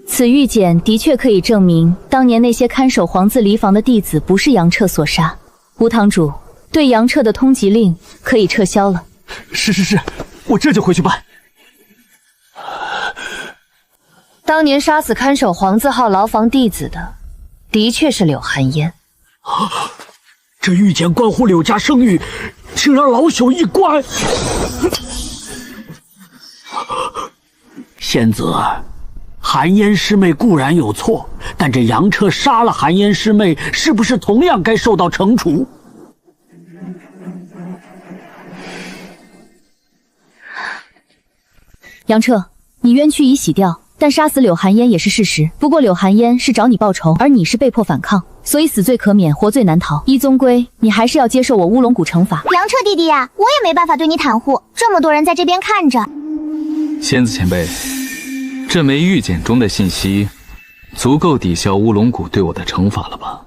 S1: 此玉简的确可以证明，当年那些看守黄字离房的弟子不是杨彻所杀。吴堂主，对杨彻的通缉令可以撤销了。
S12: 是，我这就回去办。
S1: 当年杀死看守黄字号牢房弟子的，的确是柳寒烟。
S4: 这玉简关乎柳家声誉，请让老朽一关。仙子，寒烟师妹固然有错，但这杨彻杀了寒烟师妹，是不是同样该受到惩处？
S1: 杨彻，你冤屈已洗掉，但杀死柳寒烟也是事实。不过柳寒烟是找你报仇，而你是被迫反抗，所以死罪可免，活罪难逃。依宗规，你还是要接受我乌龙谷惩罚。
S11: 杨彻弟弟呀，我也没办法对你袒护，这么多人在这边看着。
S17: 仙子前辈，这枚玉简中的信息，足够抵消乌龙谷对我的惩罚了吧？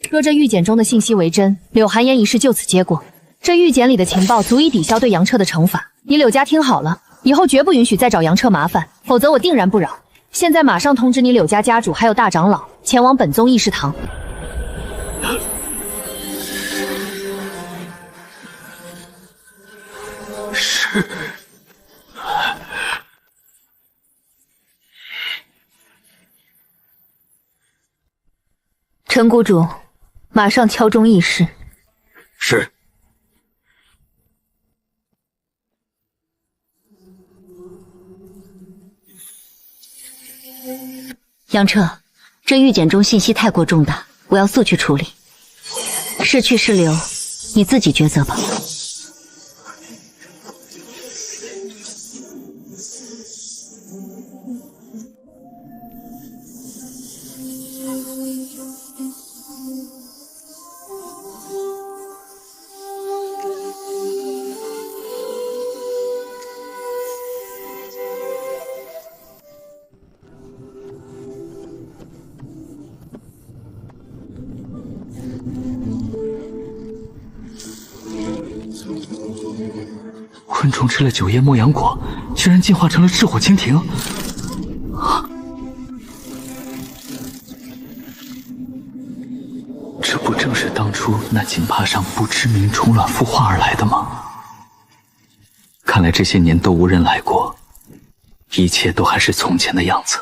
S1: 若这玉简中的信息为真，柳寒烟一事就此结果。这玉简里的情报足以抵消对杨彻的惩罚。你柳家听好了，以后绝不允许再找杨彻麻烦，否则我定然不饶。现在马上通知你柳家家主还有大长老前往本宗议事堂。
S4: 是。
S1: 陈谷主，马上敲钟议事。
S4: 是。
S1: 杨彻，这玉简中信息太过重大，我要速去处理。是去是留，你自己抉择吧。
S6: 昆虫吃了9叶莫阳果，居然进化成了炽火蜻蜓。这不正是当初
S17: 出那锦帕上不知名虫卵孵化而来的吗？看来这些年都无人来过，一切都还是从前的样子。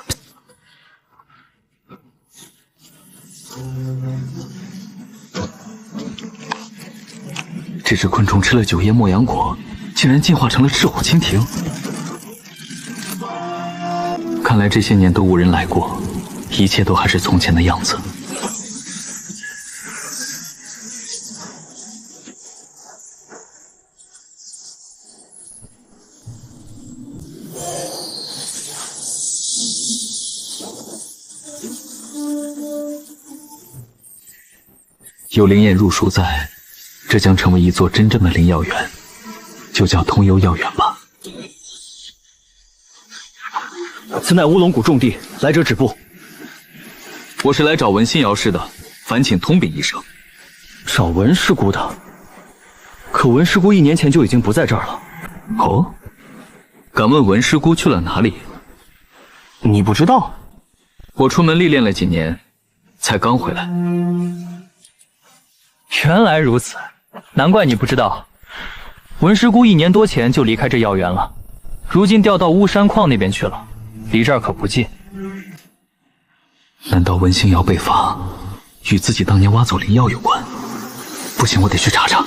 S17: 这只昆虫吃了9叶墨阳果，竟然进化成了赤火蜻蜓。看来这些年都无人来过，一切都还是从前的样子。有灵验入书在，这将成为一座真正的灵药园，就叫通幽药园吧。
S7: 此乃乌龙谷重地，来者止步。
S17: 我是来找文心瑶氏的，烦请通禀一声。
S7: 找文师姑的？可文师姑1年前就已经不在这儿了。
S17: 哦，敢问文师姑去了哪里？
S7: 你不知道？
S17: 我出门历练了几年，才刚回来。
S7: 原来如此，难怪你不知道。文师姑1年多前就离开这药园了，如今调到巫山矿那边去了，离这儿可不近。
S17: 难道文心瑶被罚与自己当年挖走灵药有关？不行，我得去查查。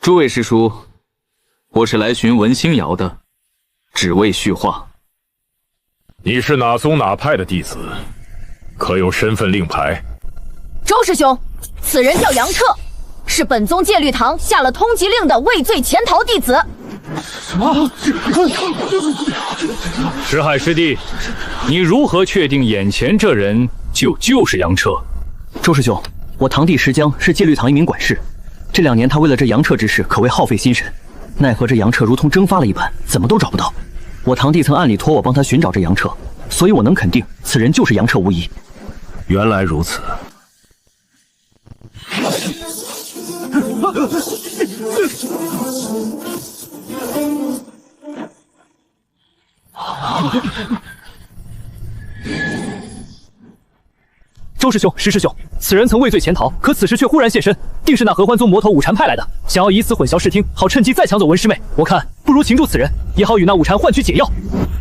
S17: 诸位师叔，我是来寻文星瑶的，只为续话。
S16: 你是哪宗哪派的弟子？可有身份令牌？
S11: 周师兄，此人叫杨彻，是本宗戒律堂下了通缉令的畏罪潜逃弟子。
S16: 什么？石海师弟，你如何确定眼前这人就是杨彻？
S7: 周师兄，我堂弟石江是戒律堂一名管事，这2年他为了这杨彻之事可谓耗费心神，奈何这杨彻如同蒸发了一般，怎么都找不到。我堂弟曾暗里托我帮他寻找这杨彻，所以我能肯定此人就是杨彻无疑。
S16: 原来如此。
S7: 周师兄、石师兄，此人曾畏罪潜逃，可此时却忽然现身，定是那合欢宗魔头五禅派来的，想要以此混淆视听，好趁机再抢走文师妹。我看不如擒住此人，也好与那五禅换取解药。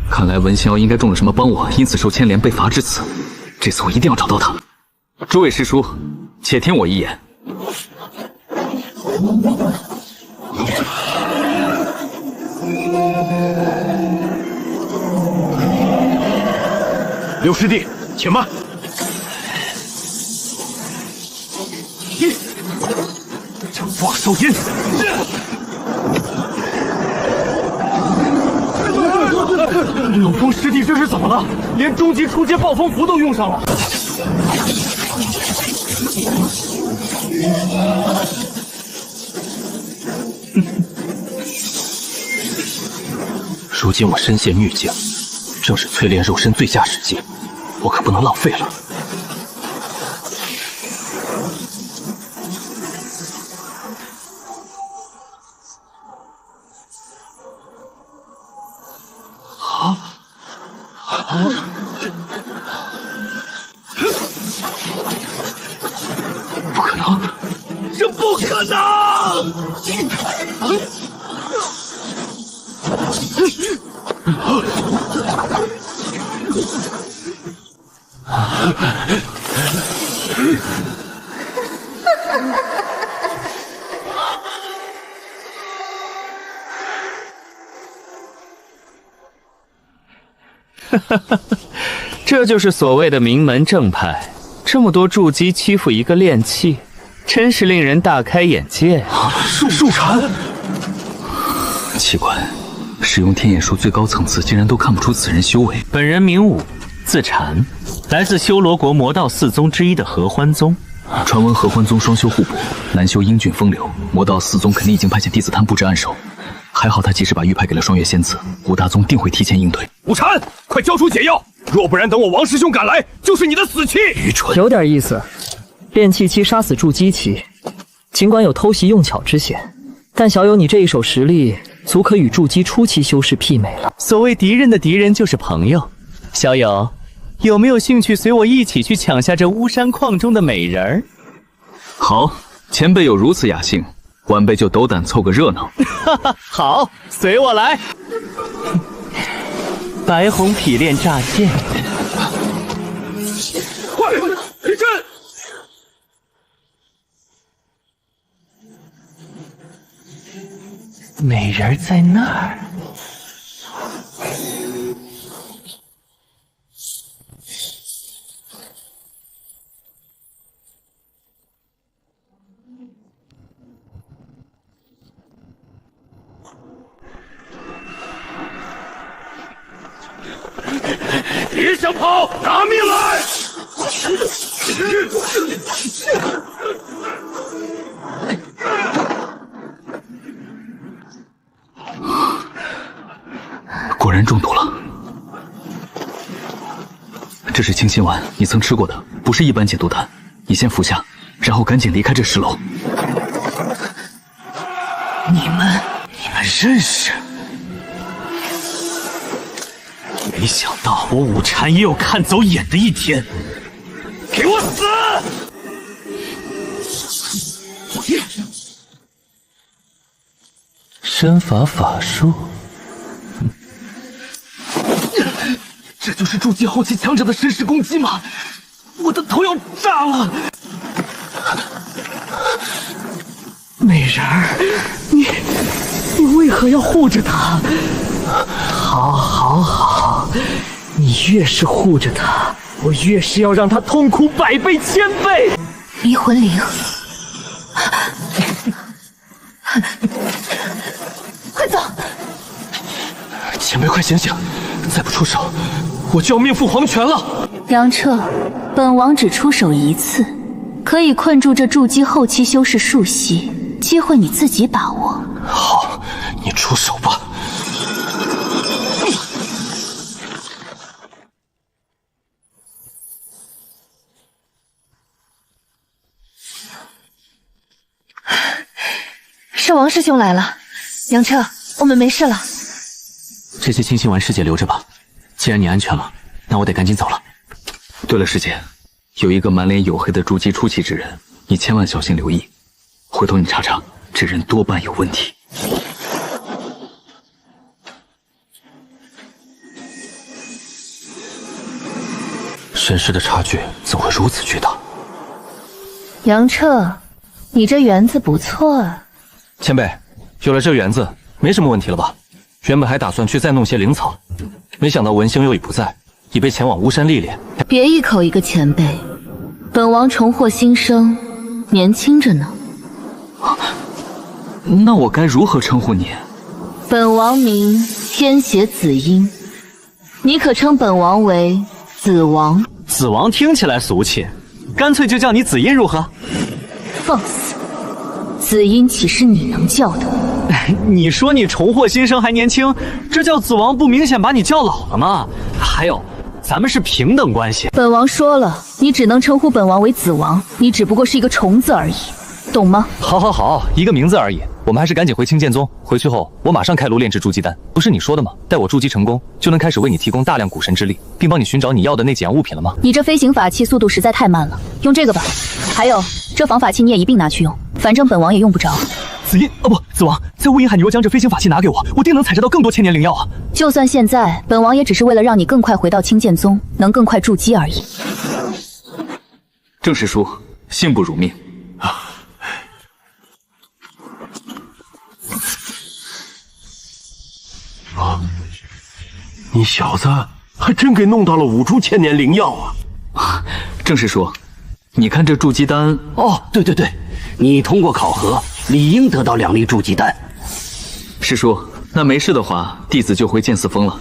S17: 看来文心瑶应该中了什么帮我，因此受牵连被罚至此。这次我一定要找到他。诸位师叔，且听我一言。
S3: 刘师弟，且慢。将放手印。
S12: 柳峰师弟这是怎么了？连终极出阶暴风符都用上了。
S8: 如今我身陷逆境，正是淬炼肉身最佳时机，我可不能浪费了。
S12: 不可能，这不可能！
S20: 这就是所谓的名门正派，这么多筑基欺负一个炼器，真是令人大开眼界啊！
S17: 树禅，奇怪，使用天眼术最高层次竟然都看不出此人修为。
S20: 本人名武，字禅，来自修罗国魔道4宗之一的合欢宗。
S17: 传闻合欢宗双修互补，难修英俊风流，魔道4宗肯定已经派遣弟子探布置暗手，还还好他及时把玉牌给了双月仙子，武大宗定会提前应对。
S3: 无禅，快交出解药，若不然等我王师兄赶来，就是你的死期。
S17: 愚蠢，
S6: 有点意思。炼气期杀死筑基期，尽管有偷袭用巧之嫌，但小友你这一手实力，足可与筑基初期修士媲美了。
S20: 所谓敌人的敌人就是朋友，小友，有没有兴趣随我一起去抢下这巫山矿中的美人儿？
S17: 好，前辈有如此雅兴，晚辈就斗胆凑个热闹。
S20: 哈哈，好，随我来。白虹匹练乍现，
S3: 快立阵！
S20: 美人儿在那儿。
S3: 别想跑，拿命来！
S17: 果然中毒了。这是清心丸，你曾吃过的，不是一般解毒丹。你先服下，然后赶紧离开这石楼。
S20: 你们认识？没想到我武禅也有看走眼的一天。
S3: 给我死！
S20: 身法法术，
S6: 这就是筑基后期强者的实时攻击吗？我的头要炸了！美人儿，你为何要护着他？好，你越是护着他，我越是要让他痛苦100倍1000倍。
S11: 迷魂铃，快走！
S6: 前辈，快醒醒！再不出手，我就要命赴黄泉了。
S1: 杨彻，本王只出手一次，可以困住这筑基后期修士数息，机会你自己把握。
S6: 好，你出手吧。
S11: 是王师兄来了，杨彻，我们没事了。
S7: 这些清心丸师姐留着吧，既然你安全了，那我得赶紧走了。
S17: 对了，师姐，有一个满脸黝黑的筑基初期之人，你千万小心留意。回头你查查，这人多半有问题。
S8: 身世的差距怎会如此巨大？
S1: 杨彻，你这园子不错啊。
S8: 前辈，有了这园子，没什么问题了吧？原本还打算去再弄些灵草，没想到文星又已不在，已被前往巫山历练。
S1: 别一口一个前辈，本王重获新生，年轻着呢。
S17: 那我该如何称呼你？
S1: 本王名天邪紫英，你可称本王为紫王。
S7: 紫王听起来俗气，干脆就叫你紫音如何？
S1: 放肆！紫音岂是你能叫的？
S7: 你说你重获新生还年轻，这叫紫王不明显把你叫老了吗？还有，咱们是平等关系。
S1: 本王说了，你只能称呼本王为紫王，你只不过是一个虫子而已，懂吗？
S8: 好，一个名字而已。我们还是赶紧回清剑宗，回去后我马上开炉炼制筑基丹。不是你说的吗？待我筑基成功，就能开始为你提供大量古神之力，并帮你寻找你要的那几样物品了吗？
S1: 你这飞行法器速度实在太慢了，用这个吧。还有，这防法器你也一并拿去用，反正本王也用不着。
S7: 紫音，哦不，紫王，在乌银海，你若将这飞行法器拿给我，我定能采摘到更多千年灵药啊！
S1: 就算现在，本王也只是为了让你更快回到清剑宗，能更快筑基而已。
S17: 郑师叔，幸不辱命。
S14: 你小子还真给弄到了5株千年灵药啊！
S17: 郑师叔，你看这筑基丹……
S18: 哦，对，你通过考核，理应得到2粒筑基丹。
S17: 师叔，那没事的话，弟子就回剑四峰了。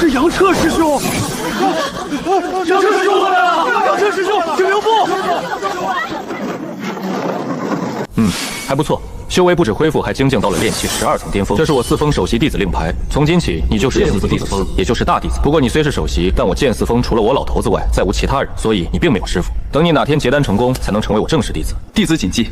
S3: 是杨彻师兄！杨彻师兄来了！杨彻
S12: 彻师兄，请留步。
S8: 还不错。修为不止恢复，还精进到了炼气12层巅峰。这是我四峰首席弟子令牌，从今起你就是四弟子，也就是大弟子。不过你虽是首席，但我剑四峰除了我老头子外，再无其他人，所以你并没有师傅。等你哪天结丹成功，才能成为我正式弟子。
S10: 弟子谨记。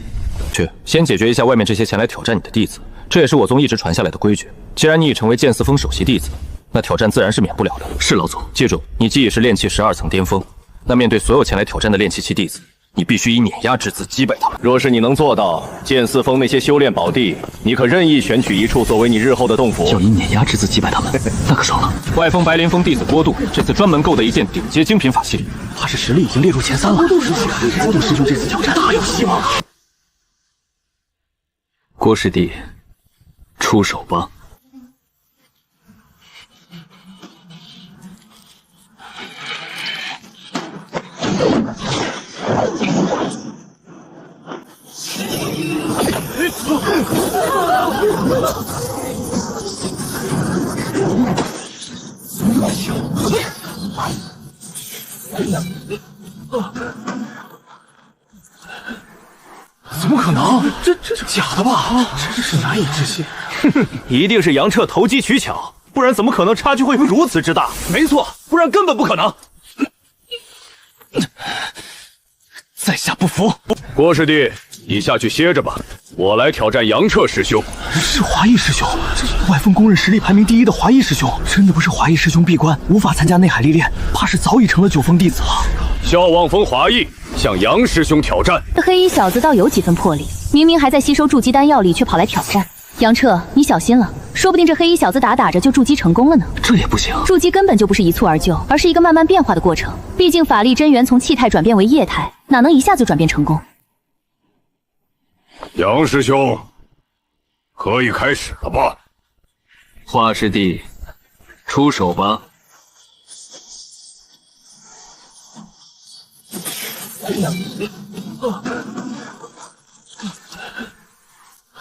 S8: 去，先解决一下外面这些前来挑战你的弟子，这也是我宗一直传下来的规矩。既然你已成为剑四峰首席弟子，那挑战自然是免不了的。
S10: 是老祖。
S8: 记住，你既已是炼气12层巅峰，那面对所有前来挑战的炼气期弟子，你必须以碾压之姿击败他们。
S5: 若是你能做到，剑四峰那些修炼宝地，你可任意选取一处作为你日后的洞府。
S10: 要以碾压之姿击败他们，那可爽了。
S8: 外封白莲峰弟子郭度，这次专门购得一件顶阶精品法器，
S6: 他是实力已经列入前3了。郭度师兄这次挑战大有希望。
S10: 郭师弟，出手吧。
S15: 怎么可能？这假的吧？真是难以置信。
S5: 一定是杨彻投机取巧，不然怎么可能差距会如此之大？
S15: 没错，不然根本不可能。在下不服。
S16: 郭师弟，你下去歇着吧，我来挑战杨彻师兄。
S6: 是华裔师兄，外封公认实力排名第1的华裔师兄，真的不是华裔师兄闭关，无法参加内海历练，怕是早已成了9峰弟子了。
S16: 萧望峰华裔向杨师兄挑战。
S1: 这黑衣小子倒有几分魄力，明明还在吸收筑基丹药力，却跑来挑战。杨彻，你小心了，说不定这黑衣小子打着就筑基成功了呢。
S6: 这也不行，
S1: 筑基根本就不是一蹴而就，而是一个慢慢变化的过程。毕竟法力真元从气态转变为液态，哪能一下子转变成功？
S16: 杨师兄，可以开始了吧？
S10: 华师弟，出手吧。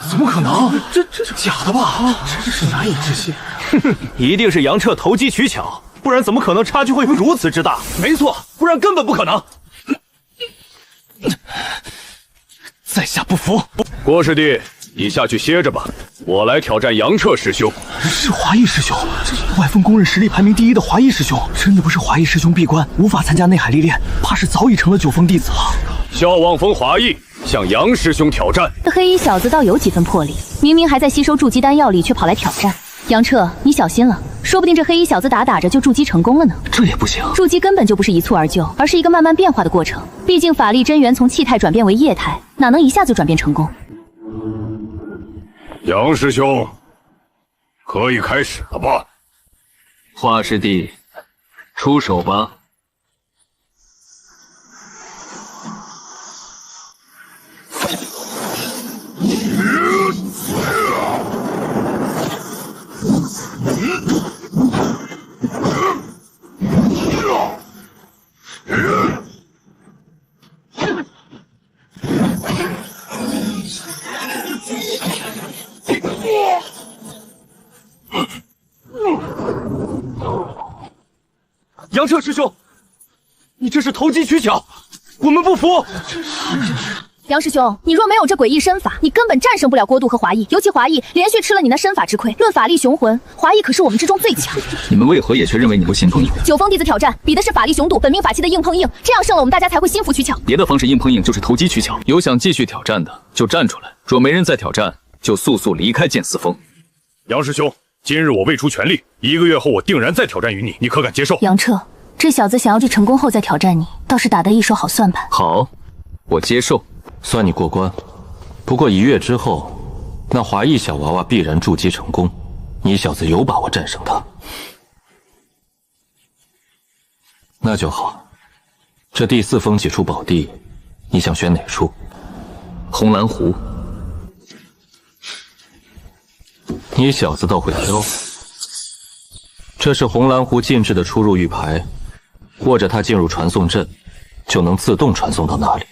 S15: 怎么可能？这假的吧？真是难以置信。
S5: 一定是杨彻投机取巧，不然怎么可能差距会如此之大？
S15: 没错，不然根本不可能。在下不服。
S16: 郭师弟，你下去歇着吧，我来挑战杨彻师兄。
S6: 是华裔师兄，外封公认实力排名第1的华裔师兄，真的不是华裔师兄闭关，无法参加内海历练，怕是早已成了9峰弟子了。
S16: 萧望峰华裔向杨师兄挑战。
S1: 这黑衣小子倒有几分魄力，明明还在吸收筑基丹药力，却跑来挑战。杨彻，你小心了，说不定这黑衣小子打着就筑基成功了呢。
S6: 这也不行，
S1: 筑基根本就不是一蹴而就，而是一个慢慢变化的过程。毕竟法力真元从气态转变为液态，哪能一下子转变成功？
S16: 杨师兄，可以开始了吧？
S10: 华师弟，出手吧。
S15: 杨彻师兄，你这是投机取巧，我们不服。
S1: 杨师兄，你若没有这诡异身法，你根本战胜不了郭度和华裔。尤其华裔连续吃了你那身法之亏，论法力雄浑，华裔可是我们之中最强。
S10: 你们为何也却认为你会心中一
S1: 9峰弟子挑战，比的是法力雄度，本命法器的硬碰硬，这样胜了我们大家才会心服取巧。
S10: 别的方式硬碰硬就是投机取巧，有想继续挑战的就站出来，若没人再挑战，就速速离开剑四峰。
S16: 杨师兄，今日我未出全力，1个月后我定然再挑战于你，你可敢接受？
S1: 杨彻，这小子想要这成功后再挑战你，倒是打得一手好算盘。
S10: 好，我接受。
S8: 算你过关，不过1月之后，那华裔小娃娃必然筑基成功，你小子有把握战胜他。那就好，这第4峰几处宝地，你想选哪处？
S10: 红蓝湖。
S8: 你小子倒会挑，这是红蓝湖禁制的出入玉牌，握着它进入传送阵，就能自动传送到那里。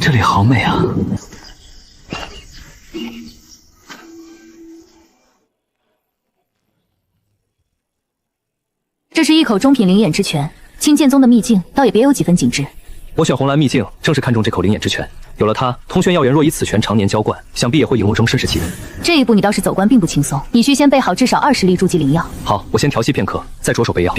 S13: 这里好美啊！
S1: 这是一口中品灵眼之泉，青剑宗的秘境，倒也别有几分景致。
S10: 我选红蓝秘境，正是看中这口灵眼之泉。有了它，通玄药园若以此泉常年浇灌，想必也会引入终身士气。
S1: 这一步你倒是走关并不轻松，你需先备好至少20粒筑基灵药。
S10: 好，我先调息片刻，再着手备药。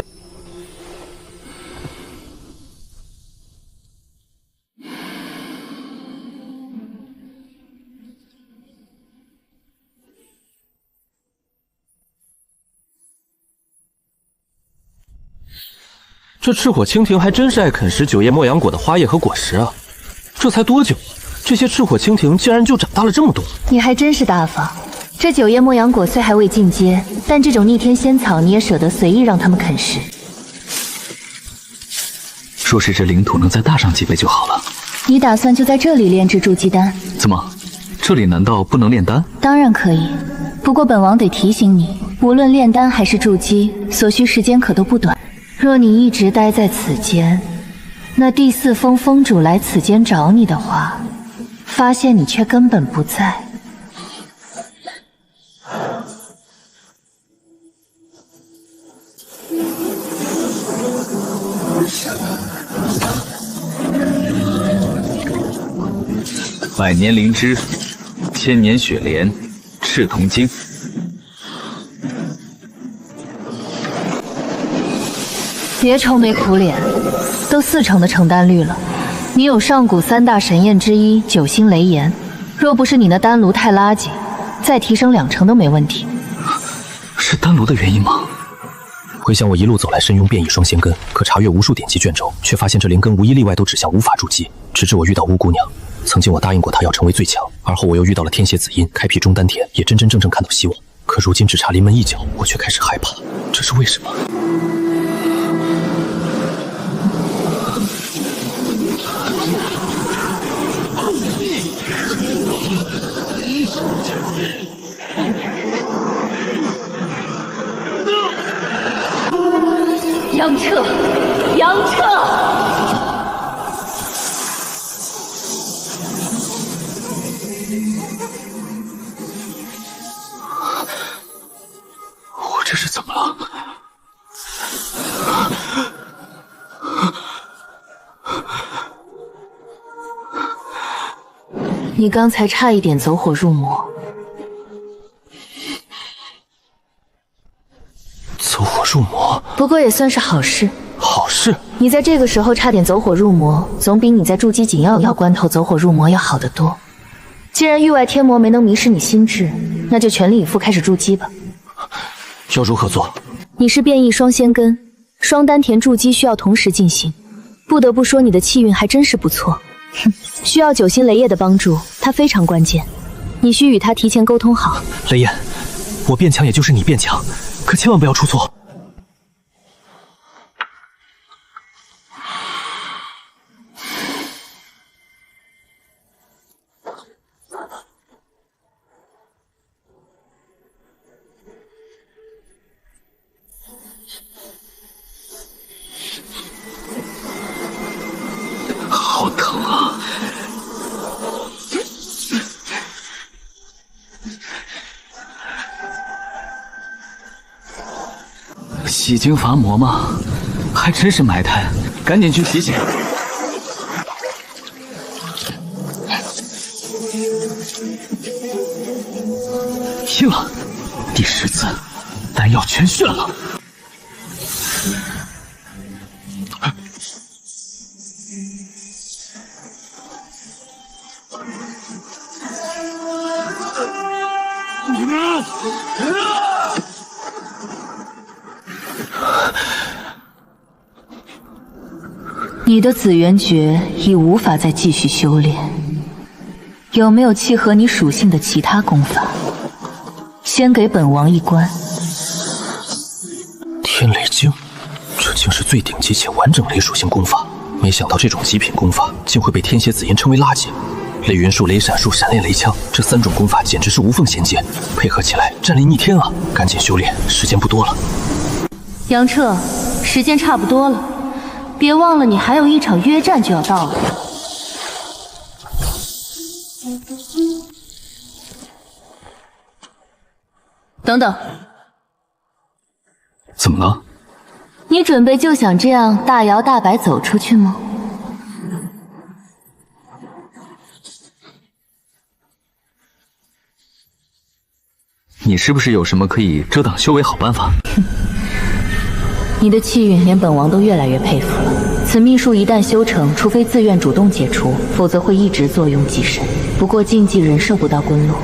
S8: 这赤火蜻蜓还真是爱啃食九叶莫阳果的花叶和果实啊！这才多久，这些赤火蜻蜓竟然就长大了这么多。
S1: 你还真是大方。这九叶莫阳果虽还未进阶，但这种逆天仙草你也舍得随意让他们啃食。
S13: 若是这领土能再大上几倍就好了。
S1: 你打算就在这里炼制筑基丹？
S13: 怎么，这里难道不能炼丹？
S1: 当然可以，不过本王得提醒你，无论炼丹还是筑基，所需时间可都不短。若你一直待在此间，那第4峰峰主来此间找你的话，发现你却根本不在，
S13: 百年灵芝，千年雪莲，赤铜晶。
S1: 别愁眉苦脸，都4成的成丹率了。你有上古3大神焰之一9星雷炎，若不是你那丹炉太垃圾，再提升2成都没问题。
S13: 是丹炉的原因吗？
S10: 回想我一路走来，身拥变异双仙根，可查阅无数典籍卷轴，却发现这灵根无一例外都指向无法筑基。直至我遇到巫姑娘，曾经我答应过她要成为最强，而后我又遇到了天蝎子音，开辟中丹田，也真真正正看到希望。可如今只差临门一脚，我却开始害怕，这是为什么？
S11: 杨彻，杨彻！
S13: 我这是怎么了？
S1: 你刚才差一点走火入魔。
S10: 走火入魔，
S1: 不过也算是好事。
S10: 好事？
S1: 你在这个时候差点走火入魔，总比你在筑基紧要关头走火入魔要好得多。既然域外天魔没能迷失你心智，那就全力以赴开始筑基吧。
S10: 要如何做？
S1: 你是变异双仙根，双丹田筑基需要同时进行。不得不说，你的气运还真是不错。哼，需要9星雷叶的帮助，它非常关键。你需与他提前沟通好。
S10: 雷燕，我变强也就是你变强，可千万不要出错。
S13: 好疼啊！洗精伐魔吗？还真是埋汰，赶紧去洗洗。拼了！第10次，丹药全炫了。
S1: 你的紫元诀已无法再继续修炼，有没有契合你属性的其他功法？先给本王一关。
S10: 天雷经，这竟是最顶级且完整雷属性功法，没想到这种极品功法竟会被天蝎紫音称为垃圾。雷云术、雷闪术、闪炼雷枪，这3种功法简直是无缝衔接，配合起来战力逆天啊！赶紧修炼，时间不多了。
S1: 杨彻，
S11: 时间差不多了，别忘了你还有一场约战就要到了。等等，
S17: 怎么了？
S11: 你准备就想这样大摇大摆走出去吗？
S17: 你是不是有什么可以遮挡修为好办法？
S11: 你的气运连本王都越来越佩服了。此秘术一旦修成，除非自愿主动解除，否则会一直作用极深。不过禁忌人受不到滚落。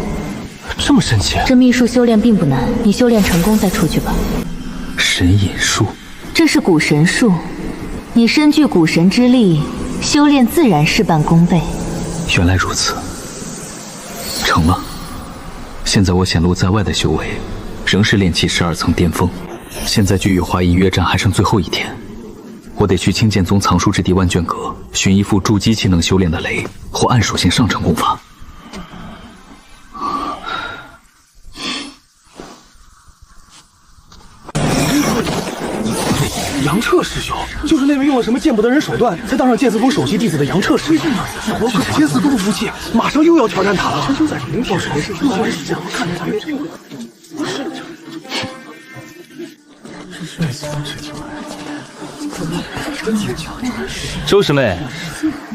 S8: 这么神奇？
S11: 这秘术修炼并不难，你修炼成功再出去吧。
S17: 神隐术，
S11: 这是古神术，你身具古神之力，修炼自然事半功倍。
S17: 原来如此，成了。现在我显露在外的修为，仍是炼气12层巅峰。现在距与华裔约战还剩最后一天，我得去青剑宗藏书之地万卷阁，寻一副筑基期能修炼的雷或暗属性上乘功法。
S6: 杨彻师兄，就是那位用了什么见不得人手段才当上剑四峰首席弟子的杨彻师兄。我可是千丝都不服气，马上又要挑战他了。就在明天，要是没事，我看着他一定会。
S8: 周师妹，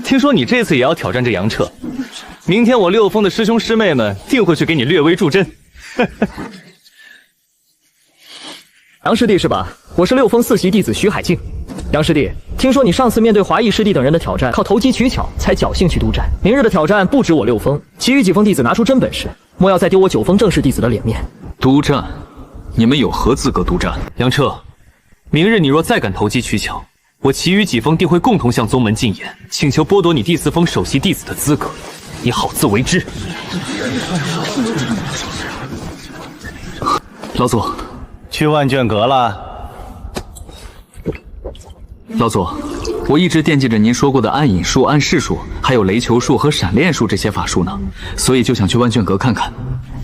S8: 听说你这次也要挑战这杨彻，明天我六峰的师兄师妹们定会去给你略微助阵。
S6: 杨师弟是吧？我是六峰4席弟子徐海静。杨师弟，听说你上次面对华裔师弟等人的挑战，靠投机取巧才侥幸去督战。明日的挑战不止我六峰，其余几峰弟子拿出真本事，莫要再丢我9峰正式弟子的脸面。
S17: 督战？你们有何资格督战？
S8: 杨彻，明日你若再敢投机取巧，我其余几峰定会共同向宗门进言，请求剥夺你第4峰首席弟子的资格，你好自为之。
S17: 老祖，
S5: 去万卷阁了。
S17: 老祖，我一直惦记着您说过的暗影术、暗示术，还有雷球术和闪炼术这些法术呢，所以就想去万卷阁看看。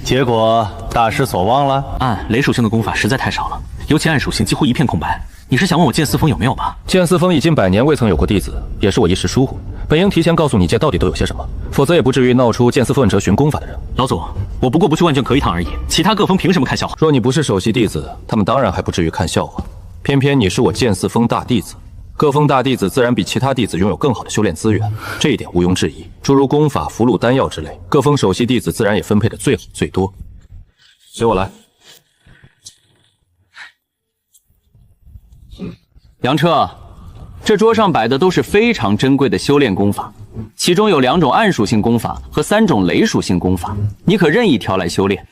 S5: 结果大失所望了。
S8: 暗雷属性的功法实在太少了，尤其暗属性几乎一片空白。你是想问我剑四峰有没有吧？
S12: 剑四峰已经100年未曾有过弟子，也是我一时疏忽。本应提前告诉你剑到底都有些什么，否则也不至于闹出剑四峰折寻功法的人。
S8: 老祖，我不过不去万卷阁一趟而已，其他各峰凭什么看笑话？
S12: 若你不是首席弟子，他们当然还不至于看笑话。偏偏你是我剑四峰大弟子，各峰大弟子自然比其他弟子拥有更好的修炼资源，这一点毋庸置疑。诸如功法、符箓、丹药之类，各峰首席弟子自然也分配的最好最多。随我来。
S20: 杨彻，这桌上摆的都是非常珍贵的修炼功法，其中有2种暗属性功法和3种雷属性功法，你可任意挑来修炼。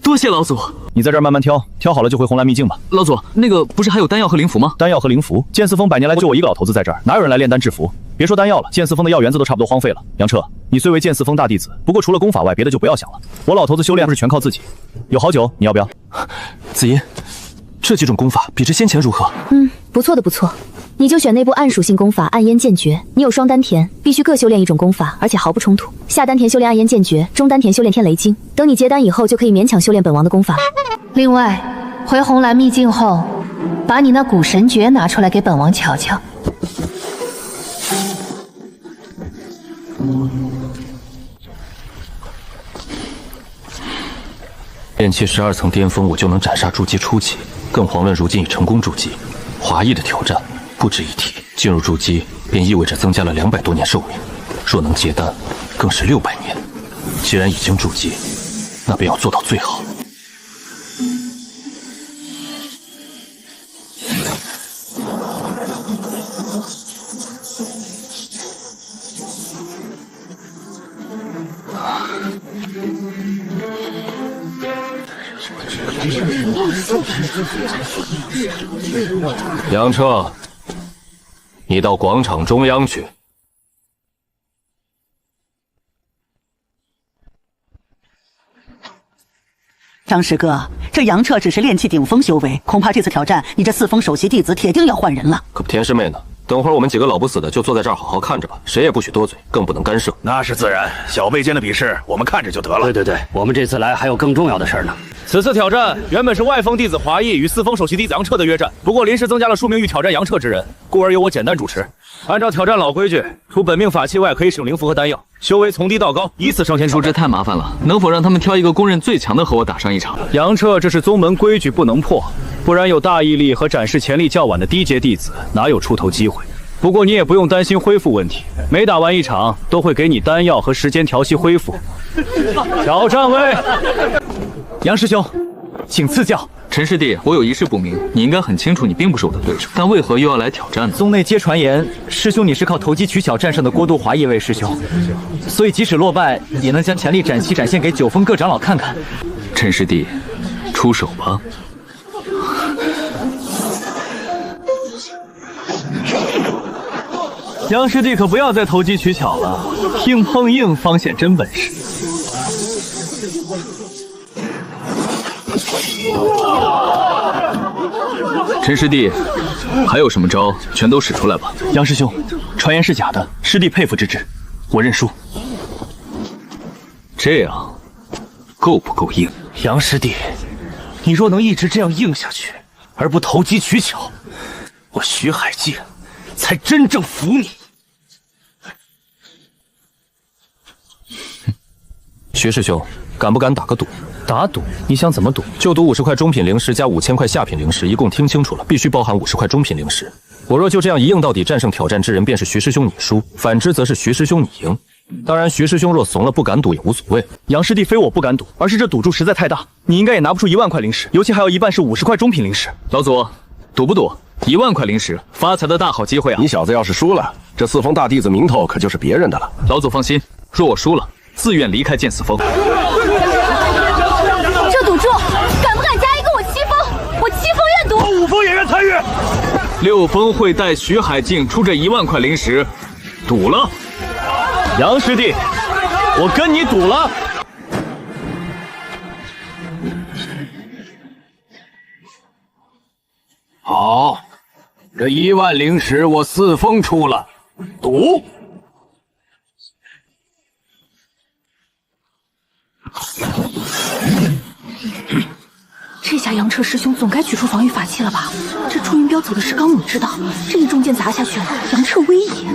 S17: 多谢老祖，
S5: 你在这儿慢慢挑，挑好了就回红蓝秘境吧。
S17: 老祖，那个不是还有丹药和灵符吗？
S5: 丹药和灵符，剑四峰100年来就我一个老头子在这儿，哪有人来炼丹制符？别说丹药了，剑四峰的药园子都差不多荒废了。杨彻，你虽为剑四峰大弟子，不过除了功法外，别的就不要想了。我老头子修炼不是全靠自己，有好酒，你要不要？
S8: 紫音，这几种功法比之先前如何？
S1: 不错的不错，你就选那部暗属性功法暗烟剑诀。你有双丹田，必须各修炼1种功法，而且毫不冲突。下丹田修炼暗烟剑诀，中丹田修炼天雷经。等你结丹以后，就可以勉强修炼本王的功法。
S11: 另外，回红蓝秘境后，把你那古神诀拿出来给本王瞧瞧。
S12: 炼气12层巅峰，我就能斩杀筑基初期，更遑论如今已成功筑基。华裔的挑战不值一提，进入筑基便意味着增加了200多年寿命，若能结丹，更是600年。既然已经筑基，那便要做到最好。杨彻，你到广场中央去。
S21: 张师哥，这杨彻只是炼气顶峰修为，恐怕这次挑战，你这4峰首席弟子铁定要换人了。
S12: 可不，田师妹呢？等会儿我们几个老不死的就坐在这儿好好看着吧，谁也不许多嘴，更不能干涉。
S5: 那是自然，小辈间的比试我们看着就得了。
S18: 对，我们这次来还有更重要的事呢。
S15: 此次挑战原本是外封弟子华裔与四封首席弟子杨彻的约战，不过临时增加了数名欲挑战杨彻之人，故而由我简单主持。按照挑战老规矩，除本命法器外，可以使用灵符和丹药，修为从低到高，依次上线。
S17: 叔，这太麻烦了，能否让他们挑一个公认最强的和我打上一场？
S15: 杨彻，这是宗门规矩，不能破，不然有大毅力和展示潜力较晚的低阶弟子，哪有出头机会？不过你也不用担心恢复问题，每打完一场都会给你丹药和时间调息恢复。挑战位。
S7: 杨师兄，请赐教。
S17: 陈师弟，我有一事不明，你应该很清楚，你并不是我的对手，但为何又要来挑战呢？
S7: 宗内皆传言，师兄你是靠投机取巧战胜的郭都华一位师兄，所以即使落败，也能将潜力展现给九峰各长老看看。
S17: 陈师弟，出手吧。
S7: 杨师弟可不要再投机取巧了，硬碰硬方显真本事。
S17: 陈师弟，还有什么招，全都使出来吧。
S7: 杨师兄，传言是假的，师弟佩服之至，我认输。
S17: 这样够不够硬？
S7: 杨师弟，你若能一直这样硬下去，而不投机取巧，我徐海剑才真正服你。
S8: 徐师兄，敢不敢打个赌？打赌？你想怎么赌？就赌50块中品灵石加5000块下品灵石，一共听清楚了，必须包含50块中品灵石。我若就这样一硬到底，战胜挑战之人便是徐师兄你输，反之则是徐师兄你赢。当然，徐师兄若怂了不敢赌也无所谓。
S7: 杨师弟非我不敢赌，而是这赌注实在太大，你应该也拿不出1万块灵石，尤其还有一半是50块中品灵石。
S17: 老祖，赌不赌？1万块灵石，发财的大好机会啊！
S14: 你小子要是输了，这四封大弟子名头可就是别人的了。
S17: 老祖放心，若我输了，自愿离开剑四峰。
S11: 这赌注敢不敢加一个我七封？我七封愿赌。
S15: 5封也愿参与。
S17: 6封会带徐海静出这1万块灵石，赌了。
S7: 杨师弟，我跟你赌了。
S3: 好，这1万灵石我四封出了，赌。
S11: 这下杨彻师兄总该取出防御法器了吧？这朱云彪走的是刚猛之道，这一重剑砸下去，杨彻危矣。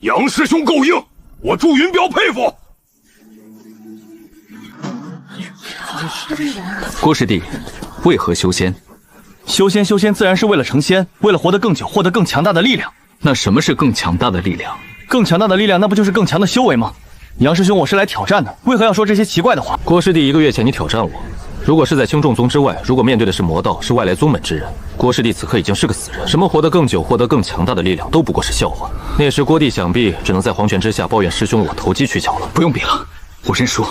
S14: 杨师兄够硬，我祝云彪佩服。
S17: 郭师弟，为何修仙？
S7: 修仙自然是为了成仙，为了活得更久，获得更强大的力量。
S17: 那什么是更强大的力量？
S7: 更强大的力量，那不就是更强的修为吗？杨师兄，我是来挑战的，为何要说这些奇怪的话？
S8: 郭师弟1个月前你挑战我，如果是在青众宗之外，如果面对的是魔道，是外来宗门之人，郭师弟此刻已经是个死人。什么活得更久，获得更强大的力量，都不过是笑话。那时郭弟想必只能在黄泉之下抱怨师兄我投机取巧了。
S17: 不用比了，我认输。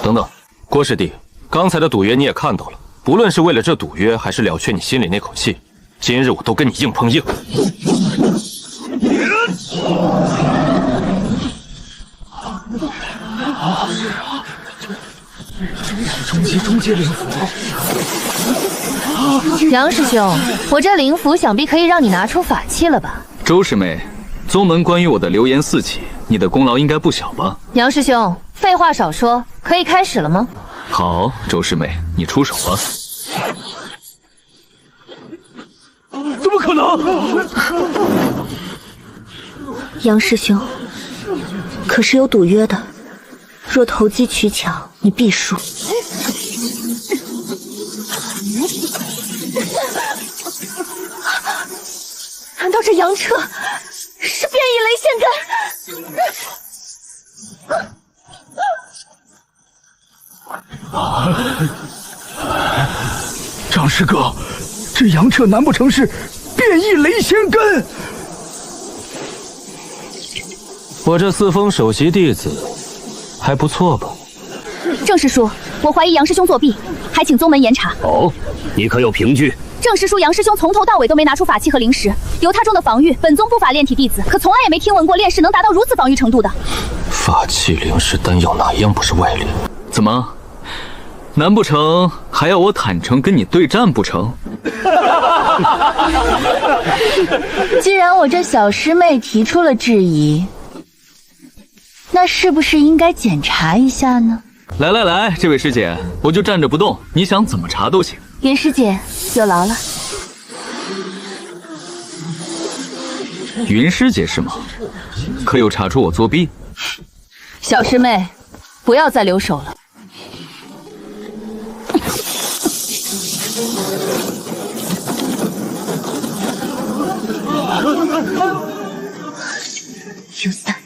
S8: 等等，郭师弟，刚才的赌约你也看到了，不论是为了这赌约，还是了却你心里那口气，今日我都跟你硬碰硬。
S11: 中阶灵符。杨师兄，我这灵符想必可以让你拿出法器了吧？
S17: 周师妹，宗门关于我的流言四起，你的功劳应该不小吧？
S11: 杨师兄，废话少说，可以开始了吗？
S17: 好，周师妹，你出手吧。
S15: 怎么可能？
S11: 杨师兄，可是有赌约的，若投机取巧，你必输。难道这杨彻是变异雷仙根？
S15: 张师哥，这杨彻难不成是变异雷仙根？
S8: 我这四封首席弟子还不错吧？
S1: 郑师叔，我怀疑杨师兄作弊，还请宗门严查。
S18: 哦，你可有凭据？
S1: 郑师叔杨师兄从头到尾都没拿出法器和灵石，由他中的防御，本宗不法炼体弟子可从来也没听闻过炼士能达到如此防御程度的。
S8: 法器、灵石、丹药哪一样不是外力？
S17: 怎么？难不成还要我坦诚跟你对战不成？
S1: 既然我这小师妹提出了质疑，那是不是应该检查一下呢？
S17: 来来来，这位师姐，我就站着不动，你想怎么查都行。
S1: 云师姐，有劳了。
S17: 云师姐是吗？可有查出我作弊？
S1: 小师妹，不要再留手了。有三。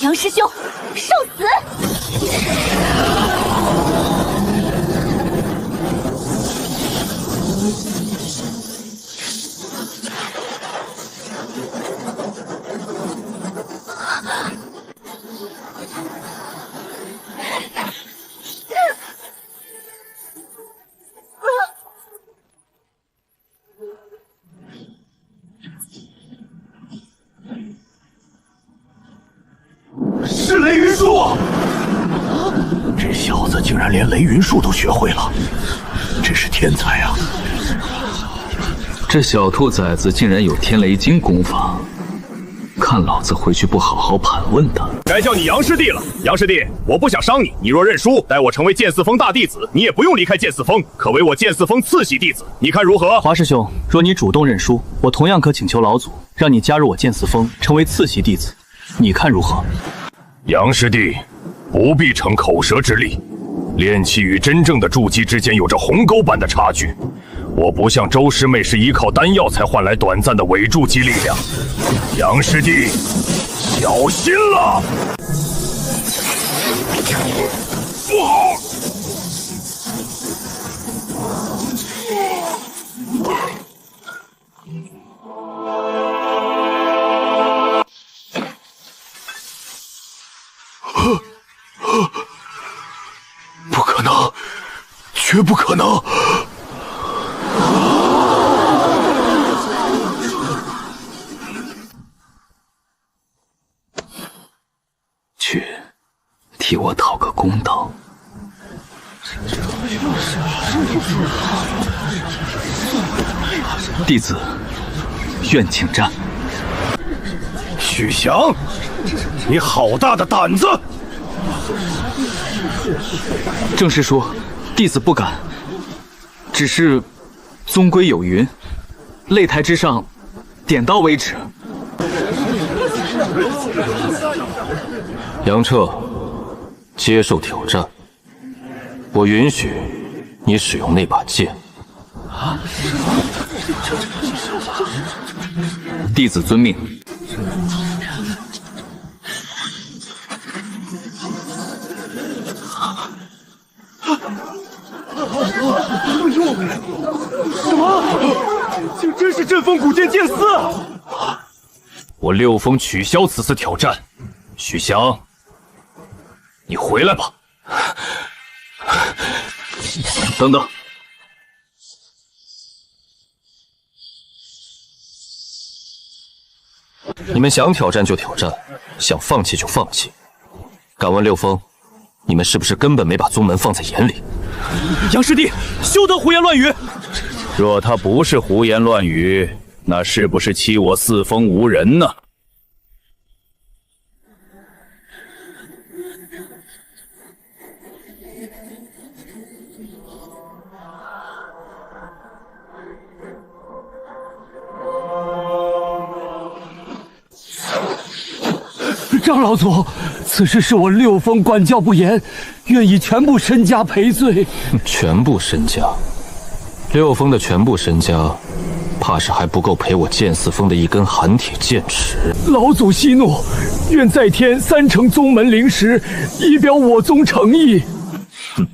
S1: 杨师兄，受死！
S14: 是雷云术！这小子竟然连雷云术都学会了，真是天才啊！
S17: 这小兔崽子竟然有天雷金功法，看老子回去不好好盘问他。
S5: 该叫你杨师弟了，杨师弟，我不想伤你，你若认输，待我成为剑四峰大弟子，你也不用离开剑四峰，可为我剑四峰次系弟子，你看如何？
S7: 华师兄，若你主动认输，我同样可请求老祖让你加入我剑四峰，成为次系弟子，你看如何？
S5: 杨师弟，不必逞口舌之力，炼气与真正的筑基之间有着鸿沟般的差距。我不像周师妹是依靠丹药才换来短暂的伪筑基力量。杨师弟，小心了！不好！
S14: 不可能，绝不可能！
S17: 去，替我讨个公道。弟子愿请战。
S5: 许翔，你好大的胆子！
S7: 正师说，弟子不敢，只是宗规有云，擂台之上，点到为止。
S8: 杨彻，接受挑战。我允许你使用那把剑。
S17: 弟子遵命。
S12: 什么？竟真是阵风古剑剑四！
S5: 我六峰取消此次挑战。许翔，你回来吧。
S17: 等等，
S8: 你们想挑战就挑战，想放弃就放弃。敢问六峰，你们是不是根本没把宗门放在眼里？
S15: 杨师弟，休得胡言乱语！
S5: 若他不是胡言乱语，那是不是欺我四峰无人呢？
S12: 张老祖，此事是我六峰管教不严，愿以全部身家赔罪。
S8: 全部身家？六峰的全部身家，怕是还不够赔我剑四峰的一根寒铁剑齿。
S12: 老祖息怒，愿再添3成宗门灵石，以表我宗诚意。
S8: 哼！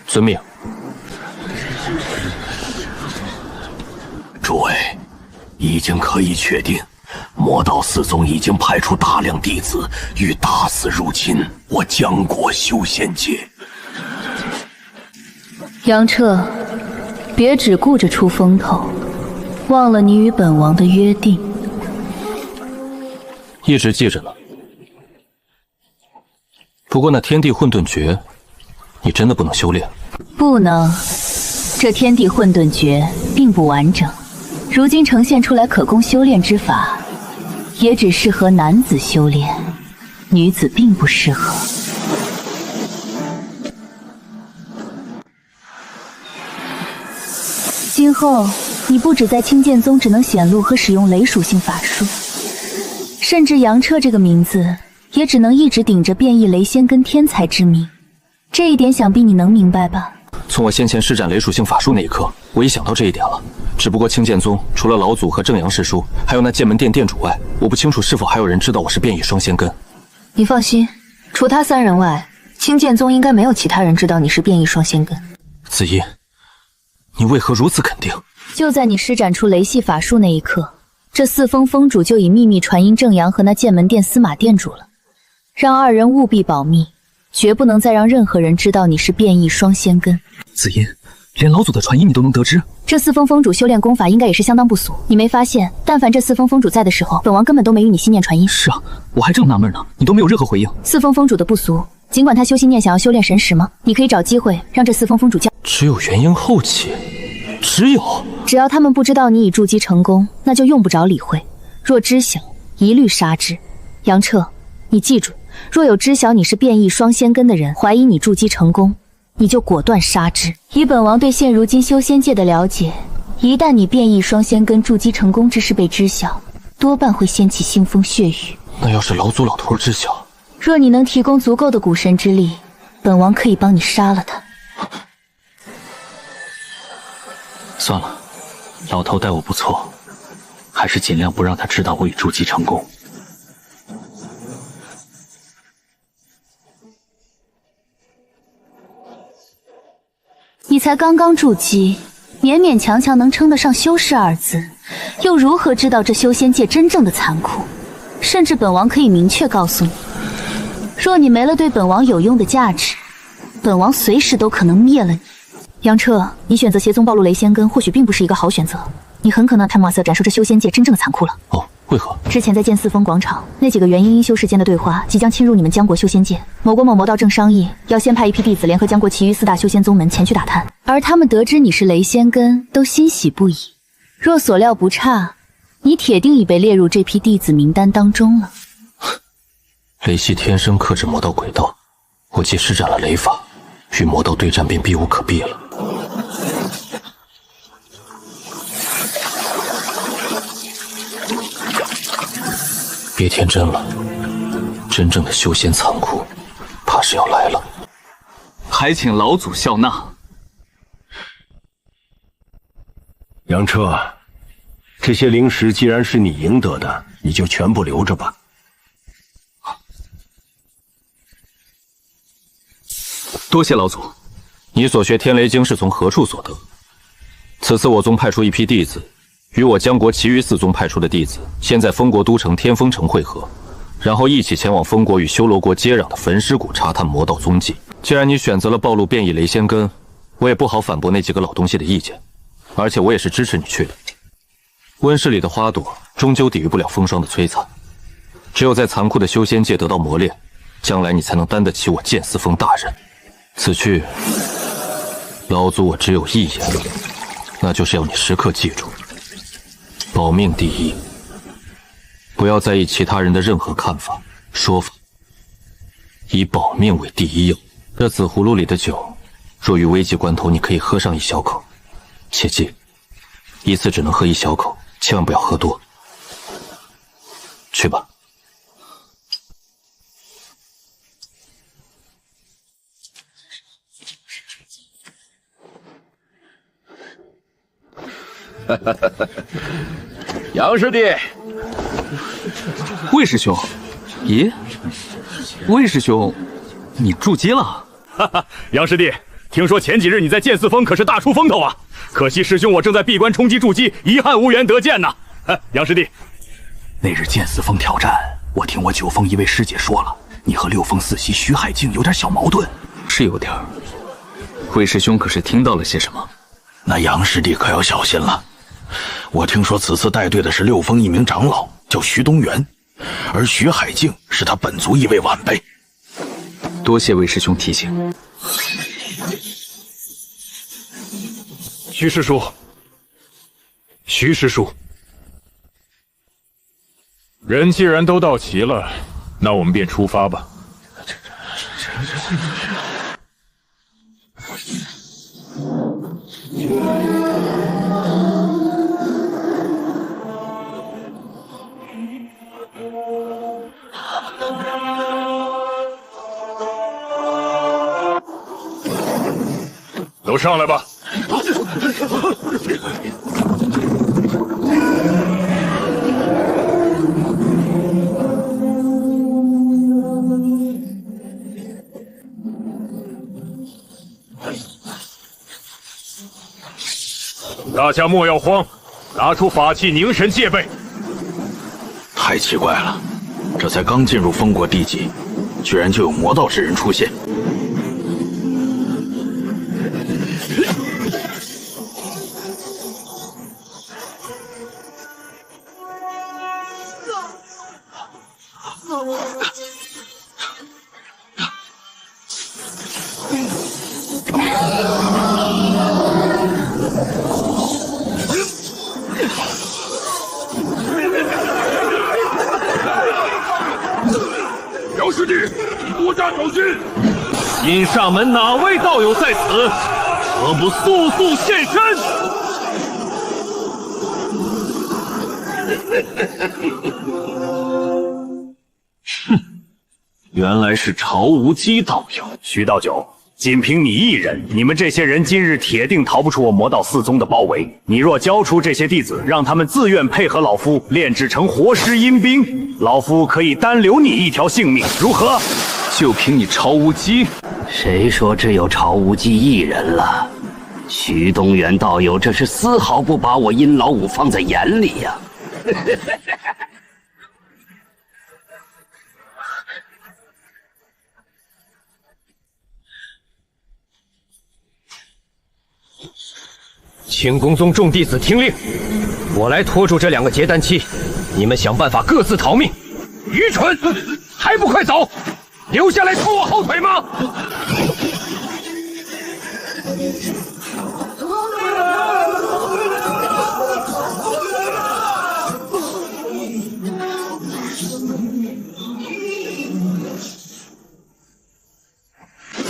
S8: 遵命。
S14: 诸位，已经可以确定，魔道四宗已经派出大量弟子，欲大肆入侵我江国修仙界。
S1: 杨彻，别只顾着出风头，忘了你与本王的约定。
S8: 一直记着呢。不过那天地混沌诀，你真的不能修炼？
S1: 不能，这天地混沌诀并不完整，如今呈现出来可供修炼之法，也只适合男子修炼，女子并不适合。今后你不止在青剑宗只能显露和使用雷属性法术，甚至杨彻这个名字也只能一直顶着变异雷仙根天才之名。这一点想必你能明白吧？
S8: 从我先前施展雷属性法术那一刻，我已想到这一点了。只不过青剑宗除了老祖和正阳师叔，还有那剑门殿殿主外，我不清楚是否还有人知道我是变异双仙根。
S1: 你放心，除他3人外，青剑宗应该没有其他人知道你是变异双仙根。
S8: 子怡，你为何如此肯定？
S1: 就在你施展出雷系法术那一刻，这四峰峰主就已秘密传音正阳和那剑门殿司马殿主了，让2人务必保密，绝不能再让任何人知道你是变异双仙根。
S7: 紫音，连老祖的传音你都能得知？
S1: 这四峰峰主修炼功法应该也是相当不俗，你没发现但凡这四峰峰主在的时候，本王根本都没与你心念传音？
S7: 是啊，我还正纳闷呢，你都没有任何回应。
S1: 四峰峰主的不俗，尽管他修心念想要修炼神识吗？你可以找机会让这四峰峰主教。
S8: 只有元婴后期，只
S1: 要他们不知道你已筑基成功，那就用不着理会；若知晓，一律杀之。杨彻，你记住，若有知晓你是变异双仙根的人怀疑你筑基成功，你就果断杀之。以本王对现如今修仙界的了解，一旦你变异双仙根筑基成功之事被知晓，多半会掀起腥风血雨。
S8: 那要是老祖老头知晓，
S1: 若你能提供足够的蛊神之力，本王可以帮你杀了他。
S13: 算了，老头待我不错，还是尽量不让他知道我已筑基成功。
S1: 你才刚刚筑基，勉勉强强能称得上修士2字，又如何知道这修仙界真正的残酷？甚至本王可以明确告诉你，若你没了对本王有用的价值，本王随时都可能灭了你。杨彻，你选择协宗暴露雷仙根，或许并不是一个好选择，你很可能探马色展示这修仙界真正的残酷了。
S8: 哦，为何？
S1: 之前在剑四峰广场，那几个元婴阴修士间的对话即将侵入你们江国修仙界，某国某魔道正商议要先派一批弟子联合江国其余4大修仙宗门前去打探，而他们得知你是雷仙根，都欣喜不已。若所料不差，你铁定已被列入这批弟子名单当中了。
S8: 雷系天生克制魔道轨道，我既施展了雷法，与魔道对战便避无可避了。别天真了，真正的修仙残酷，怕是要来了。
S7: 还请老祖笑纳。
S14: 杨彻，这些灵石既然是你赢得的，你就全部留着吧。
S7: 多谢老祖。
S8: 你所学天雷经是从何处所得？此次我宗派出一批弟子，与我江国其余4宗派出的弟子，先在封国都城天风城会合，然后一起前往封国与修罗国接壤的焚尸谷查探魔道踪迹。既然你选择了暴露变异雷仙根，我也不好反驳那几个老东西的意见，而且我也是支持你去的。温室里的花朵终究抵御不了风霜的摧残，只有在残酷的修仙界得到磨练，将来你才能担得起我剑四峰大人。此去，老祖我只有一言，那就是要你时刻记住，保命第一，不要在意其他人的任何看法、说法，以保命为第一要。这紫葫芦里的酒，若遇危急关头，你可以喝上1小口，切记，一次只能喝1小口，千万不要喝多。去吧。
S2: 杨师弟，
S7: 魏师兄，咦，魏师兄，你筑基了？
S15: 哈哈，杨师弟，听说前几日你在剑四峰可是大出风头啊！可惜师兄我正在闭关冲击筑基，遗憾无缘得见呐。杨师弟，
S4: 那日剑四峰挑战，我听我九峰一位师姐说了，你和六峰四袭徐海静有点小矛盾。
S17: 是有点儿。魏师兄可是听到了些什么？
S4: 那杨师弟可要小心了。我听说此次带队的是六峰一名长老，叫徐东元，而徐海静是他本族一位晚辈。
S17: 多谢魏师兄提醒。
S3: 徐师叔，徐师叔，人既然都到齐了，那我们便出发吧。都上来吧。大家莫要慌，拿出法器凝神戒备。
S4: 太奇怪了，这才刚进入封国地级，居然就有魔道之人出现。
S3: 姚师弟，多加小心！
S12: 阴煞门哪位道友在此？何不速速现身？
S5: 哼，原来是曹无机道友。徐道九，仅凭你一人，你们这些人今日铁定逃不出我魔道四宗的包围。你若交出这些弟子，让他们自愿配合老夫炼制成活尸阴兵，老夫可以单留你一条性命，如何？
S17: 就凭你曹无机？
S18: 谁说只有曹无忌一人了？徐东元道友这是丝毫不把我殷老五放在眼里呀！
S12: 清宫宗众弟子听令，我来拖住这两个结丹期，你们想办法各自逃命。愚蠢，还不快走！留下来拖我后腿吗？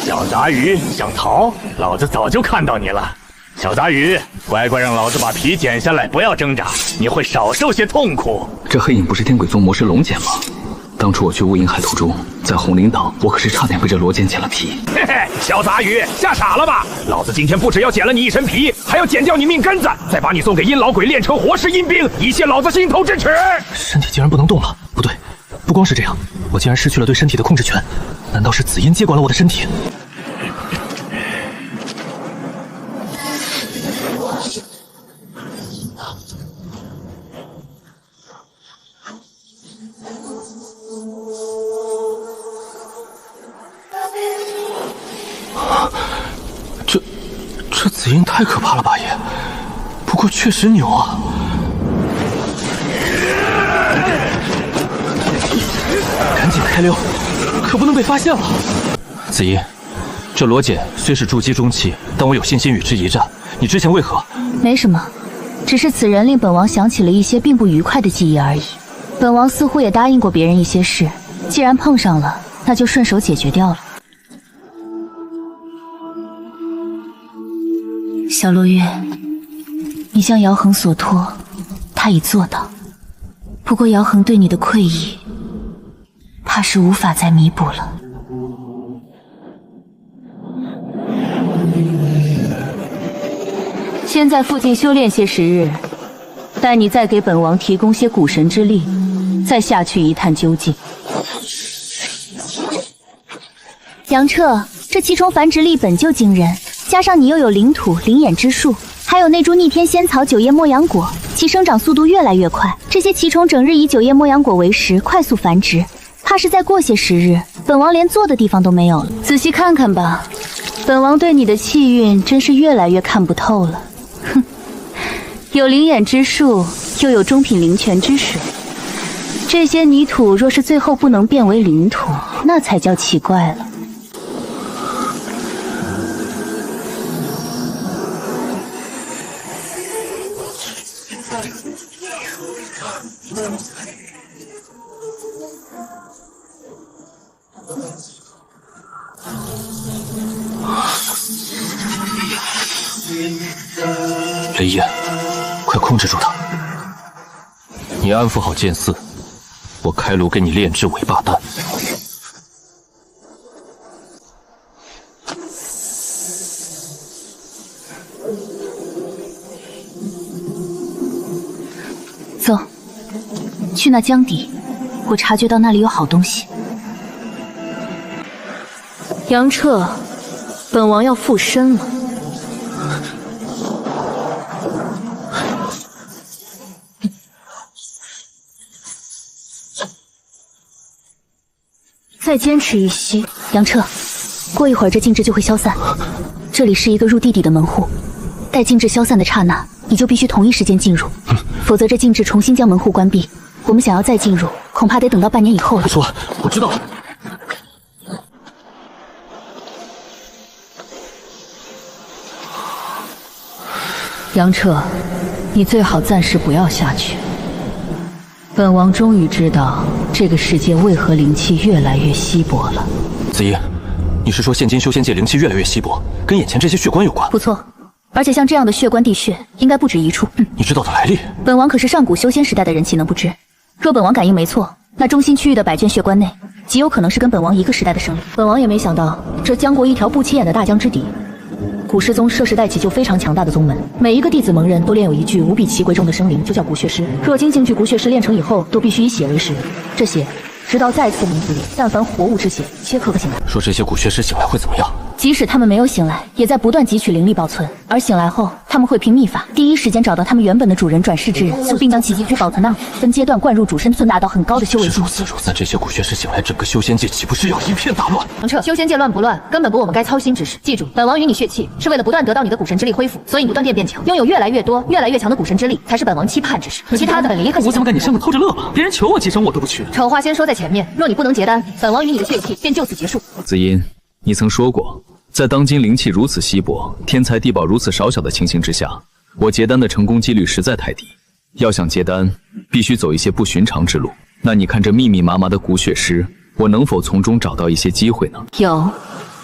S5: 小杂鱼想逃，老子早就看到你了。小杂鱼，乖乖让老子把皮剪下来，不要挣扎，你会少受些痛苦。
S17: 这黑影不是天鬼宗魔师龙涎吗？当初我去乌银海途中，在红灵岛，我可是差点被这罗涎剪了皮。
S2: 嘿嘿，小杂鱼，吓傻了吧？老子今天不只要剪了你一身皮，还要剪掉你命根子，再把你送给阴老鬼炼成活尸阴兵，以泄老子心头之耻。
S6: 身体竟然不能动了，不对，不光是这样，我竟然失去了对身体的控制权。难道是紫烟接管了我的身体？这紫音太可怕了吧也，不过确实牛啊！赶紧开溜，可不能被发现了。
S8: 紫音，这罗涎虽是筑基中期，但我有信心与之一战。你之前为何？
S1: 没什么，只是此人令本王想起了一些并不愉快的记忆而已。本王似乎也答应过别人一些事，既然碰上了，那就顺手解决掉了。小罗月，你向姚恒所托，他已做到。不过姚恒对你的愧意，怕是无法再弥补了。先在附近修炼些时日，待你再给本王提供些古神之力，再下去一探究竟。杨彻，这七重繁殖力本就惊人。加上你又有灵土、灵眼之术，还有那株逆天仙草九叶莫阳果，其生长速度越来越快。这些奇虫整日以九叶莫阳果为食，快速繁殖。怕是再过些时日，本王连坐的地方都没有了。仔细看看吧，本王对你的气运真是越来越看不透了。哼，有灵眼之术，又有中品灵泉之水。这些泥土若是最后不能变为灵土，那才叫奇怪了。
S8: 雷燕，快控制住他！你安抚好剑四，我开炉给你炼制尾巴丹。
S1: 走，去那江底，我察觉到那里有好东西。杨彻，本王要附身了。再坚持一息，杨彻，过一会儿这禁制就会消散。这里是一个入地底的门户，待禁制消散的刹那，你就必须同一时间进入，否则这禁制重新将门户关闭。我们想要再进入，恐怕得等到半年以后了。
S8: 不错，我知道了。
S19: 杨彻，你最好暂时不要下去。本王终于知道这个世界为何灵气越来越稀薄了。
S8: 子怡，你是说现今修仙界灵气越来越稀薄，跟眼前这些血棺有关？
S1: 不错，而且像这样的血棺地穴，应该不止一处。
S8: 你知道的来历？
S1: 本王可是上古修仙时代的人，岂能不知？若本王感应没错，那中心区域的百卷血棺内，极有可能是跟本王一个时代的生灵。
S19: 本王也没想到，这江国一条不起眼的大江之底，古师宗设时代起就非常强大的宗门，每一个弟子门人都练有一具无比奇贵重的生灵，就叫古血尸。若精进具古血尸炼成以后，都必须以血为食。这血直到再次名字里，但凡活物之血，皆可醒来。
S8: 说这些古血尸醒来会怎么样？
S1: 即使他们没有醒来，也在不断汲取灵力保存。而醒来后，他们会凭秘法，第一时间找到他们原本的主人转世之人，并将其集体保存那里，分阶段灌入主身，达到很高的修为。
S8: 如此，那这些古血尸醒来，整个修仙界岂不是要一片大乱？
S19: 杨彻，修仙界乱不乱，根本不我们该操心之事。记住，本王与你血气，是为了不断得到你的古神之力恢复，所以不断变强，拥有越来越多、越来越强的古神之力，才是本王期盼之事。其他的离开。
S7: 我怎么感觉像个偷着乐吧？别人求我几声我都不去。
S19: 丑话先说在前面，若你不能结丹，本王与你的血气便就此结束。
S17: 子音，你曾说过，在当今灵气如此稀薄、天材地宝如此少小的情形之下，我结丹的成功几率实在太低。要想结丹，必须走一些不寻常之路。那你看这密密麻麻的古血尸，我能否从中找到一些机会呢？
S19: 有，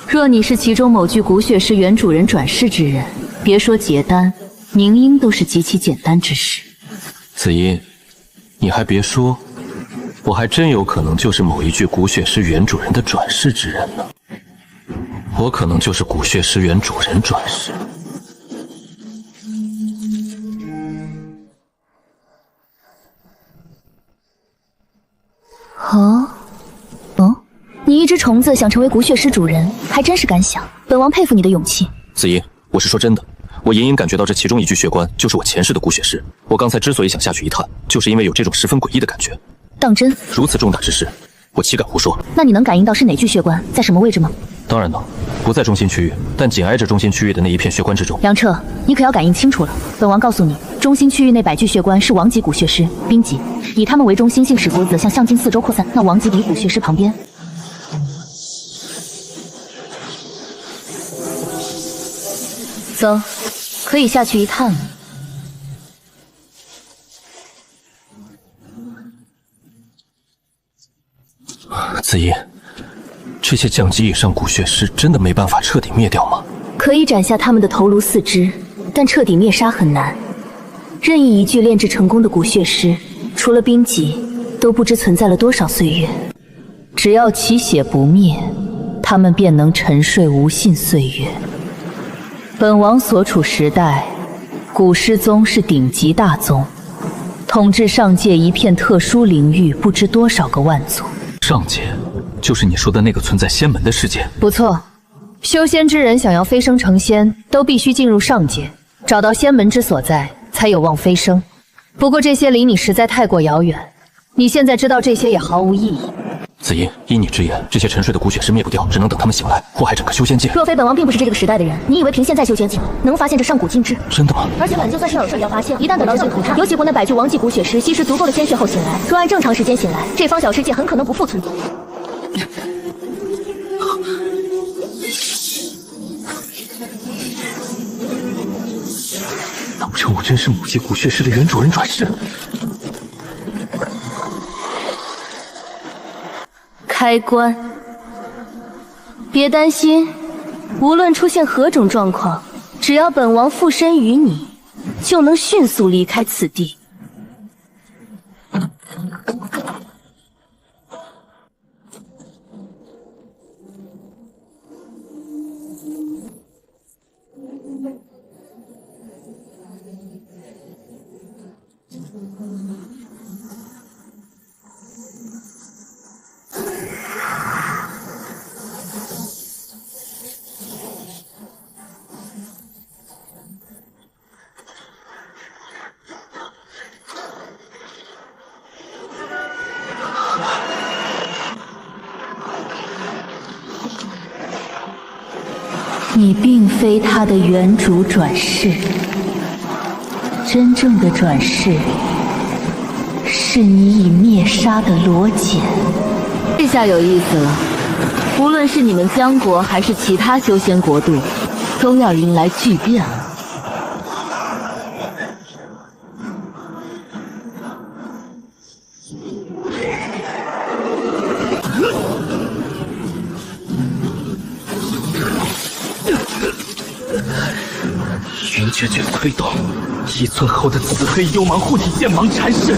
S19: 若你是其中某具古血尸原主人转世之人，别说结丹，凝阴都是极其简单之事。
S8: 子音，你还别说，我还真有可能就是某一具古血尸原主人的转世之人呢。我可能就是古血尸原主人转世。
S1: 你一只虫子想成为古血尸主人，还真是敢想。本王佩服你的勇气。
S8: 子怡，我是说真的，我隐隐感觉到这其中一具血棺就是我前世的古血尸。我刚才之所以想下去一探，就是因为有这种十分诡异的感觉。
S1: 当真？
S8: 如此重大之事，我岂敢胡说？
S1: 那你能感应到是哪具血棺，在什么位置吗？
S8: 当然能，不在中心区域，但紧挨着中心区域的那一片血棺之中。
S1: 杨彻，你可要感应清楚了。本王告诉你，中心区域内百具血棺是王级古血尸、兵级，以他们为中心，性使佛子向象境四周扩散。那王级底古血尸旁边，走，可以下去一探了。
S8: 子怡，这些降级以上古血尸真的没办法彻底灭掉吗？
S1: 可以斩下他们的头颅四肢，但彻底灭杀很难。任意一具炼制成功的古血尸，除了冰级，都不知存在了多少岁月。
S19: 只要其血不灭，他们便能沉睡无尽岁月。本王所处时代，古师宗是顶级大宗，统治上界一片特殊领域，不知多少个万族。
S8: 上界，就是你说的那个存在仙门的世界。
S19: 不错，修仙之人想要飞升成仙，都必须进入上界。找到仙门之所在，才有望飞升。不过这些离你实在太过遥远，你现在知道这些也毫无意义。
S8: 子英，依你之言，这些沉睡的古血尸灭不掉，只能等他们醒来，祸害整个修仙界。
S19: 若非本王并不是这个时代的人，你以为凭现在修仙境能发现这上古禁制？
S8: 真的吗？
S19: 而且本就算是有事要发现，一旦等到净土差，尤其国内百具王级古血尸吸食足够的鲜血后醒来，若按正常时间醒来，这方小世界很可能不复存在。
S6: 难不成我真是母系古血尸的原主人转世？
S19: 开关，别担心，无论出现何种状况，只要本王附身于你，就能迅速离开此地。你并非他的原主转世，真正的转世是你已灭杀的罗简。这下有意思了，无论是你们江国还是其他修仙国度，都要迎来巨变了。
S6: 云绝诀催动，1寸厚的紫黑幽芒护体剑芒缠身。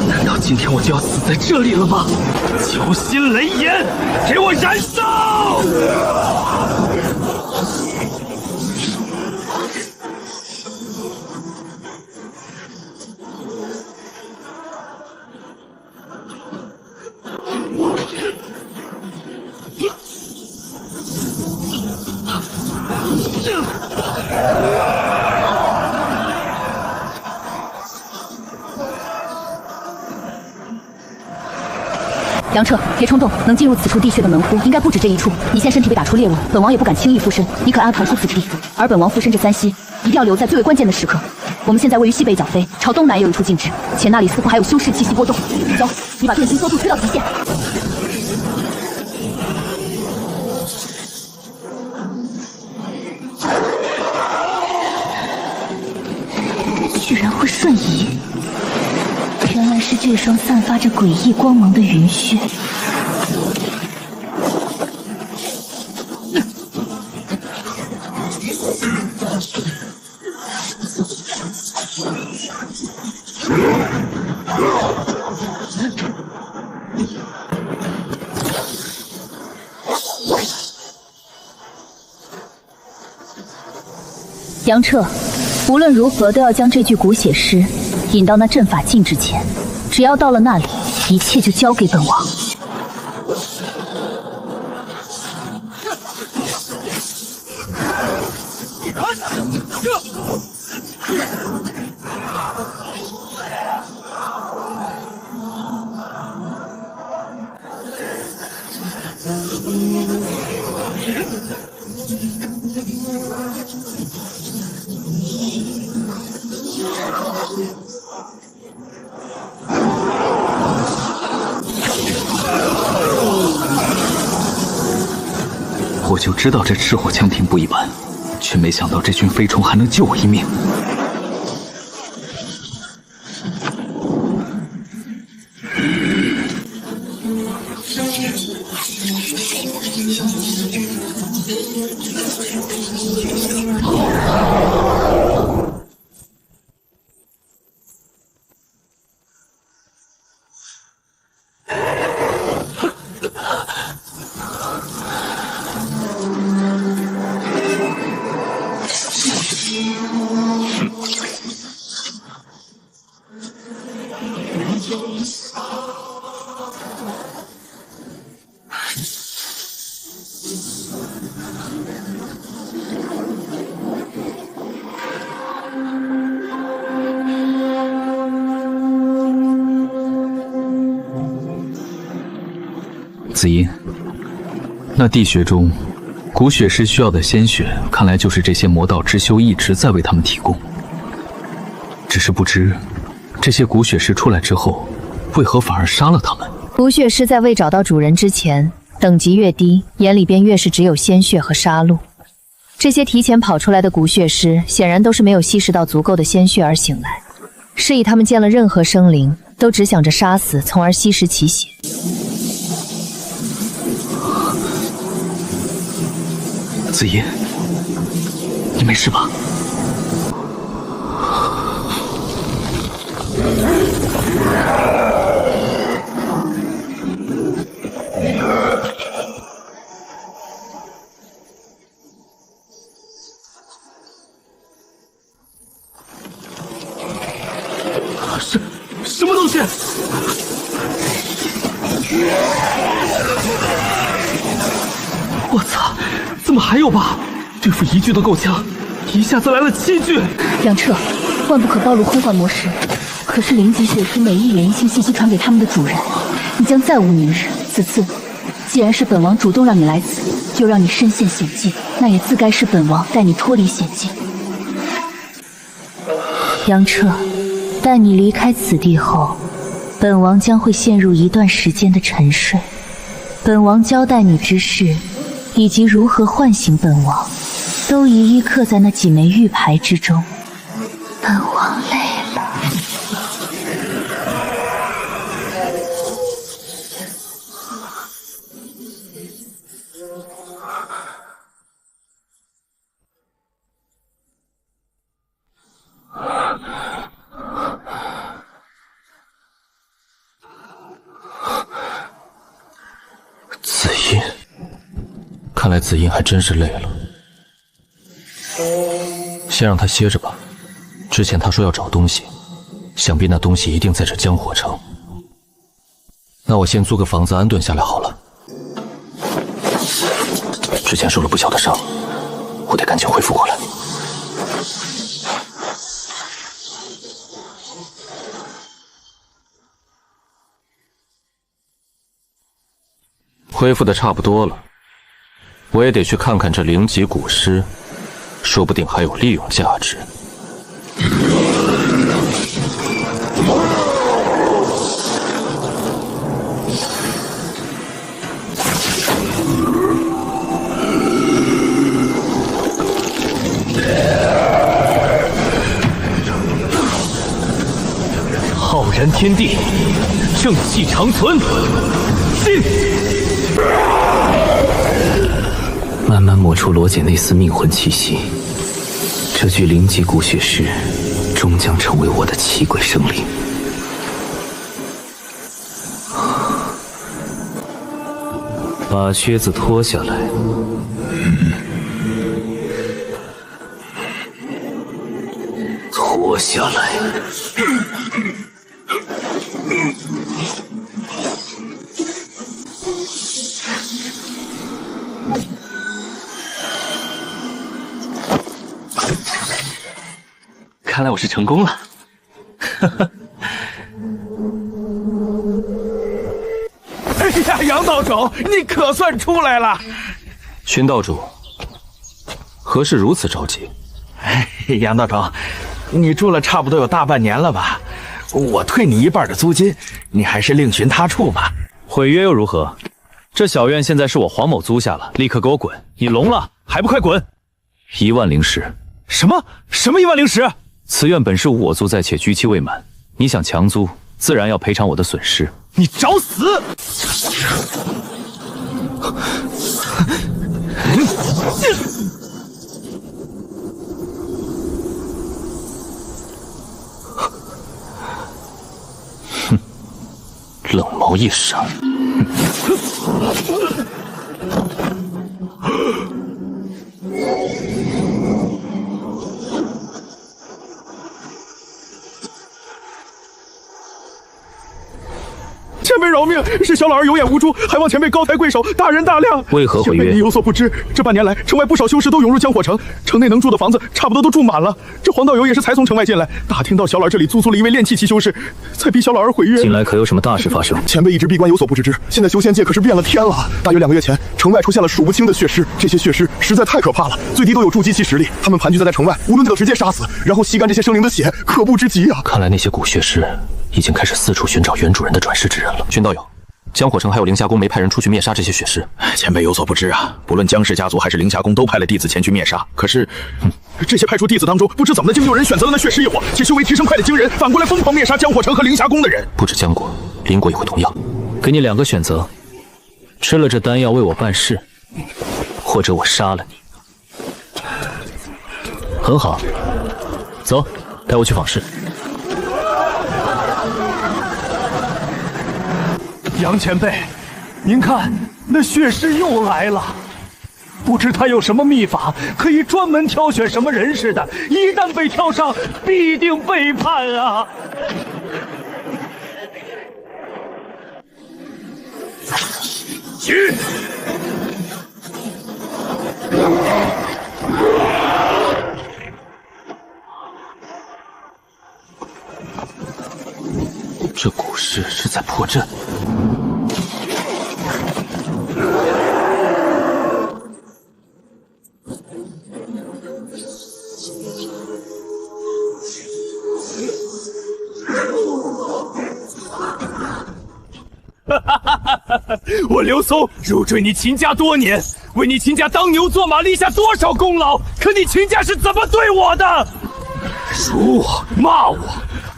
S6: 难道今天我就要死在这里了吗？
S2: 九心雷炎，给我燃烧！
S19: 杨彻，别冲动，能进入此处地穴的门户应该不止这一处。你现身体被打出裂纹，本王也不敢轻易附身，你可安排出此地。而本王附身这3息，一定要留在最为关键的时刻。我们现在位于西北角飞，朝东南也有一处禁制，且那里似乎还有修士气息波动。走，你把变形缩度推到极限。居然会瞬移！原来是这双散发着诡异光芒的云靴。杨彻，无论如何都要将这具古血尸引到那阵法禁制前，只要到了那里，一切就交给本王。
S17: 我就知道这赤火枪挺不一般，却没想到这群飞虫还能救我一命。紫音，那地穴中，古血师需要的鲜血，看来就是这些魔道之修一直在为他们提供。只是不知，这些古血师出来之后，为何反而杀了他们？
S19: 古血师在未找到主人之前，等级越低，眼里边越是只有鲜血和杀戮。这些提前跑出来的古血师，显然都是没有吸食到足够的鲜血而醒来，是以他们见了任何生灵，都只想着杀死，从而吸食其血。
S7: 紫音，你没事吧？
S12: 什么东西？
S7: 我操！怎么还有吧？对付1具都够呛，一下子来了7具。
S19: 杨彻，万不可暴露空幻魔石。可是灵级血尸每一人一性信息传给他们的主人，你将再无宁日。此次，既然是本王主动让你来此，就让你身陷险境，那也自该是本王带你脱离险境。杨彻，待你离开此地后，本王将会陷入一段时间的沉睡。本王交代你之事，以及如何唤醒本王，都一一刻在那几枚玉牌之中。本王累了。
S8: 紫音，看来紫音还真是累了，先让她歇着吧。之前她说要找东西，想必那东西一定在这江火城。那我先租个房子安顿下来好了。之前受了不小的伤，我得赶紧恢复过来。恢复的差不多了，我也得去看看这灵级古尸，说不定还有利用价值。
S7: 浩然天地，正气长存。进！
S13: 慢慢抹除罗姐那丝命魂气息，这具灵级古血尸终将成为我的七鬼生灵。把靴子脱下来。脱下来。
S7: 看来我是成功了。
S2: 哎呀，杨道主，你可算出来了！
S8: 荀道主，何事如此着急？
S2: 哎，杨道主，你住了差不多有大半年了吧？我退你一半的租金，你还是另寻他处吧。
S15: 毁约又如何？这小院现在是我黄某租下了，立刻给我滚！你聋了还不快滚！1万灵石。什么1万灵石？此院本是我租在且，居期未满。你想强租，自然要赔偿我的损失。
S2: 你找死！
S8: 哼，冷眸一闪。
S3: 前辈饶命！是小老儿有眼无珠，还望前辈高抬贵手，大人大量。
S10: 为何毁约？
S3: 前辈你有所不知，这半年来，城外不少修士都涌入江火城，城内能住的房子差不多都住满了。这黄道友也是才从城外进来，打听到小老儿这里租了一位炼气期修士，才逼小老儿毁约。
S10: 近来可有什么大事发生？
S3: 前辈一直闭关有所不知，现在修仙界可是变了天了。大约2个月前，城外出现了数不清的血尸，这些血尸实在太可怕了，最低都有筑基期实力。他们盘踞在城外，无论都直接杀死，然后吸干这些生灵的血，可怖之极啊！
S8: 看来那些古血尸已经开始四处寻找原主人的转世之人了。宣道友，江火城还有凌霞宫没派人出去灭杀这些血尸？
S5: 前辈有所不知啊，不论江氏家族还是凌霞宫都派了弟子前去灭杀，可是，
S3: 这些派出弟子当中，不知怎么的，竟有人选择了那血尸一伙，且修为提升快得惊人，反过来疯狂灭杀江火城和凌霞宫的人。
S8: 不止江国，邻国也会同样。
S10: 给你2个选择，吃了这丹药为我办事，或者我杀了你。很好，走，带我去访视。
S2: 杨前辈，您看，那血尸又来了。不知他有什么秘法，可以专门挑选什么人似的，一旦被挑上，必定背叛啊！
S3: 去！
S8: 这古尸是在破阵。
S12: 我刘松入赘你秦家多年，为你秦家当牛做马立下多少功劳，可你秦家是怎么对我的？辱我，骂我，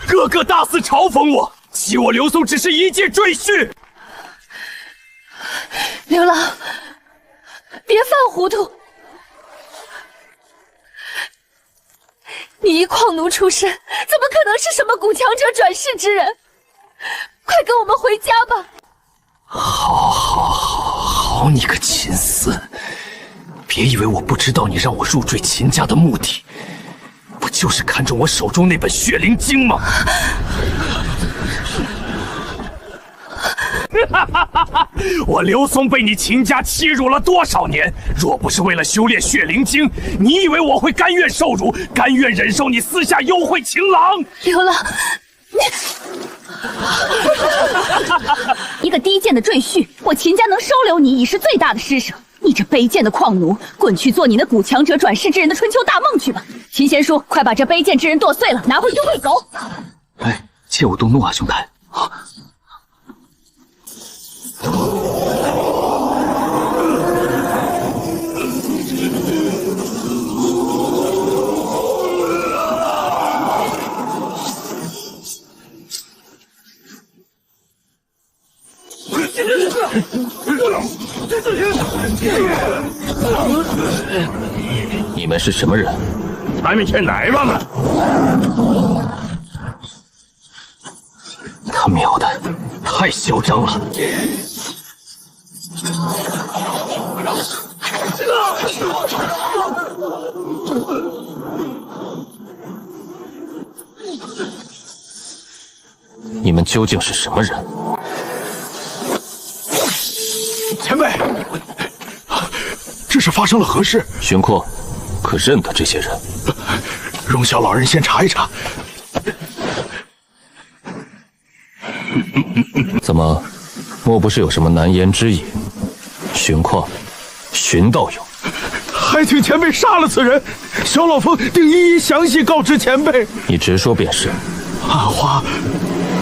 S12: 个个大肆嘲讽我，欺我刘松只是一介赘婿。
S11: 刘老，别犯糊涂。你一矿奴出身，怎么可能是什么古强者转世之人？快跟我们回家吧。
S12: 好，你个秦四，别以为我不知道你让我入赘秦家的目的，不就是看中我手中那本血灵经吗？我刘松被你秦家欺辱了多少年？若不是为了修炼血灵经，你以为我会甘愿受辱，甘愿忍受你私下幽会情郎？
S11: 刘老，一个低贱的赘婿，我秦家能收留你已是最大的施舍。你这卑贱的矿奴，滚去做你那古强者转世之人的春秋大梦去吧！秦贤叔，快把这卑贱之人剁碎了，拿回去喂狗。
S17: 哎，切勿动怒啊，兄台。
S8: 你们是什么人？
S3: 咱们先来吧嘛！
S8: 他喵的，太嚣张了！你们究竟是什么人？
S3: 前辈，这是发生了何事？
S8: 荀阔，可认得这些人？
S3: 容小老人先查一查。
S8: 怎么，莫不是有什么难言之隐？荀阔，荀道友，
S3: 还请前辈杀了此人，小老夫定一一详细告知前辈。
S8: 你直说便是。
S3: 暗花，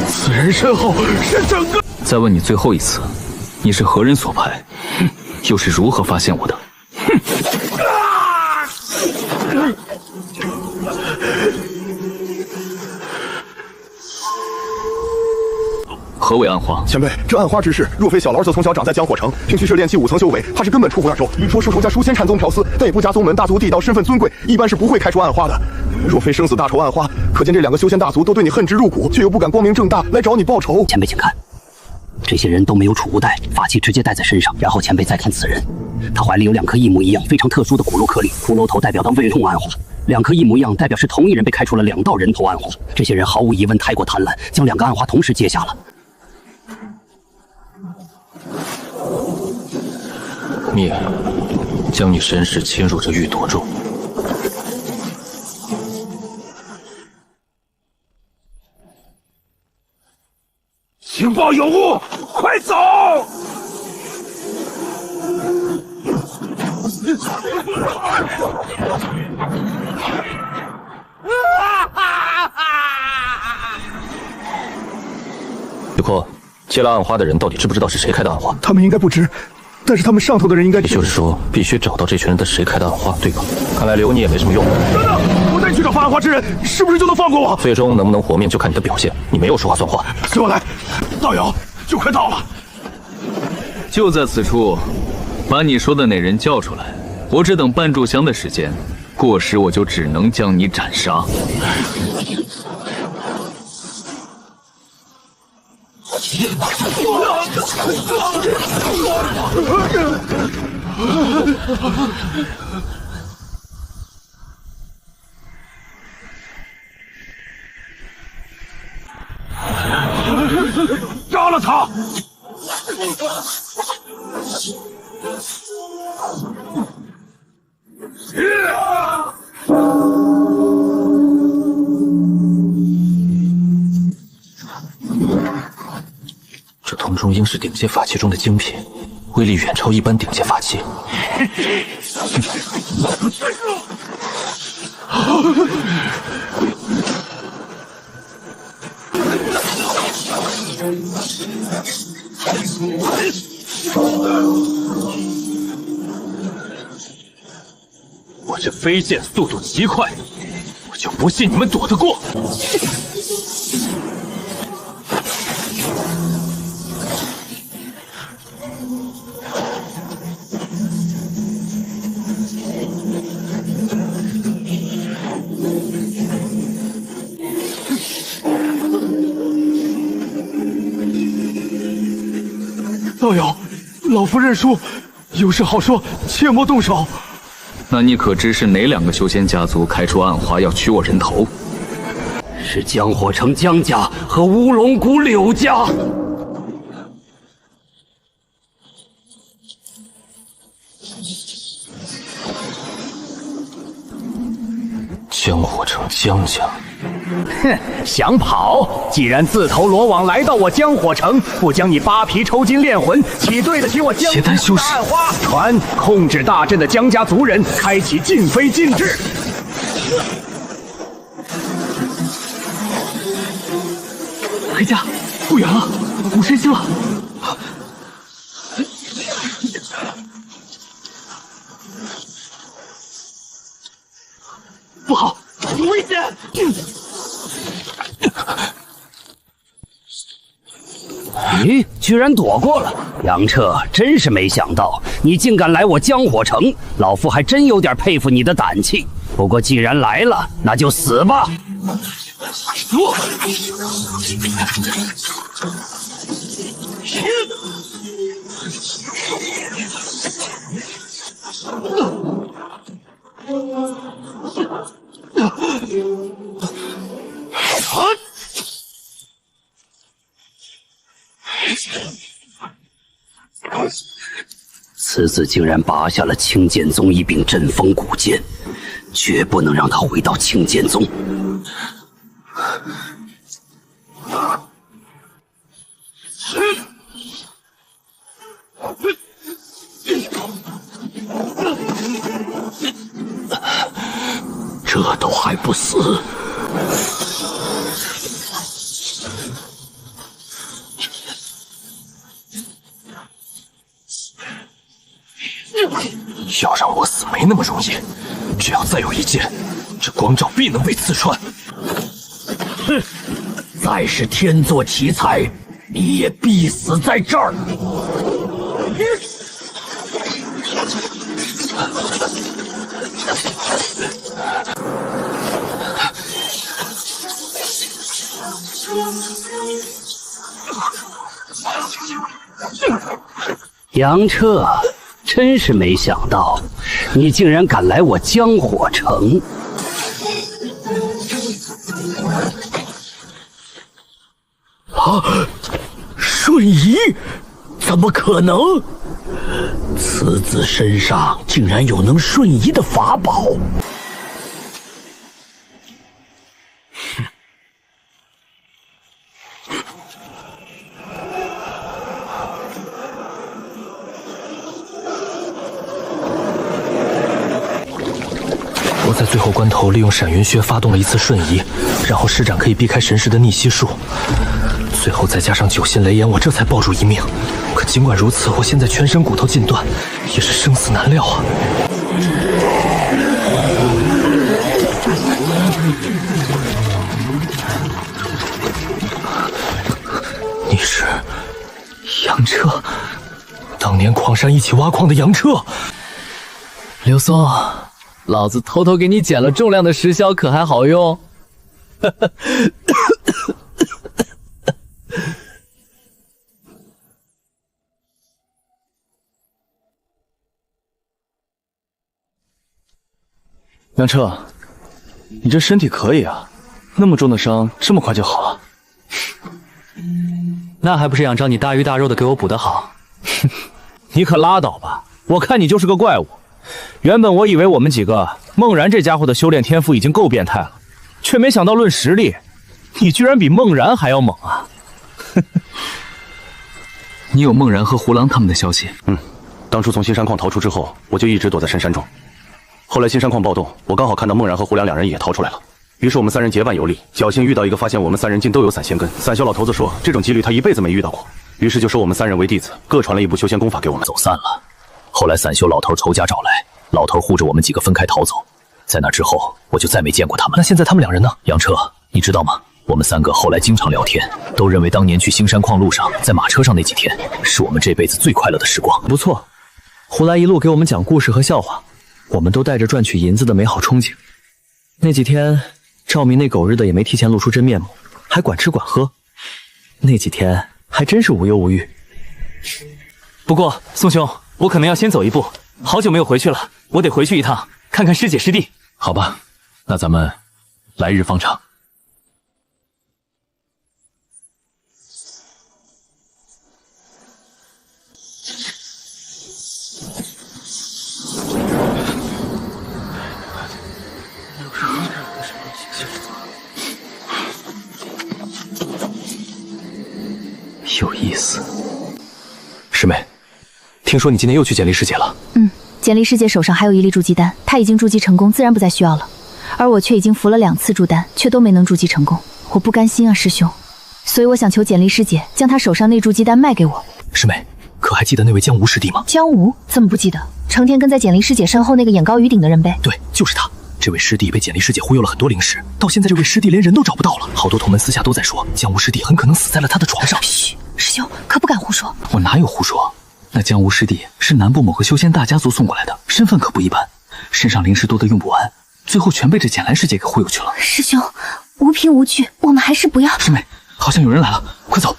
S3: 此人身后是整个……
S17: 再问你最后一次，你是何人所派？又是如何发现我的？何为暗花？
S3: 前辈，这暗花之事，若非小老儿从小长在江火城，凭虚是炼气5层修为，他是根本出不了手。说是仇家书仙禅宗嫖丝，但也不加宗门大族地道身份尊贵，一般是不会开出暗花的。若非生死大仇暗花，可见这2个修仙大族都对你恨之入骨，却又不敢光明正大来找你报仇。
S18: 前辈请看，这些人都没有储物袋，法器直接带在身上。然后前辈再看此人，他怀里有2颗一模一样、非常特殊的骷髅颗粒，骷髅头代表的胃痛暗花，2颗一模一样，代表是同一人被开出了2道人头暗花。这些人毫无疑问太过贪婪，将2个暗花同时接下了。
S8: 灭，将你身世侵入这玉夺中。
S2: 情报有误，快走！
S8: 雨阔，接了暗花的人到底知不知道是谁开的暗花？
S6: 他们应该不知，但是他们上头的人应该……
S8: 也就是说，必须找到这群人的谁开的暗花，对吧？看来留你也没什么用。
S6: 等等，我带你去找发暗花之人，是不是就能放过我？
S8: 最终能不能活命，就看你的表现。你没有说话算话。
S6: 随我来，道友，就快到了。
S17: 就在此处，把你说的那人叫出来。我只等半炷香的时间，过时我就只能将你斩杀。
S2: 杀了他！
S8: 这铜钟鹰是顶阶法器中的精品，威力远超一般顶阶法器。
S12: 我这飞剑速度极快，我就不信你们躲得过。
S6: 道友，老夫认输，有事好说，切莫动手。
S17: 那你可知是哪两个修仙家族开出暗花要取我人头？
S18: 是江火城江家和乌龙谷柳家。
S8: 江火城江家。
S2: 哼，想跑？既然自投罗网来到我江火城，不将你扒皮抽筋炼魂，岂对得起我江家的暗花？传控制大阵的江家族人开启禁飞禁制。
S6: 回家，不远了，5时星了。不好，有危险！
S18: 咦，居然躲过了！杨彻，真是没想到你竟敢来我江火城，老夫还真有点佩服你的胆气。不过既然来了，那就死吧！此子竟然拔下了青剑宗一柄阵风古剑，绝不能让他回到青剑宗。
S4: 这都还不死！
S8: 要让我死没那么容易，只要再有一剑，这光照必能被刺穿。
S4: 哼，再是天作奇才，你也必死在这儿。
S18: 杨彻，真是没想到，你竟然敢来我江火城！
S4: 啊，瞬移？怎么可能？此子身上竟然有能瞬移的法宝。
S8: 我在最后关头利用闪云穴发动了一次瞬移，然后施展可以避开神识的逆袭术，最后再加上9星雷炎，我这才抱住一命。可尽管如此，我现在全身骨头尽断，也是生死难料啊！你是杨彻，当年矿山一起挖矿的杨彻。
S10: 刘松，老子偷偷给你捡了重量的石硝，可还好用？
S15: 杨彻，你这身体可以啊，那么重的伤这么快就好了。
S10: 那还不是仰仗你大鱼大肉的给我补得好？
S15: 你可拉倒吧，我看你就是个怪物。原本我以为我们几个孟然这家伙的修炼天赋已经够变态了，却没想到论实力，你居然比孟然还要猛啊！
S17: 你有孟然和胡狼他们的消息？
S16: 当初从新山矿逃出之后，我就一直躲在深山中。后来新山矿暴动，我刚好看到孟然和胡良2人也逃出来了，于是我们3人结伴游历，侥幸遇到一个发现我们3人竟都有散仙根。散修老头子说，这种几率他一辈子没遇到过，于是就收我们3人为弟子，各传了一部修仙功法给我们。
S5: 走散了。后来散修老头仇家找来，老头护着我们几个分开逃走。在那之后，我就再没见过他们。
S8: 那现在他们2人呢？
S5: 杨彻，你知道吗？我们3个后来经常聊天，都认为当年去星山矿路上，在马车上那几天，是我们这辈子最快乐的时光。
S10: 不错，胡来一路给我们讲故事和笑话，我们都带着赚取银子的美好憧憬。那几天，赵明那狗日的也没提前露出真面目，还管吃管喝。那几天还真是无忧无虑。不过，宋兄，我可能要先走一步，好久没有回去了，我得回去一趟，看看师姐师弟。
S5: 好吧，那咱们来日方长。
S10: 有意思。师妹，听说你今天又去简历师姐了？
S1: 简历师姐手上还有一粒筑基丹，她已经筑基成功，自然不再需要了。而我却已经服了2次筑丹，却都没能筑基成功，我不甘心啊，师兄。所以我想求简历师姐将她手上那筑基丹卖给我。
S10: 师妹，可还记得那位江无师弟吗？
S1: 江无？怎么不记得？成天跟在简历师姐身后那个眼高于顶的人呗。
S10: 对，就是他。这位师弟被简历师姐忽悠了很多灵石，到现在这位师弟连人都找不到了。好多同门私下都在说，江无师弟很可能死在了他的床上。
S1: 嘘，师兄可不敢胡说。
S10: 我哪有胡说？那江无师弟是南部某个修仙大家族送过来的，身份可不一般，身上灵石多得用不完，最后全被这简兰师姐给忽悠去了。
S1: 师兄，无凭无据，我们还是不要。
S10: 师妹，好像有人来了，快走！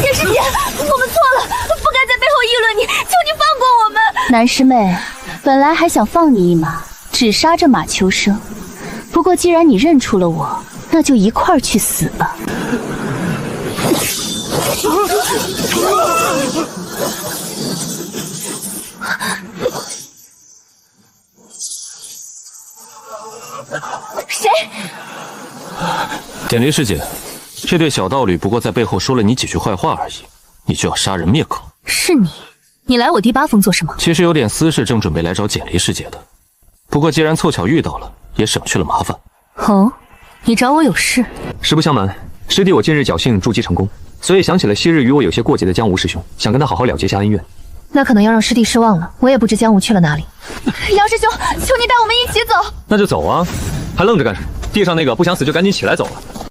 S11: 简师姐，我们错了，不该在背后议论你，求你放过我们。
S1: 南师妹，本来还想放你一马，只杀这马秋生。不过既然你认出了我，那就一块儿去死吧。
S11: 谁？
S8: 简离师姐，这对小道侣不过在背后说了你几句坏话而已，你就要杀人灭口？
S1: 是你，你来我第8峰做什么？
S8: 其实有点私事，正准备来找简离师姐的。不过既然凑巧遇到了，也省去了麻烦。
S1: 哦，你找我有事？
S10: 实不相瞒，师弟我近日侥幸筑基成功，所以想起了昔日与我有些过节的江无师兄，想跟他好好了结下恩怨。
S1: 那可能要让师弟失望了，我也不知江无去了哪里。
S11: 杨师兄，求你带我们一起走。
S10: 那就走啊，还愣着干什么？地上那个不想死就赶紧起来走了。